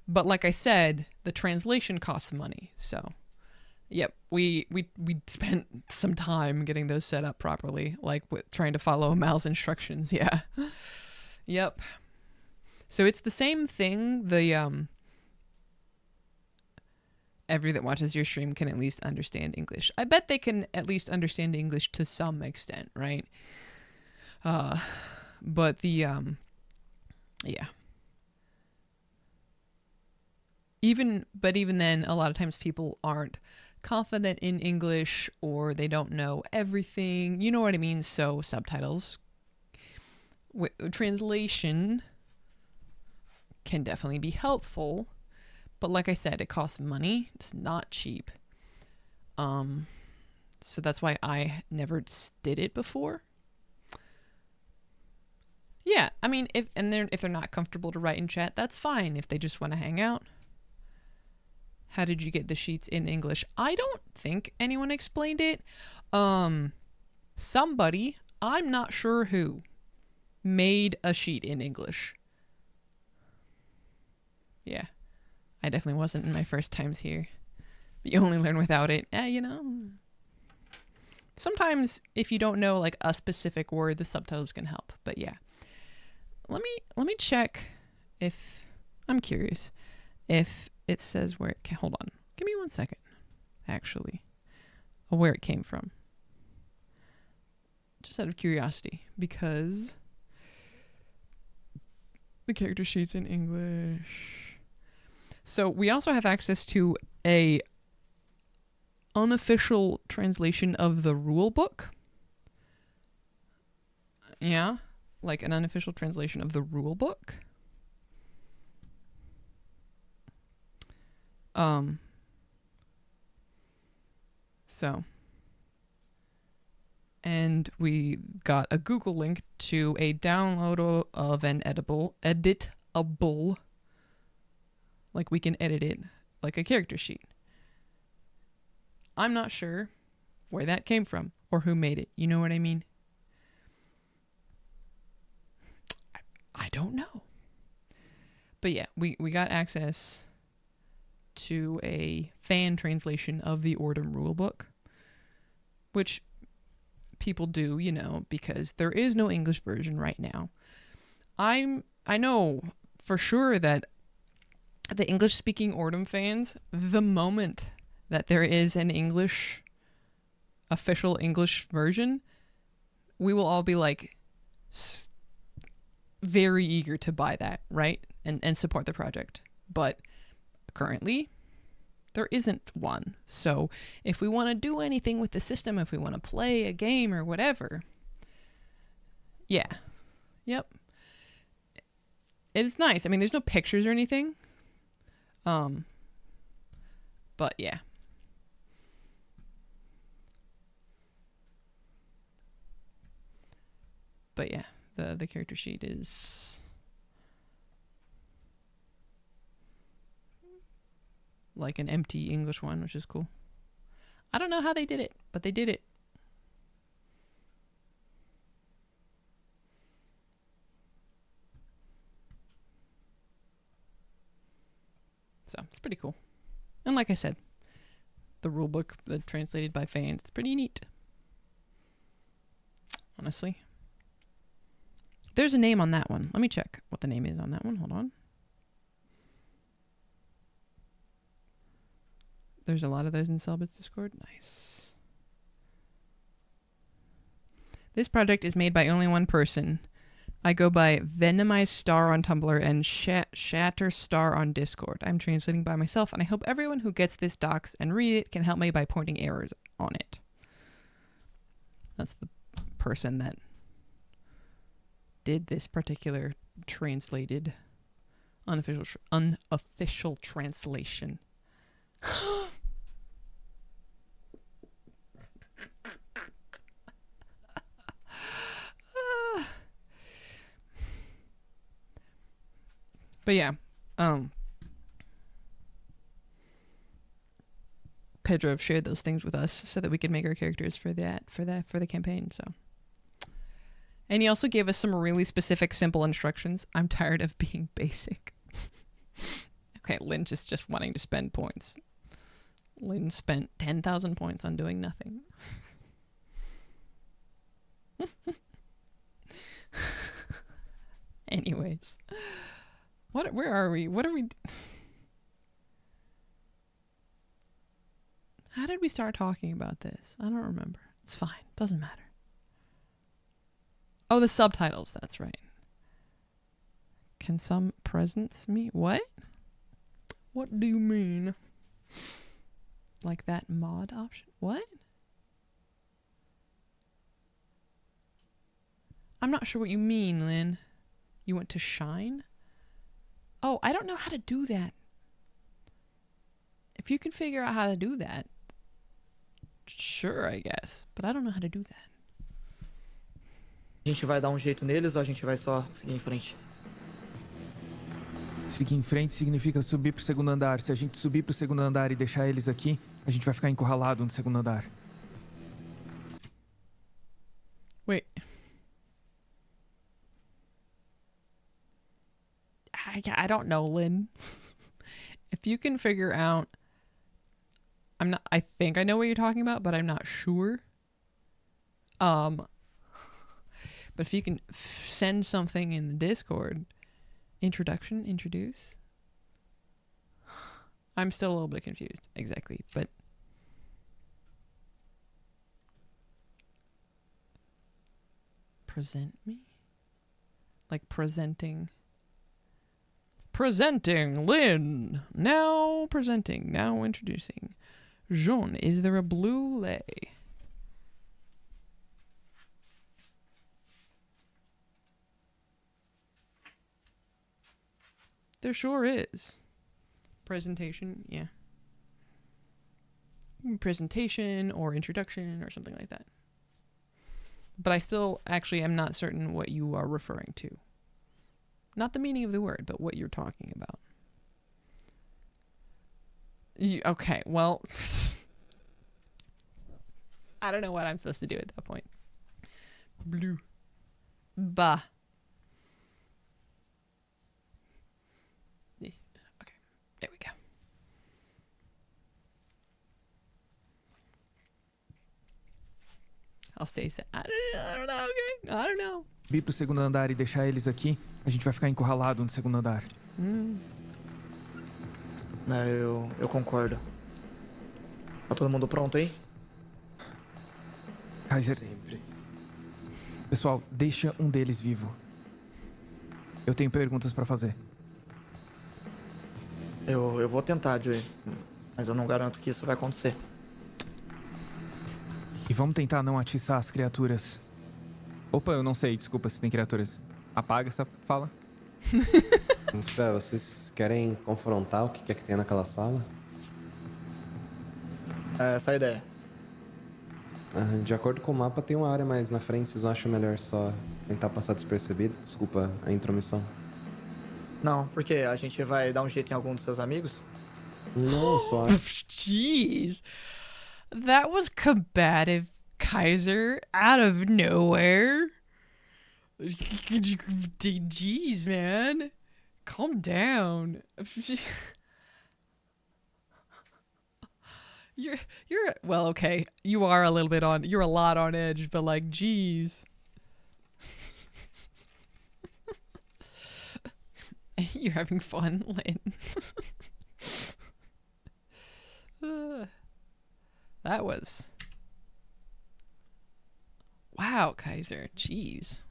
But like I said, the translation costs money. So, yep, we spent some time getting those set up properly, like with trying to follow Mal's instructions. Yeah. Yep. So it's the same thing. The everybody that watches your stream can at least understand English. I bet they can at least understand English to some extent, right? But yeah. Even then, a lot of times people aren't confident in English or they don't know everything. You know what I mean? So subtitles, translation can definitely be helpful. But like I said, it costs money. It's not cheap. So that's why I never did it before. Yeah, I mean, if they're not comfortable to write in chat, that's fine. If they just want to hang out. How did you get the sheets in English? I don't think anyone explained it. Somebody, I'm not sure who, made a sheet in English. Yeah. I definitely wasn't in my first times here. You only learn without it. Sometimes if you don't know like a specific word, the subtitles can help. But yeah. Let me check if I'm curious if it says where it came. Hold on. Give me 1 second. Actually. Where it came from. Just out of curiosity, because the character sheets in English. So we also have access to a unofficial translation of the rule book. Yeah, like an unofficial translation of the rule book. And we got a Google link to a download of an editable, like we can edit it like a character sheet. I'm not sure where that came from or who made it. You know what I mean? I don't know. But yeah, we got access to a fan translation of the Ordem rulebook, which people do, because there is no English version right now. I know for sure that the English-speaking Ordem fans, the moment that there is an official English version, we will all be like very eager to buy that, right? And support the project. But currently, there isn't one. So if we want to do anything with the system, if we want to play a game or whatever, yeah. Yep. It's nice. I mean, there's no pictures or anything. But yeah. But yeah, the character sheet is like an empty English one, which is cool. I don't know how they did it, but they did it. So it's pretty cool. And like I said, the rulebook translated by fans, it's pretty neat. Honestly. There's a name on that one. Let me check what the name is on that one. Hold on. There's a lot of those in Cellbit's Discord. Nice. This project is made by only one person. I go by Venomized Star on Tumblr and Shatter Star on Discord. I'm translating by myself, and I hope everyone who gets this docs and read it can help me by pointing errors on it. That's the person that did this particular translated unofficial translation. But yeah, Pedro shared those things with us so that we could make our characters for the campaign. So, and he also gave us some really specific, simple instructions. I'm tired of being basic. Okay, Lynch is just wanting to spend points. Lynn spent 10,000 points on doing nothing. Anyways. Where are we? What are we... How did we start talking about this? I don't remember. It's fine. Doesn't matter. Oh, the subtitles. That's right. Can some presence me? What? What do you mean? Like that mod option? What? I'm not sure what you mean, Lynn. You want to shine? Oh, I don't know how to do that. If you can figure out how to do that, sure, I guess. But I don't know how to do that. A gente vai dar jeito neles ou a gente vai só seguir em frente? Seguir em frente significa subir pro segundo andar. Se a gente subir pro segundo andar e deixar eles aqui, a gente vai ficar encurralado no segundo andar. Wait. I don't know, Lynn. If you can figure out... I think I know what you're talking about, but I'm not sure. But if you can send something in the Discord... Introduce? I'm still a little bit confused. Exactly, but... Present me? Like presenting... Presenting Lynn. Now presenting. Now introducing. Jean, is there a blue lay? There sure is. Presentation, yeah. Presentation or introduction or something like that. But I still actually am not certain what you are referring to. Not the meaning of the word, but what you're talking about. Okay, well... I don't know what I'm supposed to do at that point. Blue. Bah. Okay, there we go. I'll stay set. I don't know, okay? I don't know. Subir pro segundo andar e deixar eles aqui, a gente vai ficar encurralado no segundo andar. Eu concordo. Tá todo mundo pronto aí? Kaiser. Sempre. Pessoal, deixa um deles vivo. Eu tenho perguntas pra fazer. Eu vou tentar, Joey. Mas eu não garanto que isso vai acontecer. E vamos tentar não atiçar as criaturas. Opa, eu não sei, desculpa se tem criaturas. Apaga essa fala. Espera, vocês querem confrontar o que é que tem naquela sala? É essa a ideia. De acordo com o mapa, tem uma área mais na frente. Vocês não acham melhor só tentar passar despercebido? Desculpa a intromissão. Não, porque a gente vai dar um jeito em algum dos seus amigos? Não, só acho. Jeez. That was combative, Kaiser, out of nowhere. Jeez, man. Calm down. You're well, okay. You are a little bit on, you're a lot on edge, but like, jeez. You're having fun, Lynn. That was... Wow, Kaiser. Jeez.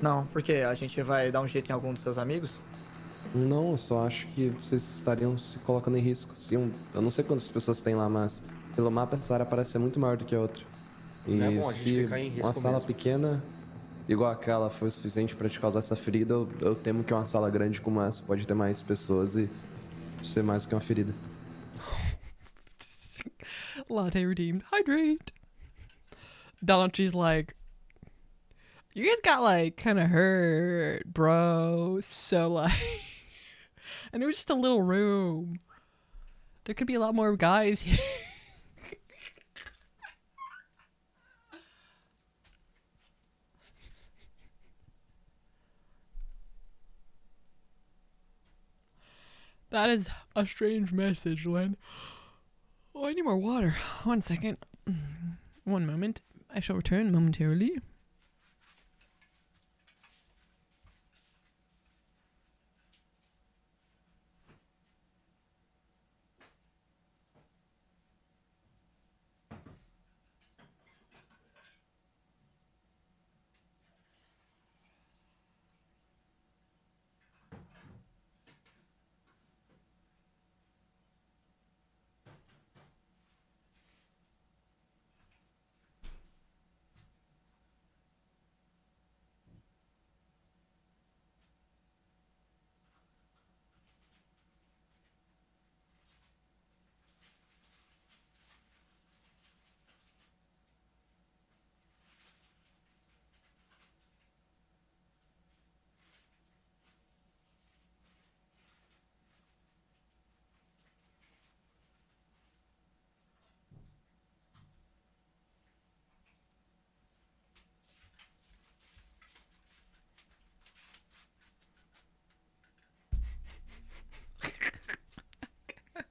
Não, porque a gente vai dar um jeito em algum dos seus amigos? Não, eu só acho que vocês estariam se colocando em risco. Eu não sei quantas pessoas tem lá, mas pelo mapa essa área parece ser muito maior do que a outra. E Não é bom a gente se ficar em risco uma sala mesmo. pequena, igual aquela, foi o suficiente pra te causar essa ferida, eu temo que uma sala grande como essa pode ter mais pessoas e ser mais do que uma ferida. Latte redeemed. Hydrate. Donchi's like, you guys got like kind of hurt, bro. So like, and it was just a little room. There could be a lot more guys here. That is a strange message, Len. Oh, I need more water. 1 second. 1 moment. I shall return momentarily.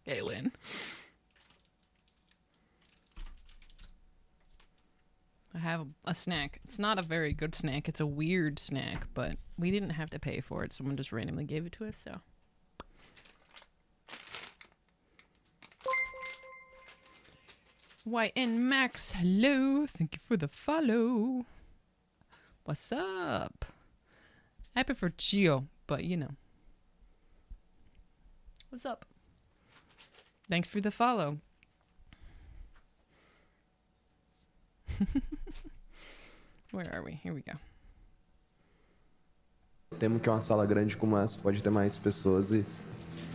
Okay, Lynn. I have a snack. It's not a very good snack. It's a weird snack, but we didn't have to pay for it. Someone just randomly gave it to us, so. Why, and Max, hello. Thank you for the follow. What's up? I prefer Chio, but you know. What's up? Thanks for the follow. Where are we? Here we go. Temo que uma sala grande como essa pode ter mais pessoas e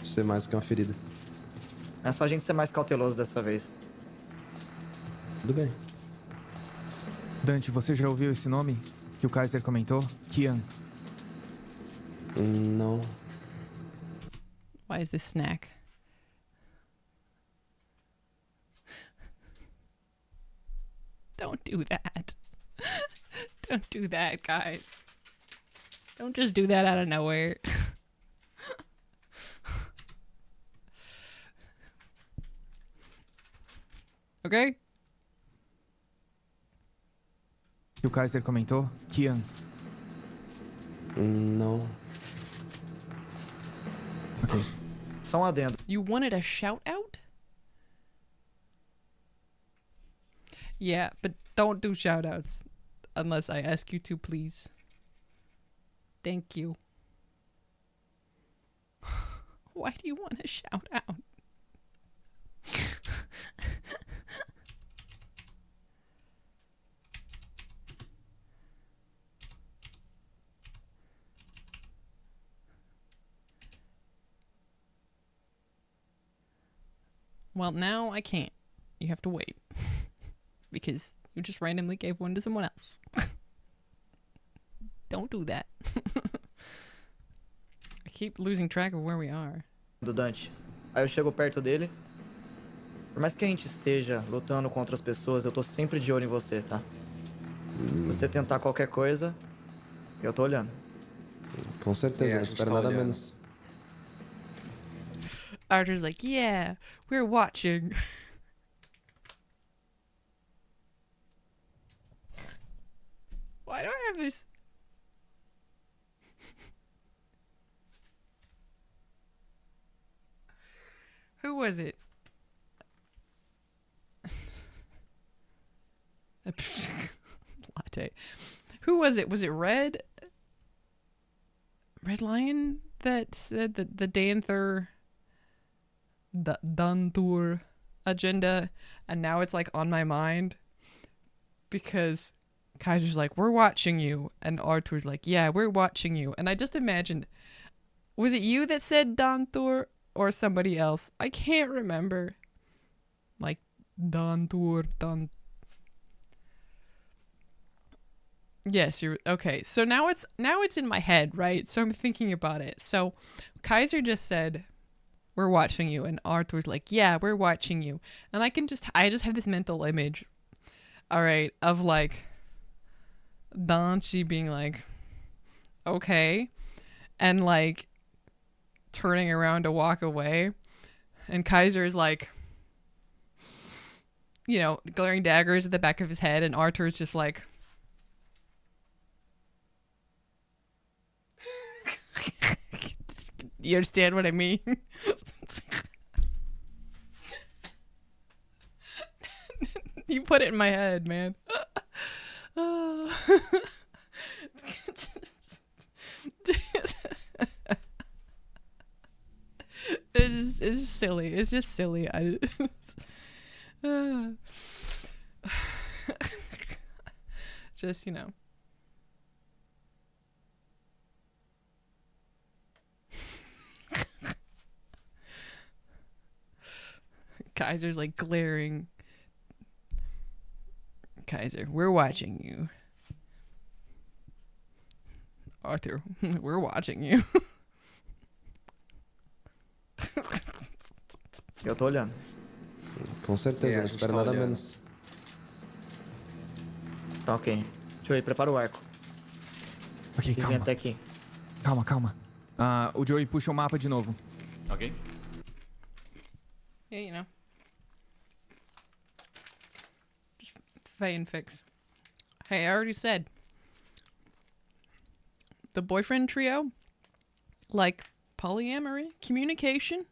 ser mais do que uma ferida. É só a gente ser mais cauteloso dessa vez. Tudo bem. Dante, você já ouviu esse nome que o Kaiser comentou? Kian. Não. Why is this snack? Don't do that. Don't do that, guys. Don't just do that out of nowhere. Okay? Que o Kaiser comentou? Kian. Não. Ok. Só um adendo. You wanted a shout out? Yeah, but don't do shout outs unless I ask you to, please. Thank you. Why do you want a shout out? Well, now I can't. You have to wait. Because you just randomly gave one to someone else. Don't do that. keep losing track of where we are. Do Dante. Aí eu chego perto dele. Por mais que a gente esteja lutando contra as pessoas, eu tô sempre de olho em você, tá? Se você tentar qualquer coisa, eu tô olhando. Com certeza, É, a não gente espero tá nada olhando. menos. Arthur's like, yeah, we're watching. Why do I have this? Who was it? Latte. Who was it? Was it Red? Red Lion that said that the Danthur agenda, and now it's like on my mind because Kaiser's like, we're watching you, and Arthur's like, yeah, we're watching you, and I just imagined, was it you that said Danthur or somebody else? I can't remember. Like Danthur. Yes, you're okay. So now it's in my head, right? So I'm thinking about it. So Kaiser just said, we're watching you, and Arthur's like, yeah, we're watching you. And I just have this mental image, all right, of like Danchi being like, okay, and like turning around to walk away, and Kaiser is like, you know, glaring daggers at the back of his head, and Arthur's just like, you understand what I mean? You put it in my head, man. It's just silly. It's just silly. Just, you know. Kaiser's like glaring. Kaiser, we're watching you. Arthur, we're watching you. Eu tô olhando. Com certeza, É, a não gente espero tá nada olhando. menos. Tá ok. Joey, prepara o arco. Ok, E vem calma. até aqui. Calma. O Joey puxa o mapa de novo. Ok. Yeah, you know. Just fan fix. Hey, I already said. The boyfriend trio, like polyamory, communication,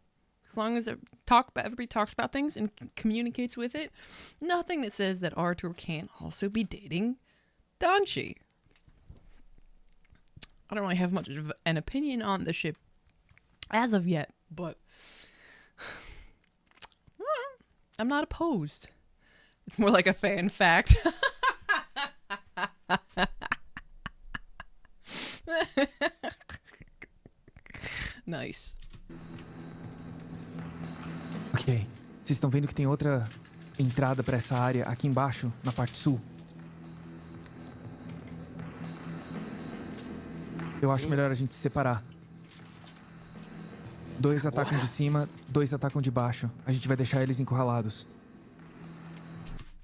as long as everybody talks about things and communicates with it, nothing that says that Arthur can't also be dating Danchi. I don't really have much of an opinion on the ship as of yet, but I'm not opposed. It's more like a fan fact. Nice. Ok. Vocês estão vendo que tem outra entrada pra essa área aqui embaixo, na parte sul? Eu acho melhor a gente se separar. 2 atacam de cima, 2 atacam de baixo. A gente vai deixar eles encurralados.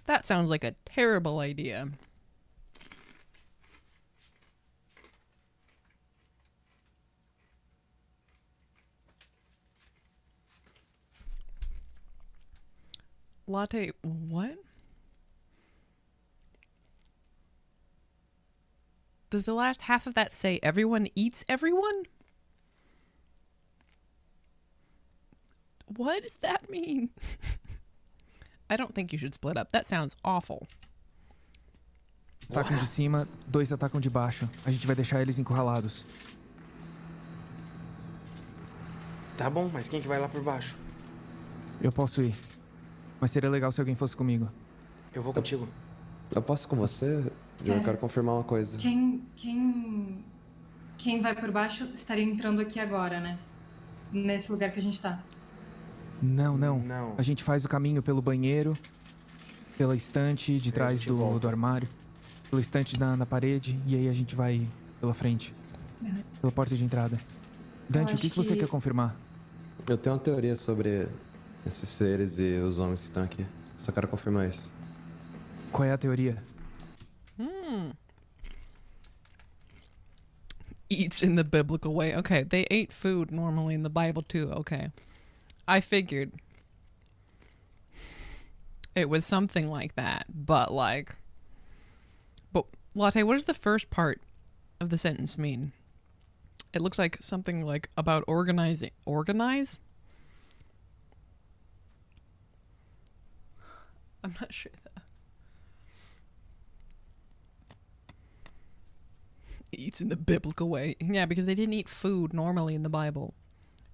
That sounds like a terrible idea. Latte, what? Does the last half of that say everyone eats everyone? What does that mean? I don't think you should split up. That sounds awful. Atacam de cima, 2 atacam de baixo. A gente vai deixar eles encurralados. Tá bom, mas quem que vai lá por baixo? Eu posso ir. Mas seria legal se alguém fosse comigo. Eu vou contigo. Eu posso ir com você? Eu quero confirmar uma coisa. Quem vai por baixo estaria entrando aqui agora, né? Nesse lugar que a gente tá. Não. A gente faz o caminho pelo banheiro, pela estante de trás do armário, pela estante na parede, e aí a gente vai pela frente. Beleza. Pela porta de entrada. Dante, o acho que você quer confirmar? Eu tenho uma teoria sobre esses seres e os homens que estão aqui. Só quero confirmar isso. Qual é a teoria? Eats in the biblical way. Okay, they ate food normally in the Bible too. Okay. I figured it was something like that, but like... But, Latte, what does the first part of the sentence mean? It looks like something like about organizing. Organize? I'm not sure though. Eats in the biblical way. Yeah, because they didn't eat food normally in the Bible.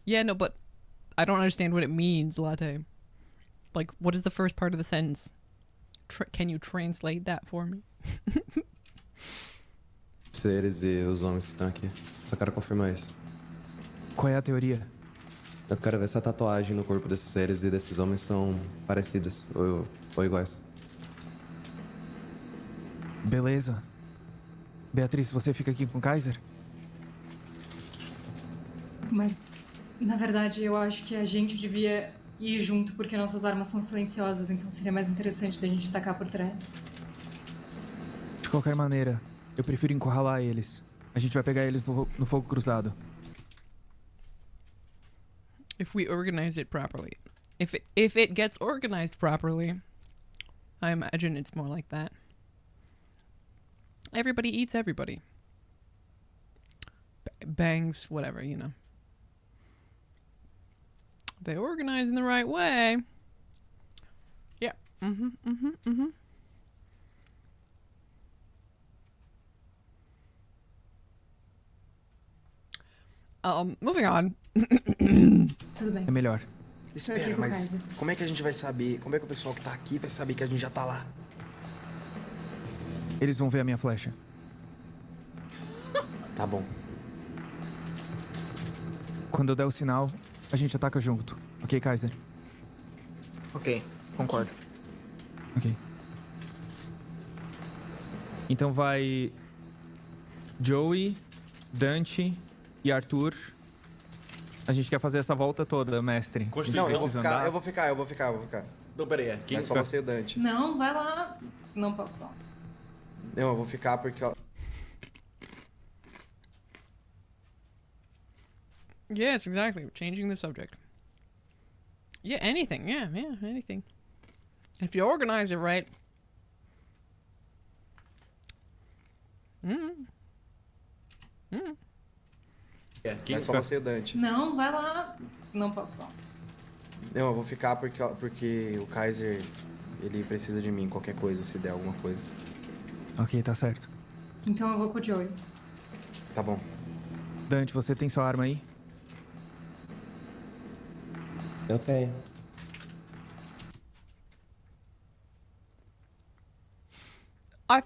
Yeah, no, but I don't understand what it means, Latte. Like, what is the first part of the sentence? Can you translate that for me? Seres e os homens que estão aqui. Só quero confirmar isso. Qual é a teoria? Eu quero ver se a tatuagem no corpo desses seres e desses homens são parecidas ou iguais. Beleza. Beatriz, você fica aqui com o Kaiser? Mas, na verdade, eu acho que a gente devia ir junto, porque nossas armas são silenciosas, então seria mais interessante da gente atacar por trás. De qualquer maneira, eu prefiro encurralar eles. A gente vai pegar eles no fogo cruzado. If we organize it properly. If it gets organized properly, I imagine it's more like that. Everybody eats everybody. Bangs, whatever, you know. They organize in the right way. Yeah. Moving on. Tudo bem. É melhor. Espera, com o mas Kaiser. como é que a gente vai saber? Como é que o pessoal que tá aqui vai saber que a gente já tá lá? Eles vão ver a minha flecha. Tá bom. Quando eu der o sinal, a gente ataca junto. Ok, Kaiser? Ok, concordo. Ok. Então vai... Joey, Dante e Arthur. A gente quer fazer essa volta toda, mestre. Constituição. Não, eu vou Precisa ficar, andar? eu vou ficar. Então, peraí. Quem É só você e o Dante. Não, vai lá. Não posso falar. Não, eu vou ficar porque... Yes, exactly. Changing the subject. Yeah, anything. Yeah, anything. If you organize it right. Quem É só você e o Dante. Não, vai lá. Não posso falar. Não, eu vou ficar porque o Kaiser, ele precisa de mim, qualquer coisa, se der alguma coisa. Ok, tá certo. Então eu vou com o Joey. Tá bom. Dante, você tem sua arma aí? Eu tenho. I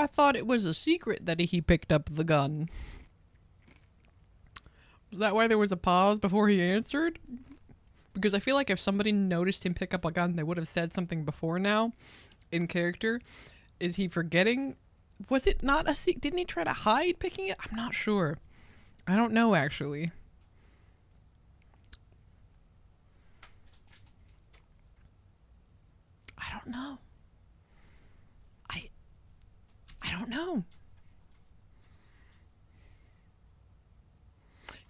thought it was a secret that he picked up the gun. Was that why there was a pause before he answered? Because I feel like if somebody noticed him pick up a gun, they would have said something before now in character. Is he forgetting? Was it not a secret? Didn't he try to hide picking it? I'm not sure. I don't know, actually. I don't know. I don't know.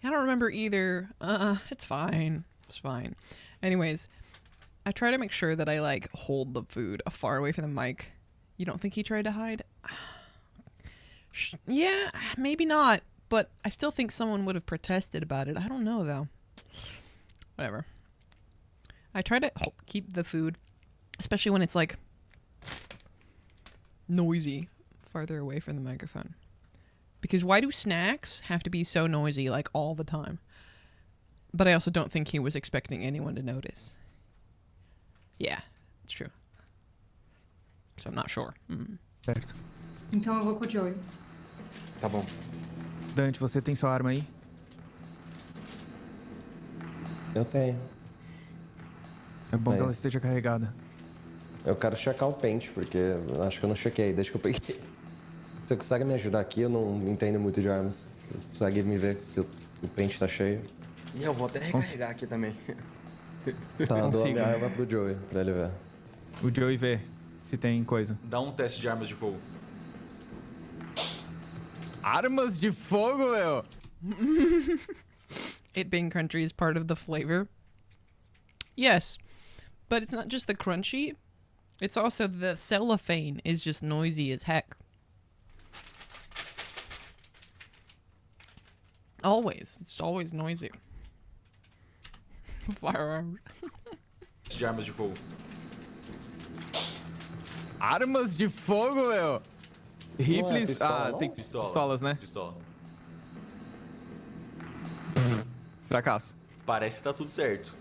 I don't remember either. It's fine. It's fine. Anyways, I try to make sure that I like hold the food far away from the mic. You don't think he tried to hide? Yeah, maybe not. But I still think someone would have protested about it. I don't know though. Whatever. I try to keep the food, especially when it's like noisy, farther away from the microphone. Because why do snacks have to be so noisy like all the time? But I also don't think he was expecting anyone to notice. Yeah, it's true. So I'm not sure. Certo. Então eu vou com o Joey. Tá bom. Dante, você tem sua arma aí? Eu tenho. É bom que ela Mas- esteja carregada. Eu quero checar o pente, porque eu acho que eu não chequei desde que eu peguei. Você consegue me ajudar aqui? Eu não entendo muito de armas. Você consegue me ver se o pente tá cheio? Eu vou até recarregar aqui também. Tá, eu dou a Consigo. minha arma pro Joey, pra ele ver. O Joey vê se tem coisa. Dá um teste de armas de fogo. Armas de fogo, meu! It being crunchy is part of the flavor. Yes, but it's not just the crunchy. It's also the cellophane is just noisy as heck. Always. It's always noisy. Firearms. De armas de fogo. Armas de fogo, meu! Rifles. pistola, não? Tem pistolas, né? Pistola. Fracasso. Parece que tá tudo certo.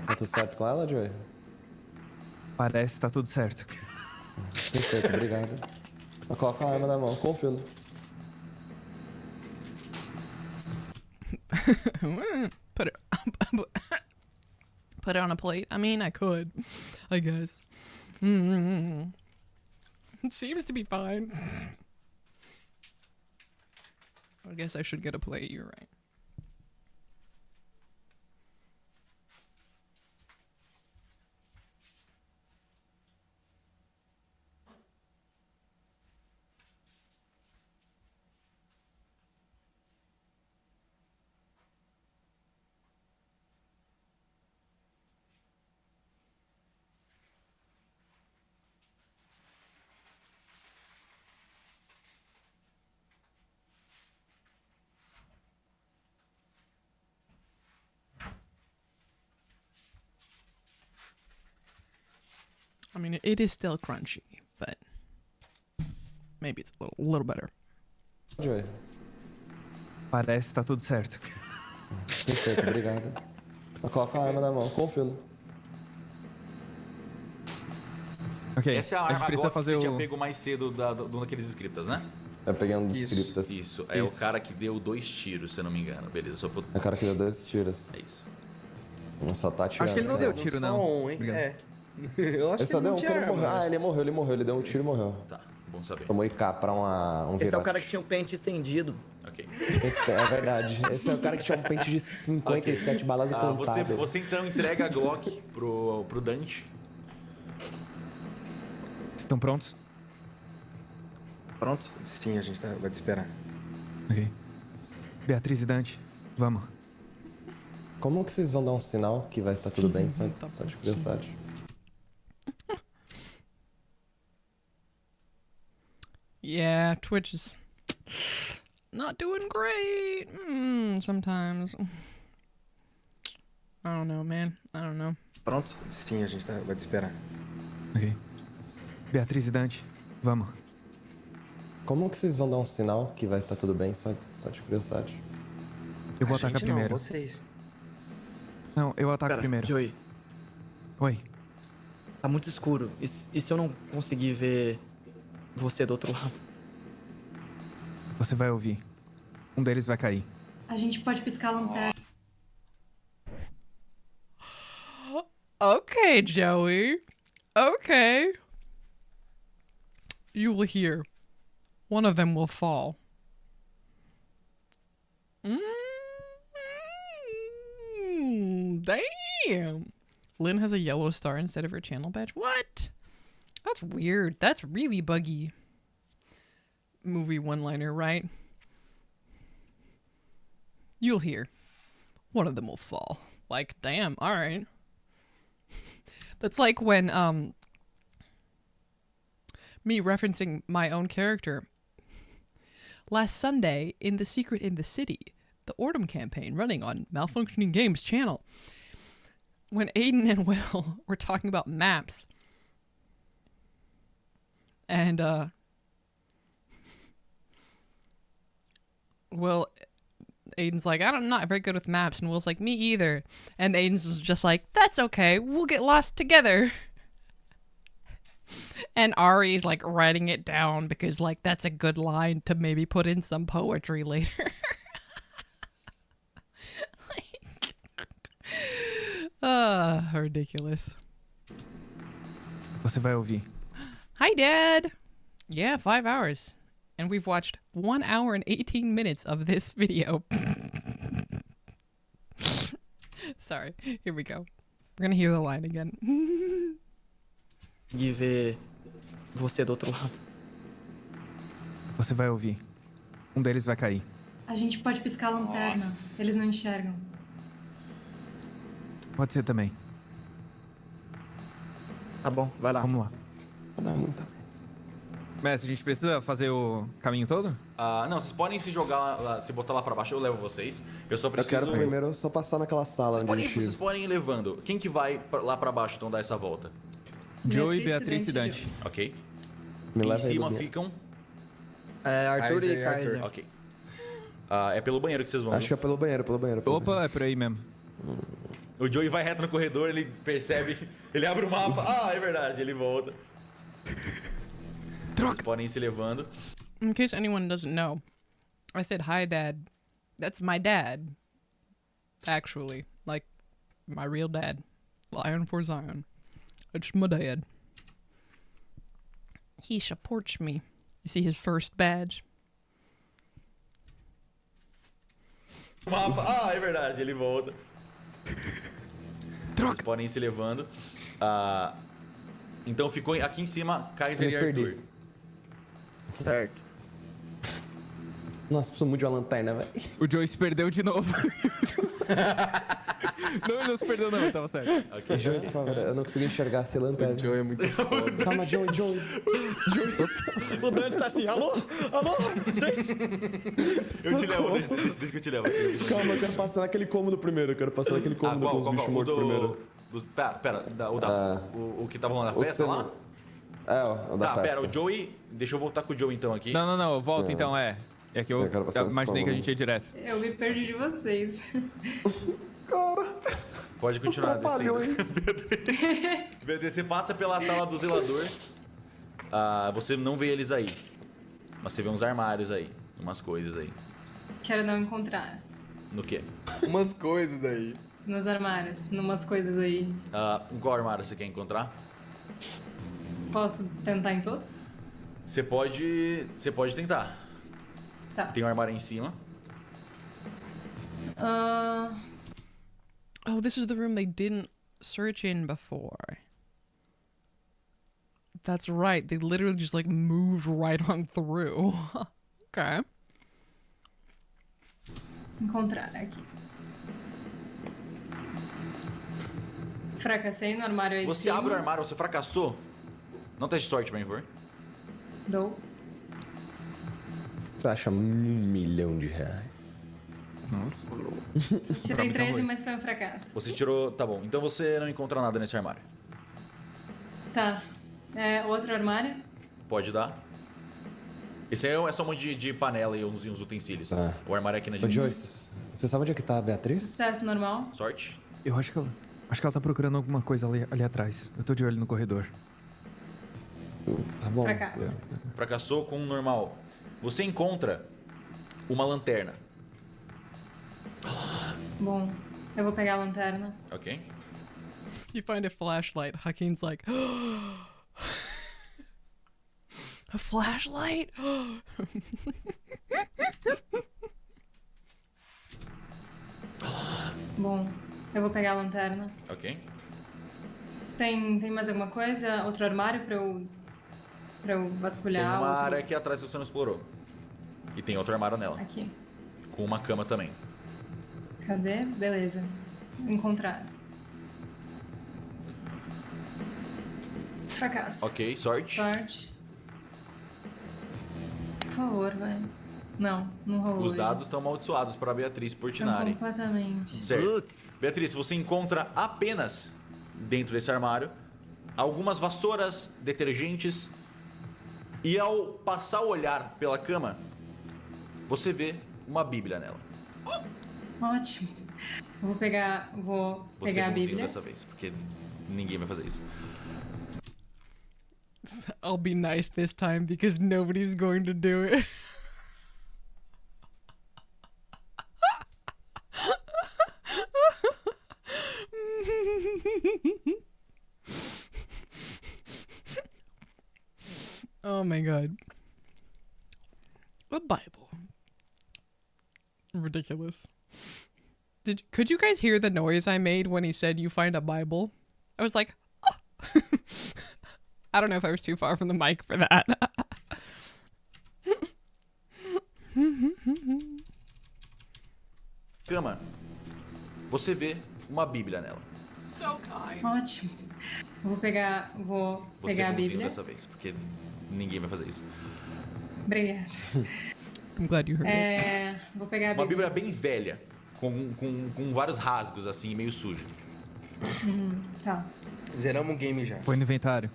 Tá tudo certo com ela, Joey? Parece que tá tudo certo. Perfeito, obrigado. Mas coloca a arma na mão, confio. Put it put it on a plate. I mean, I could, I guess. It seems to be fine. I guess I should get a plate. You're right. I mean, it is still crunchy, but maybe it's a little better. Joey? Parece que tá tudo certo. Perfeito, obrigado. Mas coloca a arma na mão, confio. Ok, Essa é a a arma gente precisa agora que fazer você tinha o... pego mais cedo daqueles scriptas, né? Eu peguei um dos Isso. scriptas. Isso. É Isso. o cara que deu 2 tiros, se eu não me engano. Beleza, só pra... É o cara que deu 2 tiros. É isso. Só tá atirando. Acho que ele não deu cara. tiro, Só não. um, hein? Obrigado. É. Eu acho Ele que só ele deu não um que tinha ele arma. morreu. mas- Ah, ele morreu. Ele deu um tiro e morreu. Tá, bom saber. Tomou IK pra um Esse é o virote. cara que tinha o pente estendido. Ok. É verdade. Esse é o cara que tinha um pente de 57 balas e Você, contado. você então entrega a Glock pro Dante. Estão prontos? Pronto? Sim, a gente vai te esperar. Ok. Beatriz e Dante, vamos. Como que vocês vão dar um sinal que vai estar tudo bem? Só de curiosidade. Yeah, Twitch is not doing great. Sometimes. I don't know, man. I don't know. Pronto? Sim, a gente vai te esperar. Ok. Beatriz e Dante, vamos. Como que vocês vão dar um sinal que vai estar tudo bem? Só de curiosidade. Eu vou A atacar gente primeiro. Não, vocês. Não, eu ataco Pera, primeiro. Joey, Oi. tá muito escuro. E se eu não conseguir ver você do outro lado? Você vai ouvir. Um deles vai cair. A gente pode piscar a lanterna. Okay, Joey. Okay. You will hear. One of them will fall. Damn. Lynn has a yellow star instead of her channel badge. What? That's weird. That's really buggy. Movie one-liner, right? You'll hear. One of them will fall. Like, damn, alright. That's like when, me referencing my own character. Last Sunday, in The Secret in the City, the Ordem campaign running on Malfunctioning Games channel, when Aiden and Will were talking about maps, and, Will, Aiden's like, I'm not very good with maps, and Will's like, me either. And Aiden's just like, that's okay, we'll get lost together. And Ari's like writing it down because like that's a good line to maybe put in some poetry later. Ridiculous. Você vai ouvir. Hi, Dad. Yeah, 5 hours. And we've watched 1 hour and 18 minutes of this video. Sorry. Here we go. We're gonna hear the line again. E ver você do outro lado. Você vai ouvir. Um deles vai cair. A gente pode piscar a lanterna. Nossa. Eles não enxergam. Pode ser também. Tá bom, vai lá. Vamos lá. Não dá muita. Mestre, a gente precisa fazer o caminho todo? Não, vocês podem se jogar lá, se botar lá pra baixo, eu levo vocês. Eu só Eu preciso. quero primeiro só passar naquela sala Vocês onde podem, a gente... vocês podem ir levando. Quem que vai lá pra baixo então dar essa volta? Joey, Beatriz Beatriz e e Dante. Ok. Me Em leva aí, cima Dudinha. ficam. Arthur Kaiser e e Kaiser. Arthur. Ok. É pelo banheiro que vocês vão. Acho que é pelo banheiro, pelo banheiro. Opa, é por aí mesmo. O Joey vai reto no corredor, ele percebe, ele abre o mapa. Ah, é verdade, ele volta. Vocês podem ir se levando. In case anyone doesn't know, I said, hi, Dad. That's my dad. Actually. Like, my real dad. Lion for Zion. It's my dad. He supports me. You see his first badge? Mapa. Ah, é verdade, ele volta. Vocês podem ir se levando. Então ficou aqui em cima Kaiser Eu e perdi. Arthur. Certo. Nossa, preciso muito de uma lanterna, velho. O Joey se perdeu de novo. Não, ele não se perdeu não, tava certo. Ok. Joey, por favor, eu não consegui enxergar sem lanterna. O Joey é muito foda. Calma, Joey. O Dante tá assim, alô? Alô? Eu te levo, deixa que eu te levo. Calma, eu quero passar naquele cômodo primeiro. Eu quero passar naquele cômodo com os bichos mortos primeiro. Pera, o que tava rolando na O que festa você lá? não- É, o da Tá, festa. pera, o Joey. Deixa eu voltar com o Joey então aqui. Não, eu volto então, é. É que eu Eu quero passar nesse imaginei que a cômodo. gente ia direto. Eu me perdi de vocês. Pode continuar Atrapalhou, descendo. BT, você passa pela sala do zelador. Você não vê eles aí. Mas você vê uns armários aí. Umas coisas aí. Quero não encontrar. No quê? Umas coisas aí. Nos armários, numas coisas aí. Em qual armário você quer encontrar? Posso tentar em todos? Você pode tentar. Tá. Tem um armário em cima. Oh, this is the room they didn't search in before. That's right. They literally just like moved right on through. Okay. Encontrar aqui. Fracassei no armário aí de Você cima. abre o armário, você fracassou. Não teste de sorte, por favor. Dou. Você acha R$1 milhão? Nossa. Tirei muito 13, arroz. mas foi um fracasso. Você tirou. Tá bom. Então você não encontra nada nesse armário. Tá. Outro armário? Pode dar. Esse aí é só um monte de panela e uns utensílios. Ah. O armário é aqui na Ô, direita. Joyce, você sabe onde é que tá a Beatriz? Sucesso normal? Sorte. Eu acho que ela tá procurando alguma coisa ali atrás. Eu tô de olho no corredor. Tá bom. Fracasso. Fracassou com um normal. Você encontra uma lanterna. Bom, eu vou pegar a lanterna. Ok? You find a flashlight. Hakeem's like, a flashlight? Bom, eu vou pegar a lanterna. Ok. Tem mais alguma coisa? Outro armário pra eu Tem vasculhar? uma outro- área aqui atrás que você não explorou. E tem outro armário nela. Aqui. Com uma cama também. Cadê? Beleza. Encontrar. Fracasso. Ok, sorte. Sorte. Por favor, vai. Não rolou. Os hoje. dados estão amaldiçoados para Beatriz Estão Portinari. completamente. Certo. Beatriz, você encontra apenas dentro desse armário algumas vassouras, detergentes. E ao passar o olhar pela cama, você vê uma Bíblia nela. Ótimo. Vou pegar Você a conseguiu Bíblia. dessa vez, porque ninguém vai fazer isso. I'll be nice this time because nobody's going to do it. Oh my god. A Bible. Ridiculous. Could you guys hear the noise I made when he said you find a Bible? I was like, oh. I don't know if I was too far from the mic for that. Cama, você vê uma Bíblia nela. So kind. Ótimo. Vou pegar Você é a bonzinho Bíblia. dessa vez, porque ninguém vai fazer isso. Obrigada. I'm glad you heard it. Vou pegar a Uma Bíblia. Bíblia bem velha, com vários rasgos, assim, meio suja. Tá. Zeramos o game já. Põe no inventário.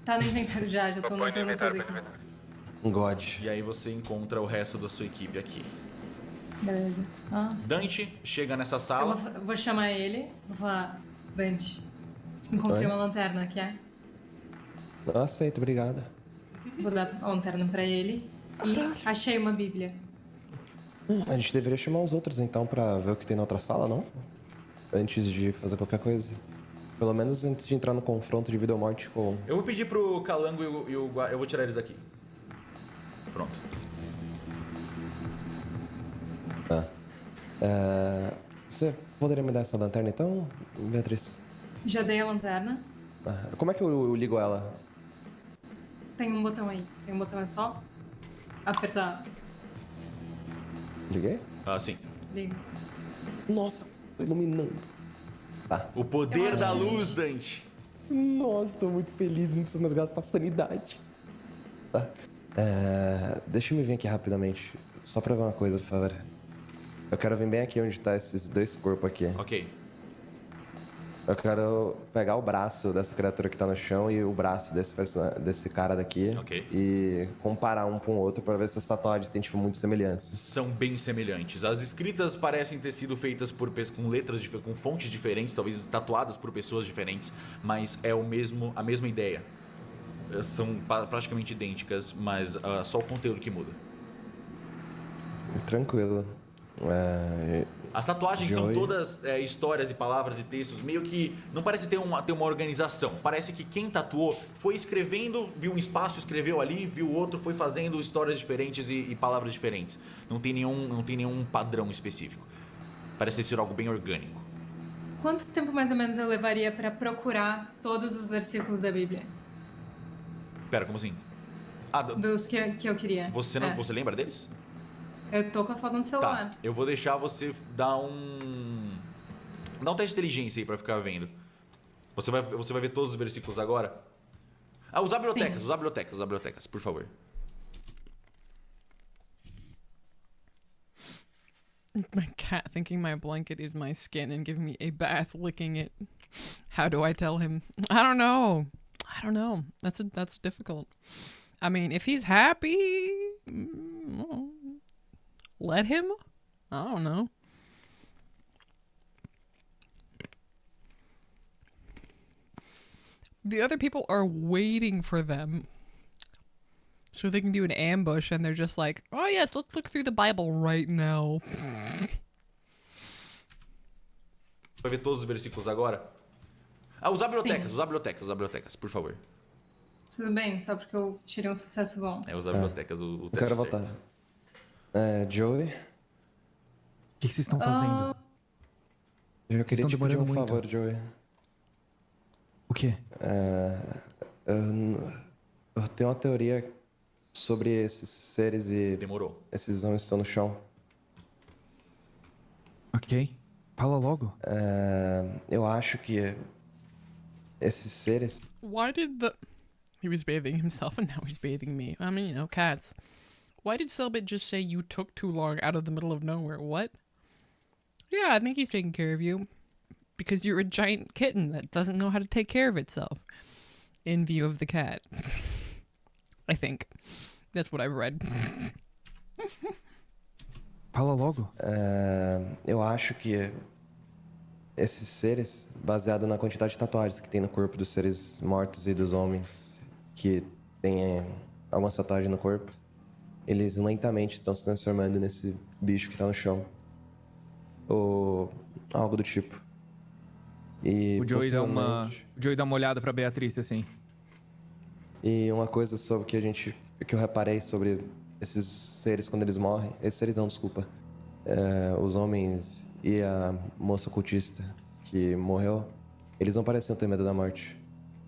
Tá no inventário já tô anotando tudo aqui. God. E aí você encontra o resto da sua equipe aqui. Beleza. Nossa. Dante chega nessa Eu sala. vou chamar ele, vou falar, Dante, encontrei Oi? uma lanterna, quer? Aceito, obrigada. Vou dar a lanterna pra ele e achei uma Bíblia. A gente deveria chamar os outros então pra ver o que tem na outra sala, não? Antes de fazer qualquer coisa. Pelo menos antes de entrar no confronto de vida ou morte com... Eu vou pedir pro Calango e o eu vou tirar eles daqui. Pronto. Tá. Você poderia me dar essa lanterna então, Beatriz? Já dei a lanterna. Como é que eu ligo ela? Tem um botão aí. Tem um botão, é só apertar. Liguei? Ah, sim. Liga. Nossa, tô iluminando. Tá. O poder da luz, Dante. Nossa, tô muito feliz, não preciso mais gastar sanidade. Tá. Deixa eu me vir aqui rapidamente. Só pra ver uma coisa, por favor. Eu quero vir bem aqui onde tá esses dois corpos aqui. Ok. Eu quero pegar o braço dessa criatura que tá no chão e o braço desse cara daqui. Ok. E comparar um com o outro pra ver se as tatuagens têm, tipo, muita semelhança. São bem semelhantes. As escritas parecem ter sido feitas com letras, com fontes diferentes, talvez tatuadas por pessoas diferentes, mas é a mesma ideia. São praticamente idênticas, mas só o conteúdo que muda. Tranquilo. As tatuagens são todas histórias e palavras e textos, meio que não parece ter uma organização. Parece que quem tatuou foi escrevendo, viu um espaço, escreveu ali, viu outro, foi fazendo histórias diferentes e palavras diferentes. Não tem nenhum padrão específico. Parece ser algo bem orgânico. Quanto tempo mais ou menos eu levaria pra procurar todos os versículos da Bíblia? Pera, como assim? Dos que eu queria. Você lembra deles? Eu tô com a foto no celular. Tá, eu vou deixar você dar um teste de inteligência aí pra ficar vendo. Você vai ver todos os versículos agora? Usar bibliotecas, por favor. My cat thinking my blanket is my skin and giving me a bath licking it. How do I tell him? I don't know. That's difficult. I mean, if he's happy, let him. I don't know. The other people are waiting for them so they can do an ambush, and they're just like, oh yes, let's look through the Bible right now. Vai ver todos os versículos agora? Usar bibliotecas, por favor. Tudo bem, só porque eu tirei um sucesso bom. Usar bibliotecas, o teste Quero certo. voltar. Joey? O que vocês estão fazendo? Eu queria te pedir um muito. favor, Joey. O quê? Eu tenho uma teoria sobre esses seres e... Demorou. Esses homens que estão no chão. Ok. Fala logo. Eu acho que esses seres... Why did he was bathing himself and now he's bathing me. I mean, cats. Why did Cellbit just say you took too long out of the middle of nowhere? What? Yeah, I think he's taking care of you. Because you're a giant kitten that doesn't know how to take care of itself. In view of the cat. I think. That's what I've read. Fala logo. Eu acho que esses seres, baseado na quantidade de tatuagens que tem no corpo dos seres mortos e dos homens que têm algumas tatuagens no corpo, eles lentamente estão se transformando nesse bicho que tá no chão. Ou algo do tipo. E O Joey dá uma olhada pra Beatriz, assim. E uma coisa sobre que eu reparei sobre esses seres quando eles morrem, esses seres não, desculpa, os homens e a moça cultista que morreu, eles não pareciam ter medo da morte.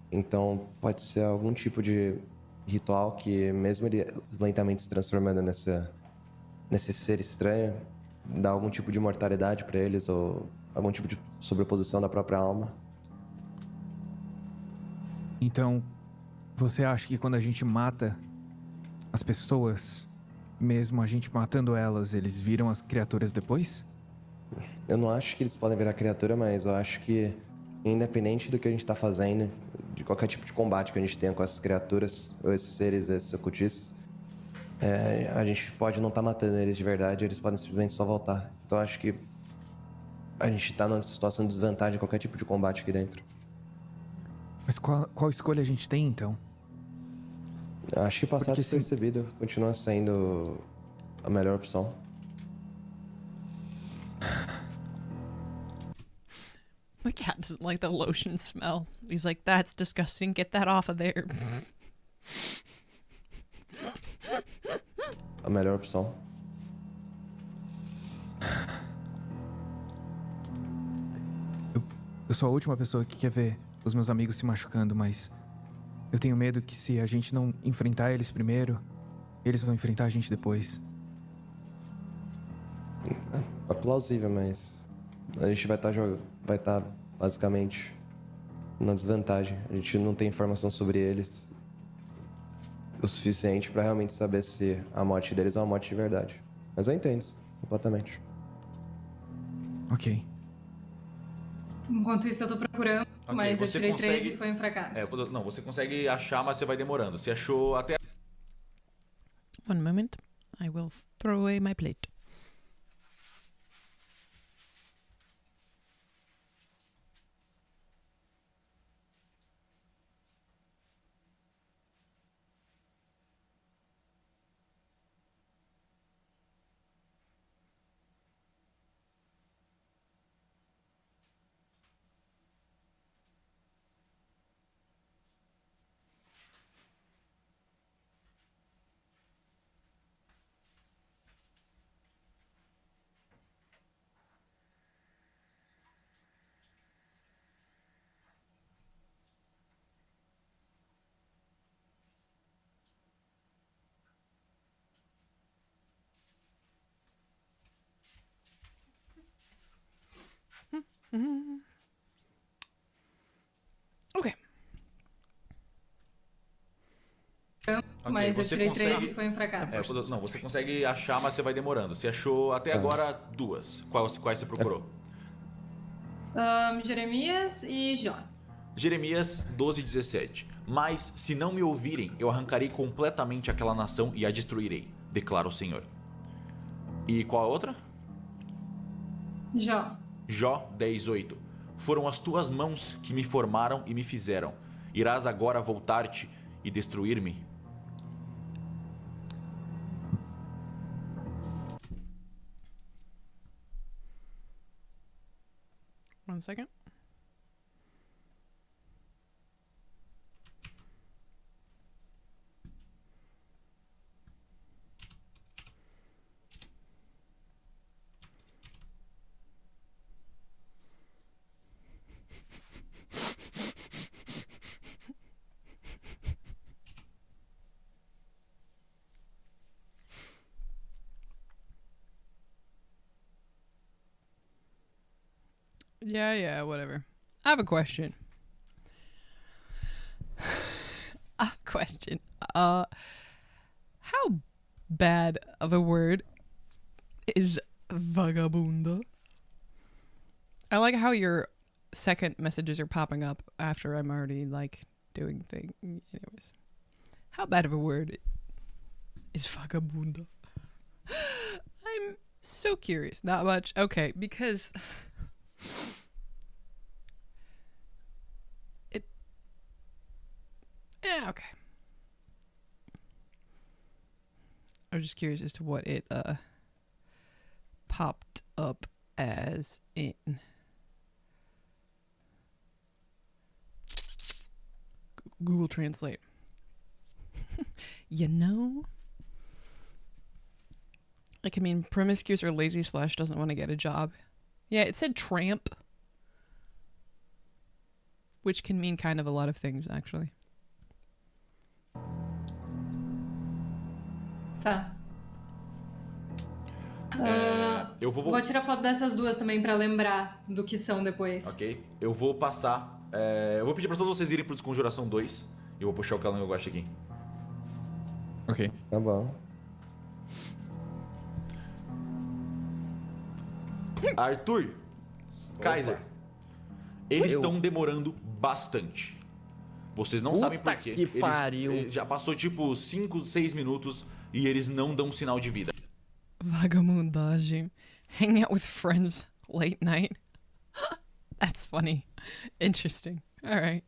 Então pode ser algum tipo de ritual que, mesmo eles lentamente se transformando nesse ser estranho, dá algum tipo de mortalidade pra eles ou algum tipo de sobreposição da própria alma. Então, você acha que quando a gente mata as pessoas, mesmo a gente matando elas, eles viram as criaturas depois? Eu não acho que eles podem virar criatura, mas eu acho que, independente do que a gente tá fazendo, de qualquer tipo de combate que a gente tenha com essas criaturas, ou esses seres, esses ocultistas, a gente pode não estar matando eles de verdade, eles podem simplesmente só voltar. Então eu acho que a gente tá numa situação de desvantagem em qualquer tipo de combate aqui dentro. Mas qual escolha a gente tem, então? Eu acho que passar Porque despercebido continua sendo a melhor opção. The cat doesn't like the lotion smell. He's like, that's disgusting. Get that off of there. A melhor opção. Eu sou a última pessoa que quer ver os meus amigos se machucando, mas eu tenho medo que se a gente não enfrentar eles primeiro, eles vão enfrentar a gente depois. É plausível, mas a gente vai estar basicamente na desvantagem. A gente não tem informação sobre eles o suficiente pra realmente saber se a morte deles é uma morte de verdade. Mas eu entendo isso completamente. Ok. Enquanto isso eu tô procurando, Ok, mas eu você tirei consegue- 3 e foi um fracasso. Não, você consegue achar, mas você vai demorando. Você achou até... One moment. I will throw away my plate. Ok. Mas eu você tirei consegue- 3 e foi um fracasso. Não, você consegue achar, mas você vai demorando. Você achou até agora 2. Quais você procurou? Jeremias e Jó. Jeremias 12:17. Mas se não me ouvirem, eu arrancarei completamente aquela nação e a destruirei, declara o Senhor. E qual a outra? Jó. Jó 10:8. Foram as tuas mãos que me formaram e me fizeram. Irás agora voltar-te e destruir-me? One second. Yeah, whatever. I have a question. How bad of a word is vagabunda? I like how your second messages are popping up after I'm already like doing things. Anyways, how bad of a word is vagabunda? I'm so curious. Not much. Okay, because yeah, okay. I was just curious as to what it popped up as in Google Translate. You know? It can mean promiscuous or lazy / doesn't want to get a job. Yeah, it said tramp. Which can mean kind of a lot of things, actually. Tá. Eu vou Vou tirar foto dessas duas também pra lembrar do que são depois. Ok. Eu vou passar. Eu vou pedir pra todos vocês irem pro Desconjuração 2. Eu vou puxar o calão que eu gosto aqui. Ok. Tá bom. Arthur, Kaiser, eles estão demorando bastante. Vocês não sabem por quê. Que pariu. Eles já passou tipo 5, 6 minutos e eles não dão sinal de vida. Vagabundagem. Hanging out with friends late night. That's funny. Interesting. All right.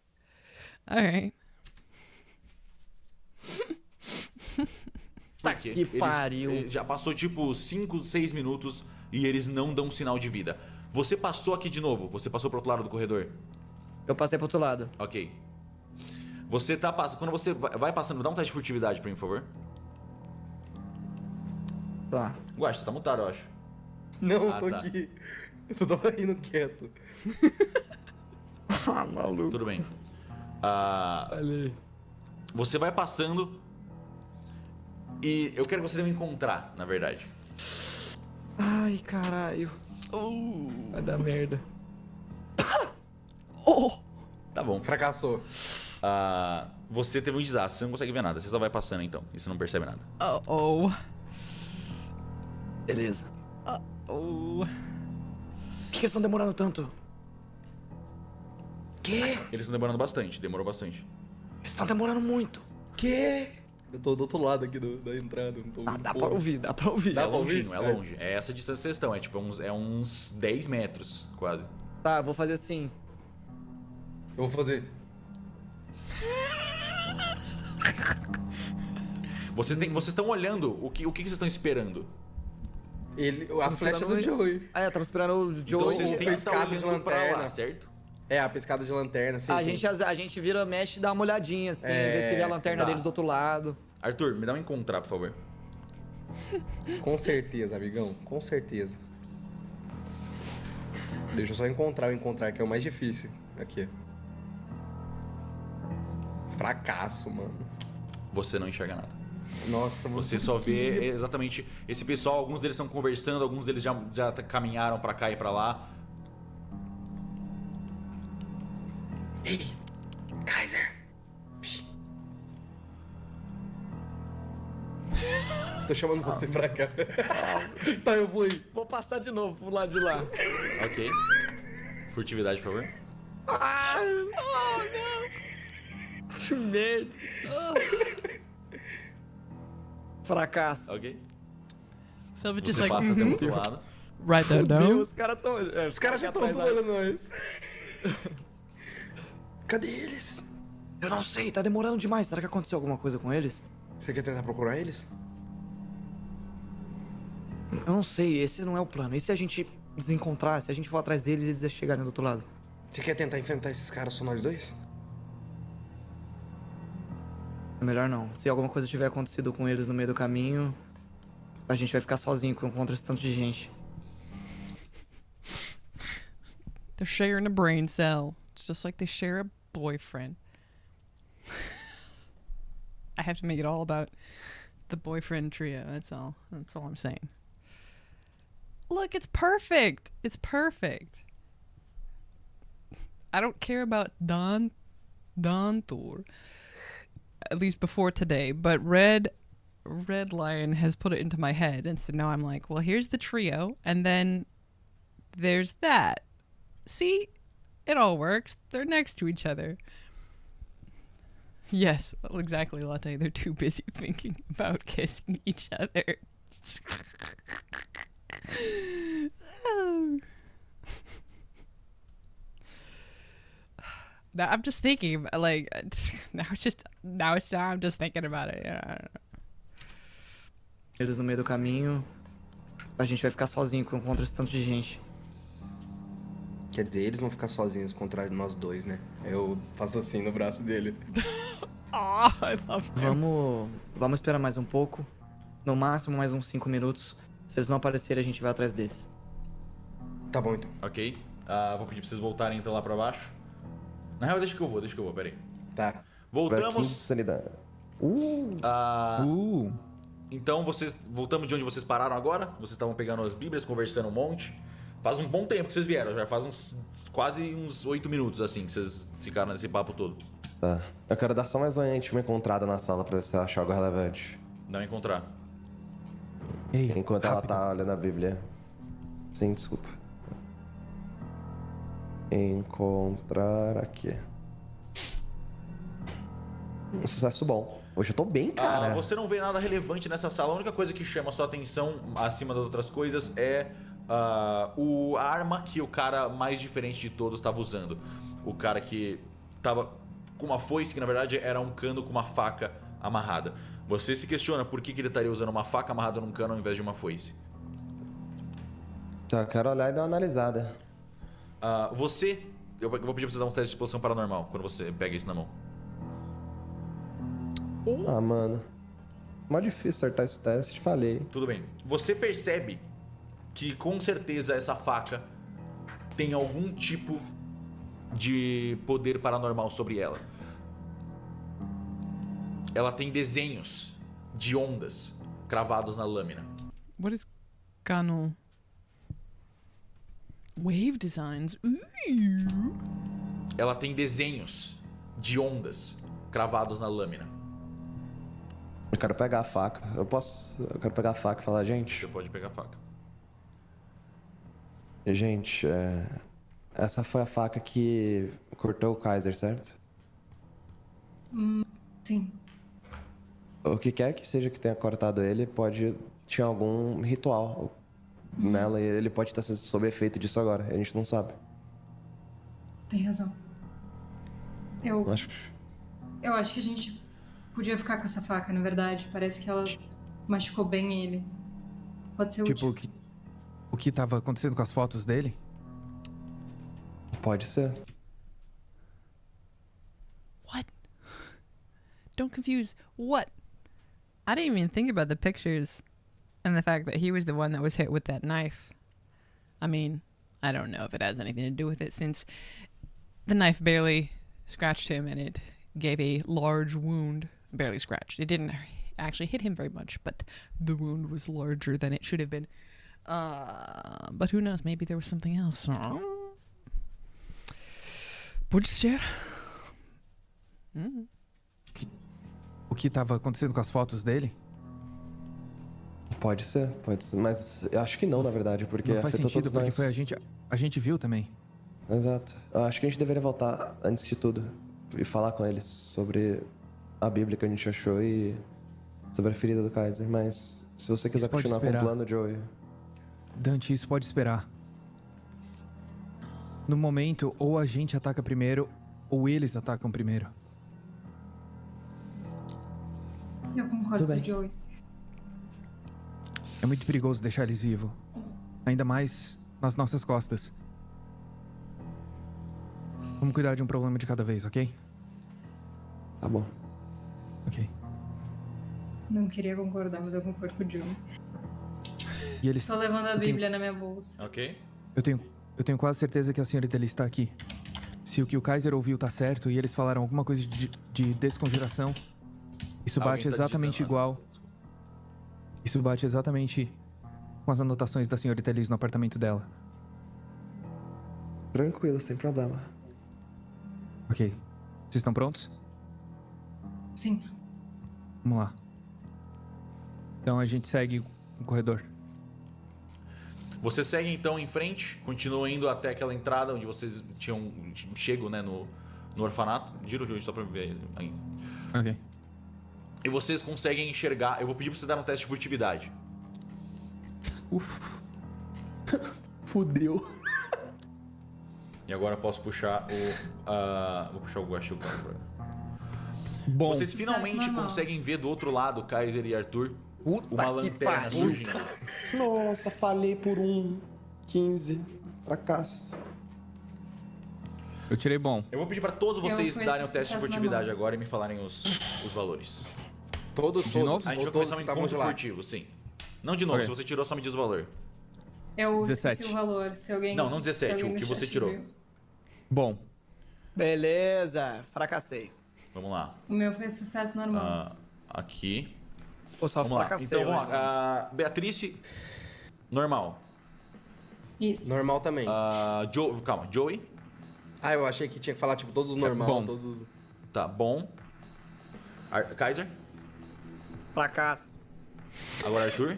Porque Que pariu. já passou tipo 5, 6 minutos e eles não dão sinal de vida. Você passou aqui de novo? Você passou pro outro lado do corredor? Eu passei pro outro lado. Ok. Você tá passando. Quando você vai passando, dá um teste de furtividade pra mim, por favor. Tá. Guaxa, você tá mutado, eu acho. Não, eu tô tá. aqui. Eu só tava rindo quieto. Ah, maluco. Tudo bem. Ali. Você vai passando e eu quero que você dê um encontrar, na verdade. Ai, caralho. Vai dar merda. Tá bom. Fracassou. Você teve um desastre, você não consegue ver nada. Você só vai passando então, e você não percebe nada. Beleza. Oh. Por que eles estão demorando tanto? Que? Eles estão demorando bastante, demorou bastante. Eles estão demorando muito. Que? Eu tô do outro lado aqui da entrada. Não tô ouvindo Dá pra porra. ouvir, dá pra ouvir. É longinho, é longe. É essa distância que vocês estão, é tipo uns 10 metros, quase. Tá, vou fazer assim. Eu vou fazer. Vocês estão olhando, o que vocês estão esperando? A flecha do Joey. Ah, tava esperando o Joey. Então vocês têm que estar piscada de olhando pra lá, lanterna. certo? É, a piscada de lanterna, sim, sim. A gente vira, mexe e dá uma olhadinha, assim, ver se vê a lanterna tá. deles do outro lado. Arthur, me dá um encontrar, por favor. Com certeza, amigão. Com certeza. Deixa eu só encontrar o encontrar, que é o mais difícil. Aqui. Fracasso, mano. Você não enxerga nada. Nossa, mano. Você só vê exatamente esse pessoal, alguns deles estão conversando, alguns deles já caminharam pra cá e pra lá. Ei, Kaiser. Tô chamando você pra cá. Tá, eu vou ir. Vou passar de novo pro lado de lá. Ok. Furtividade, por favor. Não. Que merda. Fracasso. Ok. Cellbit just Você like, passa até o outro lado. write that Meu, down. os caras tão... Os caras já estão olhando nós. Cadê eles? Eu não sei, tá demorando demais. Será que aconteceu alguma coisa com eles? Você quer tentar procurar eles? Eu não sei, esse não é o plano. E se a gente desencontrar, se a gente for atrás deles e eles chegarem do outro lado? Você quer tentar enfrentar esses caras só nós dois? É melhor não. Se alguma coisa tiver acontecido com eles no meio do caminho, a gente vai ficar sozinho contra esse tanto de gente. They're sharing a brain cell, just like they share a boyfriend. I have to make it all about the boyfriend trio. That's all I'm saying. Look, it's perfect. It's perfect. I don't care about Don Thor, at least before today, but Red Lion has put it into my head, and so now I'm like, well, here's the trio, and then there's that. See? It all works. They're next to each other. Yes, exactly, Latte. They're too busy thinking about kissing each other. Now I'm just thinking, like, now I'm just thinking about it. I don't know. Eles no meio do caminho, a gente vai ficar sozinho contra esse tanto de gente. Quer dizer, eles vão ficar sozinhos contra nós dois, né? Eu faço assim no braço dele. I love him. Vamos esperar mais um pouco. No máximo mais uns 5 minutos. Se eles não aparecerem, a gente vai atrás deles. Tá bom, então. Ok. Vou pedir pra vocês voltarem então lá pra baixo. Na real, deixa que eu vou, peraí. Tá. Voltamos. Sanidade. Então voltamos de onde vocês pararam agora. Vocês estavam pegando as bíblias, conversando um monte. Faz um bom tempo que vocês vieram, já faz quase uns 8 minutos assim que vocês ficaram nesse papo todo. Tá. Eu quero dar só mais uma encontrada na sala pra ver se eu acho algo relevante. Não encontrar. Ei, Enquanto rápido. ela tá olhando a Bíblia. Sim, desculpa. Encontrar aqui. Um sucesso bom. Hoje eu tô bem, cara. Você não vê nada relevante nessa sala. A única coisa que chama a sua atenção, acima das outras coisas, é a arma que o cara mais diferente de todos estava usando. O cara que tava com uma foice, que na verdade era um cano com uma faca amarrada. Você se questiona por que ele estaria usando uma faca amarrada num cano ao invés de uma foice. Tá, eu quero olhar e dar uma analisada. Eu vou pedir pra você dar um teste de exposição paranormal quando você pega isso na mão. Ah, mano. Mó difícil acertar esse teste, falei. Tudo bem. Você percebe que com certeza essa faca tem algum tipo de poder paranormal sobre ela. Ela tem desenhos de ondas cravados na lâmina. What is Gano? Wave designs. Ooh. Ela tem desenhos de ondas cravados na lâmina. Eu quero pegar a faca. Eu quero pegar a faca e falar, gente. Você pode pegar a faca. Gente, essa foi a faca que cortou o Kaiser, certo? Sim. O que quer que seja que tenha cortado ele, tinha algum ritual nela e ele pode estar sob efeito disso agora. A gente não sabe. Tem razão. Eu acho que a gente podia ficar com essa faca, na verdade. Parece que ela machucou bem ele. Pode ser útil. Tipo, o que tava acontecendo com as fotos dele? Pode ser. What? Don't confuse. What? I didn't even think about the pictures and the fact that he was the one that was hit with that knife. I mean, I don't know if it has anything to do with it since the knife barely scratched him and it gave a large wound. Barely scratched. It didn't actually hit him very much, but the wound was larger than it should have been. But who knows? Maybe there was something else. Pode ser. O que tava acontecendo com as fotos dele? Pode ser. Mas eu acho que não, na verdade, porque não faz afetou sentido, todos porque nós. foi a gente viu também. Exato. Eu acho que a gente deveria voltar antes de tudo e falar com eles sobre a Bíblia que a gente achou e sobre a ferida do Kaiser. Mas se você quiser continuar com o plano, Joey. Dante, isso pode esperar. No momento, ou a gente ataca primeiro, ou eles atacam primeiro. Eu concordo com o Joey. É muito perigoso deixar eles vivos. Ainda mais nas nossas costas. Vamos cuidar de um problema de cada vez, ok? Tá bom. Ok. Não queria concordar, mas eu concordo com o Joey. E eles... Tô levando a Bíblia na minha bolsa. Ok. Eu tenho quase certeza que a senhorita Elise está aqui. Se o que o Kaiser ouviu tá certo e eles falaram alguma coisa de desconjuração, isso bate exatamente igual. Isso bate exatamente com as anotações da senhorita Elise no apartamento dela. Tranquilo, sem problema. Ok. Vocês estão prontos? Sim. Vamos lá. Então a gente segue o corredor. Você segue então em frente, continua indo até aquela entrada onde vocês tinham chego, né, no orfanato. Gira o jogo só pra ver aí. Ok. E vocês conseguem enxergar. Eu vou pedir pra você dar um teste de furtividade. Fudeu. E agora eu posso puxar o... vou puxar o Guaxiu, cara. Bom. Vocês finalmente conseguem ver do outro lado, Kaiser e Arthur, uma lanterna surgindo. Nossa, falhei por 15 fracasso. Eu tirei bom. Eu vou pedir pra todos vocês fui darem o teste de sucesso furtividade normal. agora e me falarem os valores. Todos, De novo? A gente vai começar um encontro furtivo, sim. Não de novo, Ok. se você tirou, só me diz o valor. Eu 17. esqueci o valor. Se alguém, Não, não se 17, alguém o no que você chat tirou. viu. Bom. Beleza, fracassei. Vamos lá. O meu foi sucesso normal. Aqui. Pô, só Vamos lá. fracassei Então, vamos hoje, lá. Beatrice, normal. Isso. Normal também. Calma, Joey. Ah, eu achei que tinha que falar, tipo, todos os normal, bom. todos os... Tá, bom. Kaiser. Fracasso. Agora Arthur.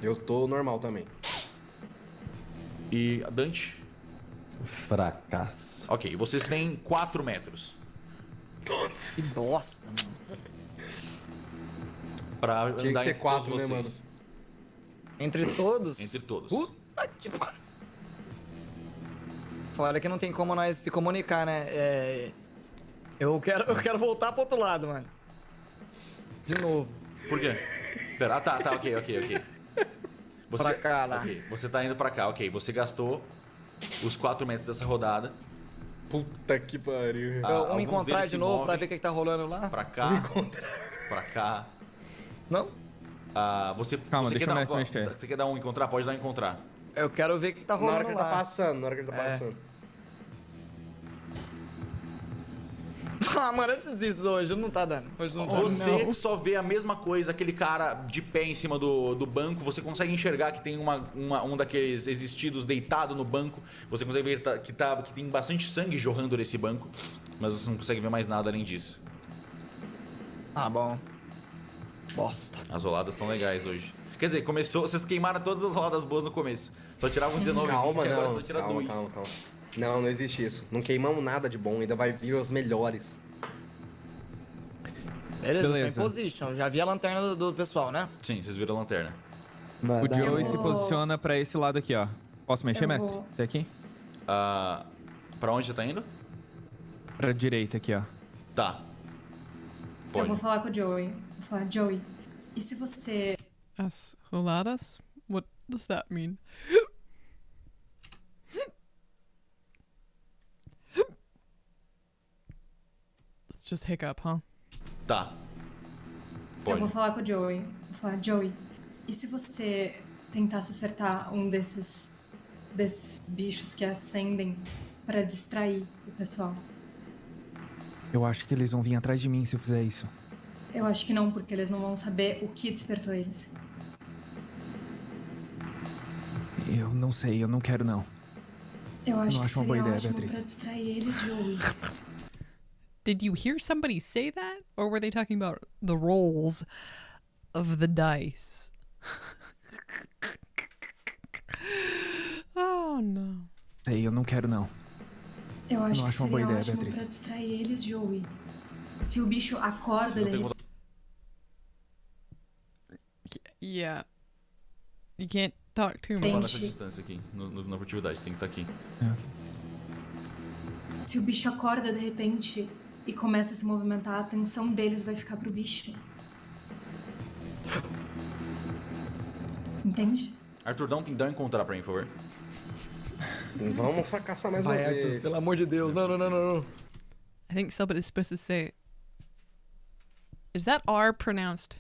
Eu tô normal também. E Dante. Fracasso. Ok, vocês têm 4 metros Que bosta, mano. pra Tinha que andar ser entre 4, todos né, vocês. mano? Entre todos? Entre todos. Puta que pariu. Fora que não tem como nós se comunicar, né? Eu quero voltar pro outro lado, mano. De novo. Por quê? Pera, tá, ok. Você, Pra cá, lá. ok, você tá indo pra cá, ok. Você gastou os 4 metros dessa rodada. Puta que pariu. Vamos alguns encontrar deles de se novo movem pra ver o que tá rolando lá? Pra cá, pra cá. Não? Você, Calma, você deixa quer o dar, mestre mexer. Você quer dar um encontrar? Pode dar um encontrar. Eu quero ver o que tá Na rolando hora que ele lá. tá passando, Ah, mano, eu desisto hoje, não tá dando. Hoje não tá Você só vê a mesma coisa, aquele cara de pé em cima do banco. Você consegue enxergar que tem um daqueles existidos deitado no banco. Você consegue ver que tem bastante sangue jorrando nesse banco. Mas você não consegue ver mais nada além disso. Ah, bom. Bosta. As roladas estão legais hoje. Quer dizer, vocês queimaram todas as roladas boas no começo. Só tiravam 19 Calma, 20, agora não. só tira 2. Calma. Não existe isso. Não queimamos nada de bom, ainda vai vir os melhores. Beleza, Beleza. tá em position. Já vi a lanterna do pessoal, né? Sim, vocês viram a lanterna. O Joey Eu se vou- posiciona pra esse lado aqui, ó. Posso mexer, Eu mestre? vou- Até aqui? Pra onde você tá indo? Pra direita aqui, ó. Tá. Eu Pode. vou falar com o Joey. Vou falar, Joey, e se você... As roladas? What does that mean? Let's just hiccup, huh? Tá. Eu Pode. vou falar com o Joey. Vou falar, Joey, e se você tentasse acertar um desses bichos que acendem pra distrair o pessoal? Eu acho que eles vão vir atrás de mim se eu fizer isso. Eu acho que não, porque eles não vão saber o que despertou eles. Eu não sei, eu não quero não. Eu acho Não que acho uma boa seria ideia, ótimo Beatriz. pra distrair eles, Joey. Did you hear somebody say that? Or were they talking about the rolls of the dice? Oh, no. Sei, eu não quero não. Eu acho Não que acho uma boa seria ideia, ótimo Beatriz. pra distrair eles, Joey. Se o bicho acorda, Vocês não de têm repente... Yeah. You can't talk to Vou me. falar nessa Gente. distância aqui, na furtividade. Você tem que estar aqui. Se o bicho acorda de repente e começa a se movimentar, a atenção deles vai ficar pro bicho. Entende? Arthur, dá um encontrar pra mim, por favor. Vamos fracassar mais Vai, uma Arthur, vez. pelo amor de Deus. Não. I think Cellbit is supposed to say. Is that R pronounced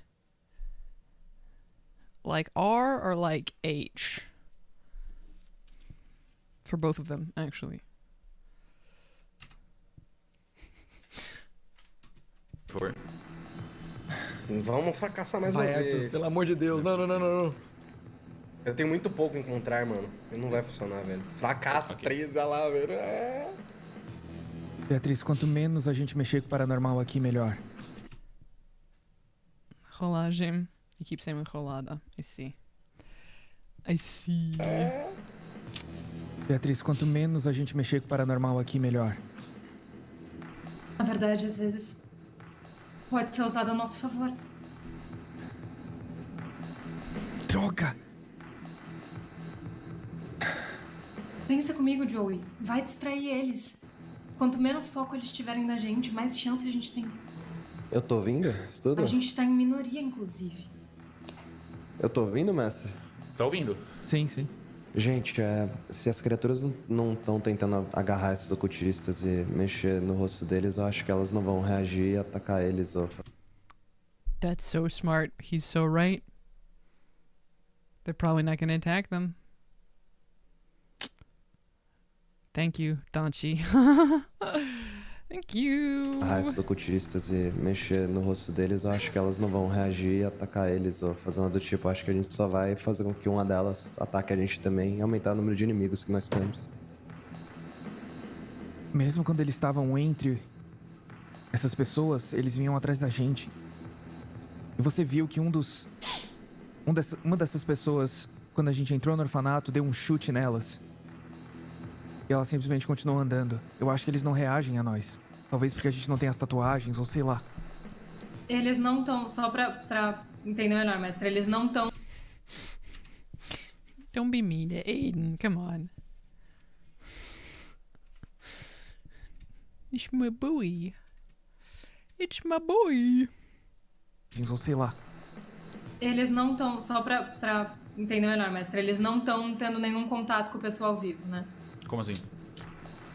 like R or like H? For both of them, actually. Por favor. Vamos fracassar mais Vai, uma Arthur, vez. pelo amor de Deus. Não. Eu tenho muito pouco encontrar, mano. Não vai funcionar, velho. Fracasso, Ok. 13 lá, velho. Beatriz, quanto menos a gente mexer com o paranormal aqui, melhor. Rolagem. You keep saying rolada. I see. I see. Beatriz, quanto menos a gente mexer com o paranormal aqui, melhor. Na verdade, às vezes pode ser usado a nosso favor. Droga! Pensa comigo, Joey. Vai distrair eles. Quanto menos foco eles tiverem na gente, mais chance a gente tem. Eu tô ouvindo isso tudo? A gente tá em minoria, inclusive. Eu tô ouvindo, mestre? Você tá ouvindo? Sim. Gente, se as criaturas não estão tentando agarrar esses ocultistas e mexer no rosto deles, eu acho que elas não vão reagir e atacar eles. That's so smart. He's so right. They're probably not going to attack them. Thank you, Danchi. Thank you. Agarrar esses ocultistas e mexer no rosto deles, eu acho que elas não vão reagir e atacar eles ou fazer nada do tipo. Eu acho que a gente só vai fazer com que uma delas ataque a gente também e aumentar o número de inimigos que nós temos. Mesmo quando eles estavam entre essas pessoas, eles vinham atrás da gente. E você viu que uma dessas pessoas, quando a gente entrou no orfanato, deu um chute nelas. E elas simplesmente continuam andando. Eu acho que eles não reagem a nós. Talvez porque a gente não tem as tatuagens, ou sei lá. Eles não estão, só pra entender melhor, mestre, eles não estão... Don't be mean to Aiden, come on. It's my boy. It's my boy. Ou sei lá. Eles não estão, só pra entender melhor, mestre, eles não estão tendo nenhum contato com o pessoal vivo, né? Como assim?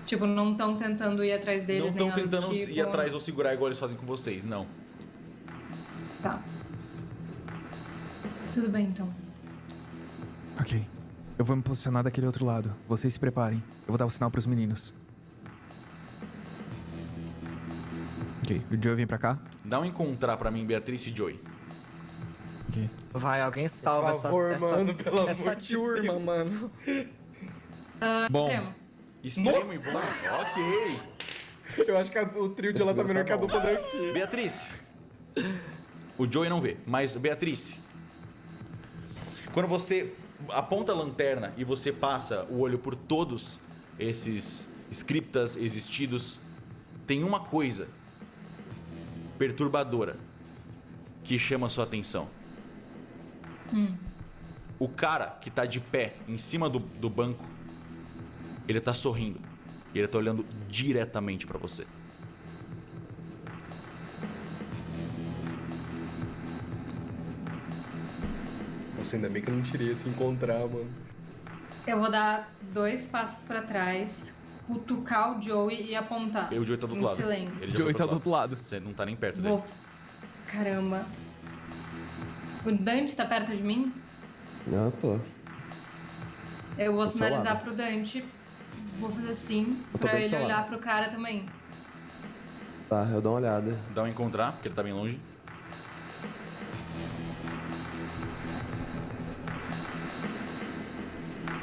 Tipo, não estão tentando ir atrás deles, Não estão nem nada do tentando tipo. ir atrás ou segurar igual eles fazem com vocês, não. Tá. Tudo bem, então. Ok. Eu vou me posicionar daquele outro lado. Vocês se preparem. Eu vou dar o sinal pros meninos. Ok. O Joey vem pra cá. Dá um encontrar pra mim, Beatriz e Joey. Ok. Vai, alguém salva Por favor, mano, pelo essa amor de turma, Deus. mano. Bom. Extremo e bom. Ok. Eu acho que o trio de lá tá menor que a dupla daqui. Beatriz. O Joey não vê, mas Beatriz. Quando você aponta a lanterna e você passa o olho por todos esses Escriptas existidos, tem uma coisa perturbadora que chama a sua atenção. O cara que tá de pé em cima do banco, ele tá sorrindo. E ele tá olhando diretamente pra você. Nossa, ainda bem que eu não tirei esse encontrar, mano. Eu vou dar 2 passos pra trás, cutucar o Joey e apontar. E o Joey tá do outro em lado. silêncio. Ele já Joey foi tá pro do outro lado. Você não tá nem perto Vou... dele. Caramba. O Dante tá perto de mim? Não, eu tô. Eu vou Do seu sinalizar lado. pro Dante. Vou fazer assim, Eu tô pra bem do ele seu olhar lado. pro cara também. Tá, eu dou uma olhada. Dá um encontrar, porque ele tá bem longe.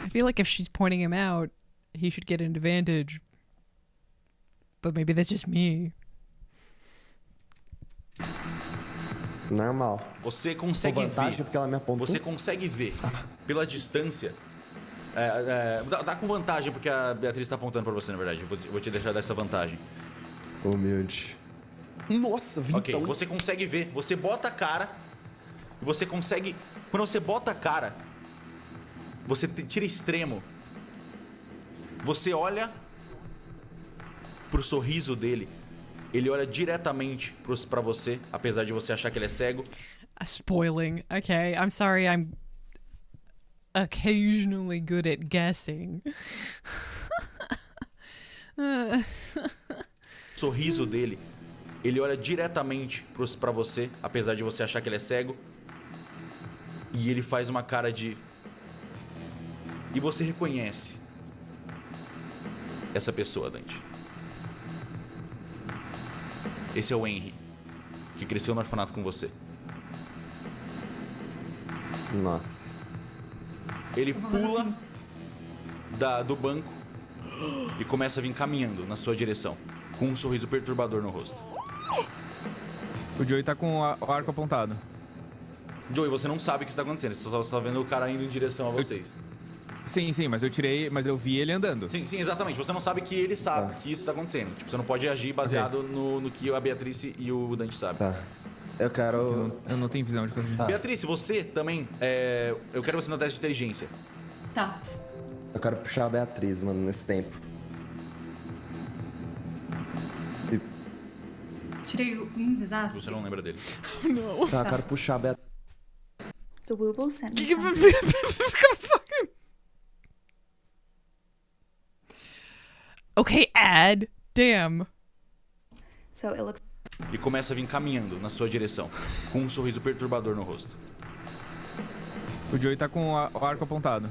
I feel like if she's pointing him out, he should get an advantage. But maybe that's just me. Normal. Você Com consegue vantagem ver. porque ela me apontou. Você consegue ver pela distância. Dá com vantagem porque a Beatriz tá apontando pra você, na verdade. Eu vou te deixar dessa vantagem. Humilde. Nossa, vintão. Ok, você consegue ver. Você bota a cara. E você consegue. Quando você bota a cara, você tira extremo. Você olha pro sorriso dele. Ele olha diretamente pra você, apesar de você achar que ele é cego. Spoiling. Okay, I'm sorry, I'm occasionally good at guessing. Sorriso dele. Ele olha diretamente pra você, apesar de você achar que ele é cego. E ele faz uma cara de... E você reconhece essa pessoa, Dante. Esse é o Henry, que cresceu no orfanato com você. Nossa. Ele Eu vou fazer pula assim. do banco e começa a vir caminhando na sua direção, com um sorriso perturbador no rosto. O Joey tá com o arco apontado. Joey, você não sabe o que está acontecendo, você só está vendo o cara indo em direção a vocês. Sim, mas eu vi ele andando. Sim, exatamente. Você não sabe que ele sabe que isso está acontecendo. Tipo, você não pode agir baseado no que a Beatriz e o Dante sabem. Tá. Eu quero... Eu não tenho visão de coisa. Tá. Beatriz, você também, eu quero você no teste de inteligência. Tá. Eu quero puxar a Beatriz, mano, nesse tempo. Tirei um desastre. Você não lembra dele. No. Tá, eu quero puxar a Beatriz. The Wooble sent me Give something. Okay, Ad. Damn. So it looks E começa a vir caminhando na sua direção, com um sorriso perturbador no rosto. O Joey tá com o arco apontado.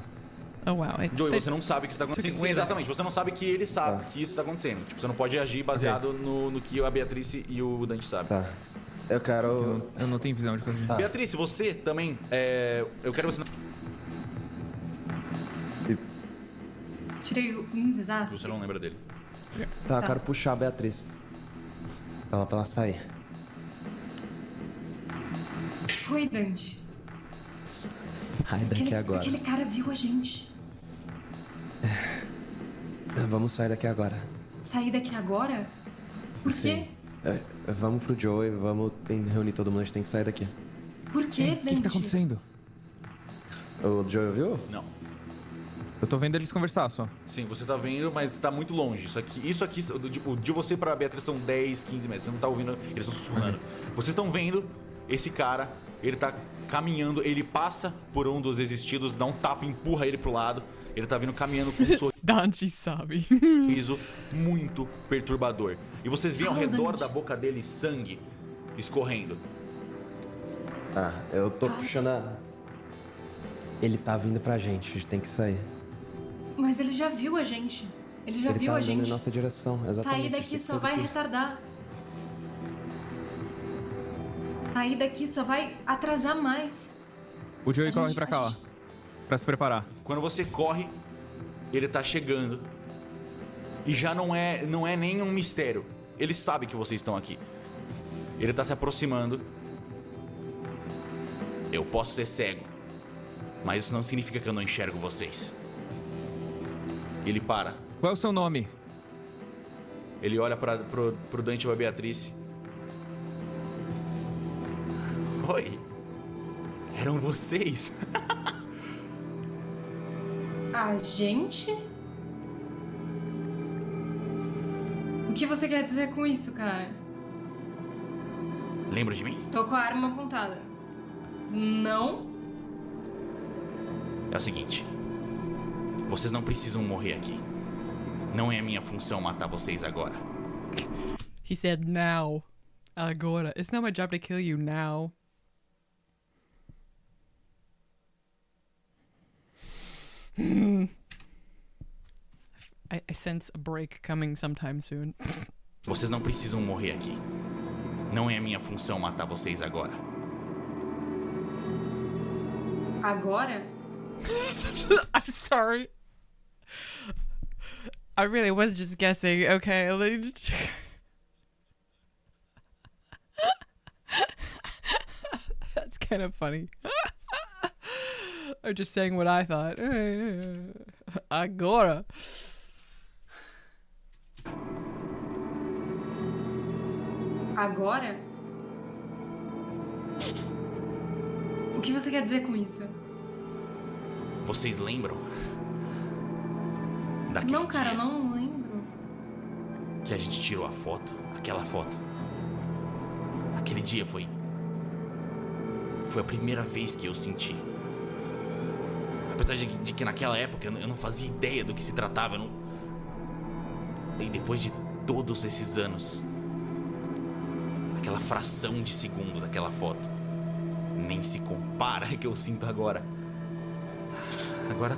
Oh, wow. Joey, você não sabe o que está acontecendo. Sim, exatamente. Você não sabe que ele sabe que isso está acontecendo. Tipo, você não pode agir baseado no que a Beatrice e o Dante sabem. Tá. Eu quero... Eu não tenho visão de coisa. Tá. Beatrice, você também, eu quero você... tirei um desastre. Você não lembra dele. Tá, eu quero puxar a Beatriz. Pra ela sair. O que foi, Dante? Sai daqui agora. Aquele cara viu a gente. Vamos sair daqui agora. Sair daqui agora? Por quê? Vamos pro Joey, vamos reunir todo mundo, a gente tem que sair daqui. Por quê, Dante? O que tá acontecendo? O Joey viu? Não. Eu tô vendo eles conversar só. Sim, você tá vendo, mas tá muito longe. Isso aqui, de você pra Beatriz são 10, 15 metros. Você não tá ouvindo, eles estão sussurrando. Vocês estão vendo esse cara, ele tá caminhando, ele passa por um dos existidos, dá um tapa, empurra ele pro lado. Ele tá vindo caminhando com um Dante sabe. sorriso muito perturbador. E vocês veem ao redor Dante. da boca dele sangue escorrendo. Tá, eu tô puxando a... Ele tá vindo pra gente, a gente tem que sair. Mas ele já viu a gente. Ele já viu tá a andando gente. em nossa direção, exatamente. Sair a gente daqui tem que só sair vai daqui. retardar. Sair daqui só vai atrasar mais. O Joey A corre gente- pra cá, a ó. gente- Pra se preparar. Quando você corre, ele tá chegando. E já não é nem um mistério. Ele sabe que vocês estão aqui. Ele tá se aproximando. Eu posso ser cego, mas isso não significa que eu não enxergo vocês. Ele para. Qual é o seu nome? Ele olha pro Dante e pra Beatrice. Oi. Eram vocês. A gente? O que você quer dizer com isso, cara? Lembra de mim? Tô com a arma apontada. Não? É o seguinte. Vocês não precisam morrer aqui. Não é a minha função matar vocês agora. He said now. Agora. It's not my job to kill you now. I sense a break coming sometime soon. Vocês não precisam morrer aqui. Não é a minha função matar vocês agora. Agora? I'm sorry. I really was just guessing. Okay. That's kind of funny. I'm just saying what I thought. Agora. Agora? O que você quer dizer com isso? Vocês lembram? Daquele Não, cara, dia não lembro. que a gente tirou a foto? Aquela foto. Aquele dia foi a primeira vez que eu senti. Apesar de que naquela época eu não fazia ideia do que se tratava. E depois de todos esses anos, aquela fração de segundo daquela foto nem se compara ao que eu sinto agora. Agora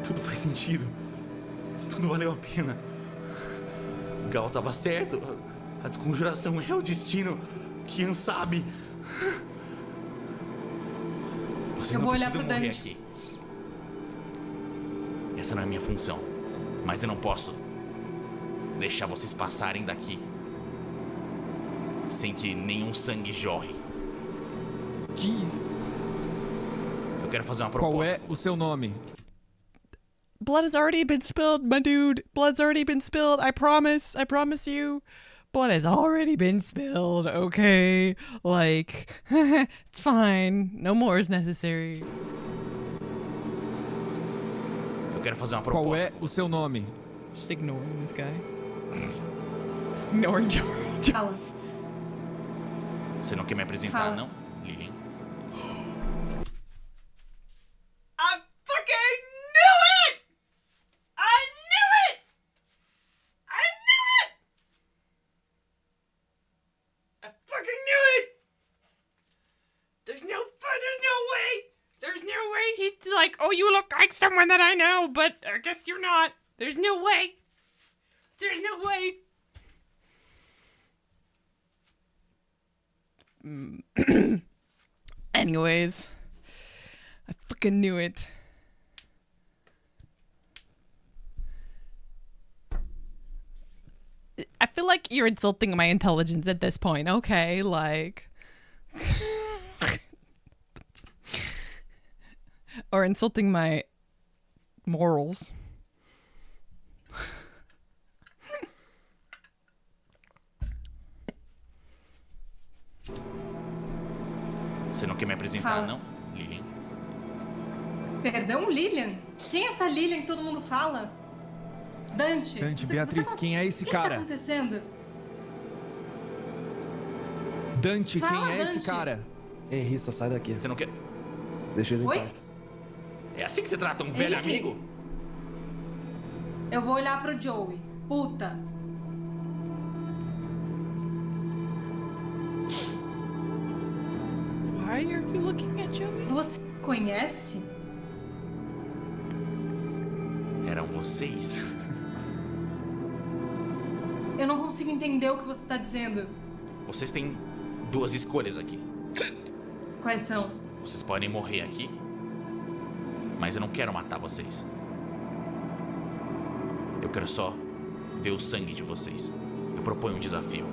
tudo faz sentido. Tudo valeu a pena. Gal tava certo. A desconjuração é o destino. Quem sabe? Vocês Eu não vou olhar precisam pro morrer Dante. aqui. Essa não é a minha função. Mas eu não posso deixar vocês passarem daqui sem que nenhum sangue jorre. Jeez. Eu quero fazer uma proposta. Qual é o seu nome? Blood has already been spilled, my dude. Blood's already been spilled. I promise you. Blood has already been spilled, okay? Like, it's fine. No more is necessary. Eu quero fazer uma proposta. Qual é o seu nome? Just ignoring this guy. Just ignoring George. Fala. Você não quer me apresentar, Fala. não, Lilian? I fucking knew it! I knew it! like, oh, you look like someone that I know, but I guess you're not. There's no way. There's no way. Anyways, I fucking knew it. I feel like you're insulting my intelligence at this point. Okay, like... or insulting my morals. Você não quer me apresentar, Fala. não, Lilian? Perdão, Lilian? Quem é essa Lilian que todo mundo fala? Dante. Dante, Beatriz, quem é esse O que cara? tá acontecendo? Dante, Fala, quem é esse Dante. cara? Henry, só sai daqui. Você não quer... Deixa eles em Oi? paz. É assim que você trata um velho Henry. amigo? Eu vou olhar pro Joey. Puta. Why are you looking at Joey? Você conhece? Eram vocês? Eu não consigo entender o que você tá dizendo. Vocês têm duas escolhas aqui. Quais são? Vocês podem morrer aqui, mas eu não quero matar vocês. Eu quero só ver o sangue de vocês. Eu proponho um desafio.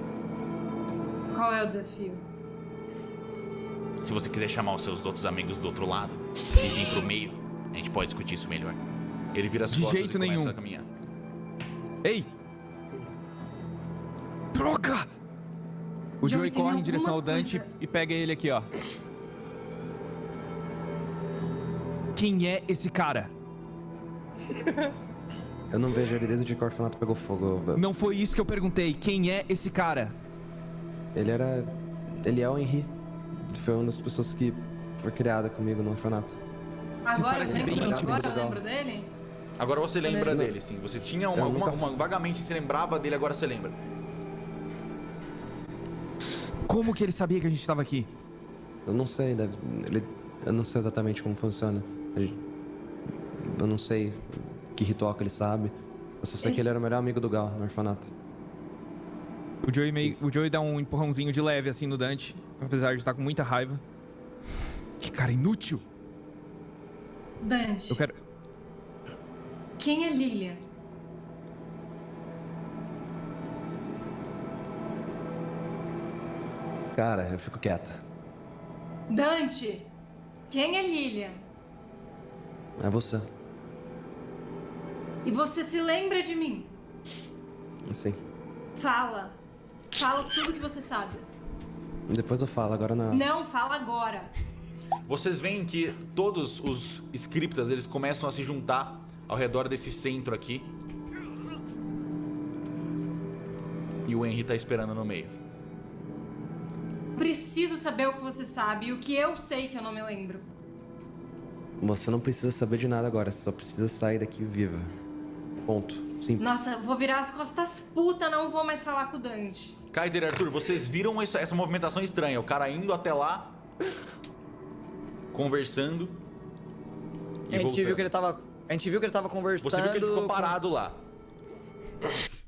Qual é o desafio? Se você quiser chamar os seus outros amigos do outro lado e vir pro meio, a gente pode discutir isso melhor. Ele vira as De costas jeito e começa nenhum. a caminhar. Ei! Droga! O Joey, Joey tem corre em direção ao alguma Dante coisa- e pega ele aqui, ó. Quem é esse cara? Eu não vejo ele desde que o orfanato pegou fogo. Não foi isso que eu perguntei. Quem é esse cara? Ele é o Henry. Foi uma das pessoas que foi criada comigo no orfanato. Agora eu parecem bem lembro, íntimos. agora eu lembro dele? Agora você lembra Ele- dele, sim. Você tinha Eu nunca- vagamente se lembrava dele, agora você lembra. Como que ele sabia que a gente tava aqui? Eu não sei, eu não sei exatamente como funciona. Eu não sei que ritual que ele sabe. Eu só sei que ele era o melhor amigo do Gal no orfanato. O Joey dá um empurrãozinho de leve assim no Dante, apesar de estar com muita raiva. Que cara inútil! Dante, Eu quero. quem é Lilian? Cara, eu fico quieto. Dante, quem é Lilian? É você. E você se lembra de mim? Sim. Fala. Fala tudo que você sabe. Depois eu falo, agora não. Não, fala agora. Vocês veem que todos os Escriptas, eles começam a se juntar ao redor desse centro aqui. E o Henry tá esperando no meio. Preciso saber o que você sabe e o que eu sei que eu não me lembro. Você não precisa saber de nada agora, você só precisa sair daqui viva. Ponto. Simples. Nossa, eu vou virar as costas puta, não vou mais falar com o Dante. Kaiser e Arthur, vocês viram essa movimentação estranha. O cara indo até lá, conversando e A gente voltando. viu que ele tava conversando. Você viu que ele ficou parado lá.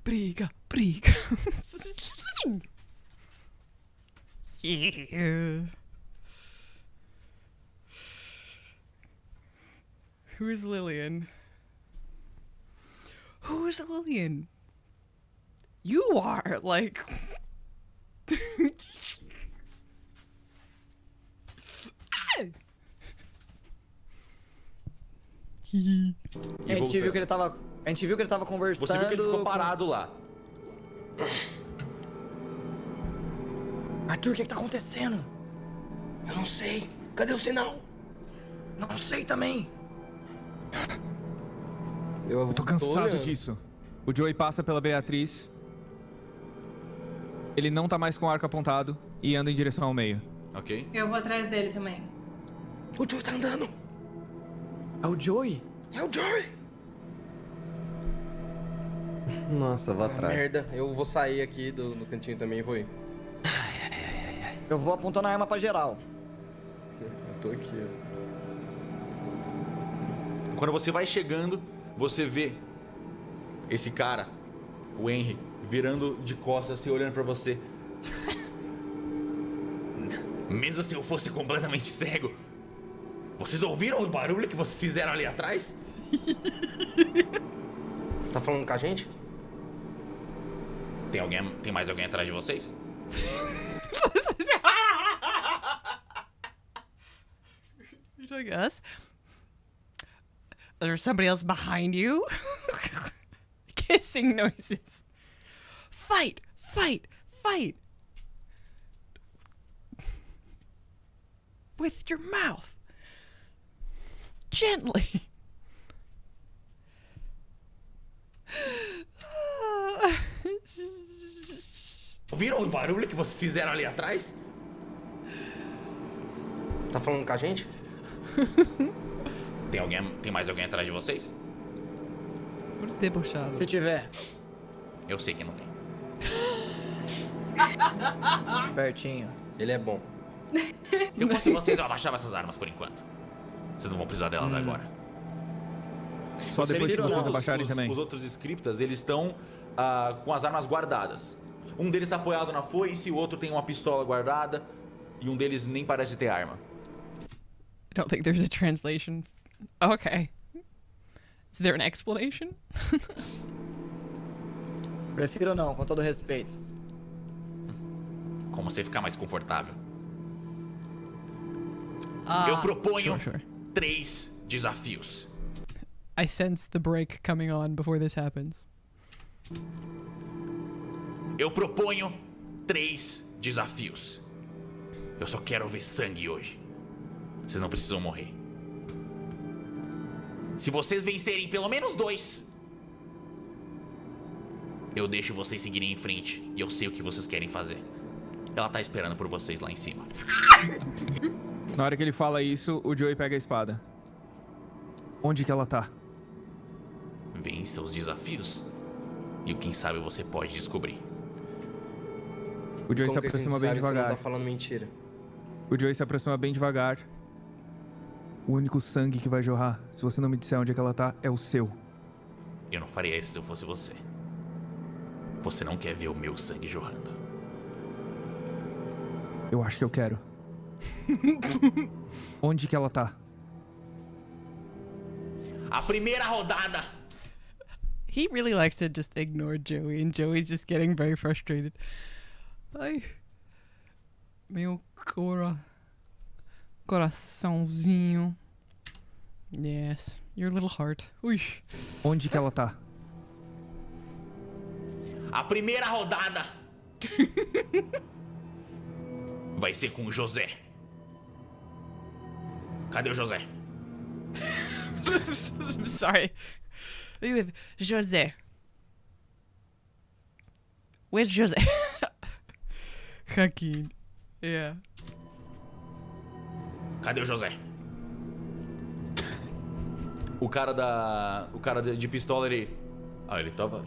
Briga, briga. Who's Lillian? Who's Lillian? You are, like... E A gente voltando. viu que ele tava conversando. Você viu que ele ficou parado lá. Arthur, o que tá acontecendo? Eu não sei. Cadê o sinal? Não sei também. Eu tô cansado olhando. disso. O Joey passa pela Beatriz. Ele não tá mais com o arco apontado e anda em direção ao meio. Ok? Eu vou atrás dele também. O Joey tá andando. É o Joey? É o Joey. Nossa, eu vou atrás. Merda, eu vou sair aqui do cantinho também e vou ir. Eu vou apontando a arma pra geral. Eu tô aqui, ó. Quando você vai chegando, você vê esse cara, o Henry, virando de costas, assim, olhando pra você. Mesmo se eu fosse completamente cego, vocês ouviram o barulho que vocês fizeram ali atrás? Tá falando com a gente? Tem mais alguém atrás de vocês? I guess. There's somebody else behind you. Kissing noises. Fight! Fight! Fight! With your mouth. Gently. Ouviram o barulho que vocês fizeram ali atrás? Tá falando com a gente? Tem mais alguém atrás de vocês? Muito debochado. Se tiver, Eu sei que não tem. pertinho. Ele é bom. Se eu fosse vocês, eu abaixava essas armas por enquanto. Vocês não vão precisar delas agora. Só depois que vocês abaixarem também. Os outros Escriptas, eles estão com as armas guardadas. Um deles está apoiado na foice, o outro tem uma pistola guardada. E um deles nem parece ter arma. I don't think there's a translation. Okay. Is there an explanation? Prefiro não, com todo respeito. Como você ficar mais confortável. Ah, Eu proponho sure. 3 desafios. I sense the break coming on before this happens. Eu proponho 3 desafios. Eu só quero ver sangue hoje. Vocês não precisam morrer. Se vocês vencerem pelo menos 2, eu deixo vocês seguirem em frente. E eu sei o que vocês querem fazer. Ela tá esperando por vocês lá em cima. Na hora que ele fala isso, o Joey pega a espada. Onde que ela tá? Vença os desafios. E quem sabe você pode descobrir. O Joey se Como que a gente aproxima bem sabe que você devagar. não tá falando mentira? O Joey se aproxima bem devagar. O único sangue que vai jorrar, se você não me disser onde é que ela tá, é o seu. Eu não faria isso se eu fosse você. Você não quer ver o meu sangue jorrando. Eu acho que eu quero. Onde que ela tá? A primeira rodada. He really likes to just ignore Joey, and Joey's just getting very frustrated. Ai. Meu coraçãozinho. Yes, your little heart. Ui. Onde que ela tá? A primeira rodada vai ser com o José. Cadê o José? I'm sorry. With José. Where's José? Joaquin. Yeah. Cadê o José? O cara de pistola, ele... Ah, ele tava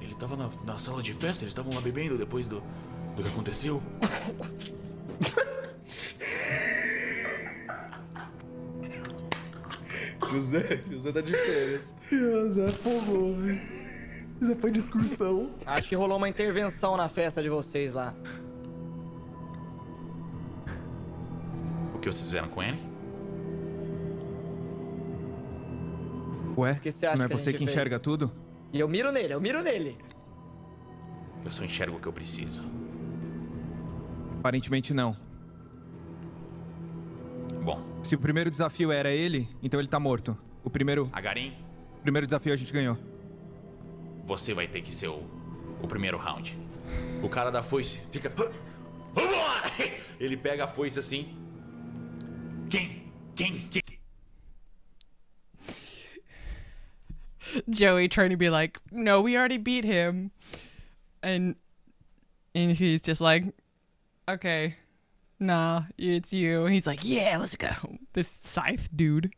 na sala de festa, eles estavam lá bebendo depois do que aconteceu. José tá de férias. José fogou. José foi de excursão. Acho que rolou uma intervenção na festa de vocês lá. O que vocês fizeram com ele? Ué, que você acha não é que a você gente que fez? enxerga tudo? E eu miro nele. Eu só enxergo o que eu preciso. Aparentemente não. Bom, Se o primeiro desafio era ele, então ele tá morto. O primeiro Agarim, desafio a gente ganhou. você vai ter que ser o primeiro round. O cara da foice fica... Vambora! Ele pega a foice assim. Quem? Joey trying to be like, no, we already beat him. And he's just like, okay, nah, it's you. And he's like, yeah, let's go. This scythe dude.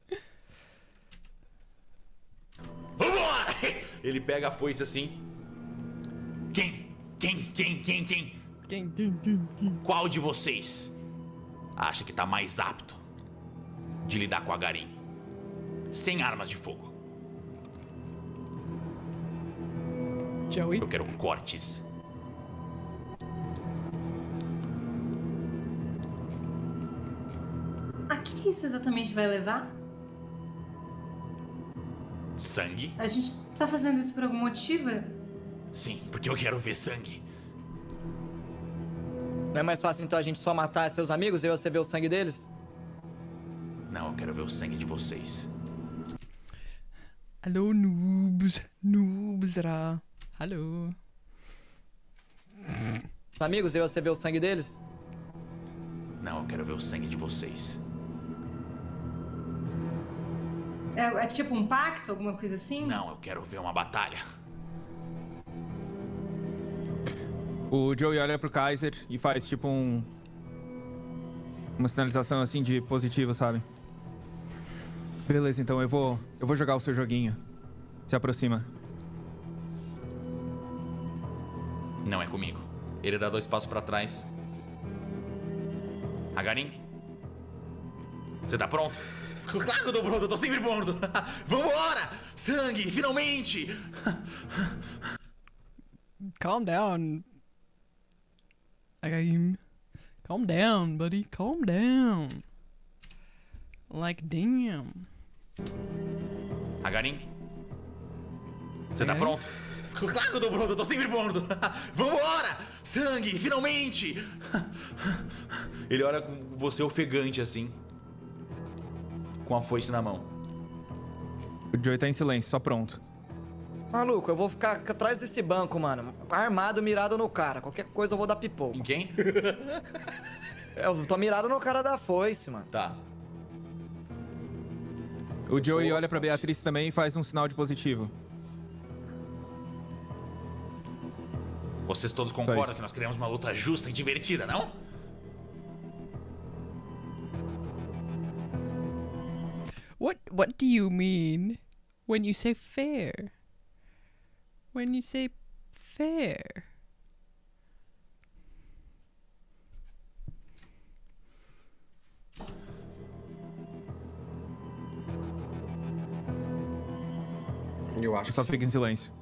Vambora! Ele pega a foice assim. Quem? Qual de vocês acha que tá mais apto de lidar com a Garim? Sem armas de fogo. Joey. Eu quero cortes. A que isso exatamente vai levar? Sangue? A gente tá fazendo isso por algum motivo? Sim, porque eu quero ver sangue. Não é mais fácil então a gente só matar seus amigos e você ver o sangue deles? Não, eu quero ver o sangue de vocês. Alô, noobs. Noobsra. Alô. Os amigos e você ver o sangue deles? Não, eu quero ver o sangue de vocês. É tipo um pacto, alguma coisa assim? Não, eu quero ver uma batalha. O Joey olha pro Kaiser e faz tipo uma sinalização assim de positivo, sabe? Beleza, então eu vou jogar o seu joguinho. Se aproxima. Não é comigo. Ele dá 2 passos pra trás. Agarim? Você tá pronto? Claro que eu tô pronto, eu tô sempre pronto. Vambora! Sangue, finalmente! Calm down. Agaim. Calm down, buddy. Calm down. Like, damn. Agarim? Você tá Agarim? pronto? Claro que eu tô pronto, eu tô sempre pronto. Vambora! Sangue, finalmente! Ele olha com você ofegante assim. Com a foice na mão. O Joey tá em silêncio, só pronto. Maluco, eu vou ficar atrás desse banco, mano. Armado, mirado no cara. Qualquer coisa eu vou dar pipoco. Em quem? Eu tô mirado no cara da foice, mano. Tá. O Joey olha pra Beatriz também e faz um sinal de positivo. Vocês todos concordam que nós queremos uma luta justa e divertida, não? What do you mean when you say fair? When you say fair? Eu acho Só fica em silêncio.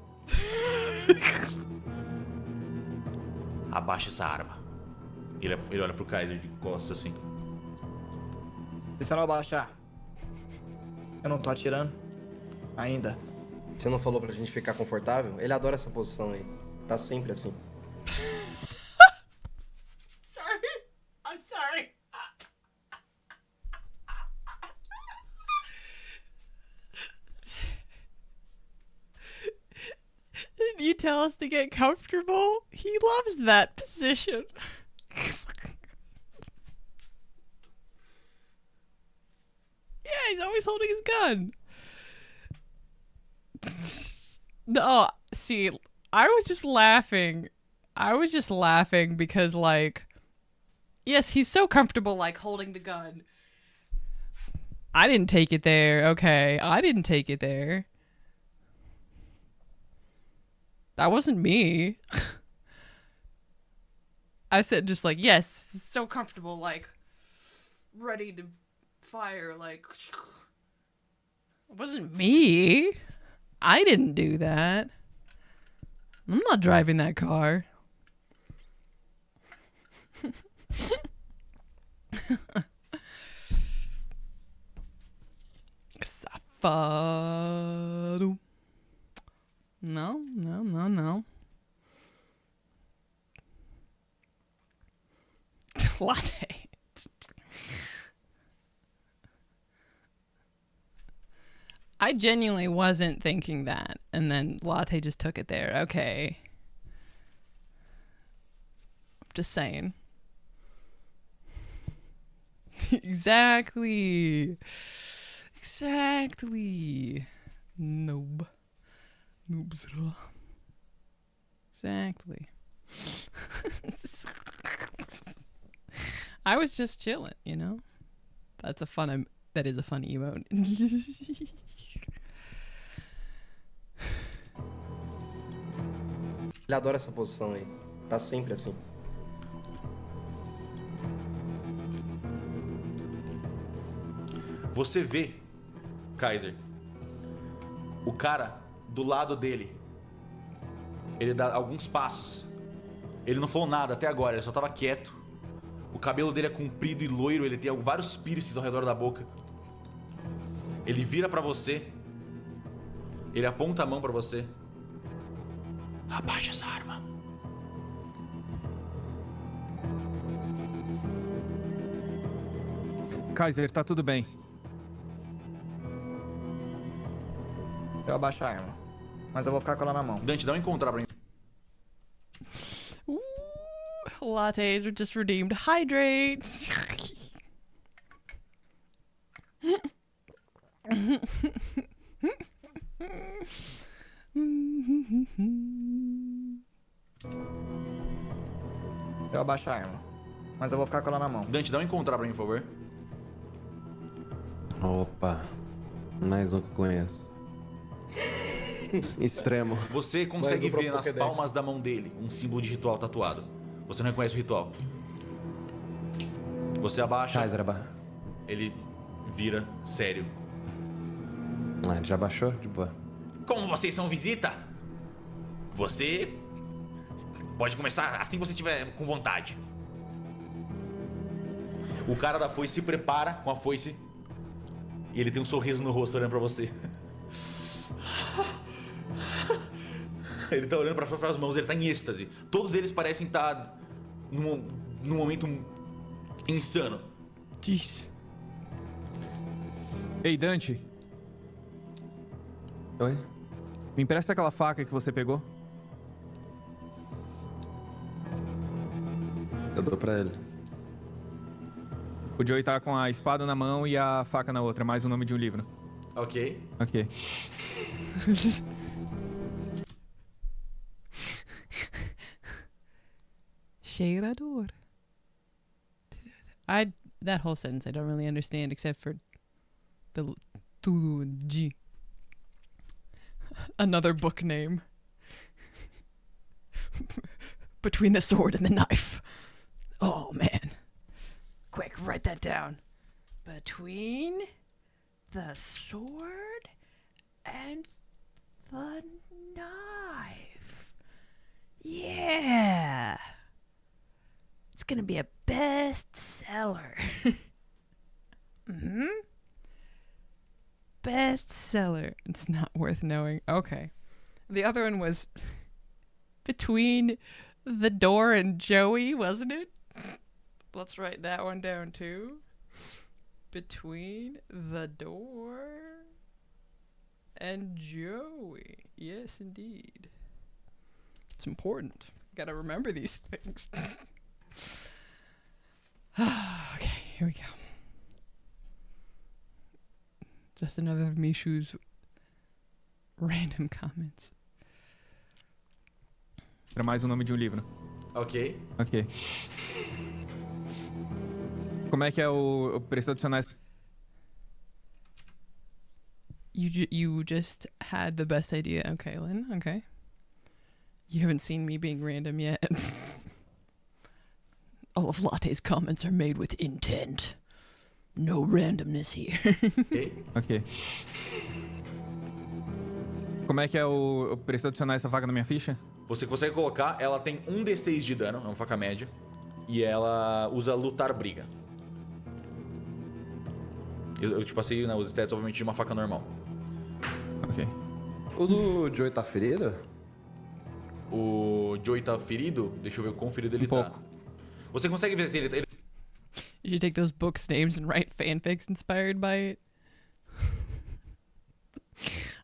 Abaixa essa arma. Ele olha pro Kaiser de costas assim. Se você não abaixar, eu não tô atirando. Ainda. Você não falou pra gente ficar confortável? Ele adora essa posição aí. Tá sempre assim. Sorry. I'm sorry. Didn't you tell us to get comfortable? He loves that position. Yeah, he's always holding his gun. No, see, I was just laughing. Because, like, yes, he's so comfortable, like, holding the gun. I didn't take it there. Okay, I didn't take it there. That wasn't me. I said just like, yes, so comfortable, like, ready to fire, like. It wasn't me. I didn't do that. I'm not driving that car. Safado. No. Latte. I genuinely wasn't thinking that, and then Latte just took it there. Okay. I'm just saying. Exactly. Noob. Noobsra. Exactly. I was just chilling, you know? That is a fun emote. Ele adora essa posição aí. Tá sempre assim. Você vê, Kaiser, o cara do lado dele Ele dá alguns passos. Ele não falou nada até agora, ele só tava quieto. O cabelo dele é comprido e loiro, ele tem vários piercings ao redor da boca. Ele vira pra você. Ele aponta a mão pra você. Abaixa essa arma. Kaiser, tá tudo bem. Eu abaixo a arma. Mas eu vou ficar com ela na mão. Dante, dá um encontrar pra mim. Lattes are just redeemed. Hydrate. Eu abaixo a arma. Mas eu vou ficar com ela na mão. Dante, dá um encontrar pra mim, por favor. Opa, mais um que eu conheço. Extremo. Você consegue Mais um ver pro nas Pokédex. palmas da mão dele um símbolo de ritual tatuado. Você não reconhece o ritual. Você abaixa, Kaiser, ele vira sério. Ah, ele já baixou? De boa. Como vocês são visita, você pode começar assim que você estiver com vontade. O cara da foice se prepara com a foice e ele tem um sorriso no rosto olhando pra você. Ele tá olhando para as mãos, ele tá em êxtase. Todos eles parecem estar num momento insano. Jeez. Ei, Dante, Oi? me empresta aquela faca que você pegou? Eu dou pra ele. O Joey tá com a espada na mão e a faca na outra, mais o nome de um livro. Ok. Ok. Cheirador. That whole sentence I don't really understand except for the Tulu and G. Another book name. Between the sword and the knife. Oh man. Quick, write that down. Between the sword and the knife. Yeah. It's gonna be a bestseller. Mm-hmm. Bestseller. It's not worth knowing. Okay. The other one was between the door and Joey, wasn't it? Let's write that one down too. Between the door and Joey. Yes, indeed. It's important. Gotta remember these things. Okay, here we go. Just another of Mishu's random comments. Era mais o nome de um livro. Ok. Ok. Como é que é o preço adicionais? You just had the best idea. Okay, Lynn. Okay. You haven't seen me being random yet. All of Latte's comments are made with intent. No randomness here. Ok. Ok. Como é que é o preço adicionar essa vaga na minha ficha? Você consegue colocar, ela tem 1d6 de dano, é uma faca média. E ela usa lutar briga. Eu te passei os stats, obviamente, de uma faca normal. Ok. O do Joey tá ferido? O Joey tá ferido? Deixa eu ver o quão ferido ele tá. pouco. Você consegue ver se ele... You should take those books' names and write fanfics inspired by it.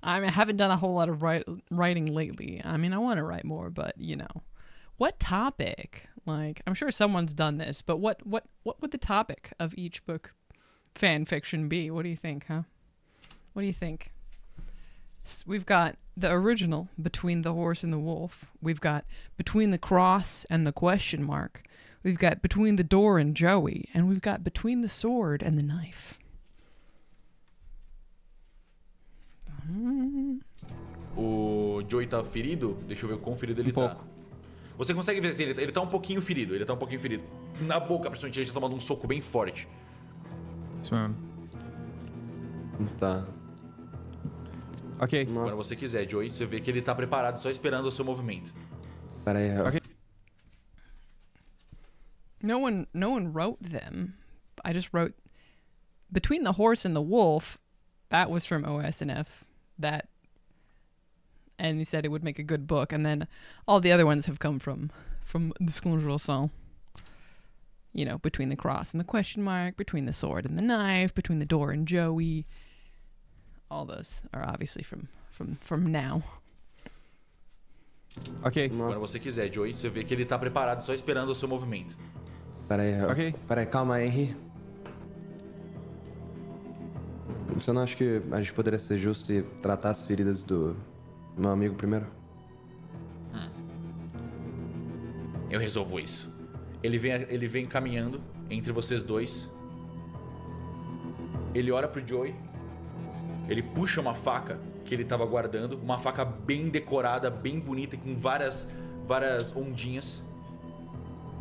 I mean, I haven't done a whole lot of writing lately. I mean, I want to write more, but you know, what topic? Like, I'm sure someone's done this, but what would the topic of each book fan fiction be? What do you think, huh? What do you think? We've got the original, Between the Horse and the Wolf. We've got Between the Cross and the Question Mark. We've got Between the Door and Joey. And we've got Between the Sword and the Knife. O Joey tá ferido? Deixa eu ver o quão ferido ele tá. Você consegue ver se ele tá um pouquinho ferido. Ele tá um pouquinho ferido. Na boca, principalmente, ele tinha tomado um soco bem forte. Isso mesmo. Tá. Ok. Quando você quiser, Joey, você vê que ele tá preparado, só esperando o seu movimento. But Okay. No one wrote them. I just wrote Between the Horse and the Wolf. That was from OSNF. That, and he said it would make a good book. And then all the other ones have come from Desconjuração. You know, Between the Cross and the Question Mark, Between the Sword and the Knife, Between the Door and Joey. All those are obviously from now. Ok. Quando você quiser, Joey, você vê que ele tá preparado, só esperando o seu movimento. Peraí, calma, Henry. Você não acha que a gente poderia ser justo e tratar as feridas do meu amigo primeiro? Eu resolvo isso. Ele vem caminhando entre vocês dois. Ele olha pro Joey. Ele puxa uma faca que ele tava guardando. Uma faca bem decorada, bem bonita, com várias ondinhas.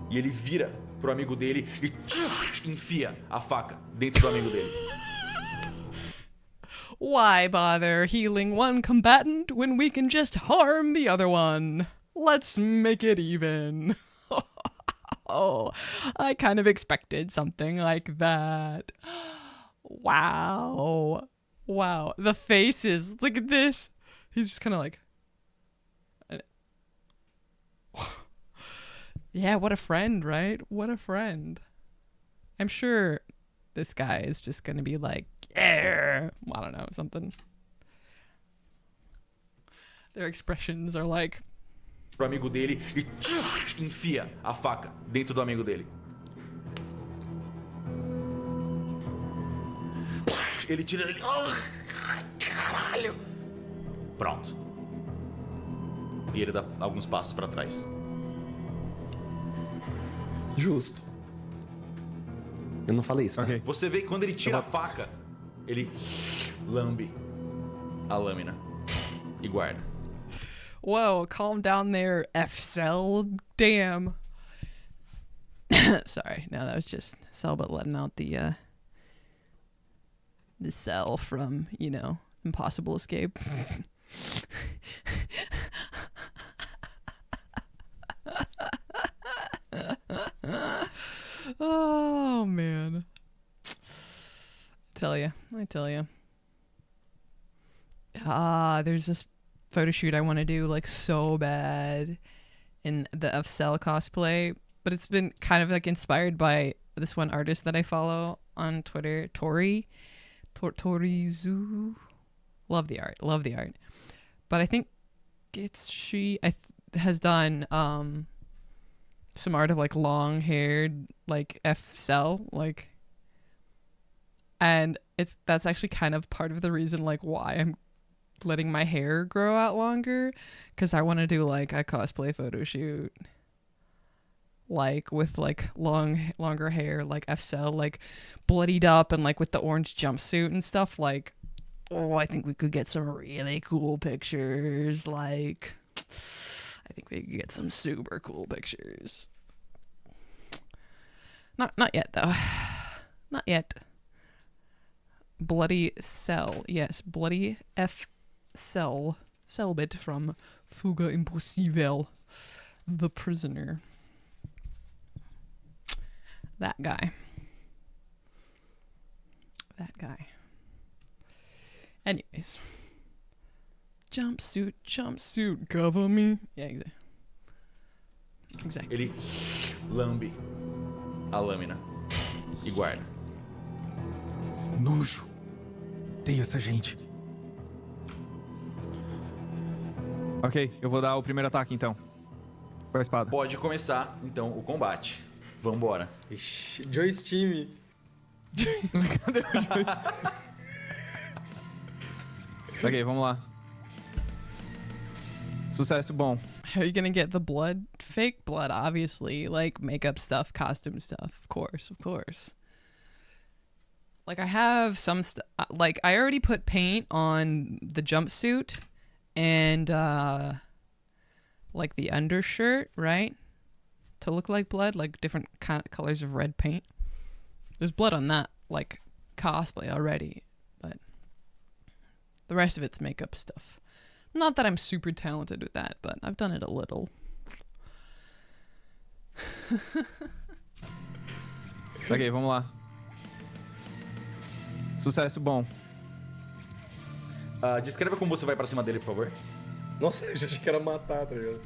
E ele vira pro amigo dele e enfia a faca dentro do amigo dele. Why bother healing one combatant when we can just harm the other one? Let's make it even. Oh, I kind of expected something like that. Wow. Wow. The faces. Look at this. He's just kind of like... Yeah, what a friend, right? What a friend. I'm sure this guy is just going to be like, yeah, I don't know, something. Their expressions are like... Pro amigo dele e enfia a faca dentro do amigo dele. Ele tira ele. Caralho! Pronto. E ele dá alguns passos pra trás. Justo. Eu não falei isso, tá? Ok. Você vê que quando ele tira a faca, ele lambe a lâmina e guarda. Whoa, calm down there, F-Cell. Damn. Sorry, no, that was just Cellbit letting out the cell from, you know, Impossible Escape. Oh, man. I tell you. There's this photo shoot I want to do like so bad in the F-Cell cosplay, but it's been kind of like inspired by this one artist that I follow on Twitter, Torizu. Love the art. But I think she has done some art of like long haired like F-Cell, like, and that's actually kind of part of the reason like why I'm letting my hair grow out longer, because I want to do like a cosplay photo shoot like with like longer hair, like F-Cell, like bloodied up and like with the orange jumpsuit and stuff. Like, oh, I think we could get some really cool pictures. Like, I think we could get some super cool pictures. Not yet though. Not yet. Bloody Cell. Yes, Bloody F-Cell. Cellbit from Fuga Impossível. The Prisoner. That guy. Anyways. Jumpsuit, cover me. Yeah, exactly. Ele lambe a lâmina e guarda. Nojo. Odeio essa gente. Ok, eu vou dar o primeiro ataque então. Com a espada. Pode começar, então, o combate. Vambora. Ixi, Joyce time. Cadê o Joyce? Ok, vamos lá. Sucesso bom. How are you gonna get the blood? Fake blood, obviously. Like, makeup stuff, costume stuff. Of course. Like, I have some stuff. Like, I already put paint on the jumpsuit and, like, the undershirt, right? To look like blood, like different kind of colors of red paint. There's blood on that, like, cosplay already. But the rest of it's makeup stuff. Not that I'm super talented with that, but I've done it a little. Ok, vamos lá. Sucesso bom. Descreva como você vai pra cima dele, por favor. Nossa, eu já achei que era matar, tá ligado?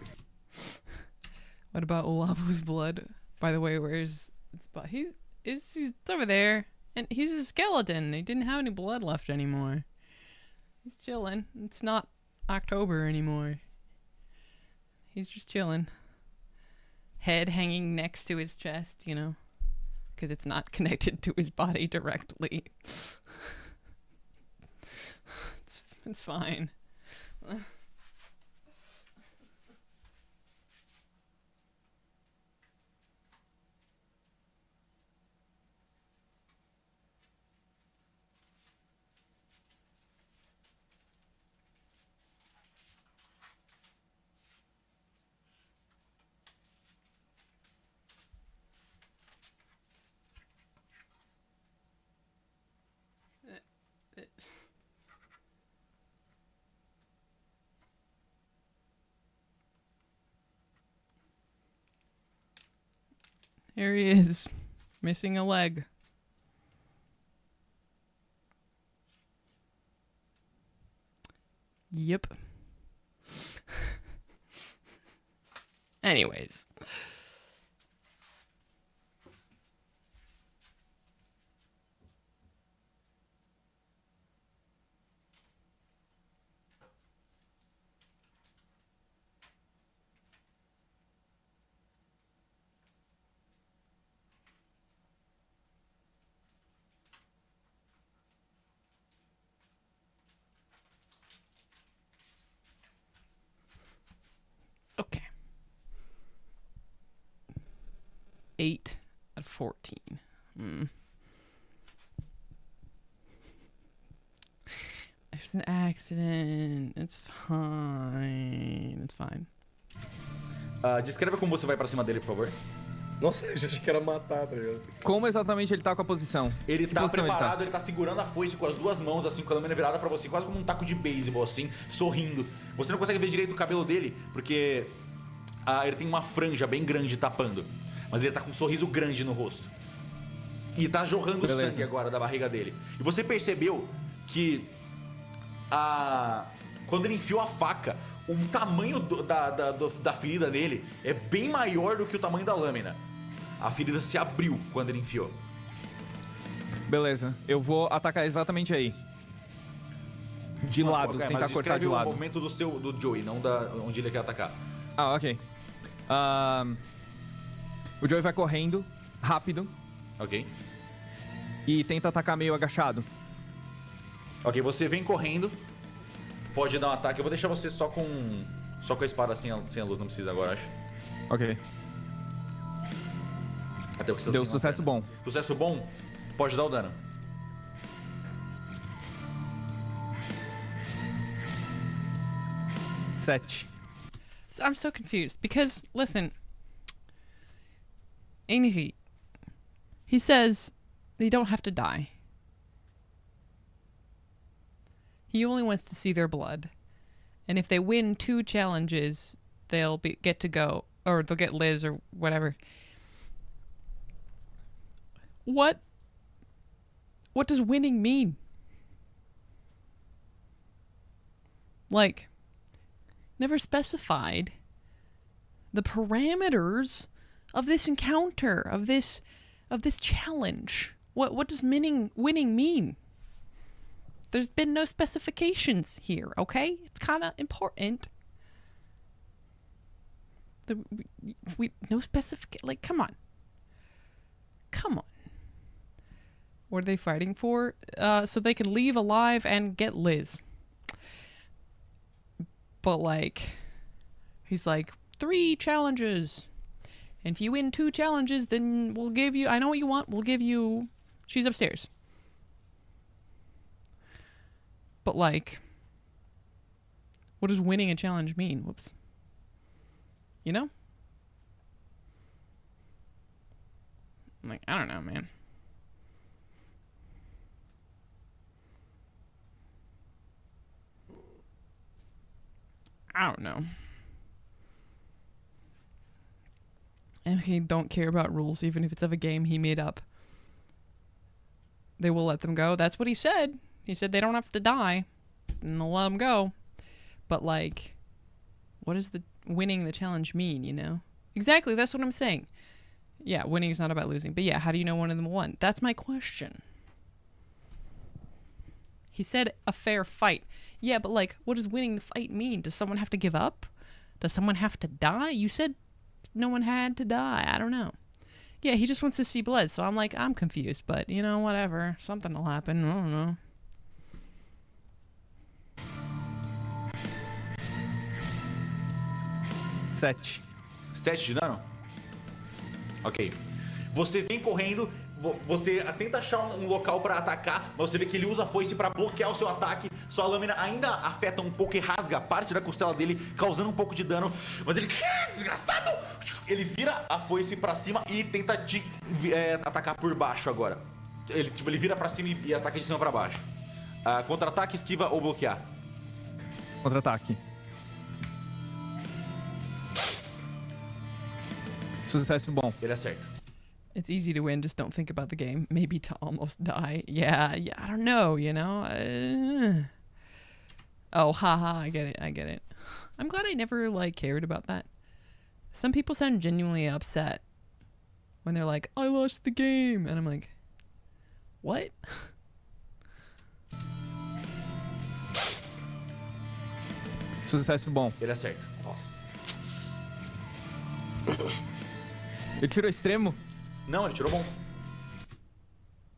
What about Olavu's blood? By the way, where's its blood? It's over there. And he's a skeleton. He didn't have any blood left anymore. He's chilling. It's not October anymore. He's just chilling. Head hanging next to his chest, you know, because it's not connected to his body directly. It's fine. Here he is, missing a leg. Yep. Anyways. Okay. 8 out of 14. There's an accident. It's fine. It's fine. Descreva como você vai pra cima dele, por favor. Nossa, eu já achei que era matar, tá ligado? Como exatamente ele tá com a posição? Ele Que tá posição preparado, ele tá segurando a foice com as duas mãos, assim, com a lâmina virada pra você, quase como um taco de beisebol, assim, sorrindo. Você não consegue ver direito o cabelo dele, porque ele tem uma franja bem grande tapando. Mas ele tá com um sorriso grande no rosto. E tá jorrando sangue agora da barriga dele. E você percebeu que quando ele enfiou a faca, o tamanho da ferida dele é bem maior do que o tamanho da lâmina. A ferida se abriu quando ele enfiou. Beleza, eu vou atacar exatamente aí. De lado, tentar cortar de lado. O movimento do Joey, não onde ele quer atacar. Ah, ok. O Joey vai correndo, rápido. Ok. E tenta atacar meio agachado. Ok, você vem correndo. Pode dar um ataque. Eu vou deixar você só com a espada sem a luz, não precisa agora, acho. Ok. Até porque você deu sucesso bom. Sucesso bom? Pode dar o dano. So I'm so confused because listen, Amy, he says they don't have to die. He only wants to see their blood, and if they win 2 challenges, they'll get to go, or they'll get Liz or whatever. What does winning mean? Like, never specified the parameters of this encounter, of this challenge. What does winning mean? There's been no specifications here, okay? It's kind of important. No specification. Like, come on. What are they fighting for? So they can leave alive and get Liz. But like, he's like, 3 challenges. And if you win 2 challenges, then we'll give you, I know what you want, we'll give you, she's upstairs. But like, what does winning a challenge mean? Whoops. You know? I'm like, I don't know, man. I don't know. and he don't care about rules, even if it's of a game he made up, they will let them go. That's what he said. He said they don't have to die, and they'll let them go. But, like, what does the winning the challenge mean, you know? Exactly, that's what I'm saying. Yeah, winning is not about losing. But yeah, how do you know one of them won? That's my question. He said a fair fight. Yeah, but, like, what does winning the fight mean? Does someone have to give up? Does someone have to die? You said no one had to die. I don't know. Yeah, he just wants to see blood, so I'm like, I'm confused. But, you know, whatever. Something will happen. I don't know. Sete. 7 de dano? Ok. Você vem correndo, você tenta achar um local pra atacar, mas você vê que ele usa a foice pra bloquear o seu ataque. Sua lâmina ainda afeta um pouco e rasga parte da costela dele, causando um pouco de dano. Mas ele... Desgraçado! Ele vira a foice pra cima e tenta te atacar por baixo agora. Ele vira pra cima e ataca de cima pra baixo. Contra-ataque, esquiva ou bloquear? Contra-ataque. Sucesso bom. Ele acerta. It's easy to win, just don't think about the game. Maybe to almost die. Yeah, I don't know, you know? Oh, haha, I get it. I'm glad I never, like, cared about that. Some people sound genuinely upset when they're like, I lost the game. And I'm like, what? Sucesso bom. Ele acerta. Nossa. Ele tirou extremo? Não, ele tirou bom.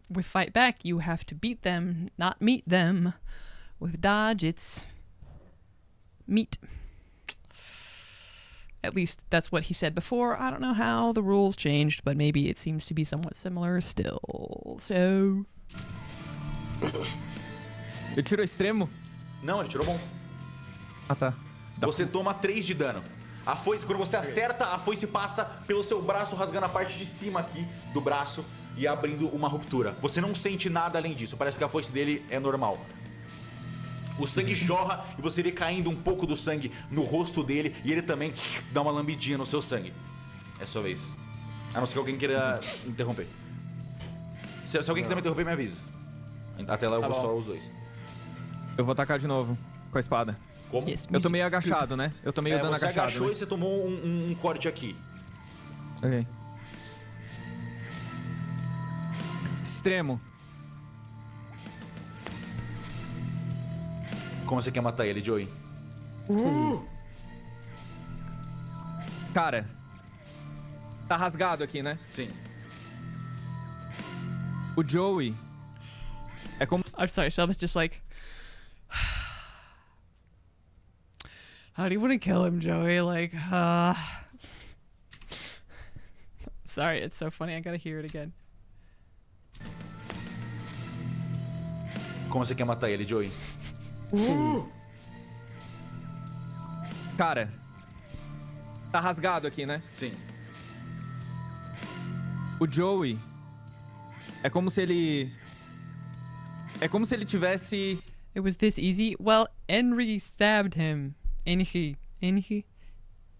With fight back, you have to beat them, not meet them. With dodge, it's meet. At least that's what he said before. I don't know how the rules changed, but maybe it seems to be somewhat similar still. So... Ele tirou extremo? Não, ele tirou bom. Ah, tá. Você toma 3 de dano. A foice, quando você acerta, a foice passa pelo seu braço, rasgando a parte de cima aqui do braço e abrindo uma ruptura. Você não sente nada além disso, parece que a foice dele é normal. O sangue jorra e você vê caindo um pouco do sangue no rosto dele e ele também dá uma lambidinha no seu sangue. É sua vez. A não ser que alguém queira interromper. Se alguém quiser me interromper, me avisa. Até lá eu vou só os dois. Eu vou atacar de novo com a espada. Como? Eu tô meio agachado, né? Eu tô meio dando agachado. Você agachou, né? e você tomou um corte aqui. Ok. Extremo. Como você quer matar ele, Joey? Cara, tá rasgado aqui, né? Sim. O Joey é como... I'm sorry, Cellbit's just like... How do you want to kill him, Joey? Like, Sorry, it's so funny. I gotta hear it again. Como você quer matar ele, Joey? Cara, tá rasgado aqui, né? Sim. O Joey é como se ele... É como se ele tivesse... It was this easy? Well, Henry stabbed him. Henry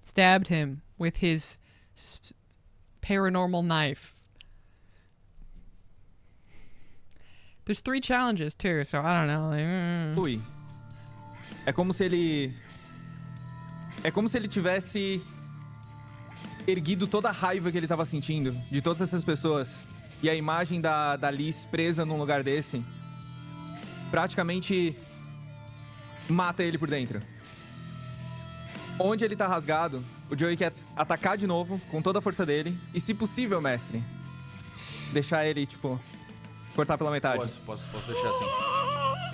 stabbed him with his paranormal knife. There's 3 challenges too, so I don't know. Ui. É como se ele... É como se ele tivesse erguido toda a raiva que ele tava sentindo de todas essas pessoas. E a imagem da Liz presa num lugar desse praticamente mata ele por dentro. Onde ele tá rasgado, o Joey quer atacar de novo com toda a força dele. E se possível, mestre, deixar ele, tipo, cortar pela metade. Posso deixar assim.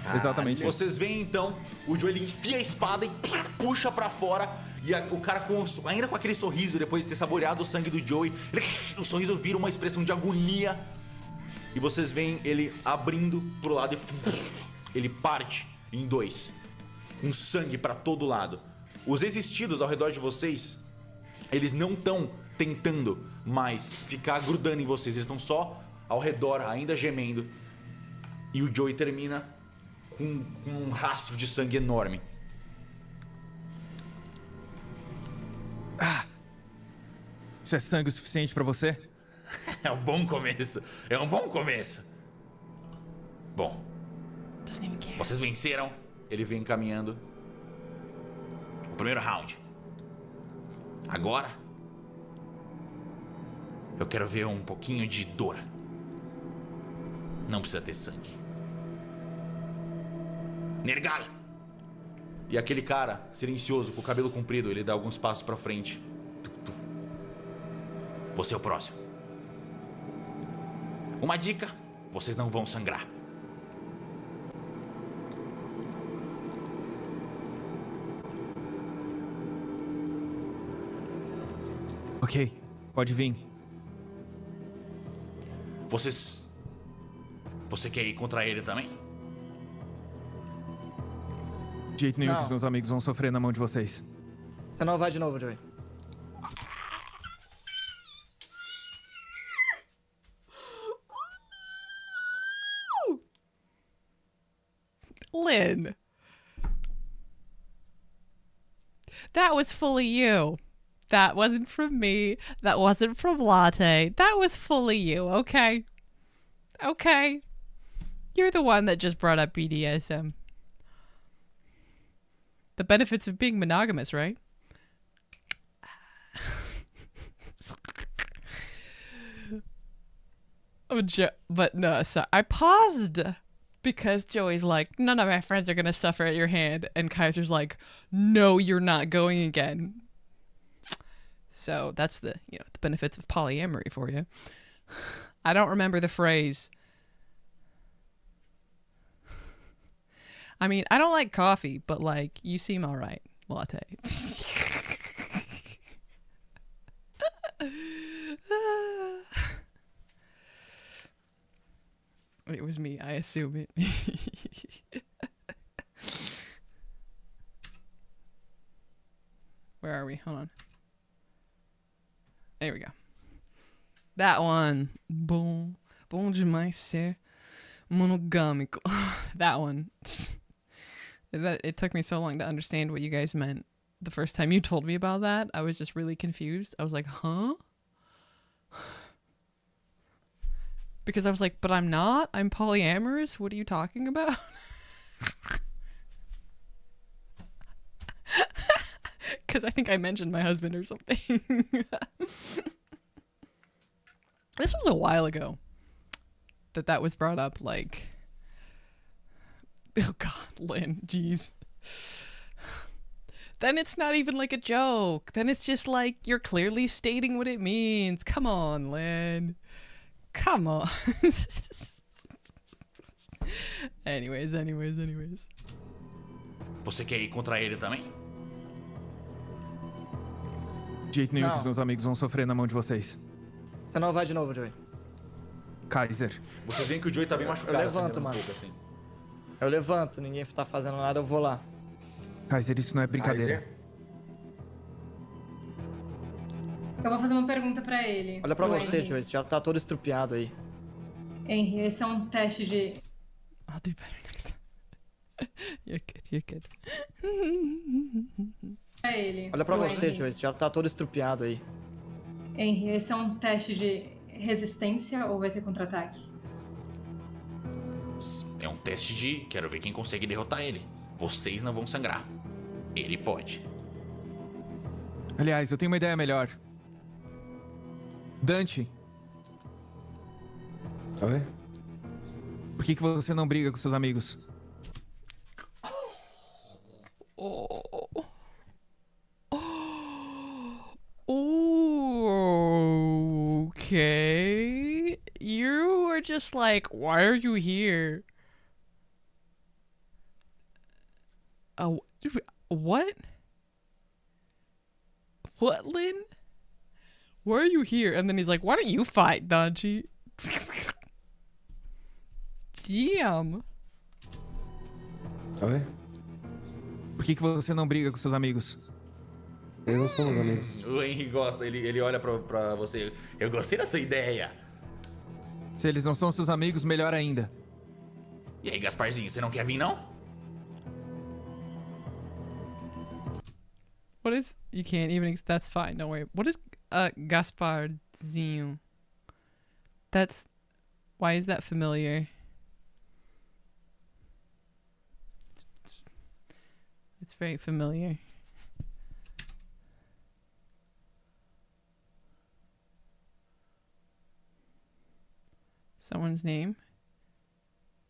Caralho. Exatamente. Vocês veem então, o Joey ele enfia a espada e puxa pra fora. E o cara, ainda com aquele sorriso, depois de ter saboreado o sangue do Joey, o sorriso vira uma expressão de agonia. E vocês veem ele abrindo pro lado e ele parte em 2, com sangue pra todo lado. Os existidos ao redor de vocês, eles não estão tentando mais ficar grudando em vocês. Eles estão só ao redor, ainda gemendo. E o Joey termina com um rastro de sangue enorme. Isso é sangue o suficiente pra você? É um bom começo. É um bom começo. Bom, Doesn't even care. vocês venceram. Ele vem caminhando. O primeiro round. Agora, eu quero ver um pouquinho de dor. Não precisa ter sangue. Nergal! E aquele cara, silencioso, com o cabelo comprido, ele dá alguns passos pra frente. Você é o próximo. Uma dica: vocês não vão sangrar. Ok, pode vir. Você quer ir contra ele também? De jeito nenhum Não. que os meus amigos vão sofrer na mão de vocês. Você não vai de novo, Joey. Lynn. That was fully you. That wasn't from me. That wasn't from Latte. That was fully you, okay? Okay. You're the one that just brought up BDSM. The benefits of being monogamous, right? But no, so I paused because Joey's like, none of my friends are gonna suffer at your hand, and Kaiser's like, no, you're not going again. So that's the the benefits of polyamory for you. I don't remember the phrase. I mean, I don't like coffee, but like, you seem all right, Latte. It was me, I assume it. Where are we? Hold on. There we go. That one. Bom demais ser monogâmico. That one. It took me so long to understand what you guys meant. The first time you told me about that, I was just really confused. I was like, huh? Because I was like, but I'm not. I'm polyamorous. What are you talking about? Because I think I mentioned my husband or something. This was a while ago that was brought up. Like, oh God, Lynn, jeez. Then it's not even like a joke. Then it's just like, you're clearly stating what it means. Come on, Lynn. Come on. Anyways. Você quer ir contra ele também? De jeito nenhum Não. que os meus amigos vão sofrer na mão de vocês. Você não vai de novo, Joey. Kaiser. Vocês veem que o Joey tá bem machucado, levanto, sangrando um mano. pouco, assim. Eu levanto, ninguém tá fazendo nada, eu vou lá. Kaiser, isso não é brincadeira. Kaiser? Eu vou fazer uma pergunta pra ele. Olha pra pro você, Henry. Joey, você já tá todo estrupiado aí. Henry, esse é um teste de... I'll do better next time. You're good. Pra ele. Olha pra pro você, Henry. Joey, você já tá todo estrupiado aí. Henry, esse é um teste de resistência ou vai ter contra-ataque? É um teste de quero ver quem consegue derrotar ele. Vocês não vão sangrar. Ele pode. Aliás, eu tenho uma ideia melhor. Dante, Oi? por que você não briga com seus amigos? Okay. You were just like, why are you here? What? What, Lynn? Why are you here? And then he's like, why don't you fight, Danchi? Damn. Oi? Por que você não briga com seus amigos? Eles não são meus amigos. O Henry gosta, ele olha pra você. Eu gostei da sua ideia. Se eles não são seus amigos, melhor ainda. E aí, Gasparzinho, você não quer vir, não? What is... You can't even... That's fine, don't worry. What is... Gasparzinho. That's... Why is that familiar? It's very familiar. Someone's name?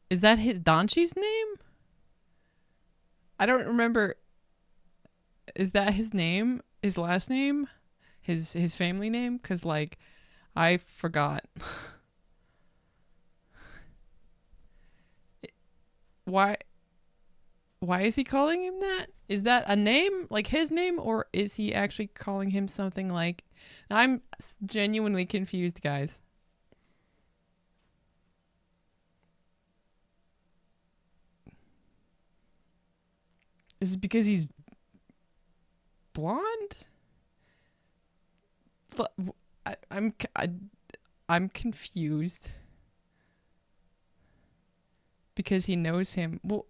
Is that his Donchi's name? I don't remember. Is that his name? His last name? His family name? 'Cause like I forgot. Why is he calling him that? Is that a name, like his name, or is he actually calling him something like... I'm genuinely confused, guys. Is it because he's blonde? I'm confused. Because he knows him. Well,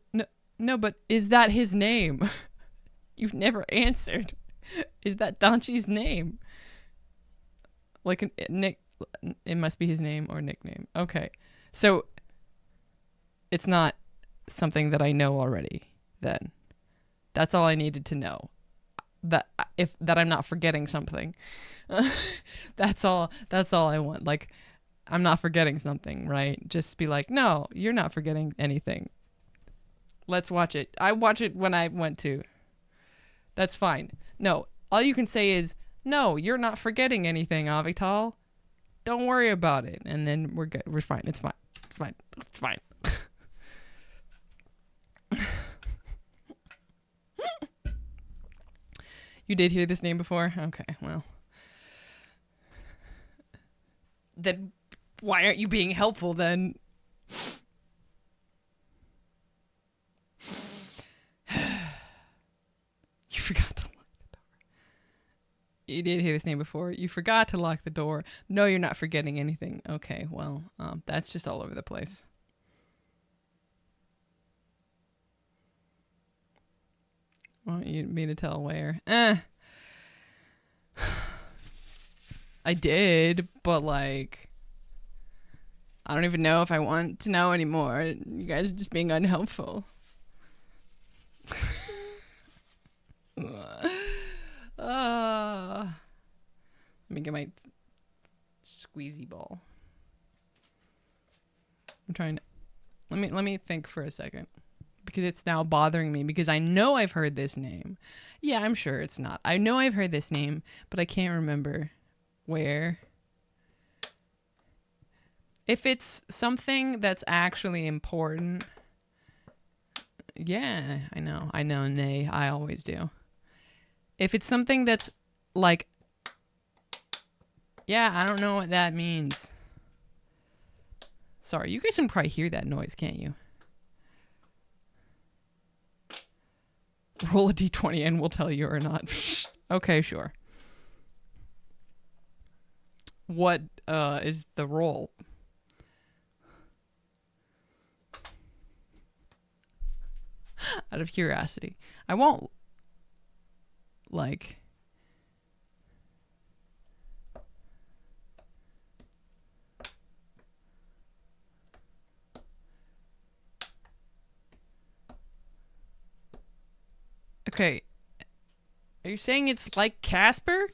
no, but is that his name? You've never answered. Is that Donchi's name? Like Nick, it must be his name or nickname. Okay, so it's not something that I know already. Then that's all I needed to know. That I'm not forgetting something. That's all I want. Like, I'm not forgetting something, right? Just be like, no, you're not forgetting anything. Let's watch it. I watch it when I went to. That's fine. No, all you can say is, no, you're not forgetting anything, Avital. Don't worry about it. And then we're good. We're fine. It's fine. It's fine. It's fine. You did hear this name before? Okay, well. Then why aren't you being helpful then? You forgot to lock the door. You did hear this name before. You forgot to lock the door. No, you're not forgetting anything. Okay, well, that's just all over the place. Want you me to tell where? I did, but like, I don't even know if I want to know anymore. You guys are just being unhelpful. Let me get my squeezy ball. I'm trying to... Let me think for a second. Because it's now bothering me because I know I've heard this name. Yeah, I'm sure it's not. I know I've heard this name, but I can't remember where. If it's something that's actually important. Yeah, I know. Nay, I always do. If it's something that's like, yeah, I don't know what that means. Sorry, you guys can probably hear that noise, can't you? Roll a d20 and we'll tell you or not. Okay, sure. What is the roll? Out of curiosity. I won't, like... Okay. Are you saying it's like Casper?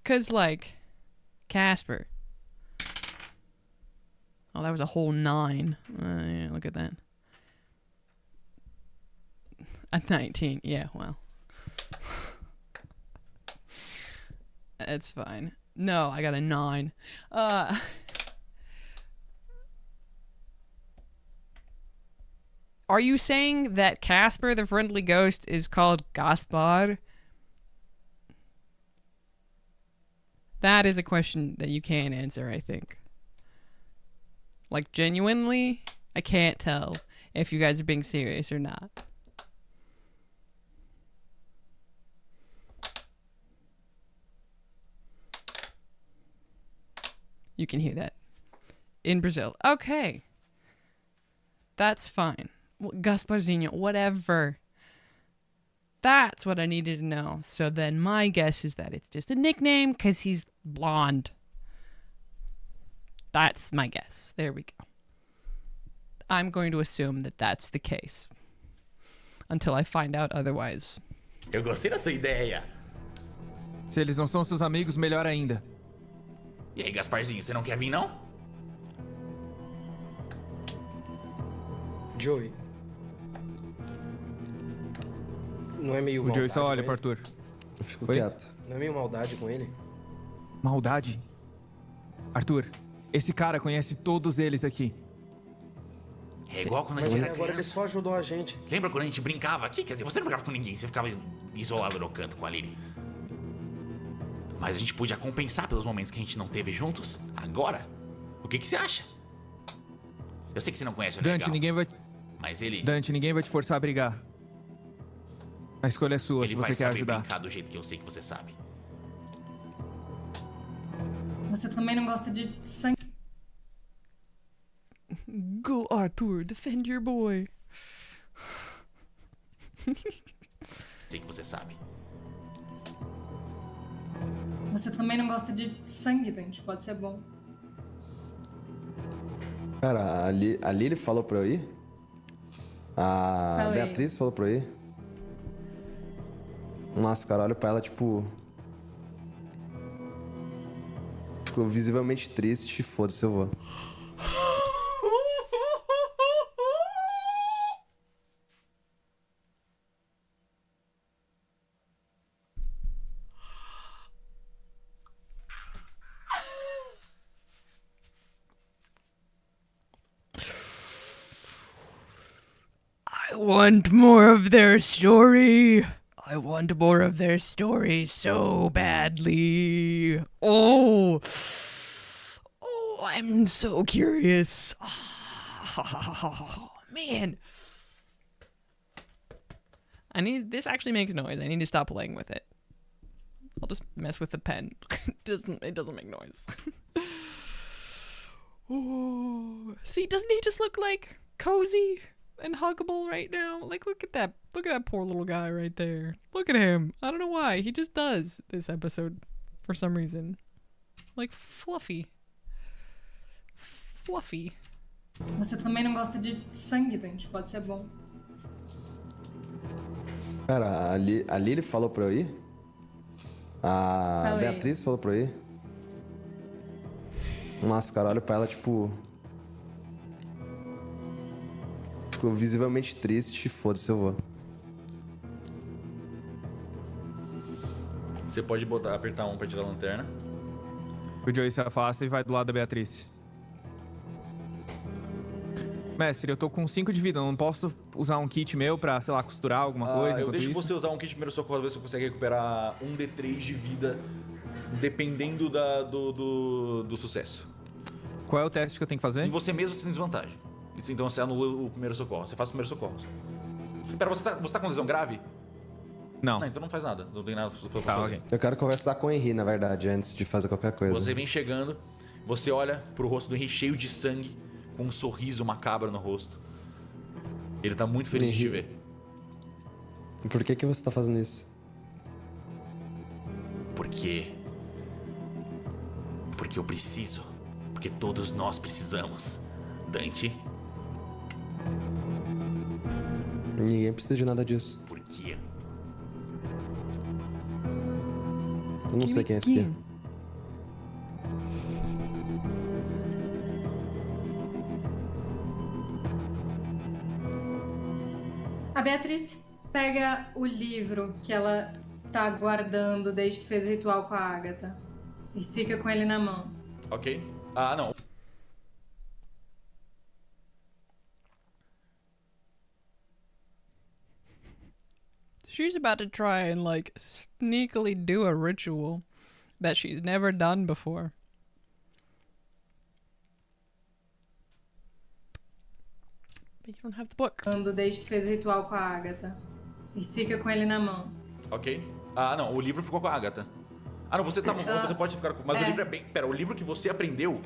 'Cause like Casper. Oh, that was a whole 9. Yeah, look at that. A 19. Yeah, well. It's fine. No, I got a 9. Are you saying that Casper the Friendly Ghost is called Gaspar? That is a question that you can't answer, I think. Like, genuinely, I can't tell if you guys are being serious or not. You can hear that. In Brazil. Okay. That's fine. Gasparzinho, whatever. That's what I needed to know. So then my guess is that it's just a nickname because he's blonde. That's my guess. There we go. I'm going to assume that that's the case. Until I find out otherwise. Eu gostei da sua ideia. Se eles não são seus amigos, melhor ainda. E aí, Gasparzinho, você não quer vir, não? Joey. Não é meio O Joey maldade só olha com pro ele? Arthur. Eu fico Oi? quieto. Não é meio maldade com ele? Maldade? Arthur, esse cara conhece todos eles aqui. É igual quando a Mas gente ele era agora ele criança. só ajudou a gente. Lembra quando a gente brincava aqui? Quer dizer, você não brincava com ninguém, você ficava isolado no canto com a Lily. Mas a gente podia compensar pelos momentos que a gente não teve juntos. Agora, o que você acha? Eu sei que você não conhece o Dante, legal, ninguém vai... mas ele Dante, ninguém vai te forçar a brigar. A escolha é sua, se vai você quer saber ajudar. brincar do jeito que eu sei que você sabe. Você também não gosta de sangue. Go, Arthur. Defend your boy. Sei que você sabe. Você também não gosta de sangue, Dante. Pode ser bom. Cara, a Lily falou pra eu ir? A Falei. Beatriz falou pra eu ir? Nossa, cara, olho pra ela, tipo... Ficou visivelmente triste. Foda-se, eu vou. I want more of their story. I want more of their story so badly. Oh, I'm so curious. Oh, man. This actually makes noise. I need to stop playing with it. I'll just mess with the pen. It doesn't make noise. Oh, see, doesn't he just look like cozy and huggable right now? Like, look at that poor little guy right there. Look at him. I don't know why. He just does this episode for some reason. Like, fluffy. Você também não gosta de sangue, Dante. Pode ser bom. Cara, a Lily falou pra eu ir? A Falei. Beatriz falou pra eu ir? Nossa, cara, olho pra ela, tipo... Ficou visivelmente triste. Foda-se, eu vou. Você pode apertar um pra tirar a lanterna. O Joey se afasta e vai do lado da Beatriz. Mestre, eu tô com 5 de vida, eu não posso usar um kit meu pra, sei lá, costurar alguma coisa Eu enquanto deixo isso? você usar um kit de primeiro socorro, ver se você consegue recuperar um D3 de vida, dependendo do sucesso. Qual é o teste que eu tenho que fazer? Em você mesmo você tem desvantagem. Então você anula o primeiro socorro. Você faz o primeiro socorro. Pera, você tá com lesão grave? Não. Não, então não faz nada. Não tem nada pra Tá, fazer. ok. Eu quero conversar com o Henry, na verdade, antes de fazer qualquer coisa. Você vem chegando, você olha pro rosto do Henry cheio de sangue, com um sorriso macabro no rosto. Ele tá muito feliz de te ver. Por que você tá fazendo isso? Porque eu preciso. Porque todos nós precisamos. Dante, Ninguém precisa de nada disso. por quê? Eu não sei quem é esse aqui. A Beatriz pega o livro que ela tá guardando desde que fez o ritual com a Agatha e fica com ele na mão. Ok. Ah, não. She's about to try and, like, sneakily do a ritual that she's never done before. But you don't have the book. Desde que fez o ritual com a Agatha e fica com ele na mão. Ok. Ah, não. O livro ficou com a Agatha. Ah, não. Você pode ficar com... Mas o livro é bem... Pera, o livro que você aprendeu...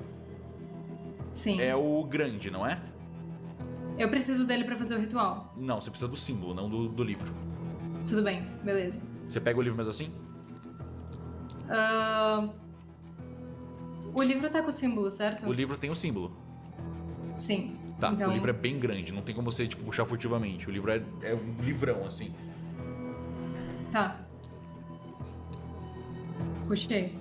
Sim. É o grande, não é? Eu preciso dele pra fazer o ritual. Não, você precisa do símbolo, não do livro. Tudo bem, beleza. Você pega o livro mesmo assim? O livro tá com o símbolo, certo? O livro tem o símbolo. Sim. Tá, então... o livro é bem grande, não tem como você, tipo, puxar furtivamente. O livro é um livrão, assim. Tá. Puxei.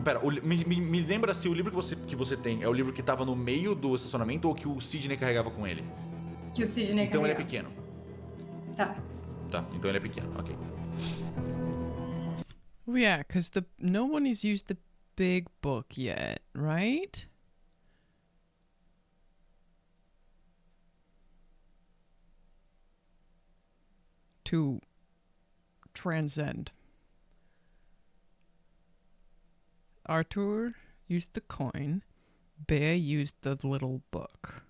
Pera, me lembra se o livro que você tem é o livro que tava no meio do estacionamento ou que o Sidney carregava com ele? Que o Sidney Então carregava. ele é pequeno. Tá. Tá, então ele é pequeno, ok. Oh, yeah, because no one has used the big book yet, right? To transcend. Arthur used the coin. Bear used the little book.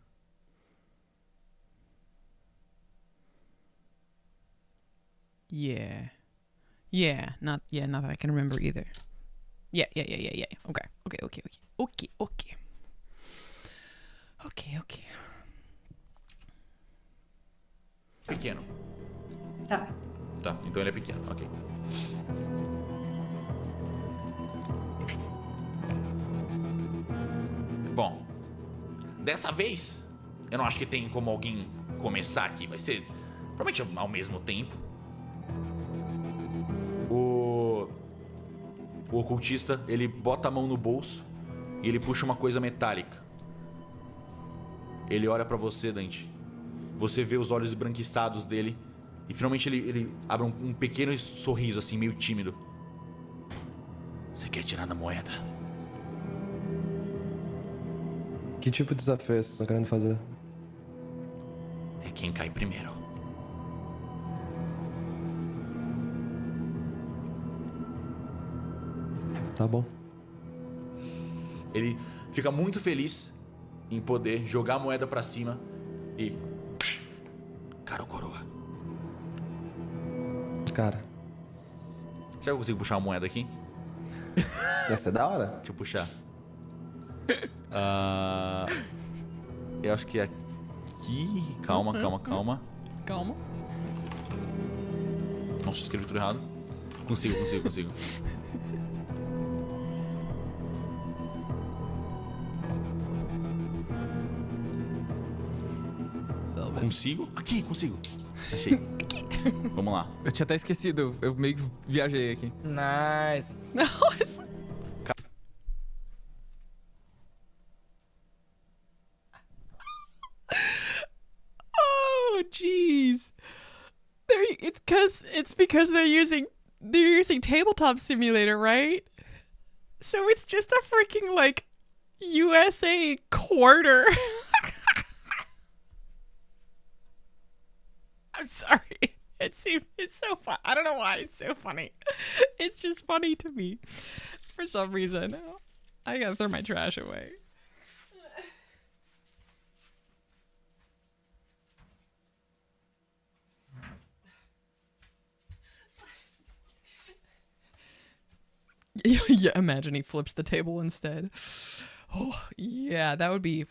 Yeah. Yeah, not that I can remember either. Yeah. Okay. Pequeno. Tá. Tá, então ele é pequeno, ok. Bom, dessa vez, eu não acho que tem como alguém começar aqui. Vai ser provavelmente ao mesmo tempo. O ocultista, ele bota a mão no bolso e ele puxa uma coisa metálica. Ele olha pra você, Dante. Você vê os olhos esbranquiçados dele e finalmente ele abre um pequeno sorriso assim, meio tímido. Você quer tirar da moeda? Que tipo de desafio vocês estão querendo fazer? É quem cai primeiro. Tá bom. Ele fica muito feliz em poder jogar a moeda pra cima e... Cara ou coroa? Cara. Será que eu consigo puxar uma moeda aqui? Ia ser da hora? Deixa eu puxar. Eu acho que é aqui... Calma. Calma. Nossa, escrevi tudo errado. Consigo. Consigo? Aqui, consigo. Achei. Vamos lá. Eu tinha até esquecido, eu meio que viajei aqui. Nice. Nossa. Oh, jeez. It's because they're using Tabletop Simulator, right? So it's just a freaking like USA quarter. I'm sorry. It's so fun. I don't know why it's so funny. It's just funny to me for some reason. I gotta throw my trash away. Yeah, imagine he flips the table instead. Oh, yeah, that would be...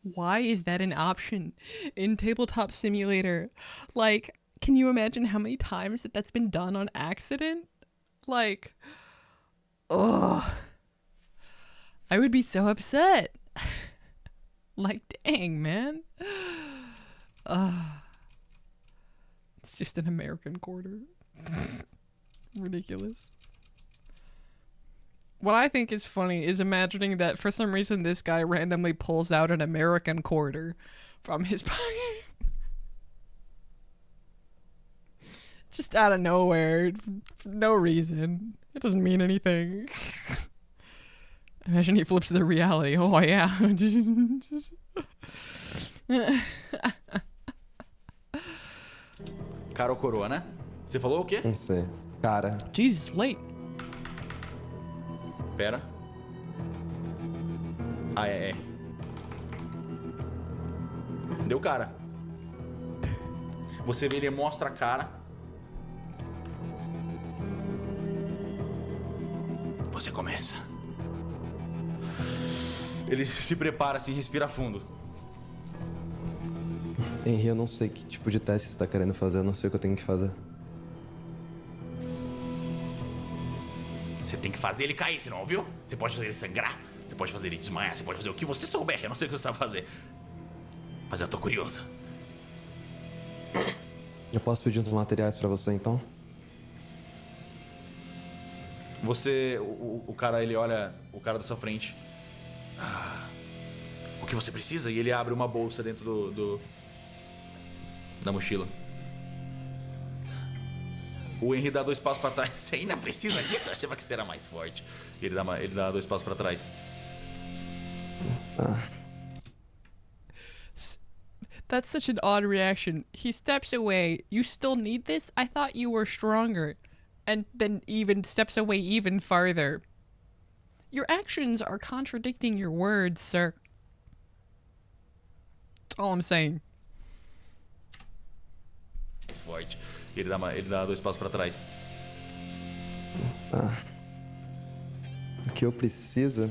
Why is that an option in Tabletop Simulator? Like, can you imagine how many times that's been done on accident? Like, ugh. I would be so upset. Like, dang, man. It's just an American quarter. Ridiculous. What I think is funny is imagining that for some reason this guy randomly pulls out an American quarter from his pocket. Just out of nowhere. For no reason. It doesn't mean anything. Imagine he flips the reality. Oh, yeah. Cara ou coroa, né? Você falou o quê? Não sei. Cara. Jesus, late. Pera. Ah, é. Deu cara. Você vê, ele mostra a cara. Você começa. Ele se prepara assim, respira fundo. Henry, eu não sei que tipo de teste você tá querendo fazer, eu não sei o que eu tenho que fazer. Você tem que fazer ele cair, senão, viu? Você pode fazer ele sangrar, você pode fazer ele desmaiar, você pode fazer o que você souber. Eu não sei o que você sabe fazer. Mas eu tô curioso. Eu posso pedir uns materiais pra você, então? Você... O cara, ele olha o cara da sua frente. O que você precisa? E ele abre uma bolsa dentro da mochila. O Henry dá 2 passos pra trás. Você ainda precisa disso? Eu achava que você era mais forte. Ele dá 2 passos pra trás. That's such an odd reaction. He steps away. You still need this? I thought you were stronger. And then even steps away even farther. Your actions are contradicting your words, sir. That's all I'm saying. Mais forte. Ele dá 2 passos pra trás. O que eu preciso...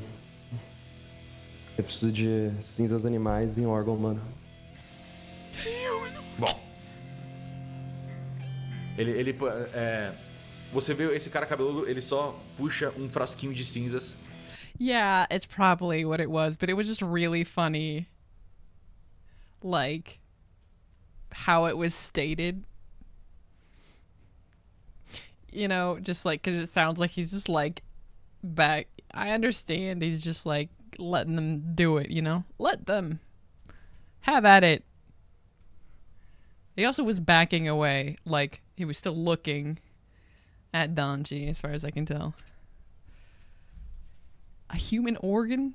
Eu preciso de cinzas animais em órgão humano. Bom. Você vê esse cara cabeludo, ele só puxa um frasquinho de cinzas. Yeah, it's probably what it was, but it was just really funny. Like, how it was stated. You know, just like, because it sounds like he's just like back. I understand he's just like letting them do it, you know? Let them have at it. He also was backing away, like he was still looking at Donji, as far as I can tell. A human organ?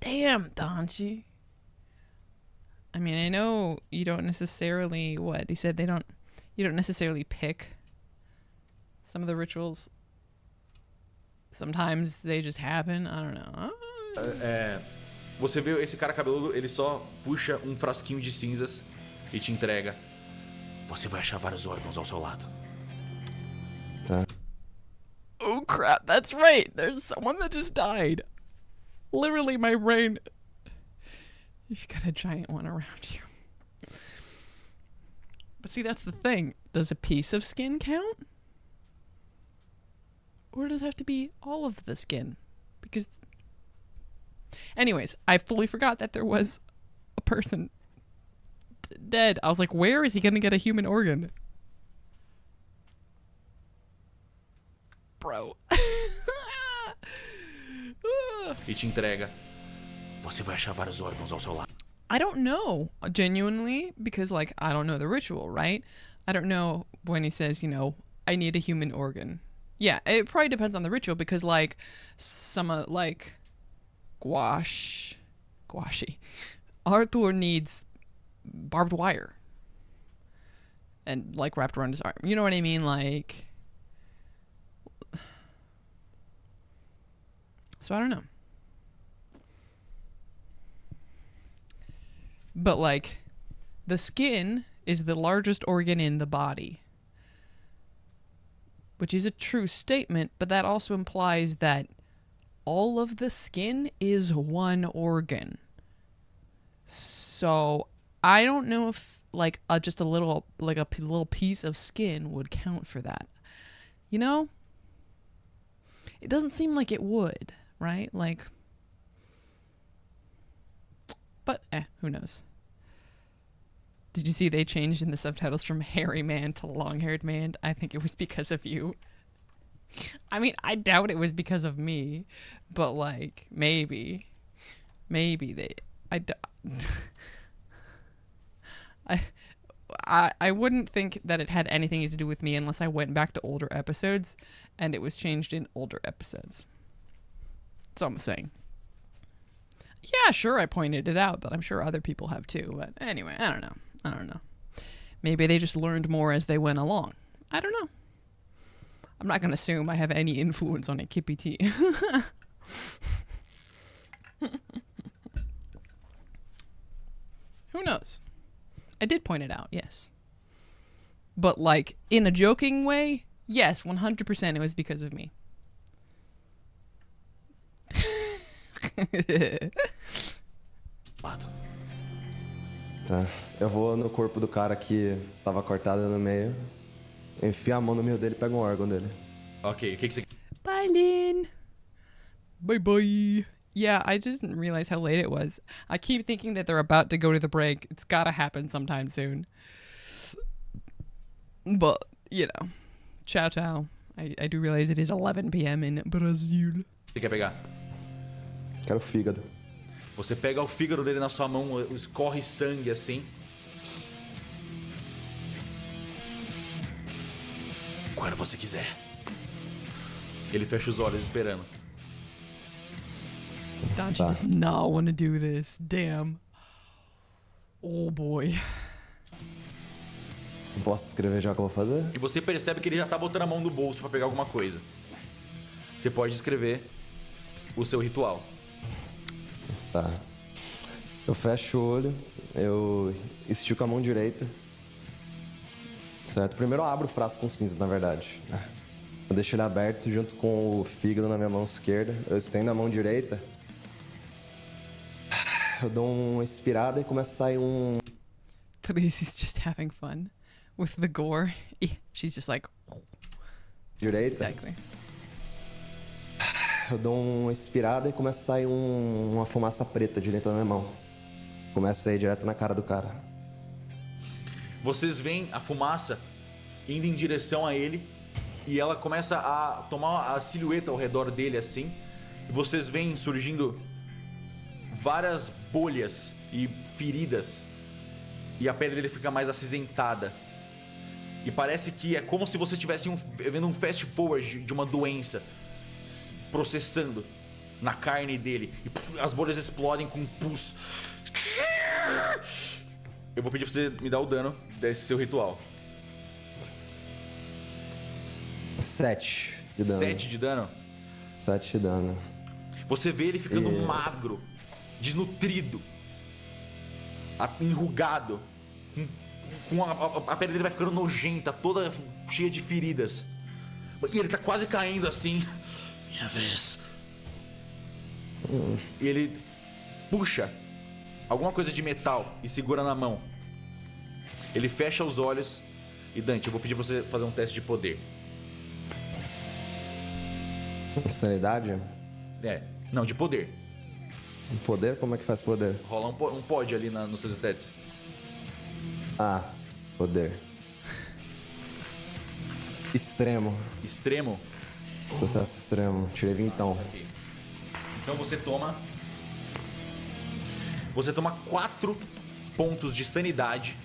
Damn, Donji. I mean, I know you don't necessarily, what? He said you don't necessarily pick some of the rituals. Sometimes they just happen. I don't know. Você vê esse cara cabeludo, ele só puxa um frasquinho de cinzas e te entrega. Você vai achar vários órgãos ao seu lado. Tá. Oh crap, that's right. There's someone that just died. Literally, my brain. You've got a giant one around you. But see, that's the thing. Does a piece of skin count? Or does it have to be all of the skin? Because... Anyways, I fully forgot that there was a person dead. I was like, where is he going to get a human organ? Bro. E te entrega. Você vai achar vários órgãos ao seu lado. I don't know, genuinely, because, like, I don't know the ritual, right? I don't know when he says, you know, I need a human organ. Yeah, it probably depends on the ritual, because, like, some, like, gouache, Arthur needs barbed wire. And, like, wrapped around his arm. You know what I mean? Like... So I don't know. But, like, the skin is the largest organ in the body. Which is a true statement, but that also implies that all of the skin is one organ. So, I don't know if, like, just a little piece of skin would count for that. You know? It doesn't seem like it would, right? Like... But, who knows? Did you see they changed in the subtitles from hairy man to long-haired man? I think it was because of you. I mean, I doubt it was because of me. But, like, maybe. Maybe they... I wouldn't think that it had anything to do with me unless I went back to older episodes. And it was changed in older episodes. That's all I'm saying. Yeah, sure, I pointed it out, but I'm sure other people have too. But anyway, I don't know. Maybe they just learned more as they went along. I don't know. I'm not going to assume I have any influence on a Kippy T. Who knows? I did point it out, yes. But, like, in a joking way, yes, 100% it was because of me. Tá. Eu vou no corpo do cara que tava cortado no meio. Enfio a mão no meio dele e pego um órgão dele. Ok, o que você... Bye, Lynn. Bye bye. Yeah, I just didn't realize how late it was. I keep thinking that they're about to go to the break. It's gotta happen sometime soon. But, you know, ciao ciao. I do realize it is 11 p.m. in Brazil. Você quer pegar? Quero fígado. Você pega o fígado dele na sua mão, escorre sangue assim. Quando você quiser. Ele fecha os olhos esperando. Don't you does not want to do this. Damn. Oh boy. Não posso escrever já o que eu vou fazer? E você percebe que ele já tá botando a mão no bolso pra pegar alguma coisa. Você pode escrever o seu ritual. Tá. Eu fecho o olho, eu estico a mão direita. Certo? Primeiro eu abro o frasco com cinza, na verdade. Eu deixo ele aberto junto com o fígado na minha mão esquerda. Eu estendo a mão direita. Eu dou uma inspirada e começa a sair um... Tracy's just having fun with the gore. She's just like... Direita. Exactly. Eu dou uma inspirada e começa a sair uma fumaça preta de dentro da minha mão. Começa a ir direto na cara do cara. Vocês veem a fumaça indo em direção a ele e ela começa a tomar a silhueta ao redor dele assim. E vocês veem surgindo várias bolhas e feridas e a pele dele fica mais acinzentada. E parece que é como se você estivesse vendo um fast forward de uma doença processando na carne dele. E as bolhas explodem com pus. Eu vou pedir pra você me dar o dano desse seu ritual. 7 de dano. 7 de dano? 7 de dano. Você vê ele ficando magro, desnutrido, enrugado, com a pele dele vai ficando nojenta, toda cheia de feridas. E ele tá quase caindo assim. Minha vez. E ele puxa alguma coisa de metal e segura na mão. Ele fecha os olhos. E Dante, eu vou pedir pra você fazer um teste de poder. Sanidade? Não, de poder. Poder? Como é que faz poder? Rola um pod ali nos seus stats. Poder. Extremo. Extremo? Sucesso extremo. Tirei 20 então. Então você toma... Você toma 4 pontos de sanidade.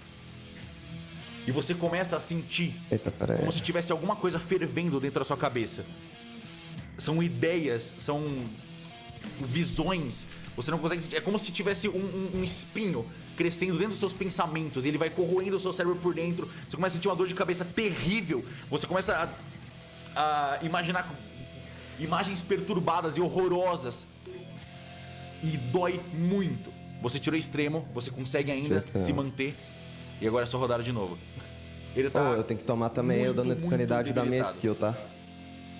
E você começa a sentir... Eita, peraí. Como se tivesse alguma coisa fervendo dentro da sua cabeça. São ideias, são visões. Você não consegue sentir. É como se tivesse um espinho crescendo dentro dos seus pensamentos. E ele vai corroendo o seu cérebro por dentro. Você começa a sentir uma dor de cabeça terrível. Você começa a imaginar imagens perturbadas e horrorosas. E dói muito. Você tirou extremo, você consegue ainda se manter. E agora é só rodar de novo. Ele tá eu tenho que tomar também o dano de sanidade da minha skill, tá?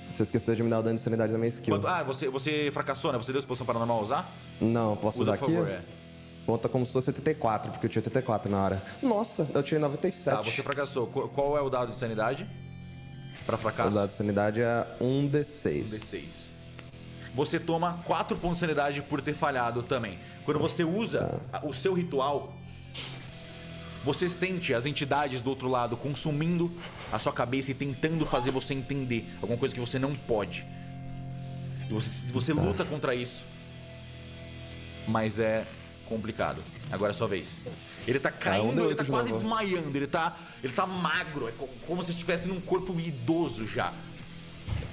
Você esqueceu de me dar o dano de sanidade da minha skill. Você fracassou, né? Você deu exposição paranormal a usar? Não, posso usar aqui? Por favor, Conta como se fosse 84, porque eu tinha 84 na hora. Nossa, eu tirei 97. Tá, você fracassou. Qual é o dado de sanidade? Pra fracasso? O dado de sanidade é 1d6. 1d6. Você toma 4 pontos de sanidade por ter falhado também. Quando você usa o seu ritual, você sente as entidades do outro lado consumindo a sua cabeça e tentando fazer você entender alguma coisa que você não pode. E você luta contra isso, mas é complicado. Agora é a sua vez. Ele tá caindo, ele tá quase desmaiando, ele tá magro, é como se estivesse num corpo idoso já.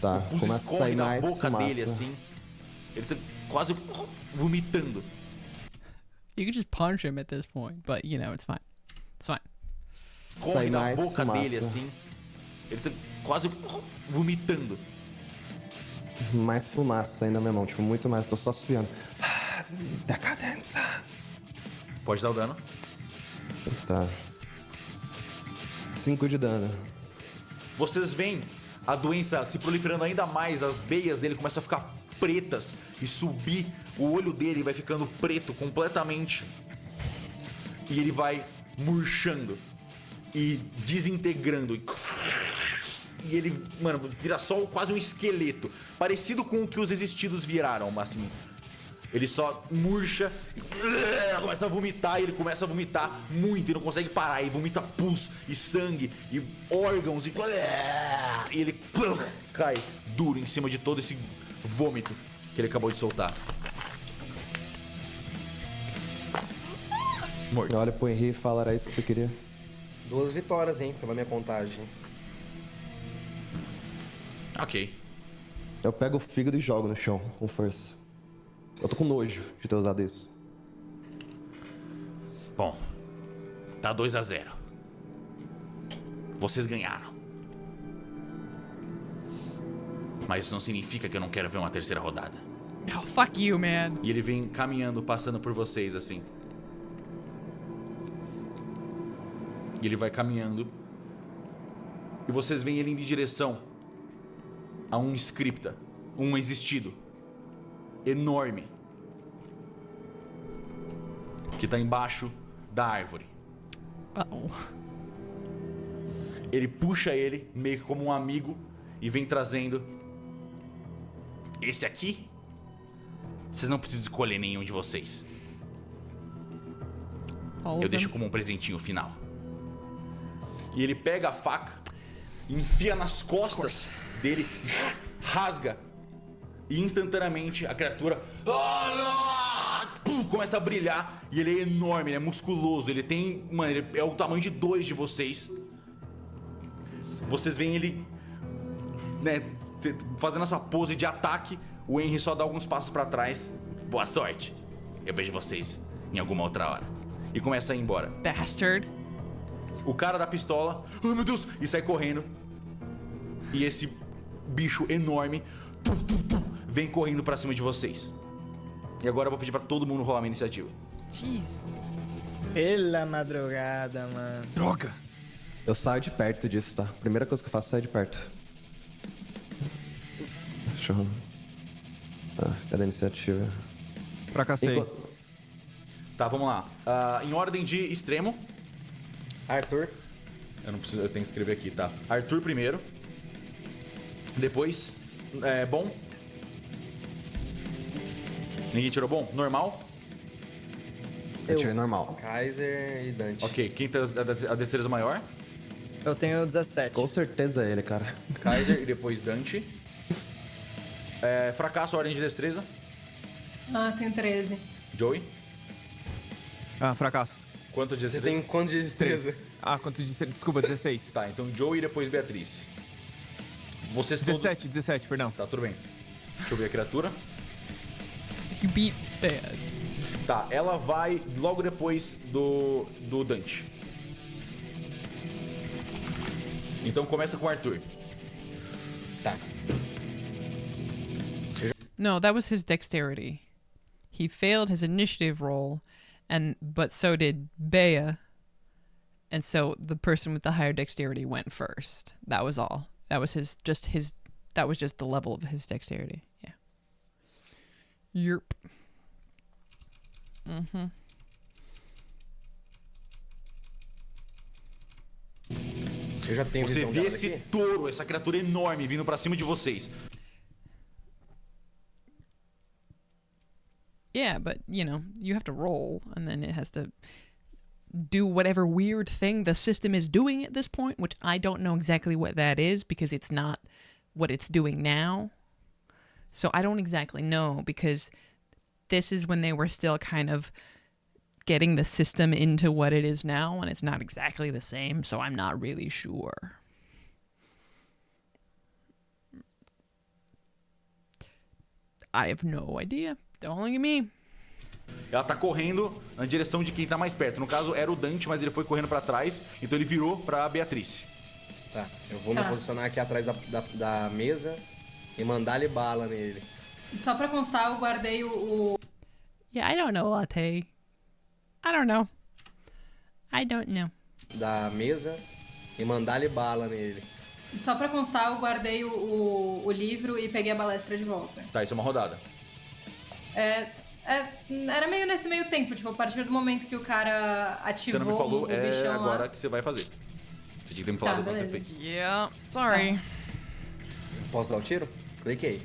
Tá, o pus escorre da boca dele assim. Ele tá quase vomitando. You could just punch him at this point, but you know, it's fine. It's fine. Corre da boca dele assim. Ele tá quase vomitando. Mais fumaça ainda na minha mão, tipo, muito mais. Tô só subindo. Decadência. Pode dar o dano. Tá. 5 de dano. Vocês veem a doença se proliferando ainda mais. As veias dele começam a ficar pretas e subir. O olho dele vai ficando preto completamente. E ele vai murchando e desintegrando. E ele, mano, vira só quase um esqueleto. Parecido com o que os existidos viraram, assim. Ele só murcha, começa a vomitar, e ele começa a vomitar muito e não consegue parar. E vomita pus e sangue e órgãos e ele cai duro em cima de todo esse vômito que ele acabou de soltar. Morto. Olha pro Henry e fala, era isso que você queria? 2 vitórias, hein, pela minha contagem. Ok. Eu pego o fígado e jogo no chão, com força. Eu tô com nojo de ter usado isso. Bom, tá 2-0. Vocês ganharam. Mas isso não significa que eu não quero ver uma terceira rodada. Oh, fuck you, man. E ele vem caminhando, passando por vocês, assim. E ele vai caminhando. E vocês veem ele indo em direção a um Escripta, um existido enorme, que tá embaixo da árvore. Uh-oh. Ele puxa ele, meio que como um amigo, e vem trazendo. Esse aqui, vocês não precisam escolher nenhum de vocês. Eu deixo como um presentinho final. E ele pega a faca, enfia nas costas dele, rasga. E instantaneamente a criatura começa a brilhar. E ele é enorme, ele é musculoso. Ele tem, mano, ele é o tamanho de 2 de vocês. Vocês veem ele, né, fazendo essa pose de ataque. O Henry só dá alguns passos pra trás. Boa sorte. Eu vejo vocês em alguma outra hora. E começa a ir embora. Bastard. O cara da pistola, ai meu Deus, e sai correndo. E esse bicho enorme vem correndo pra cima de vocês. E agora eu vou pedir pra todo mundo rolar minha iniciativa. Jeez. Pela madrugada, mano. Droga! Eu saio de perto disso, tá? Primeira coisa que eu faço é sair de perto. Deixa eu... cadê a iniciativa? Fracassei. Tá, vamos lá. Em ordem de extremo. Arthur. Eu não preciso, eu tenho que escrever aqui, tá? Arthur primeiro. Depois, bom. Ninguém tirou bom? Normal? Eu tirei normal. Kaiser e Dante. Ok, quem tem a destreza maior? Eu tenho 17. Com certeza é ele, cara. Kaiser e depois Dante. Fracasso, ordem de destreza. Tenho 13. Joey. Fracasso. Quanto de Você destreza? tem quanto de destreza? Quanto de destreza? Desculpa, 16. Tá, então Joey e depois Beatriz. Vocês 17, perdão. Tá, tudo bem. Deixa eu ver a criatura. You beat that. Tá, ela vai logo depois do Dante. Então começa com o Arthur. Tá. No, that was his dexterity. He failed his initiative roll, but so did Bea. And so the person with the higher dexterity went first. That was all. That was that was just the level of his dexterity. Yeah. Yerp. Mm-hmm. Eu já tenho Você visão vê dela esse daqui? touro, essa criatura enorme vindo pra cima de vocês. Yeah, but, you have to roll, and then it has to do whatever weird thing the system is doing at this point, which I don't know exactly what that is, because it's not what it's doing now. So I don't exactly know, because this is when they were still kind of getting the system into what it is now, and it's not exactly the same, so I'm not really sure. I have no idea. Don't look at me. Ela tá correndo na direção de quem tá mais perto. No caso, era o Dante, mas ele foi correndo pra trás. Então ele virou pra Beatriz. Tá, eu vou me posicionar aqui atrás da mesa e mandar-lhe bala nele. Só pra constar, eu guardei o... Yeah, I don't know, Latte. I don't know. Da mesa e mandar-lhe bala nele. Só pra constar, eu guardei o livro e peguei a balestra de volta. Tá, isso é uma rodada. Era meio nesse meio tempo, tipo, a partir do momento que o cara ativou Você não me falou, o bichão agora lá. que você vai fazer. Você tinha que ter me Tá, falado quando você beleza. fez. Yeah, sorry. Posso dar o tiro? Cliquei.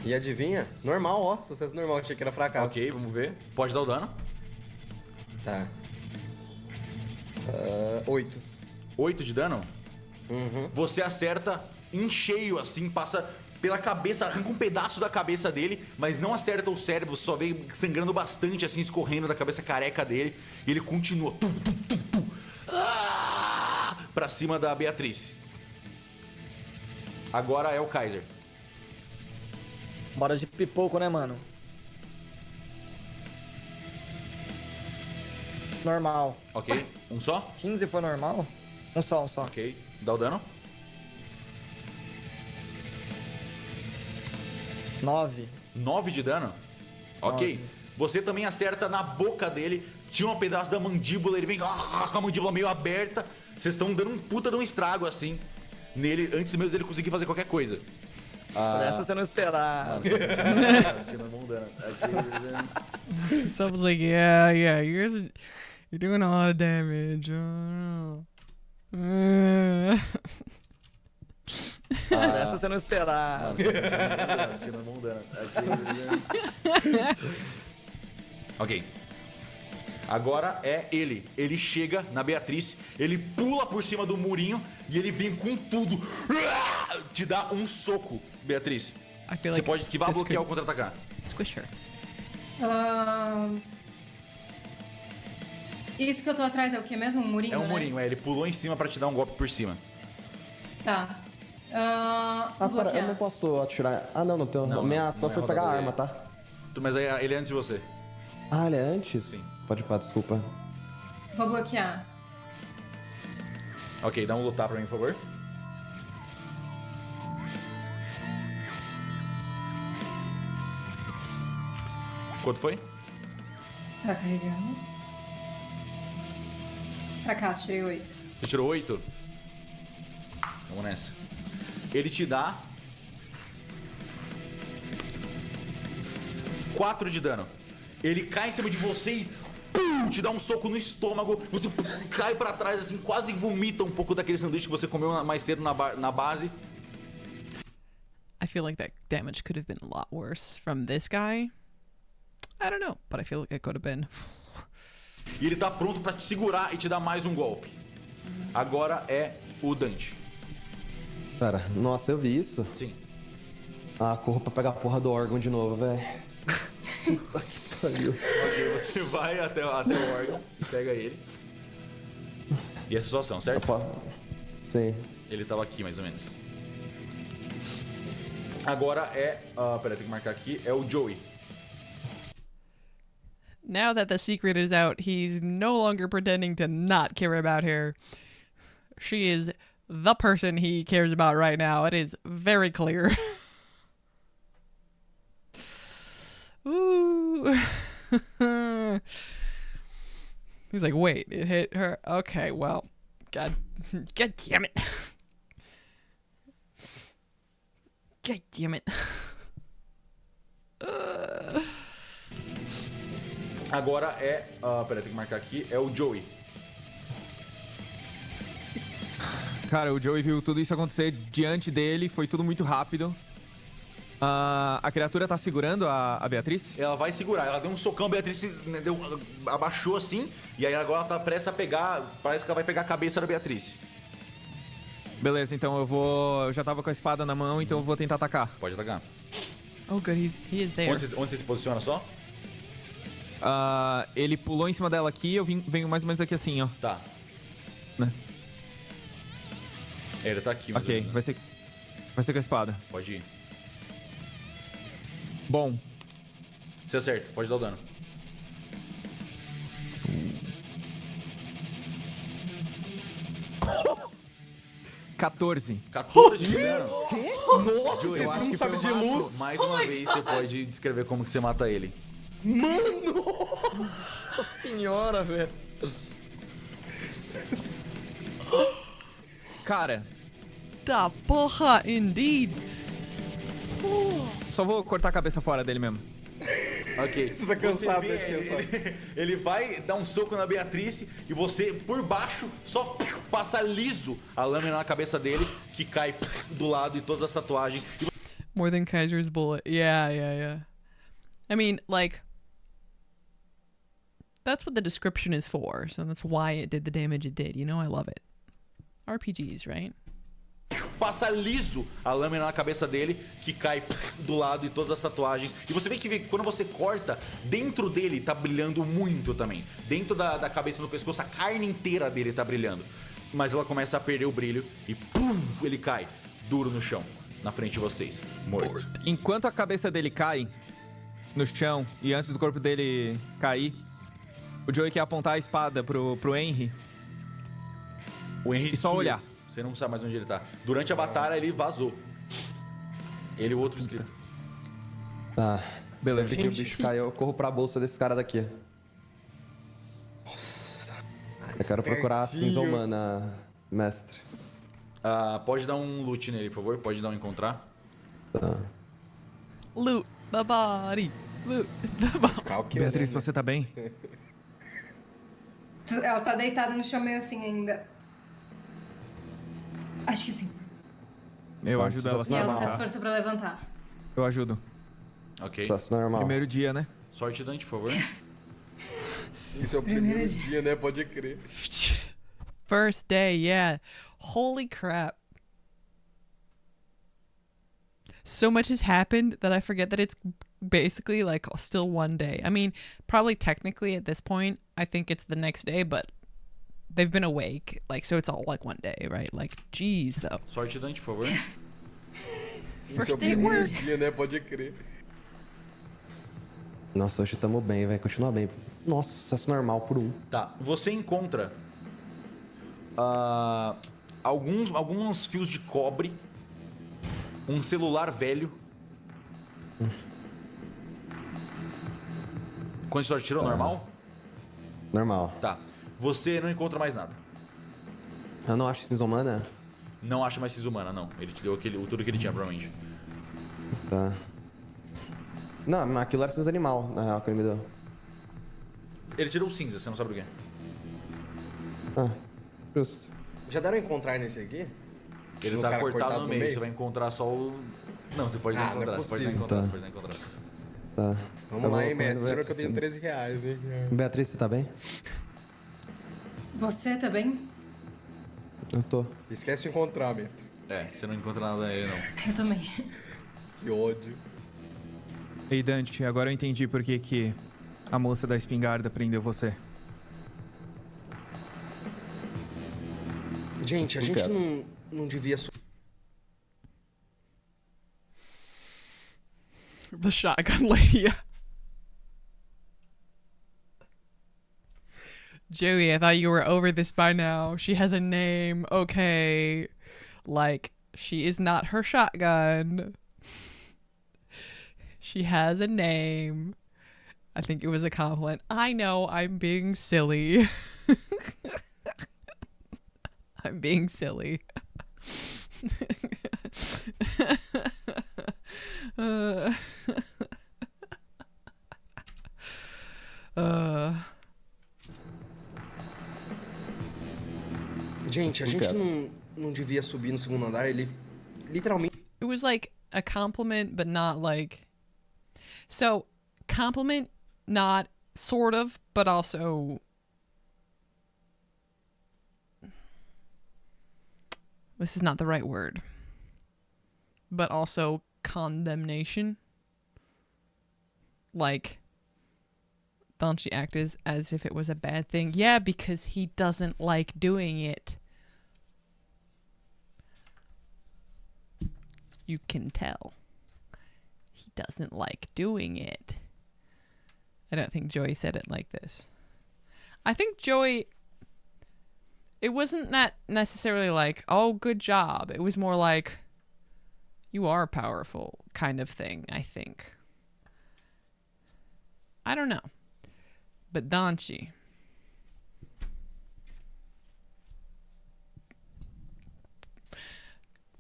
E adivinha? Normal, ó. Sucesso normal, achei que era fracasso. Ok, vamos ver. Pode dar o dano. Tá. 8. 8 de dano? Uhum. Você acerta em cheio, assim, passa pela cabeça, arranca um pedaço da cabeça dele, mas não acerta o cérebro, só vem sangrando bastante, assim, escorrendo da cabeça careca dele. E ele continua pra cima da Beatriz. Agora é o Kaiser. Bora de pipoco, né, mano? Normal. Ok, um só? 15 foi normal? Um só. Ok, dá o dano. 9. 9 de dano? Ok. 9. Você também acerta na boca dele. Tinha um pedaço da mandíbula, ele vem com a mandíbula meio aberta. Vocês estão dando um puta de um estrago, assim, nele, antes mesmo dele conseguir fazer qualquer coisa. Por essa você não esperava. Someone's like, yeah, you're doing a lot of damage. Por essa você não esperava. Ok. Agora é ele. Ele chega na Beatriz, ele pula por cima do murinho e ele vem com tudo. Te dá um soco, Beatriz. I feel Você like pode esquivar, this bloquear ou could contra-atacar. squish her. Isso que eu tô atrás é o que mesmo? Um murinho, É um né? murinho, ele pulou em cima pra te dar um golpe por cima. Tá. Pera, Bloquear. eu não posso atirar. Ah, não tenho. Não, Minha não, ação não é foi pegar a rodada arma, dele. tá? Mas aí ele é antes de você. Ah, ele é antes? Sim. Pode pá, desculpa. Vou bloquear. Ok, dá um lutar pra mim, por favor. Quanto foi? Tá carregando. Fracasso, tirei 8. Você tirou 8? Vamos nessa. Ele te dá 4 de dano. Ele cai em cima de você e te dá um soco no estômago. Você cai pra trás assim, quase vomita um pouco daquele sanduíche que você comeu mais cedo na base. I feel like that damage could have been a lot worse from this guy. I don't know, but I feel like it could have been. E ele tá pronto pra te segurar e te dar mais um golpe. Agora é o Dante. Pera, nossa, eu vi isso. Sim. Ah, corro pra pegar a porra do órgão de novo, velho. Puta que pariu. Ok, você vai até o órgão e pega ele. E essa é a sua ação, certo? Sim. Ele tava aqui, mais ou menos. Agora é... peraí, tem que marcar aqui. É o Joey. Now that the secret is out, he's no longer pretending to not care about her. She is the person he cares about right now. It is very clear. Ooh. He's like, wait, it hit her. Okay, well, God damn it. God damn it. Agora é... peraí, tem que marcar aqui. É o Joey. Cara, o Joey viu tudo isso acontecer diante dele, foi tudo muito rápido. A criatura tá segurando a Beatriz? Ela vai segurar. Ela deu um socão, a Beatriz abaixou assim. E aí agora ela tá prestes a pegar... Parece que ela vai pegar a cabeça da Beatriz. Beleza, então eu já tava com a espada na mão, então eu vou tentar atacar. Pode atacar. Oh, good, he is there. Onde você se posiciona só? Ele pulou em cima dela aqui, eu venho mais ou menos aqui assim, ó. Tá. Né? Ele tá aqui, mais ou Ok, menos. vai ser com a espada. Pode ir. Bom. Você acerta, pode dar o dano. $14. 14 de dano. Quê? Nossa, Joey, você não sabe de luz. Mais uma vez, você pode descrever como que você mata ele. Mano! Nossa senhora, velho. Cara. Da porra, indeed. Só vou cortar a cabeça fora dele mesmo. Ok. Você tá cansado, vê, né, de pensar. ele vai dar um soco na Beatrice e você, por baixo, só passa liso a lâmina na cabeça dele, que cai do lado e todas as tatuagens. E More than Kaiser's bullet. Yeah. I mean, like, that's what the description is for, so that's why it did the damage it did. You know, I love it. RPGs, right? passa liso a lâmina na cabeça dele, que cai do lado e todas as tatuagens. E você vê que quando você corta, dentro dele tá brilhando muito também. Dentro da cabeça, no pescoço, a carne inteira dele tá brilhando. Mas ela começa a perder o brilho e pum, ele cai duro no chão, na frente de vocês, morto. Enquanto a cabeça dele cai no chão e antes do corpo dele cair, o Joey quer apontar a espada pro Henry. O Henry e só sumiu. olhar. Você não sabe mais onde ele tá. Durante a batalha ele vazou. Ele e o outro escrito. Tá. Beleza. Sempre que o bicho cai, eu corro pra bolsa desse cara daqui. Nossa. Eu quero procurar a cinza humana, mestre. Pode dar um loot nele, por favor. Pode dar um encontrar. Tá. Loot the body. Loot the body. Beatriz, você tá bem? Ela tá deitada no chão meio assim ainda. Acho que sim. Eu ajudo ela a se E ela faz levantar. força pra levantar. Eu ajudo. Ok. Tá normal. Primeiro dia, né? Sorte, Dante, por favor. Isso é o primeiro dia, né? Pode crer. First day, yeah. Holy crap. So much has happened that I forget that it's basically like still one day. I mean, probably technically at this point, I think it's the next day, but they've been awake, like, so it's all like one day, right? Like, geez, though. Sorte, Dante, por favor. Isso é o day at primeiro work. dia, né? Pode crer. Nossa, hoje tamo bem, vai continuar bem. Nossa, sucesso normal por um. Tá, você encontra alguns fios de cobre, um celular velho. Quanto sorte tirou? Normal? Normal. Tá. Você não encontra mais nada. Eu não acho cinza humana? Não acha mais cis-humana, não. Ele te deu tudo que ele tinha, provavelmente. Tá. Não, mas aquilo era cinza animal, na real, que ele me deu. Ele tirou o cinza, você não sabe do quê. Ah, justo. Já deram a encontrar nesse aqui? Ele No tá cara cortado no meio, você vai encontrar só o... Não, você pode não não é encontrar, você pode não possível. encontrar, Tá. você pode não encontrar. Tá. Vamos lá, hein, mestre. Lembra que eu tenho 13 reais, hein? Beatriz, você tá bem? Você tá bem? Eu tô. Esquece de encontrar, mestre. É, você não encontra nada nele, não. Eu também. Que ódio. Ei, Dante, agora eu entendi por que a moça da espingarda prendeu você. Gente, a gente não devia... The shotgun lady. Joey, I thought you were over this by now. She has a name, okay. Like, she is not her shotgun. She has a name. I think it was a compliment. I know, I'm being silly. I'm being silly. Gente, a gente não devia subir no segundo andar. Ele literalmente... It was like a compliment, but not like... So, compliment, not sort of, but also... This is not the right word. But also condemnation. Like, don't she act as if it was a bad thing? Yeah, because he doesn't like doing it. You can tell. He doesn't like doing it. I don't think Joey said it like this. I think Joey... It wasn't that necessarily like, oh, good job. It was more like, you are powerful kind of thing, I think. I don't know. But Danchi.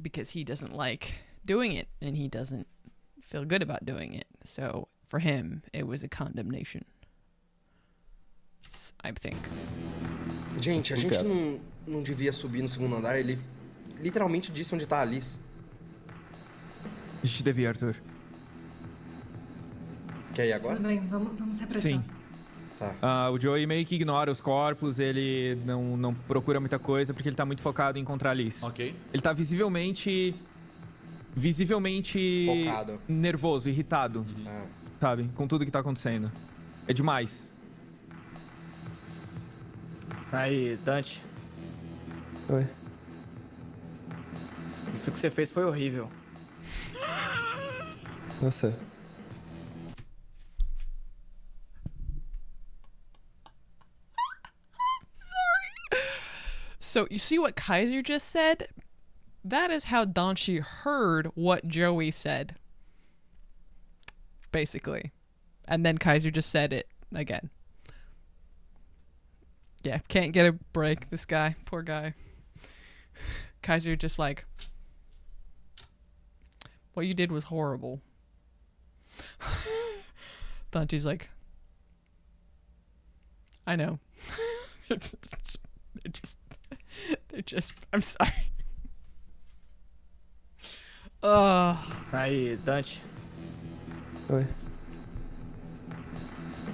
Because he doesn't like doing it and he doesn't feel good about doing it. So For him, it was a condemnation. I think. Gente, a gente não devia subir no segundo andar. Ele literalmente disse onde tá a Alice. A gente devia, Arthur. Quer ir agora? Tudo bem, vamos se apressar. Sim. Tá. O Joey meio que ignora os corpos, ele não procura muita coisa porque ele tá muito focado em encontrar a Alice. Ok. Ele tá visivelmente Focado. nervoso, irritado, Ah. sabe? Com tudo que tá acontecendo. É demais. Aí, Dante, Oi. isso que você fez foi horrível. Você. So you see what Kaiser just said? That is how Danchi heard what Joey said. Basically. And then Kaiser just said it again. Yeah, can't get a break, this guy. Poor guy. Kaiser just like, what you did was horrible. Danchi's like, I know. They're just, I'm sorry. Aí, Dante, Oi.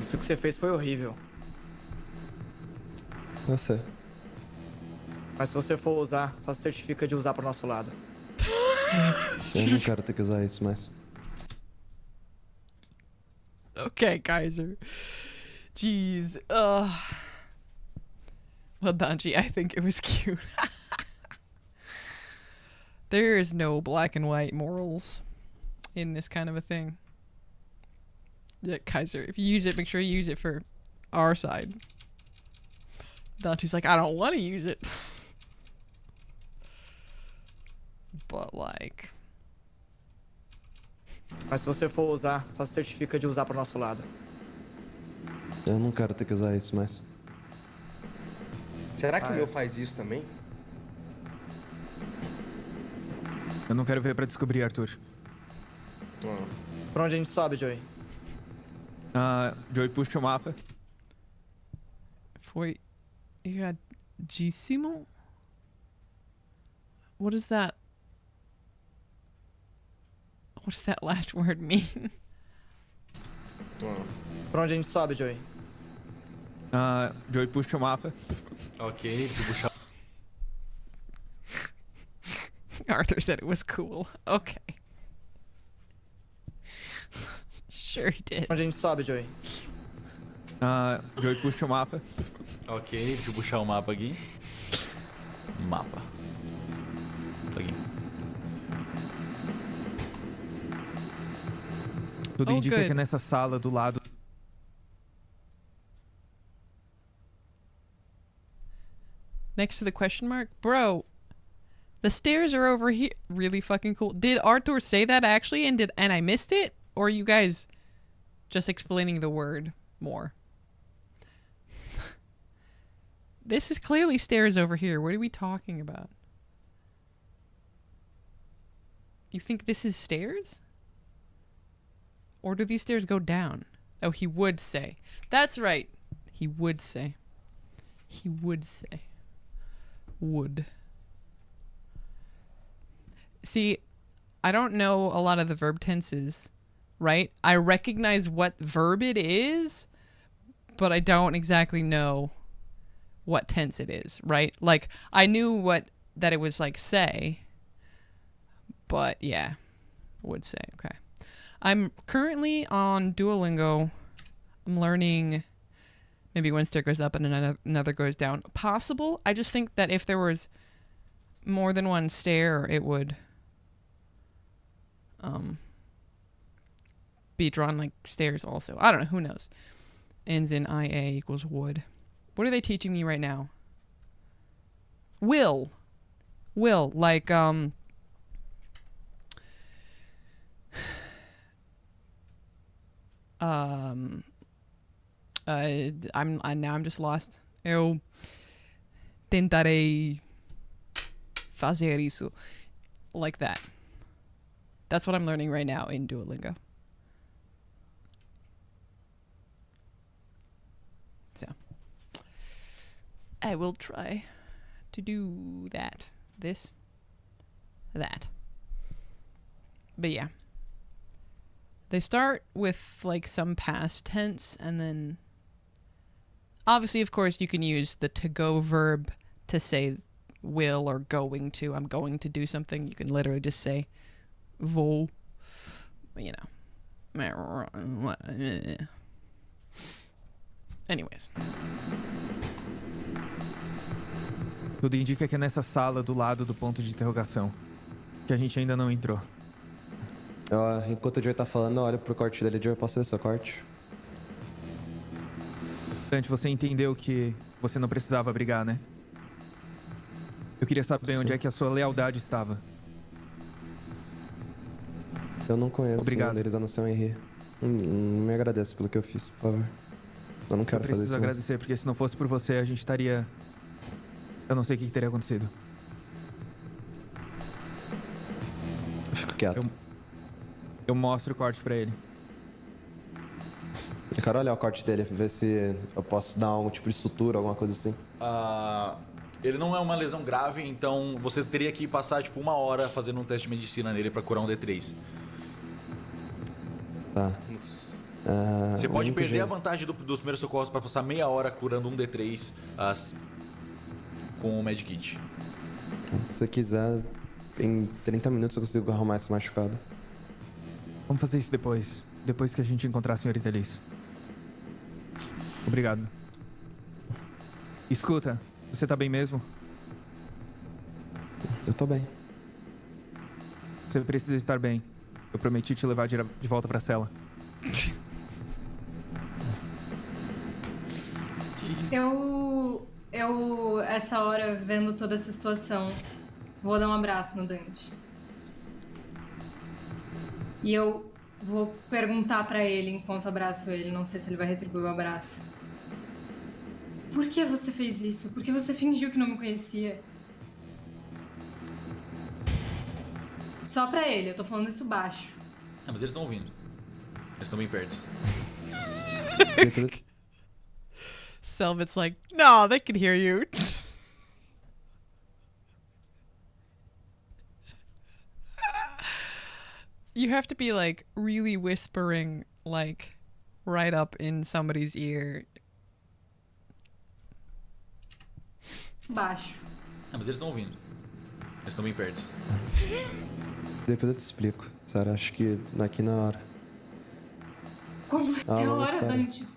isso que você fez foi horrível. Você. Mas se você for usar, só se certifica de usar pro nosso lado. Eu não quero ter que usar isso mais. Okay, Kaiser. Jeez. Well, Danchi, I think it was cute. There is no black and white morals in this kind of a thing. Yeah, Kaiser, if you use it, make sure you use it for our side. Dante's like, I don't want to use it. But like... Mas se você for usar, só se certifica de usar pro nosso lado. Eu não quero ter que usar isso mais. Será que o meu faz isso também? Eu não quero ver pra descobrir, Arthur. Pra onde a gente sobe, Joey? Joey puxa o mapa. Foi erradíssimo? What is that? What does that last word mean? Pra onde a gente sobe, Joey? Joey puxa o mapa. Ok, deixa eu puxar. Arthur said it was cool. Okay. Sure he did. Pra onde a gente sobe, Joey? Joey puxa o mapa. Ok, deixa eu puxar o mapa aqui. Mapa. Tá aqui. Tudo indica good. que é nessa sala do lado. Next to the question mark? Bro, the stairs are over here. Really fucking cool. Did Arthur say that actually and I missed it? Or are you guys just explaining the word more? This is clearly stairs over here. What are we talking about? You think this is stairs? Or do these stairs go down? Oh, he would say. That's right. He would say. He would say. Would. See, I don't know a lot of the verb tenses, right? I recognize what verb it is, but I don't exactly know what tense it is, right? Like, I knew that it was like say, but yeah, would say, okay. I'm currently on Duolingo. I'm learning maybe one stair goes up and another goes down. Possible. I just think that if there was more than one stair, it would be drawn like stairs also. I don't know. Who knows? Ends in IA equals would. What are they teaching me right now? Will. Like, now I'm just lost. Eu tentarei fazer isso. Like that. That's what I'm learning right now in Duolingo. I will try to do that. That. But yeah. They start with like some past tense and then obviously, of course, you can use the to-go verb to say will or going to. I'm going to do something. You can literally just say vou. You know. Anyways. Tudo indica que é nessa sala do lado do ponto de interrogação, que a gente ainda não entrou. Enquanto o Joey tá falando, eu olho pro corte dele. Joey, posso ver seu corte? Dante, você entendeu que você não precisava brigar, né? Eu queria saber onde é que a sua lealdade estava. Eu não conheço Obrigado. nenhum deles, a não ser o Henry. Não me agradece pelo que eu fiz, por favor. Eu não quero fazer isso. Eu preciso agradecer, porque se não fosse por você, a gente estaria... Eu não sei o que teria acontecido. Eu fico quieto. Eu mostro o corte pra ele. Eu quero olhar o corte dele, ver se eu posso dar algum tipo de sutura, alguma coisa assim. Ele não é uma lesão grave, então você teria que passar tipo 1 hora fazendo um teste de medicina nele pra curar um D3. Tá. Você pode perder a vantagem dos primeiros socorros pra passar meia hora curando um D3 com o Medkit. Se você quiser, em 30 minutos eu consigo arrumar esse machucado. Vamos fazer isso depois. Depois que a gente encontrar a senhorita Liz. Obrigado. Escuta, você tá bem mesmo? Eu tô bem. Você precisa estar bem. Eu prometi te levar de volta pra cela. Eu, essa hora, vendo toda essa situação, vou dar um abraço no Dante. E eu vou perguntar pra ele enquanto abraço ele, não sei se ele vai retribuir o abraço. Por que você fez isso? Por que você fingiu que não me conhecia? Só pra ele, eu tô falando isso baixo. Mas eles estão ouvindo. Eles estão bem perto. Cellbit's like, no, they can hear you. You have to be like really whispering, like right up in somebody's ear. Baixo. Mas eles estão ouvindo. Eles estão bem perto. Depois eu te explico. Sarah, acho que aqui na hora. Quando vai ter a hora, história. Dante?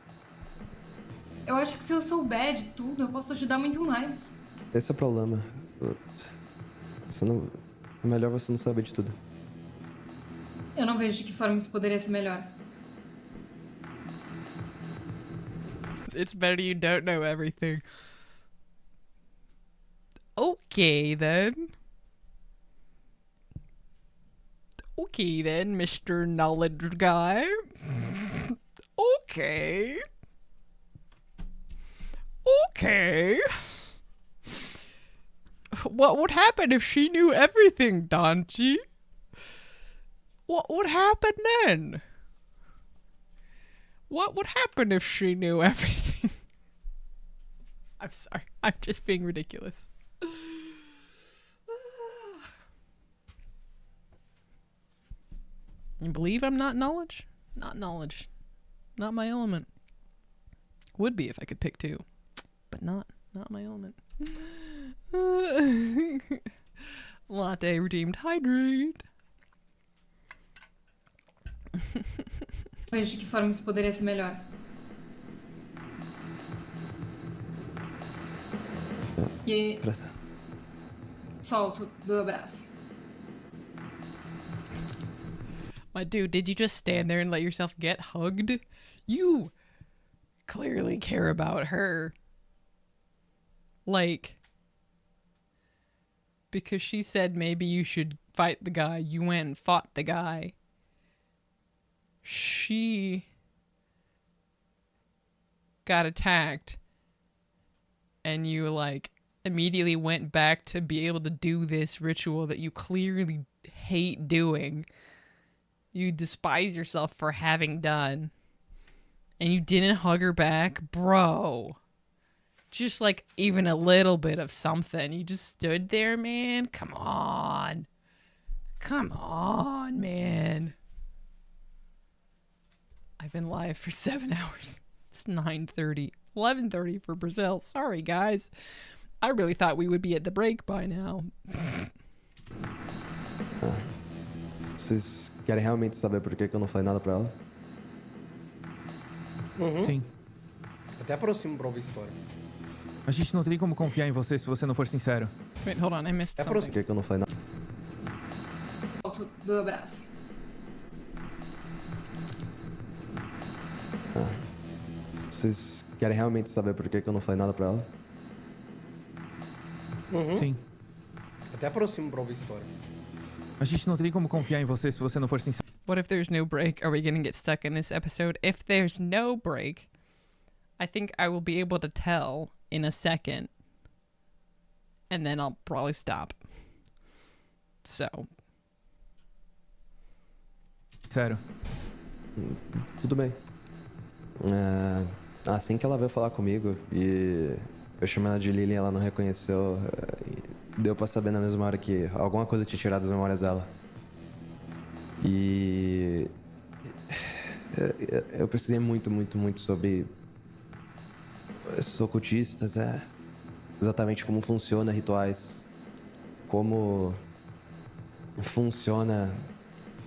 Eu acho que se eu souber de tudo, eu posso ajudar muito mais. Esse é o problema. É melhor você não saber de tudo. Eu não vejo de que forma isso poderia ser melhor. It's better you don't know everything. Okay, then. Okay, then, Mr. Knowledge Guy. Okay. Okay. What would happen if she knew everything, Dante? What would happen then? What would happen if she knew everything? I'm sorry. I'm just being ridiculous. You believe I'm not knowledge? Not knowledge. Not my element. Would be if I could pick two. But not my element. Latte redeemed hydrate. Vejo de que forma isso poderia ser melhor. E solto do abraço. My dude, did you just stand there and let yourself get hugged? You clearly care about her. Like, because she said maybe you should fight the guy, you went and fought the guy. She got attacked and you like immediately went back to be able to do this ritual that you clearly hate doing. You despise yourself for having done. And you didn't hug her back? Bro. Just like even a little bit of something. You just stood there, man. Come on. Come on, man. I've been live for 7 hours. It's 9:30. 11:30 for Brazil. Sorry, guys. I really thought we would be at the break by now. Vocês querem realmente saber por que eu não falei nada pra ela? Sim. Até aproximo pra ouvir história. A gente não tem como confiar em você se você não for sincero. Wait, hold on. I missed Até something. Por que eu não falei nada? Volto do abraço. Vocês querem realmente saber por que eu não falei nada pra ela? Sim. Até aproximo pra ouvir história. A gente não tem como confiar em você se você não for sincero. What if there's no break? Are we gonna get stuck in this episode? If there's no break, I think I will be able to tell in a second. And then I'll probably stop. So. Sério. Tudo bem. Assim que ela veio falar comigo e eu chamei ela de Lily e ela não reconheceu, deu pra saber na mesma hora que alguma coisa tinha tirado as memórias dela. E eu pesquisei muito sobre esses ocultistas, exatamente como funciona rituais, como funciona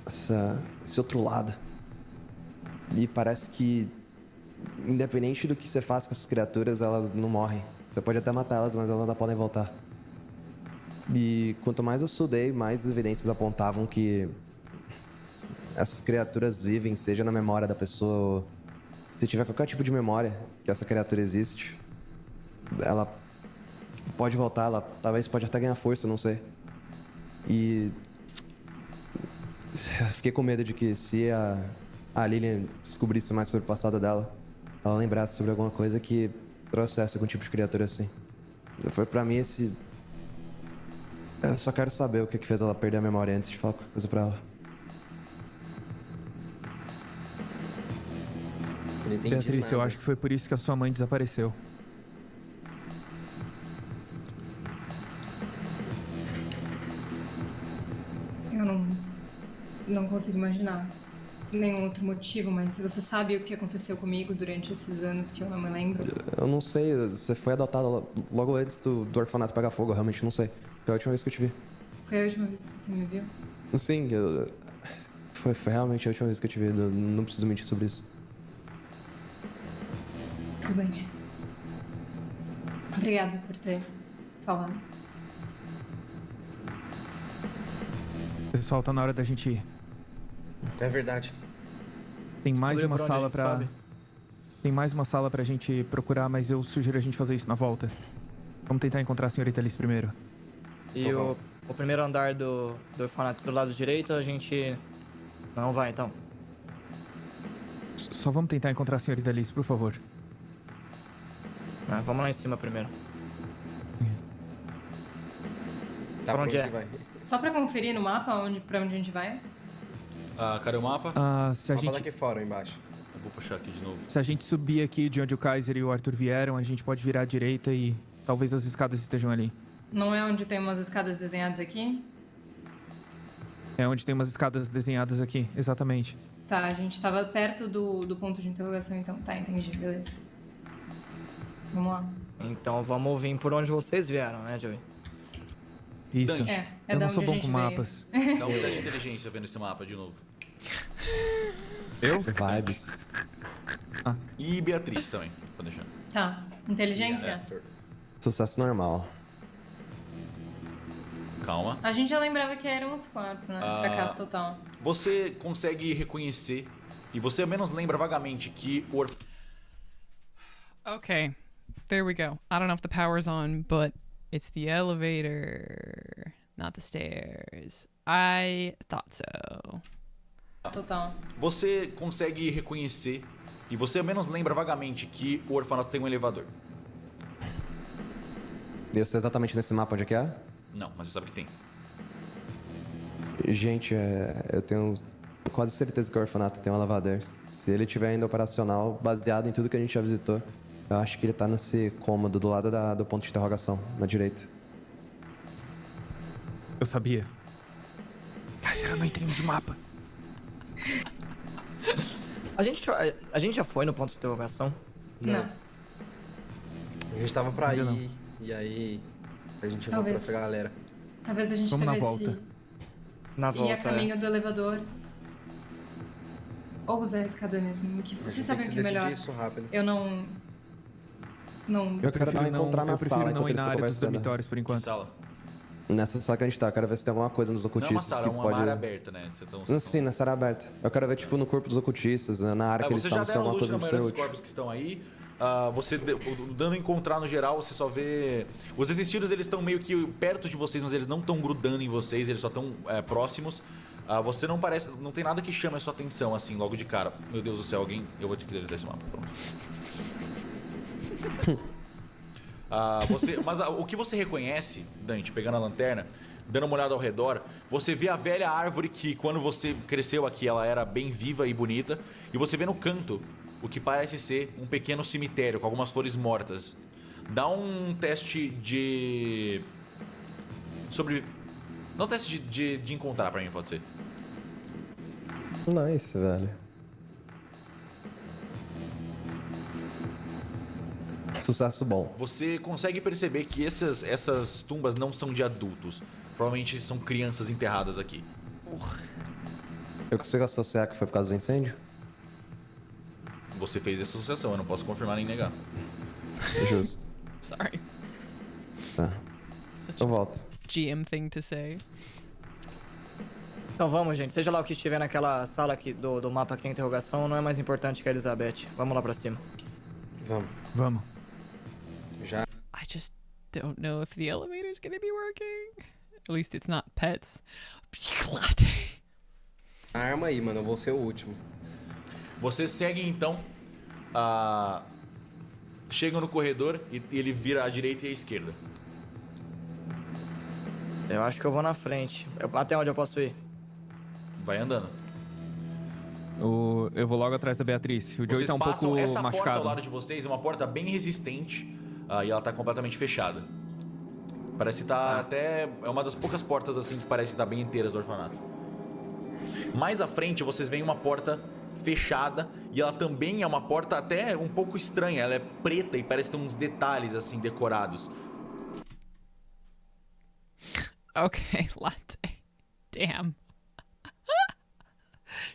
esse outro lado. E parece que, independente do que você faz com essas criaturas, elas não morrem. Você pode até matá-las, mas elas ainda podem voltar. E quanto mais eu estudei, mais as evidências apontavam que essas criaturas vivem, seja na memória da pessoa, ou se tiver qualquer tipo de memória que essa criatura existe, ela pode voltar, ela talvez pode até ganhar força, não sei. E eu fiquei com medo de que se a Lilian descobrisse mais sobre o passado dela, ela lembrasse sobre alguma coisa que trouxesse algum tipo de criatura assim. Foi pra mim esse... Eu só quero saber o que fez ela perder a memória antes de falar qualquer coisa pra ela. Não entendi Beatriz, nada. eu acho que foi por isso que a sua mãe desapareceu. Eu não consigo imaginar nenhum outro motivo, mas você sabe o que aconteceu comigo durante esses anos que eu não me lembro? Eu não sei, você foi adotada logo antes do orfanato pegar fogo, eu realmente não sei. Foi a última vez que eu te vi. Foi a última vez que você me viu? Sim, foi realmente a última vez que eu te vi, eu não preciso mentir sobre isso. Tudo bem. Obrigada por ter falado. Pessoal, tá na hora da gente ir. É verdade. Tem mais Olha uma pra onde a sala gente pra... sobe. Tem mais uma sala pra gente procurar, mas eu sugiro a gente fazer isso na volta. Vamos tentar encontrar a senhorita Alice primeiro. E o primeiro andar do orfanato do lado direito, a gente não vai, então. Só vamos tentar encontrar a senhorita Alice, por favor. Vamos lá em cima primeiro. Tá, pra onde é? vai? Só pra conferir no mapa pra onde a gente vai? Cadê o mapa? Se a Mapa gente... daqui fora, embaixo. Eu vou puxar aqui de novo. Se a gente subir aqui de onde o Kaiser e o Arthur vieram, a gente pode virar à direita e talvez as escadas estejam ali. Não é onde tem umas escadas desenhadas aqui? É onde tem umas escadas desenhadas aqui, exatamente. Tá, a gente tava perto do ponto de interrogação, então. Tá, entendi, beleza. Vamos lá. Então vamos vir por onde vocês vieram, né, Joey? Isso. Dante. É Eu da não sou onde a bom gente com veio. mapas. Dá um teste de inteligência vendo esse mapa de novo. Eu? Vibes. E Beatriz também, pode deixar. Tá, inteligência? Sucesso normal. Calma. A gente já lembrava que eram os quartos, né? Fracasso total. Você consegue reconhecer, e você ao menos lembra vagamente que o Okay, there we go. I don't know if the power's on, but it's the elevator, not the stairs. I thought so. Total. Você consegue reconhecer, e você ao menos lembra vagamente que o orfanato tem um elevador. Eu sei exatamente nesse mapa onde é que é? Não, mas você sabe que tem. Gente, eu tenho quase certeza que o orfanato tem um elevador. Se ele estiver ainda operacional, baseado em tudo que a gente já visitou, Eu acho que ele tá nesse cômodo do lado do ponto de interrogação, na direita. Eu sabia. Mas eu não entendo de mapa. A gente já foi no ponto de interrogação? Não. A gente tava pra Ainda não. ir, e aí a gente Talvez. vai pra essa galera. Talvez a gente Vamos na devesse volta. Na ir volta, a caminho do elevador. Ou usar a escada mesmo. Que A gente vocês tem sabem o que é decidir melhor. isso rápido. Eu não. Não. Eu quero dar uma encontrar na eu prefiro sala não enquanto ir eles na estão área dos conversando. dormitórios por Que enquanto. sala? Nessa sala que a gente tá, eu quero ver se tem alguma coisa nos Não é uma ocultistas sala, é que uma pode... área aberta, né? Vocês tão- Não, sim, nessa área aberta. Eu quero ver, tipo, no corpo dos ocultistas, na área que eles Vocês já estavam, se tem deram alguma luz coisa na no maioria dos seu corpos que estão aí. Dando encontrar no geral, você só vê... Os existidos, eles estão meio que perto de vocês, mas eles não estão grudando em vocês, eles só estão próximos. Você não parece... Não tem nada que chame a sua atenção, assim, logo de cara. Meu Deus do céu, alguém... Eu vou ter que deletar esse mapa, pronto. Mas o que você reconhece, Dante, pegando a lanterna, dando uma olhada ao redor, você vê a velha árvore que quando você cresceu aqui ela era bem viva e bonita, e você vê no canto o que parece ser um pequeno cemitério com algumas flores mortas. Dá um teste de... Dá um teste de encontrar pra mim, pode ser. Nice, velho. Sucesso bom. Você consegue perceber que essas tumbas não são de adultos. Provavelmente são crianças enterradas aqui. Eu consigo associar que foi por causa do incêndio? Você fez essa associação, eu não posso confirmar nem negar. Justo. Sorry. Tá. Such Eu a volto. GM thing to say. Então vamos, gente. Seja lá o que estiver naquela sala aqui do mapa que tem interrogação, não é mais importante que a Elizabeth. Vamos lá pra cima. Vamos. Já. I just don't know if the elevator's gonna be working. At least it's not pets. Arma aí, mano. Eu vou ser o último. Vocês seguem então. Chegam no corredor e ele vira à direita e à esquerda. Eu acho que eu vou na frente. Até onde eu posso ir? Vai andando. Eu vou logo atrás da Beatriz. O Joey Vocês tá um passam pouco essa porta machucado. ao lado de vocês, é uma porta bem resistente e ela tá completamente fechada. Parece estar até... É uma das poucas portas assim que parece estar bem inteiras do orfanato. Mais à frente vocês veem uma porta fechada e ela também é uma porta até um pouco estranha. Ela é preta e parece ter uns detalhes assim decorados. Okay, latte. Damn.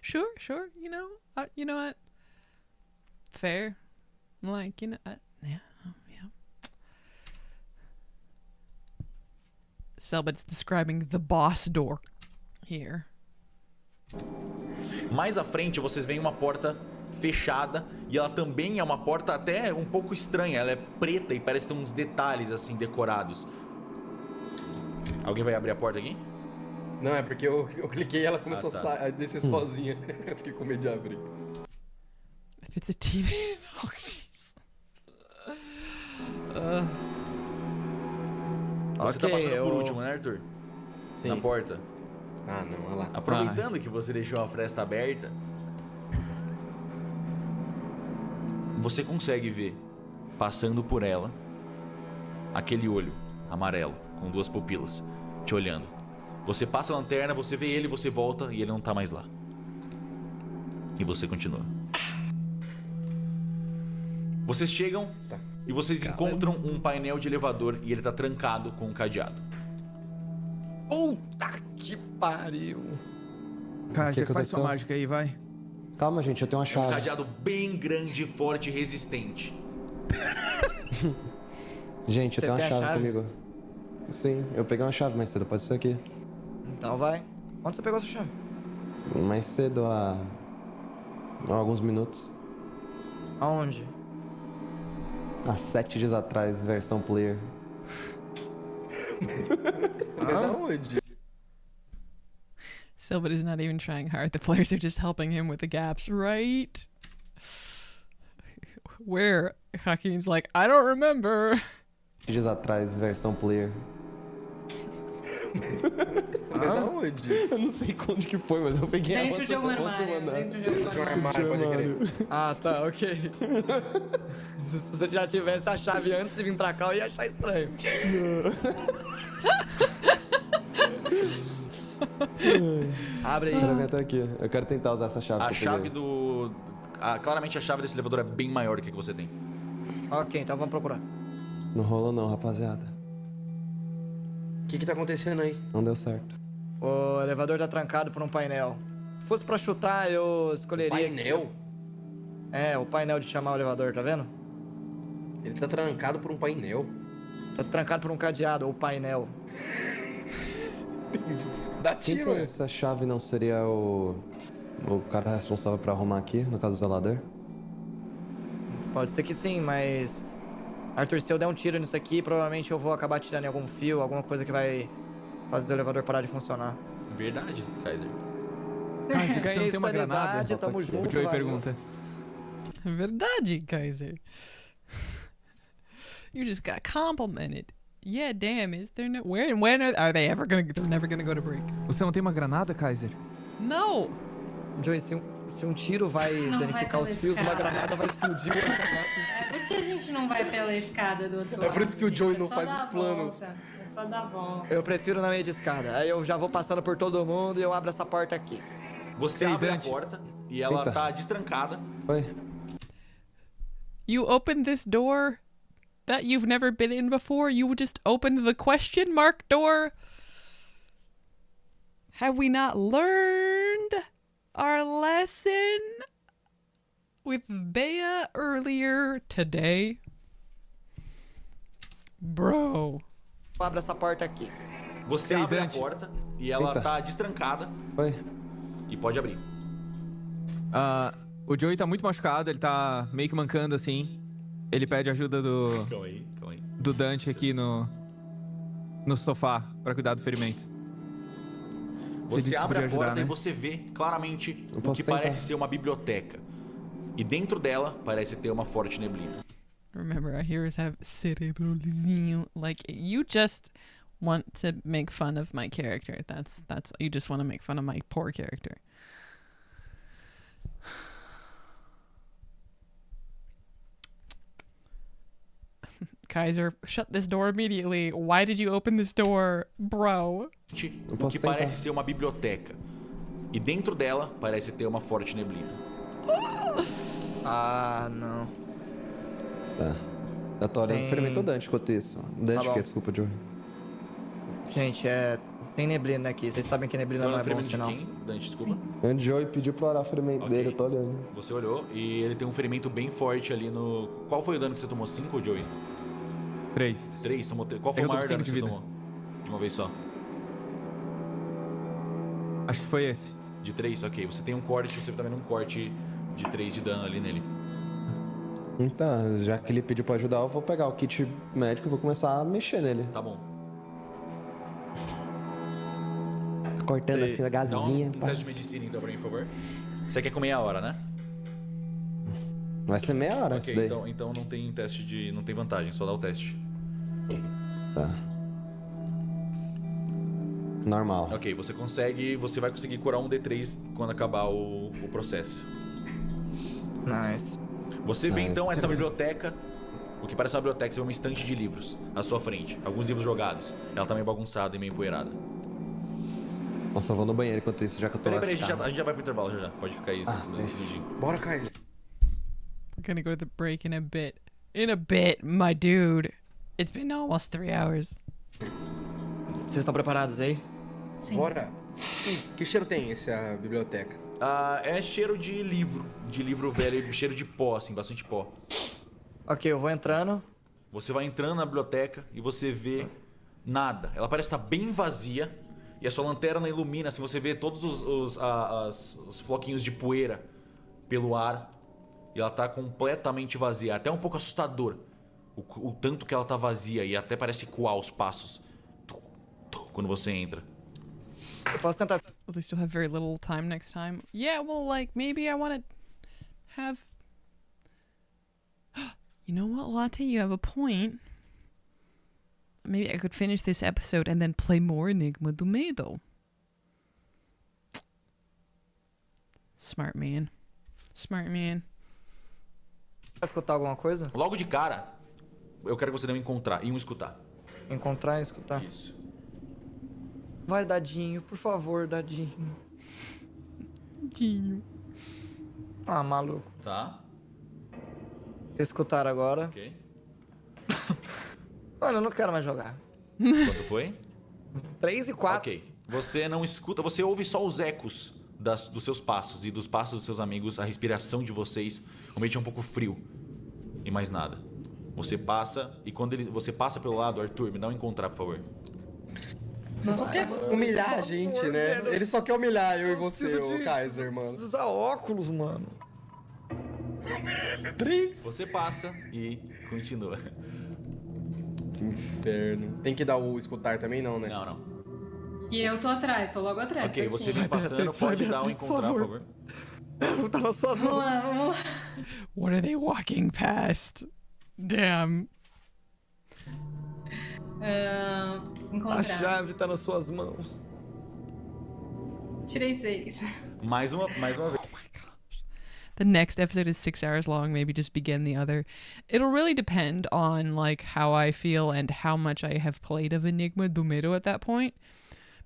Sure. You know what? Fair. Like, yeah. Cellbit's describing the boss door here. Mais à frente vocês veem uma porta fechada e ela também é uma porta até um pouco estranha. Ela é preta e parece ter uns detalhes assim decorados. Alguém vai abrir a porta aqui? Não, é porque eu cliquei e ela começou tá. a descer sozinha. Eu fiquei com medo de abrir. If it's a teenage... Oh, jeez. Você tá Ok, passando por último, né, Arthur? Sim. Na porta. Ah, não, olha lá. Aproveitando que você deixou a fresta aberta, você consegue ver, passando por ela, aquele olho amarelo com duas pupilas te olhando. Você passa a lanterna, você vê ele, você volta e ele não tá mais lá. E você continua. Vocês chegam e vocês encontram um painel de elevador e ele tá trancado com um cadeado. Puta que pariu. Cara, que você faz aconteceu? sua mágica aí, vai. Calma, gente, eu tenho uma É um chave. cadeado bem grande, forte e resistente. Gente, eu Você tenho uma tem a chave chave? comigo. Sim, eu peguei uma chave mais cedo, pode ser aqui. Então vai. Onde você pegou essa chave? Mais cedo, há alguns minutos. Aonde? Há 7 dias atrás, versão player. Mas aonde? Cellbit is not even trying hard. The players are just helping him with the gaps, right? Where? Joaquin's like, I don't remember. 7 dias atrás, versão player. Mas aonde? Eu não sei onde que foi, mas eu peguei a Dentro de um armário. Dentro de um armário. Armário, pode crer. Ah, tá, ok. Se você já tivesse a chave antes de vir pra cá, eu ia achar estranho. Abre aí. Pera, tá aqui. Eu quero tentar usar essa chave. A que eu chave peguei. do... claramente a chave desse elevador é bem maior do que você tem. Ok, então vamos procurar. Não rolou não, rapaziada. O que tá acontecendo aí? Não deu certo. O elevador tá trancado por um painel. Se fosse pra chutar, eu escolheria... Painel? É, o painel de chamar o elevador, tá vendo? Ele tá trancado por um painel. Tá trancado por um cadeado, ou painel. Dá Quem tiro, que essa chave não seria o cara responsável pra arrumar aqui, no caso do zelador? Pode ser que sim, mas... Arthur, se eu der um tiro nisso aqui, provavelmente eu vou acabar tirando em algum fio, alguma coisa que vai fazer o elevador parar de funcionar. Verdade, Kaiser. Você Ganhei não tem uma granada? sanidade, tamo junto, O Joey valeu. pergunta. Verdade, Kaiser. You just got complimented. Yeah, damn, is there no... When are they ever gonna... They're never gonna go to break. Você não tem uma granada, Kaiser? No! Joey, se um tiro vai Não vai danificar pela os fios, uma escada. granada vai explodir o orfanato. É por que a gente não vai pela escada do outro lado? É por isso que o Joey gente? não só faz dar os a planos. volta. É só dar a volta. Eu prefiro na meia de escada. Aí eu já vou passando por todo mundo e eu abro essa porta aqui. Você Ei, abre Dante. a porta e ela Eita. tá destrancada. Oi. You opened this door that you've never been in before? You just opened the question mark door? Have we not learned our lesson with Bea earlier today? Bro. Eu abro essa porta aqui. Você Ei, abre Dante. a porta e ela Eita. tá destrancada Oi. e pode abrir. O Joey tá muito machucado, ele tá meio que mancando assim. Ele pede ajuda Calma aí, calma aí. do Dante aqui no sofá pra cuidar do ferimento. Você disse que abre a podia porta ajudar, e né? você vê claramente Eu o posso que tentar. parece ser uma biblioteca. E dentro dela parece ter uma forte neblina. Remember, our heroes have cerebrozinho. Like, you just want to make fun of my character. That's you just want to make fun of my poor character. Kaiser, shut this door immediately. Why did you open this door, bro? O posso que tentar. parece ser uma biblioteca. E dentro dela parece ter uma forte neblina. Ah, não. Tá. Eu tô olhando Tem- o ferimento do Dante enquanto isso. Dante, bom. que desculpa, Joey. Gente, tem neblina aqui. Vocês sabem que Você neblina tá não é olhando o bom ferimento de sinal. quem? Dante, desculpa. O Joey pediu pra orar o ferimento Ok. dele, eu tô olhando. Você olhou e ele tem um ferimento bem forte ali no... Qual foi o dano que você tomou? 5, Joey? 3. 3? Qual foi Eu o tô maior com dano cinco que de você vida. tomou? De uma vez só. Acho que foi esse. De 3? Ok. Você tem um corte, você tá vendo um corte de 3 de dano ali nele. Então, já que ele pediu pra ajudar, eu vou pegar o kit médico e vou começar a mexer nele. Tá bom. Cortando Ei, assim a Dá um gazinha. pá. teste de medicina então pra mim, por favor. Você quer com meia hora, né? Vai ser meia hora Ok, isso daí. então não tem teste de... Não tem vantagem, só dá o teste. Tá. Normal. Ok, você vai conseguir curar um D3 quando acabar o processo. Nice. Você vê Ah, então essa beleza. biblioteca, o que parece uma biblioteca, você vê uma estante de livros à sua frente. Alguns livros jogados. Ela tá meio bagunçada e meio empoeirada. Nossa, eu vou no banheiro enquanto isso, já que eu tô Peraí, a lascado. gente já vai pro intervalo já. Pode ficar aí, Ah, nesse sim. vidinho. Bora, Kaiser. We're gonna go to the break in a bit. In a bit, my dude. It's been almost 3 hours. Vocês estão preparados aí? Sim. Bora. Que cheiro tem essa biblioteca? É cheiro de livro velho, cheiro de pó, assim, bastante pó. Ok, eu vou entrando. Você vai entrando na biblioteca e você vê nada. Ela parece estar bem vazia e a sua lanterna ilumina, assim, você vê todos os floquinhos de poeira pelo ar e ela tá completamente vazia. Até um pouco assustador o tanto que ela tá vazia e até parece coar os passos quando você entra. Eu posso tentar. At least you'll have very little time next time. Yeah, well, like, maybe I want to have... You know what, Latte? You have a point. Maybe I could finish this episode and then play more Enigma do Medo. Smart man. Smart man. Vai escutar alguma coisa? Logo de cara, eu quero que você dê um encontrar e um escutar. Encontrar e escutar. Isso. Vai, Dadinho, por favor, Dadinho. Dinho. Ah, maluco. Tá. Escutar agora. Ok. Mano, eu não quero mais jogar. Quanto foi? 3 e 4. Ok. Você não escuta, você ouve só os ecos dos seus passos e dos passos dos seus amigos, a respiração de vocês. O ambiente é um pouco frio. E mais nada. Você passa, e quando você passa pelo lado, Arthur, me dá um encontrar, por favor. Você só quer humilhar a gente, né? velho. Ele só quer humilhar eu e você, Preciso o Kaiser, mano. Preciso usar óculos, mano. 3. Você passa e continua. Que inferno. Tem que dar o escutar também, não, né? Não, não. E eu tô atrás, tô logo atrás. Ok, tô você aqui. vem passando, pode dar um encontrar, por favor. Tá nas suas Vamos mãos. lá, vamos lá. What are they walking past? Damn. A Encontrar. chave tá nas suas mãos. Tirei 6. Mais uma vez. The next episode is 6 hours long. Maybe just begin the other. It'll really depend on like how I feel and how much I have played of Enigma do Medo at that point.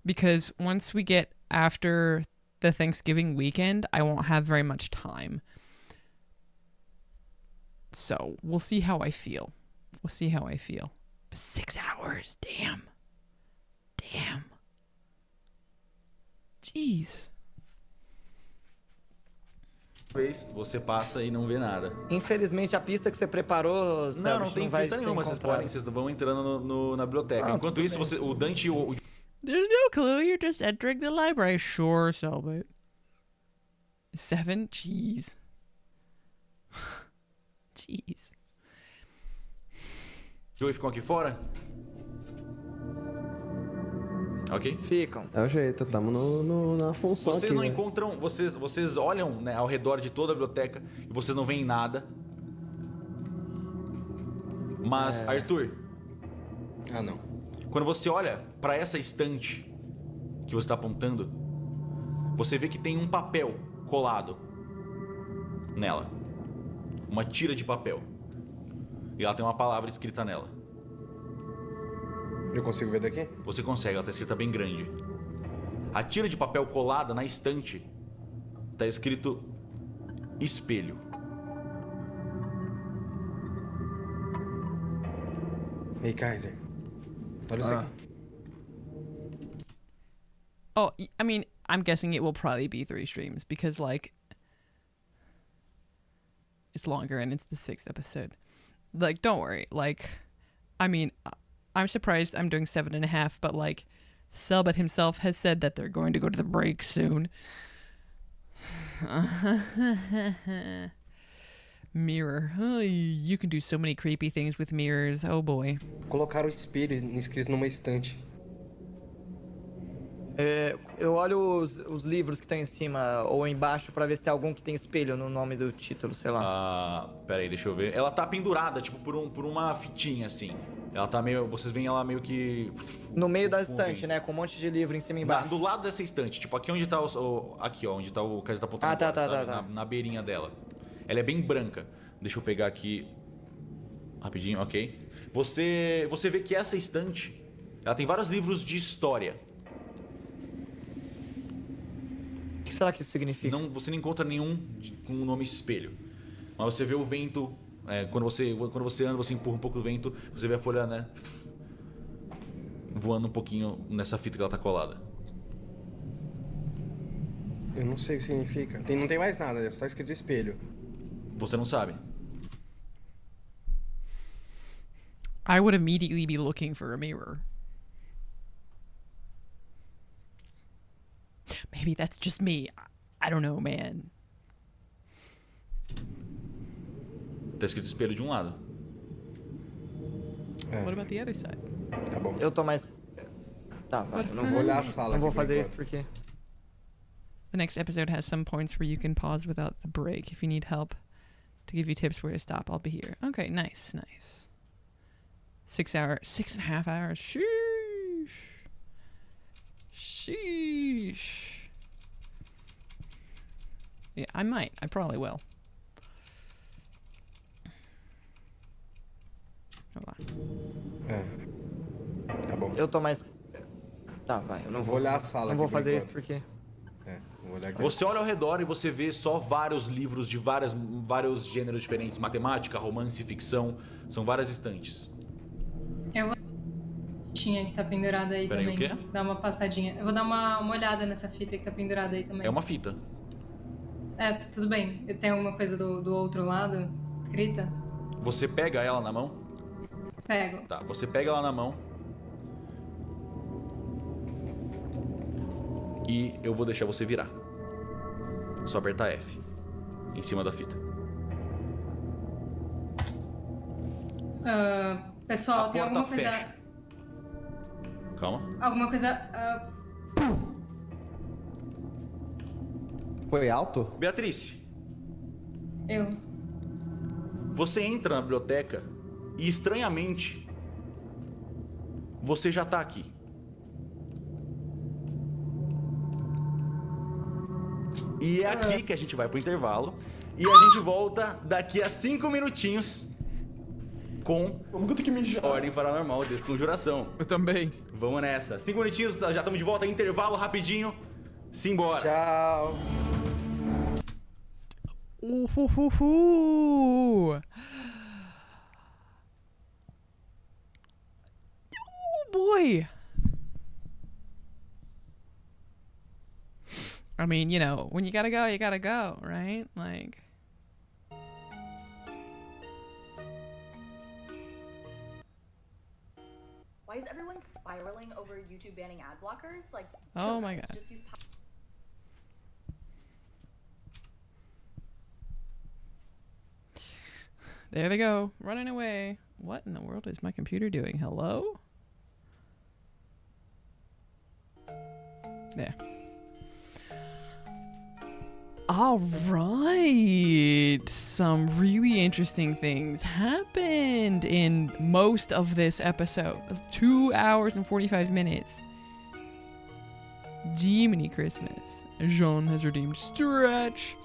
Because once we get after the Thanksgiving weekend, I won't have very much time. So we'll see how I feel. We'll see how I feel. But 6 hours, damn. Damn. Jeez. Você passa e não vê nada. Infelizmente, a pista que você preparou, Não, não tem vai pista ser nenhuma. encontrada. Vocês vão entrando na biblioteca. Ah, Enquanto tudo isso, bem. o Dante e o There's no clue. You're just entering the library. Sure, Cellbit. 7? Jeez. Jeez. Joey ficam aqui fora? Ok. Ficam. É o jeito, tamo na função Vocês aqui, não né? encontram. Vocês olham, né, ao redor de toda a biblioteca e vocês não veem nada. Mas, Arthur, Ah, não. quando você olha pra essa estante que você tá apontando, você vê que tem um papel colado nela. Uma tira de papel. E ela tem uma palavra escrita nela. Eu consigo ver daqui? Você consegue, ela tá escrita bem grande. A tira de papel colada na estante tá escrito espelho. Ei, Kaiser. Olha isso aqui. Oh, I mean, I'm guessing it will probably be 3 streams because, like, it's longer and it's the 6th episode. Like, don't worry. Like, I mean, I'm surprised I'm doing 7.5, but, like, Cellbit himself has said that they're going to go to the break soon. Mirror. Oh, you can do so many creepy things with mirrors. Oh, boy. Colocaram o espelho escrito numa estante. Eu olho os livros que estão em cima ou embaixo pra ver se tem algum que tem espelho no nome do título, sei lá. Ah, pera aí, deixa eu ver. Ela tá pendurada, tipo, por uma fitinha, assim. Ela tá meio... Vocês veem ela meio que... No meio da com estante, vento. né? Com um monte de livro em cima e embaixo. Do lado dessa estante, tipo, aqui onde tá aqui, ó, onde tá o Kaiser tá apontando Ah, tá, agora, tá, sabe? tá. Na beirinha dela. Ela é bem branca. Deixa eu pegar aqui... Rapidinho, ok. Você vê que essa estante, ela tem vários livros de história. O que será que isso significa? Você não encontra nenhum com o nome espelho. Mas você vê o vento... quando você anda, você empurra um pouco o vento, você vê a folha, né? Voando um pouquinho nessa fita que ela tá colada. Eu não sei o que significa. Não tem mais nada, só tá escrito espelho. Você não sabe. I would immediately be looking for a mirror. Maybe that's just me. I don't know, man. Tá escrito espelho de um lado. What about the other side? Tá bom. Eu tô mais... Tá, vai. Eu não Vou olhar a sala Não vou aqui por fazer isso enquanto. porque... The next episode has some points where you can pause without the break. If you need help to give you tips where to stop, I'll be here. Okay, nice, nice. 6.5 hours. Sheesh. Sheesh. Yeah, I might. I probably will. Hold on. Tá bom. Eu tô mais... Tá, vai. Eu não Vou olhar a sala Não vou aqui por fazer isso enquanto. porque... Vou olhar aqui. Você olha ao redor e você vê só vários livros de vários gêneros diferentes. Matemática, romance, ficção. São várias estantes. Eu vou... Tinha que tá pendurada aí Peraí, também. o quê? Dar uma passadinha. Eu vou dar uma olhada nessa fita que tá pendurada aí também. É uma fita. É, tudo bem. Tem alguma coisa do outro lado escrita? Você pega ela na mão? Pego. Tá, você pega ela na mão. E eu vou deixar você virar. Só apertar F. Em cima da fita. Pessoal, A tem porta alguma coisa... fecha. Calma. Alguma coisa... Foi alto? Beatriz, Eu... você entra na biblioteca e estranhamente você já tá aqui. E é aqui que a gente vai pro intervalo. E a gente volta daqui a 5 minutinhos com Ordem Paranormal, Desconjuração. Eu também. Vamos nessa. 5 minutinhos, já estamos de volta. Intervalo rapidinho. Simbora. Tchau. Oh boy. I mean, you know, when you gotta go, right? Like... Why is everyone spiraling over YouTube banning ad blockers? Like, Oh my God. Just use There they go, running away. What in the world is my computer doing? Hello? There. All right. Some really interesting things happened in most of this episode. 2 hours and 45 minutes. Jiminy Christmas. Jean has redeemed Stretch.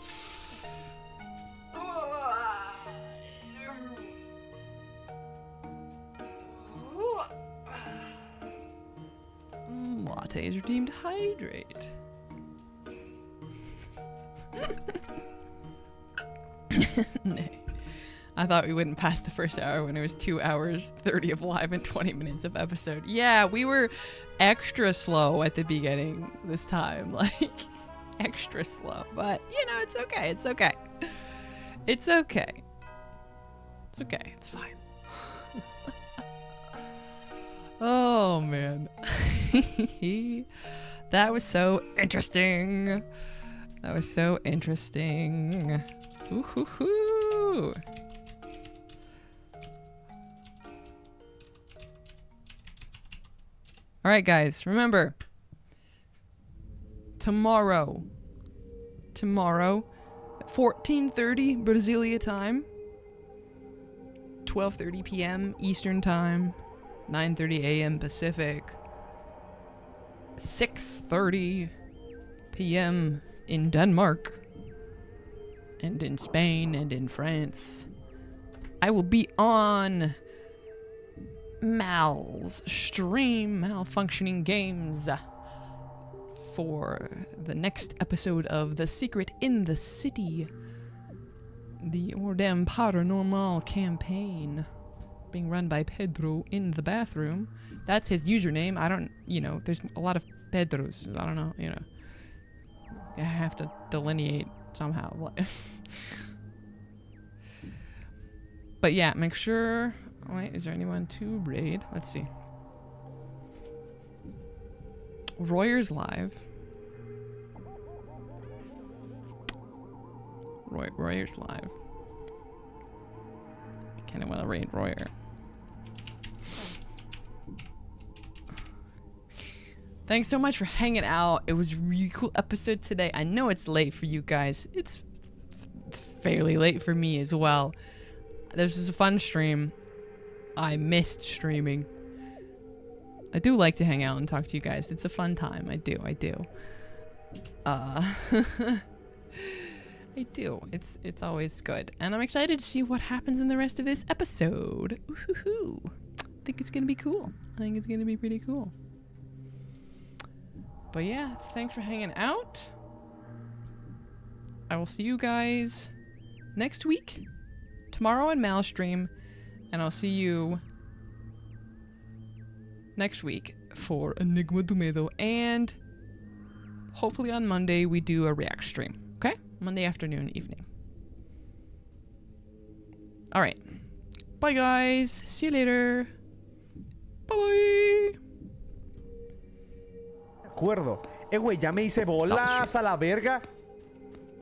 Latte is redeemed Hydrate. Nay. I thought we wouldn't pass the first hour when it was 2 hours 30 of live and 20 minutes of episode. Yeah, we were extra slow at the beginning this time. Like, extra slow. But, you know, it's okay. It's okay. It's okay. It's okay. It's fine. Oh, man. That was so interesting. That was so interesting. Ooh-hoo-hoo. All right, guys, remember, tomorrow, at 14:30 Brasilia time, 12:30 p.m. Eastern time, 9:30 a.m. Pacific, 6:30 p.m. in Denmark, and in Spain, and in France. I will be on Mal's stream, Malfunctioning Games, for the next episode of The Secret in the City, the Ordem Paranormal campaign, being run by Pedro in the bathroom. That's his username. I don't, you know, there's a lot of Pedros. I don't know, you know. I have to delineate somehow. But yeah, make sure... Wait, is there anyone to raid? Let's see. Royer's live. Royer's live. Kinda wanna raid Royer. Thanks so much for hanging out. It was a really cool episode today. I know it's late for you guys. It's fairly late for me as well. This was a fun stream. I missed streaming. I do like to hang out and talk to you guys. It's a fun time. I do. I do. It's always good. And I'm excited to see what happens in the rest of this episode. Ooh-hoo-hoo. I think it's going to be cool. I think it's going to be pretty cool. But yeah, thanks for hanging out. I will see you guys next week. Tomorrow on Malstream. And I'll see you next week for Enigma do Medo. And hopefully on Monday we do a react stream. Okay? Monday afternoon, evening. Alright. Bye guys. See you later. Bye. De acuerdo. Güey, ya me hice bolas a la verga.